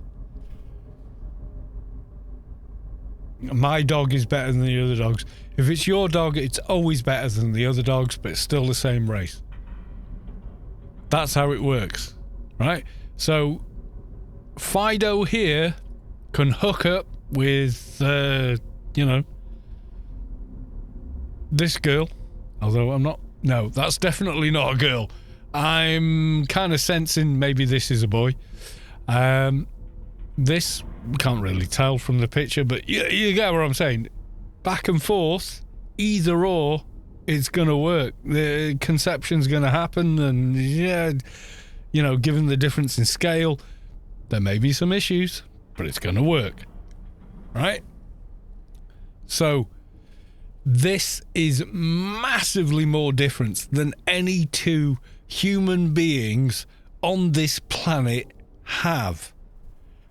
My dog is better than the other dogs. If it's your dog, it's always better than the other dogs, but it's still the same race. That's how it works, right? So Fido here can hook up with, you know, this girl. Although I'm not... No, that's definitely not a girl. I'm kind of sensing maybe this is a boy. This... can't really tell from the picture, but you get what I'm saying. Back and forth, either or, it's going to work. The conception's going to happen, and yeah, you know, given the difference in scale, there may be some issues, but it's going to work. Right? So, this is massively more different than any two human beings on this planet have.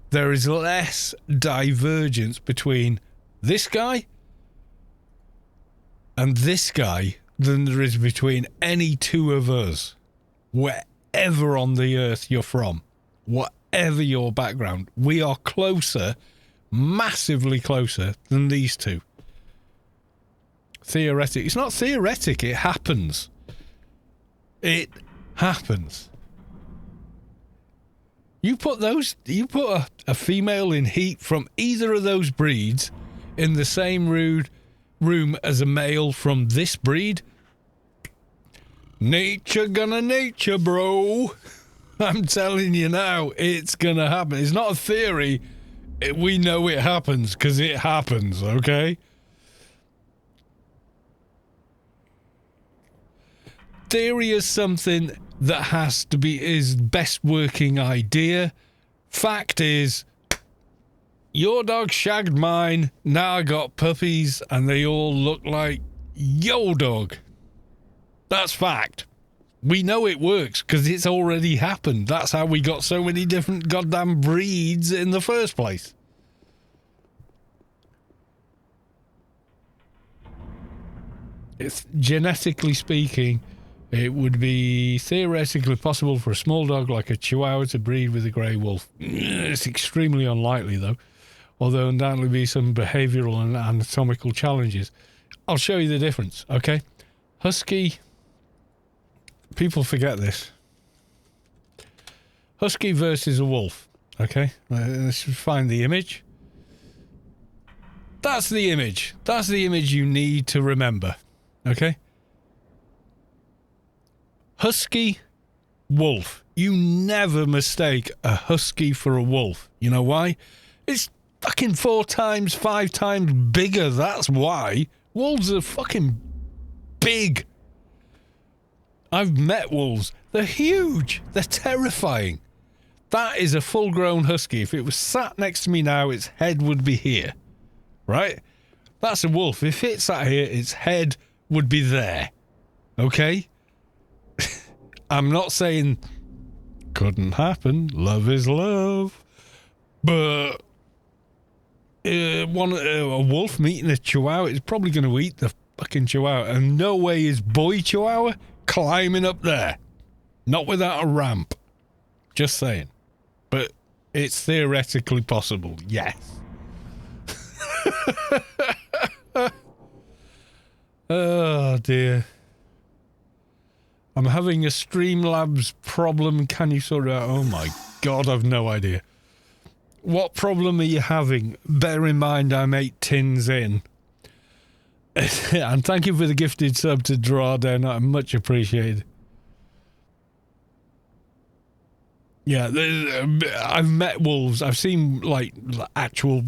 There is less divergence between this guy and this guy than there is between any two of us, wherever on the earth you're from, whatever your background. We are closer, massively closer than these two. Theoretic. It's not theoretic, it happens. It happens. You put a female in heat from either of those breeds in the same room as a male from this breed. Nature gonna nature, bro. I'm telling you now, it's gonna happen. It's not a theory. We know it happens because it happens, okay? Theory is something that has to be his best working idea. Fact is, your dog shagged mine, now I got puppies, and they all look like yo dog. That's fact. We know it works because it's already happened. That's how we got so many different goddamn breeds in the first place. It's genetically speaking, it would be theoretically possible for a small dog like a Chihuahua to breed with a grey wolf. It's extremely unlikely, though, although undoubtedly be some behavioural and anatomical challenges. I'll show you the difference, okay? Husky, people forget this. Husky versus a wolf, okay? Let's find the image. That's the image. That's the image you need to remember, okay? Husky, wolf. You never mistake a husky for a wolf. You know why? It's fucking 4 times, 5 times bigger. That's why. Wolves are fucking big. I've met wolves. They're huge. They're terrifying. That is a full-grown husky. If it was sat next to me now, its head would be here. Right? That's a wolf. If it sat here, its head would be there. Okay? I'm not saying couldn't happen. Love is love. But a wolf meeting a chihuahua is probably going to eat the fucking chihuahua. And no way is boy chihuahua climbing up there. Not without a ramp. Just saying. But it's theoretically possible. Yes. Oh, dear. I'm having a Streamlabs problem. Can you sort it out? Oh, my God, I've no idea. What problem are you having? Bear in mind, I'm 8 tins in. And thank you for the gifted sub to Drawdown. I'm much appreciated. Yeah, I've met wolves. I've seen, like, actual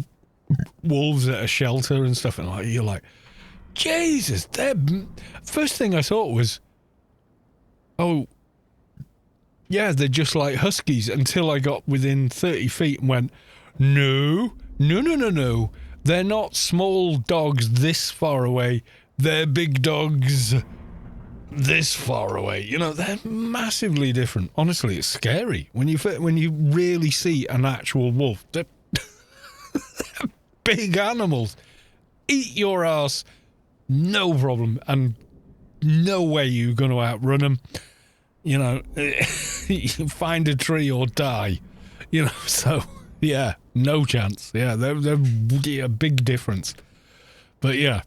wolves at a shelter and stuff. And like, you're like, Jesus, they're... First thing I thought was, oh, yeah, they're just like huskies, until I got within 30 feet and went, no. They're not small dogs this far away. They're big dogs this far away. You know, they're massively different. Honestly, it's scary when you really see an actual wolf. They're big animals. Eat your ass, no problem, and no way you're going to outrun them. You know, you find a tree or die. You know, so yeah, no chance. Yeah, they're a big difference. But yeah.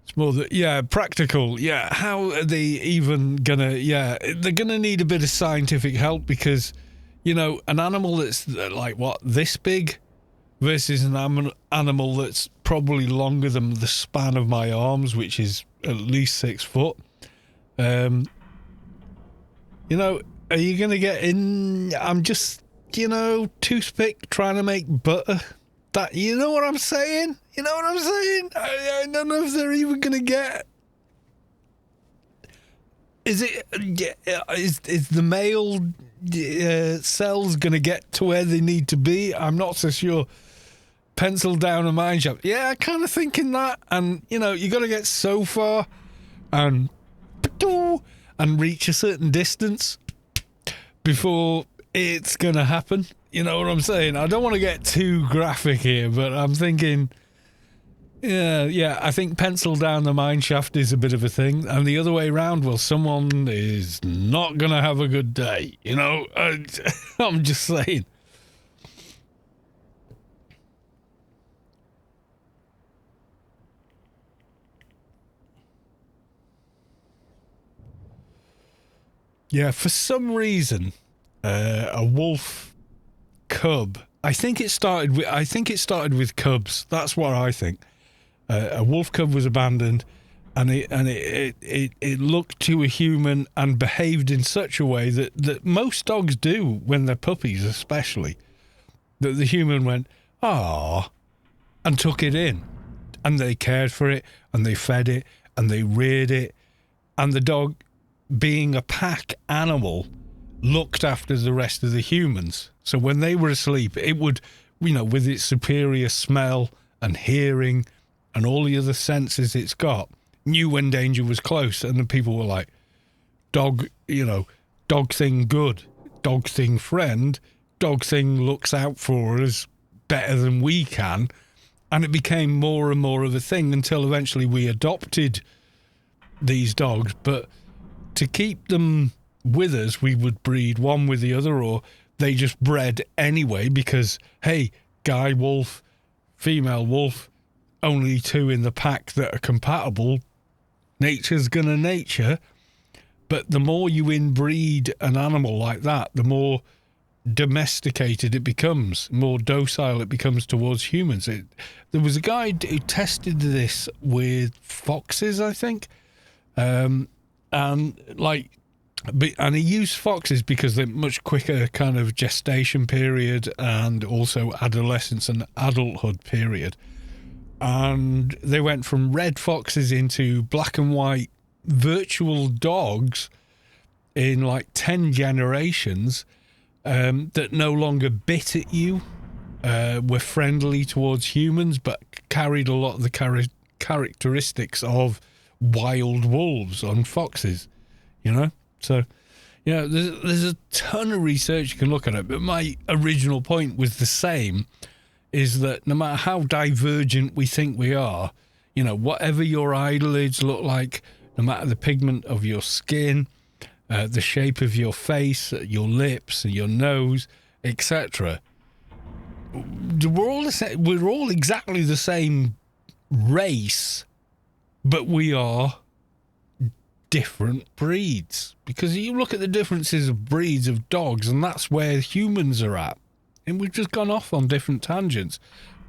It's more that, yeah, practical. Yeah, how are they even gonna, yeah, they're gonna need a bit of scientific help because, you know, an animal that's like, what, this big versus an animal that's probably longer than the span of my arms, which is at least 6 foot. You know, are you going to get in? I'm just, you know, toothpick trying to make butter. That, you know what I'm saying? You know what I'm saying? I don't know if they're even going to get. Is it? Is the male cells going to get to where they need to be? I'm not so sure. Pencil down a mine shaft. Yeah, kind of thinking that. And, you know, you got to get so far and reach a certain distance before it's going to happen. You know what I'm saying? I don't want to get too graphic here, but I'm thinking, yeah, I think pencil down the mine shaft is a bit of a thing. And the other way around, well, someone is not going to have a good day. You know, I'm just saying. Yeah, for some reason, a wolf cub. I think it started with cubs. That's what I think. A wolf cub was abandoned, and it looked to a human and behaved in such a way that most dogs do when they're puppies, especially. That the human went, "Ah," and took it in, and they cared for it, and they fed it, and they reared it, and the dog, being a pack animal, looked after the rest of the humans. So when they were asleep, it would, with its superior smell and hearing and all the other senses it's got, knew when danger was close. And the people were like, dog thing good, dog thing friend, dog thing looks out for us better than we can. And it became more and more of a thing until eventually we adopted these dogs. But to keep them with us, we would breed one with the other, or they just bred anyway because, hey, guy wolf, female wolf, only two in the pack that are compatible. Nature's gonna nature. But the more you inbreed an animal like that, the more domesticated it becomes, more docile it becomes towards humans. There was a guy who tested this with foxes, I think, and he used foxes because they're much quicker kind of gestation period and also adolescence and adulthood period. And they went from red foxes into black and white virtual dogs in like 10 generations that no longer bit at you, were friendly towards humans, but carried a lot of the characteristics of wild wolves on foxes, So, there's a ton of research you can look at it, but my original point was the same, is that no matter how divergent we think we are, whatever your eyelids look like, no matter the pigment of your skin, the shape of your face, your lips, your nose, etc., we're all exactly the same race, but we are different breeds. Because you look at the differences of breeds of dogs, and that's where humans are at. And we've just gone off on different tangents,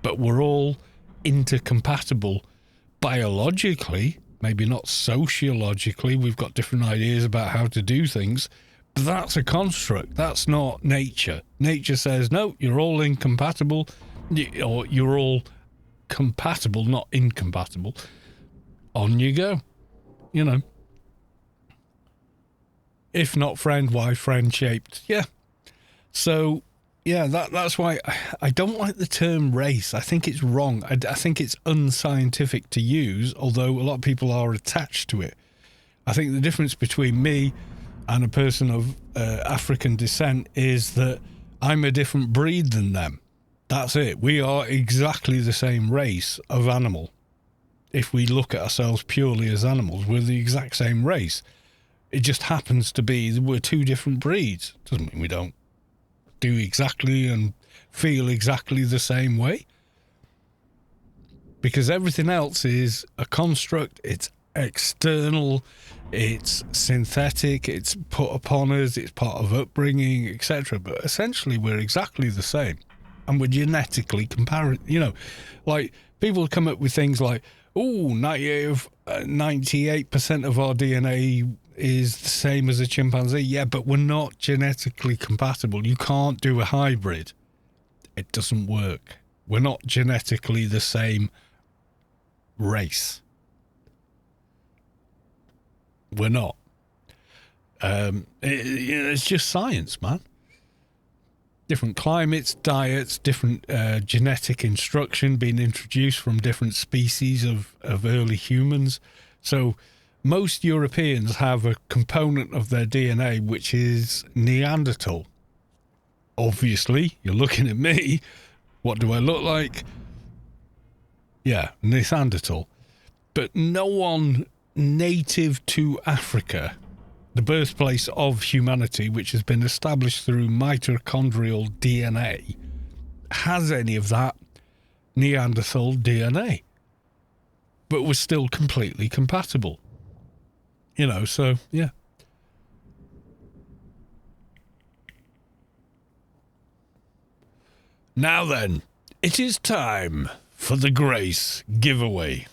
but we're all intercompatible biologically, maybe not sociologically. We've got different ideas about how to do things, but that's a construct. That's not nature. Nature says, no, you're all incompatible, or you're all compatible, not incompatible. On you go. If not friend, why friend shaped? Yeah. So, yeah, that's why I don't like the term race. I think it's wrong. I think it's unscientific to use, although a lot of people are attached to it. I think the difference between me and a person of African descent is that I'm a different breed than them. That's it. We are exactly the same race of animal. If we look at ourselves purely as animals, we're the exact same race. It just happens to be that we're two different breeds. Doesn't mean we don't do exactly and feel exactly the same way. Because everything else is a construct, it's external, it's synthetic, it's put upon us, it's part of upbringing, etc. But essentially we're exactly the same. And we're genetically comparable. Like people come up with things like, 98% of our DNA is the same as a chimpanzee. Yeah, but we're not genetically compatible. You can't do a hybrid. It doesn't work. We're not genetically the same race. We're not. It's just science, man. Different climates, diets, different genetic instruction being introduced from different species of early humans. So most Europeans have a component of their DNA which is Neanderthal. Obviously, you're looking at me. What do I look like? Yeah, Neanderthal. But no one native to Africa, the birthplace of humanity, which has been established through mitochondrial DNA, has any of that Neanderthal DNA. But we're still completely compatible. So, yeah. Now then, it is time for the Grace giveaway.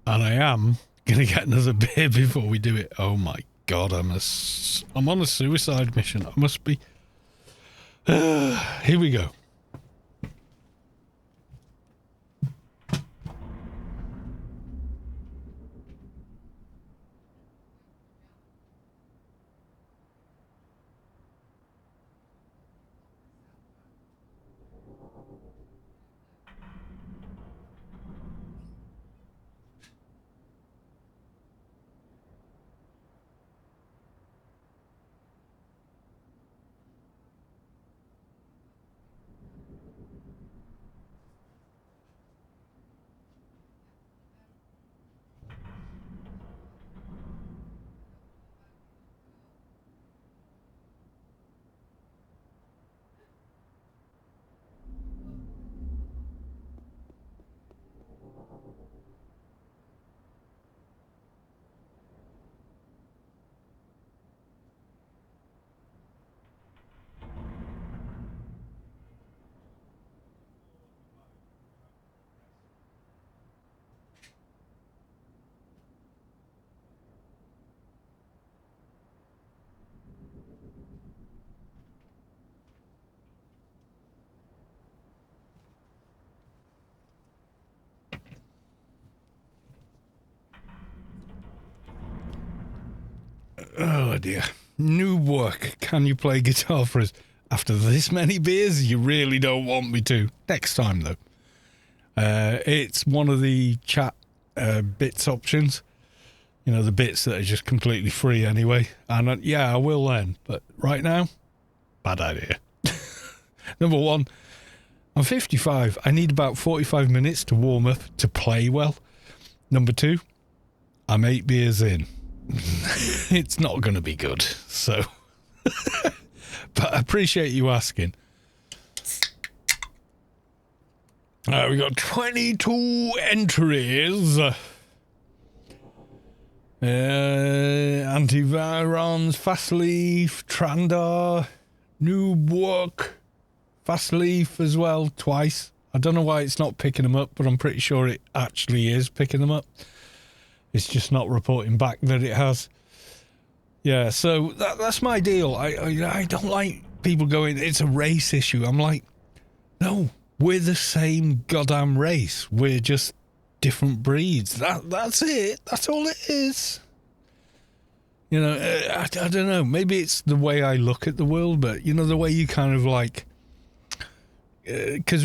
And I am going to get another beer before we do it. Oh my God, I'm on a suicide mission. I must be. Here we go. Oh dear. New work. Can you play guitar for us? After this many beers, you really don't want me to. Next time, though. It's one of the chat bits options. You know, the bits that are just completely free anyway. And yeah, I will then. But right now, bad idea. Number one, I'm 55. I need about 45 minutes to warm up to play well. Number two, I'm 8 beers in. It's not going to be good. So, but I appreciate you asking. We got 22 entries. Antivirons, Fastleaf, Trandar, Noob Work, Fastleaf as well, twice. I don't know why it's not picking them up, but I'm pretty sure it actually is picking them up. It's just not reporting back that it has. Yeah, so that's my deal. I don't like people going, it's a race issue. I'm like, no, we're the same goddamn race. We're just different breeds. That's it. That's all it is. You know, I don't know. Maybe it's the way I look at the world, but, you know, the way you kind of like... Because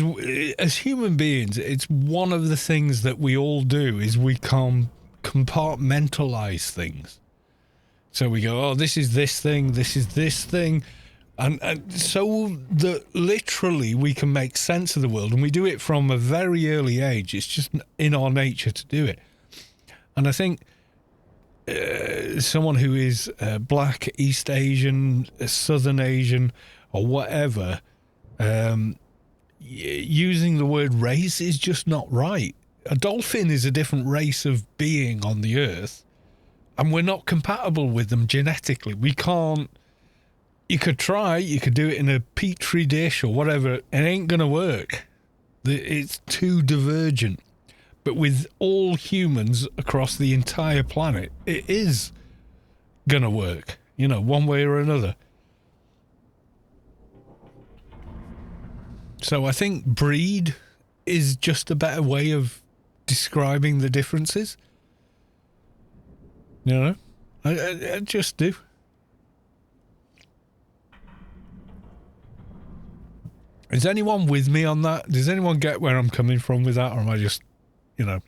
as human beings, it's one of the things that we all do is we compartmentalize things. So we go, oh, this is this thing, this is this thing. And so that literally we can make sense of the world. And we do it from a very early age. It's just in our nature to do it. And I think someone who is black, East Asian, Southern Asian, or whatever, using the word race is just not right. A dolphin is a different race of being on the earth, and we're not compatible with them genetically. We can't. You could try, you could do it in a petri dish or whatever. It ain't going to work. It's too divergent. But with all humans across the entire planet, it is going to work, you know, one way or another. So I think breed is just a better way of describing the differences. You know, I just do. Is anyone with me on that? Does anyone get where I'm coming from with that? Or am I just, you know,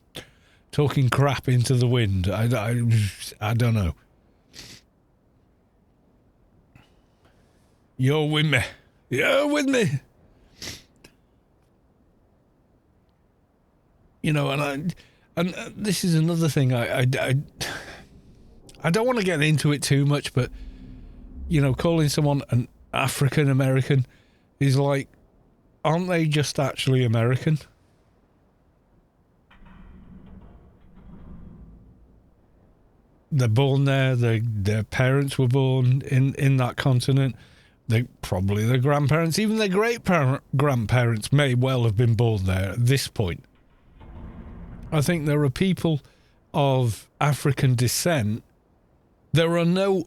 talking crap into the wind? I don't know. You're with me. You're with me. You know, and this is another thing. I don't want to get into it too much, but, you know, calling someone an African American is like, aren't they just actually American? They're born there. Their parents were born in that continent. Probably their grandparents, even their great-grandparents may well have been born there at this point. I think there are people of African descent, there are no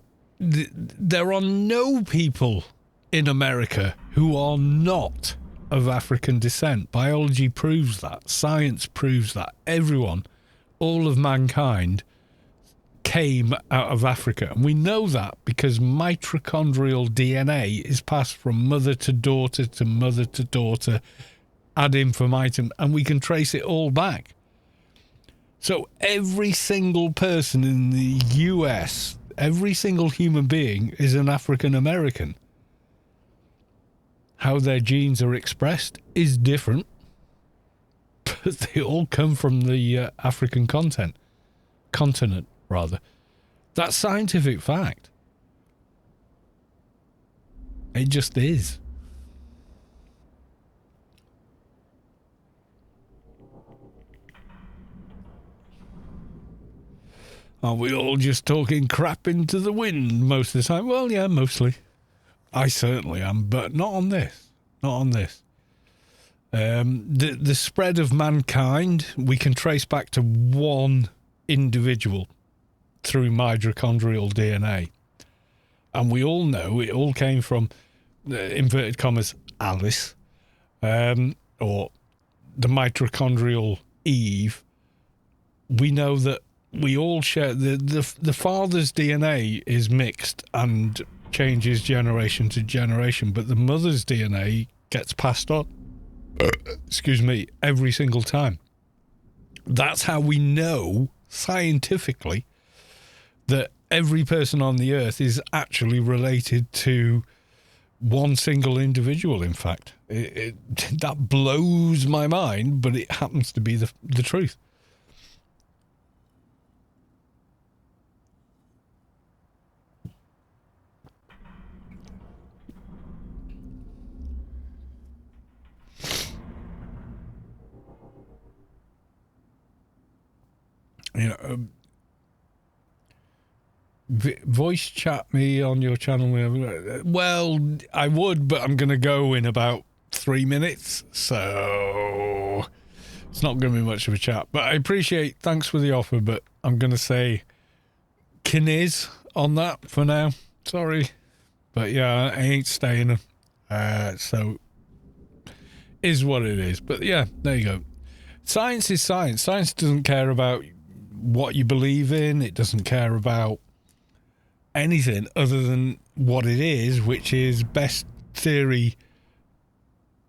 people in America who are not of African descent. Biology proves that. Science proves that. Everyone, all of mankind, came out of Africa. And we know that because mitochondrial DNA is passed from mother to daughter to mother to daughter, ad infinitum, and we can trace it all back. So every single person in the US, every single human being is an African American. How their genes are expressed is different, but they all come from the African continent. That's scientific fact. It just is. Are we all just talking crap into the wind most of the time? Well, yeah, mostly. I certainly am, but not on this. Not on this. The spread of mankind, we can trace back to one individual through mitochondrial DNA. And we all know it all came from, inverted commas, Alice, or the mitochondrial Eve. We know that we all share the father's DNA is mixed and changes generation to generation, but the mother's DNA gets passed on every single time. That's how we know scientifically that every person on the earth is actually related to one single individual. In fact, that blows my mind, but it happens to be the truth. You know, voice chat me on your channel. Well, I would, but I'm going to go in about 3 minutes, so it's not going to be much of a chat. But I appreciate, thanks for the offer, but I'm going to say kniz on that for now. Sorry. But yeah, I ain't staying. So is what it is. But yeah, there you go. Science is science. Science doesn't care about what you believe in. It doesn't care about anything other than what it is, which is best theory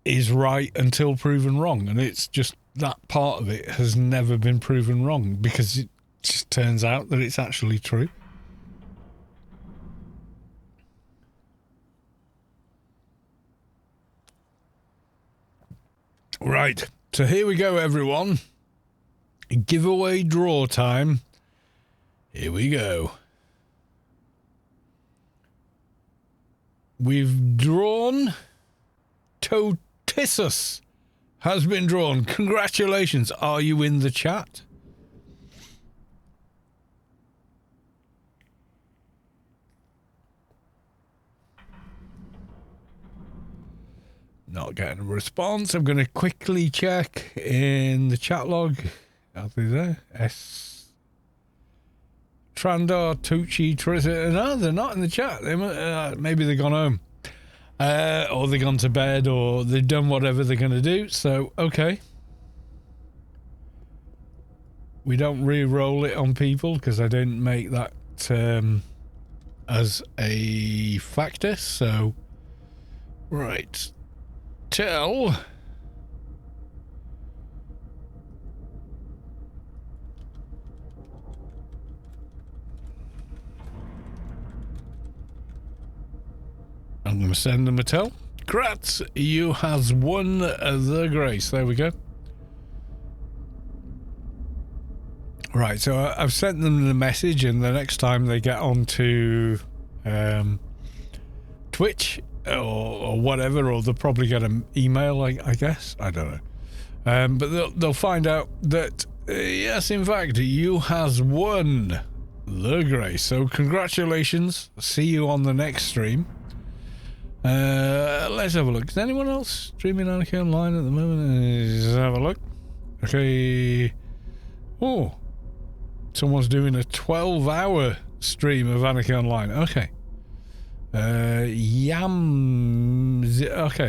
is right until proven wrong. And it's just that part of it has never been proven wrong because it just turns out that it's actually true. Right. So here we go, everyone. Giveaway draw time. Here we go. We've drawn. Toutitus has been drawn. Congratulations. Are you in the chat? Not getting a response. I'm going to quickly check in the chat log. Are they there? S. Trandar, Tucci, Trissa. No, they're not in the chat. Maybe they've gone home. Or they've gone to bed, or they've done whatever they're going to do. So, okay. We don't re-roll it on people because I didn't make that as a factor. So, right. Tell. I'm going to send them a tell. Grats, you has won the grace. There we go. Right, so I've sent them the message, and the next time they get onto Twitch or whatever, or they'll probably get an email, I guess. I don't know. But they'll find out that, yes, in fact, you has won the grace. So congratulations. See you on the next stream. Let's have a look. Is anyone else streaming Anarchy online at the moment? Let's have a look. Okay. Oh. Someone's doing a 12-hour stream of Anarchy Online. Okay. Okay,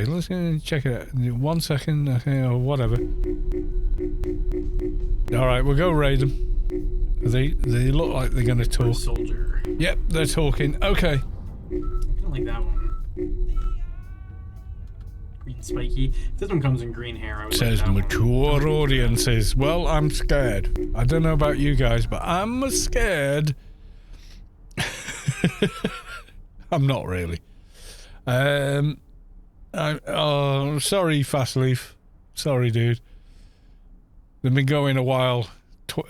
let's check it out. 1 second, okay, or whatever. Alright, we'll go raid them. They look like they're gonna talk. Soldier. Yep, they're talking. Okay. I don't like that one. Green spiky. If this one comes in green hair, I would Says like that mature one. audiences. Well, I'm scared. I don't know about you guys, but I'm scared. I'm not really. Oh, sorry, Fastleaf. Sorry, dude. They've been going a while.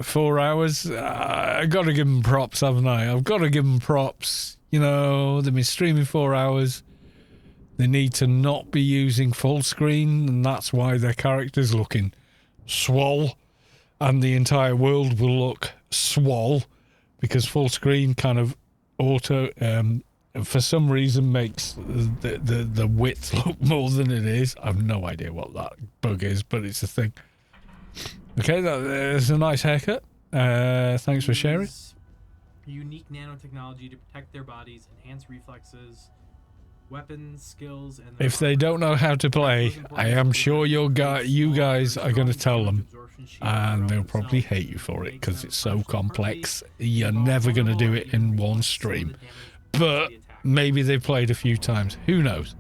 4 hours. I gotta give them props, haven't I? I've got to give them props. You know, they've been streaming 4 hours. They need to not be using full screen, and that's why their character's looking swole, and the entire world will look swole, because full screen kind of auto, for some reason, makes the width look more than it is. I've no idea what that bug is, but it's a thing. Okay, there's a nice haircut. Thanks for sharing. Unique nanotechnology to protect their bodies, enhance reflexes, weapons, skills, and if they don't know how to play, I am sure you guys are going to tell them, and they'll probably hate you for it because it's so complex. You're never going to do it in one stream, but maybe they've played a few times. Who knows?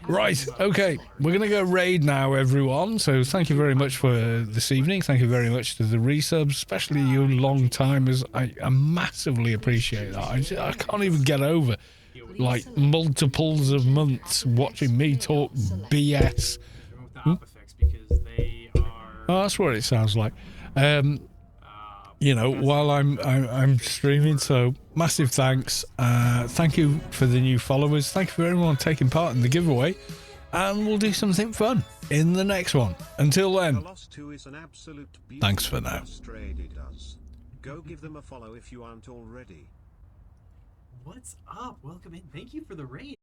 Right, okay, we're going to go raid now, everyone. So thank you very much for this evening. Thank you very much to the resubs, especially you long-timers. I massively appreciate that. I can't even get over, like, multiples of months watching me talk BS. Oh, that's what it sounds like. You know, while I'm streaming, so massive thanks. Thank you for the new followers. Thank you for everyone taking part in the giveaway, and we'll do something fun in the next one. Until then, thanks for now. Go give them a follow if you aren't already. What's up? Welcome in. Thank you for the raid.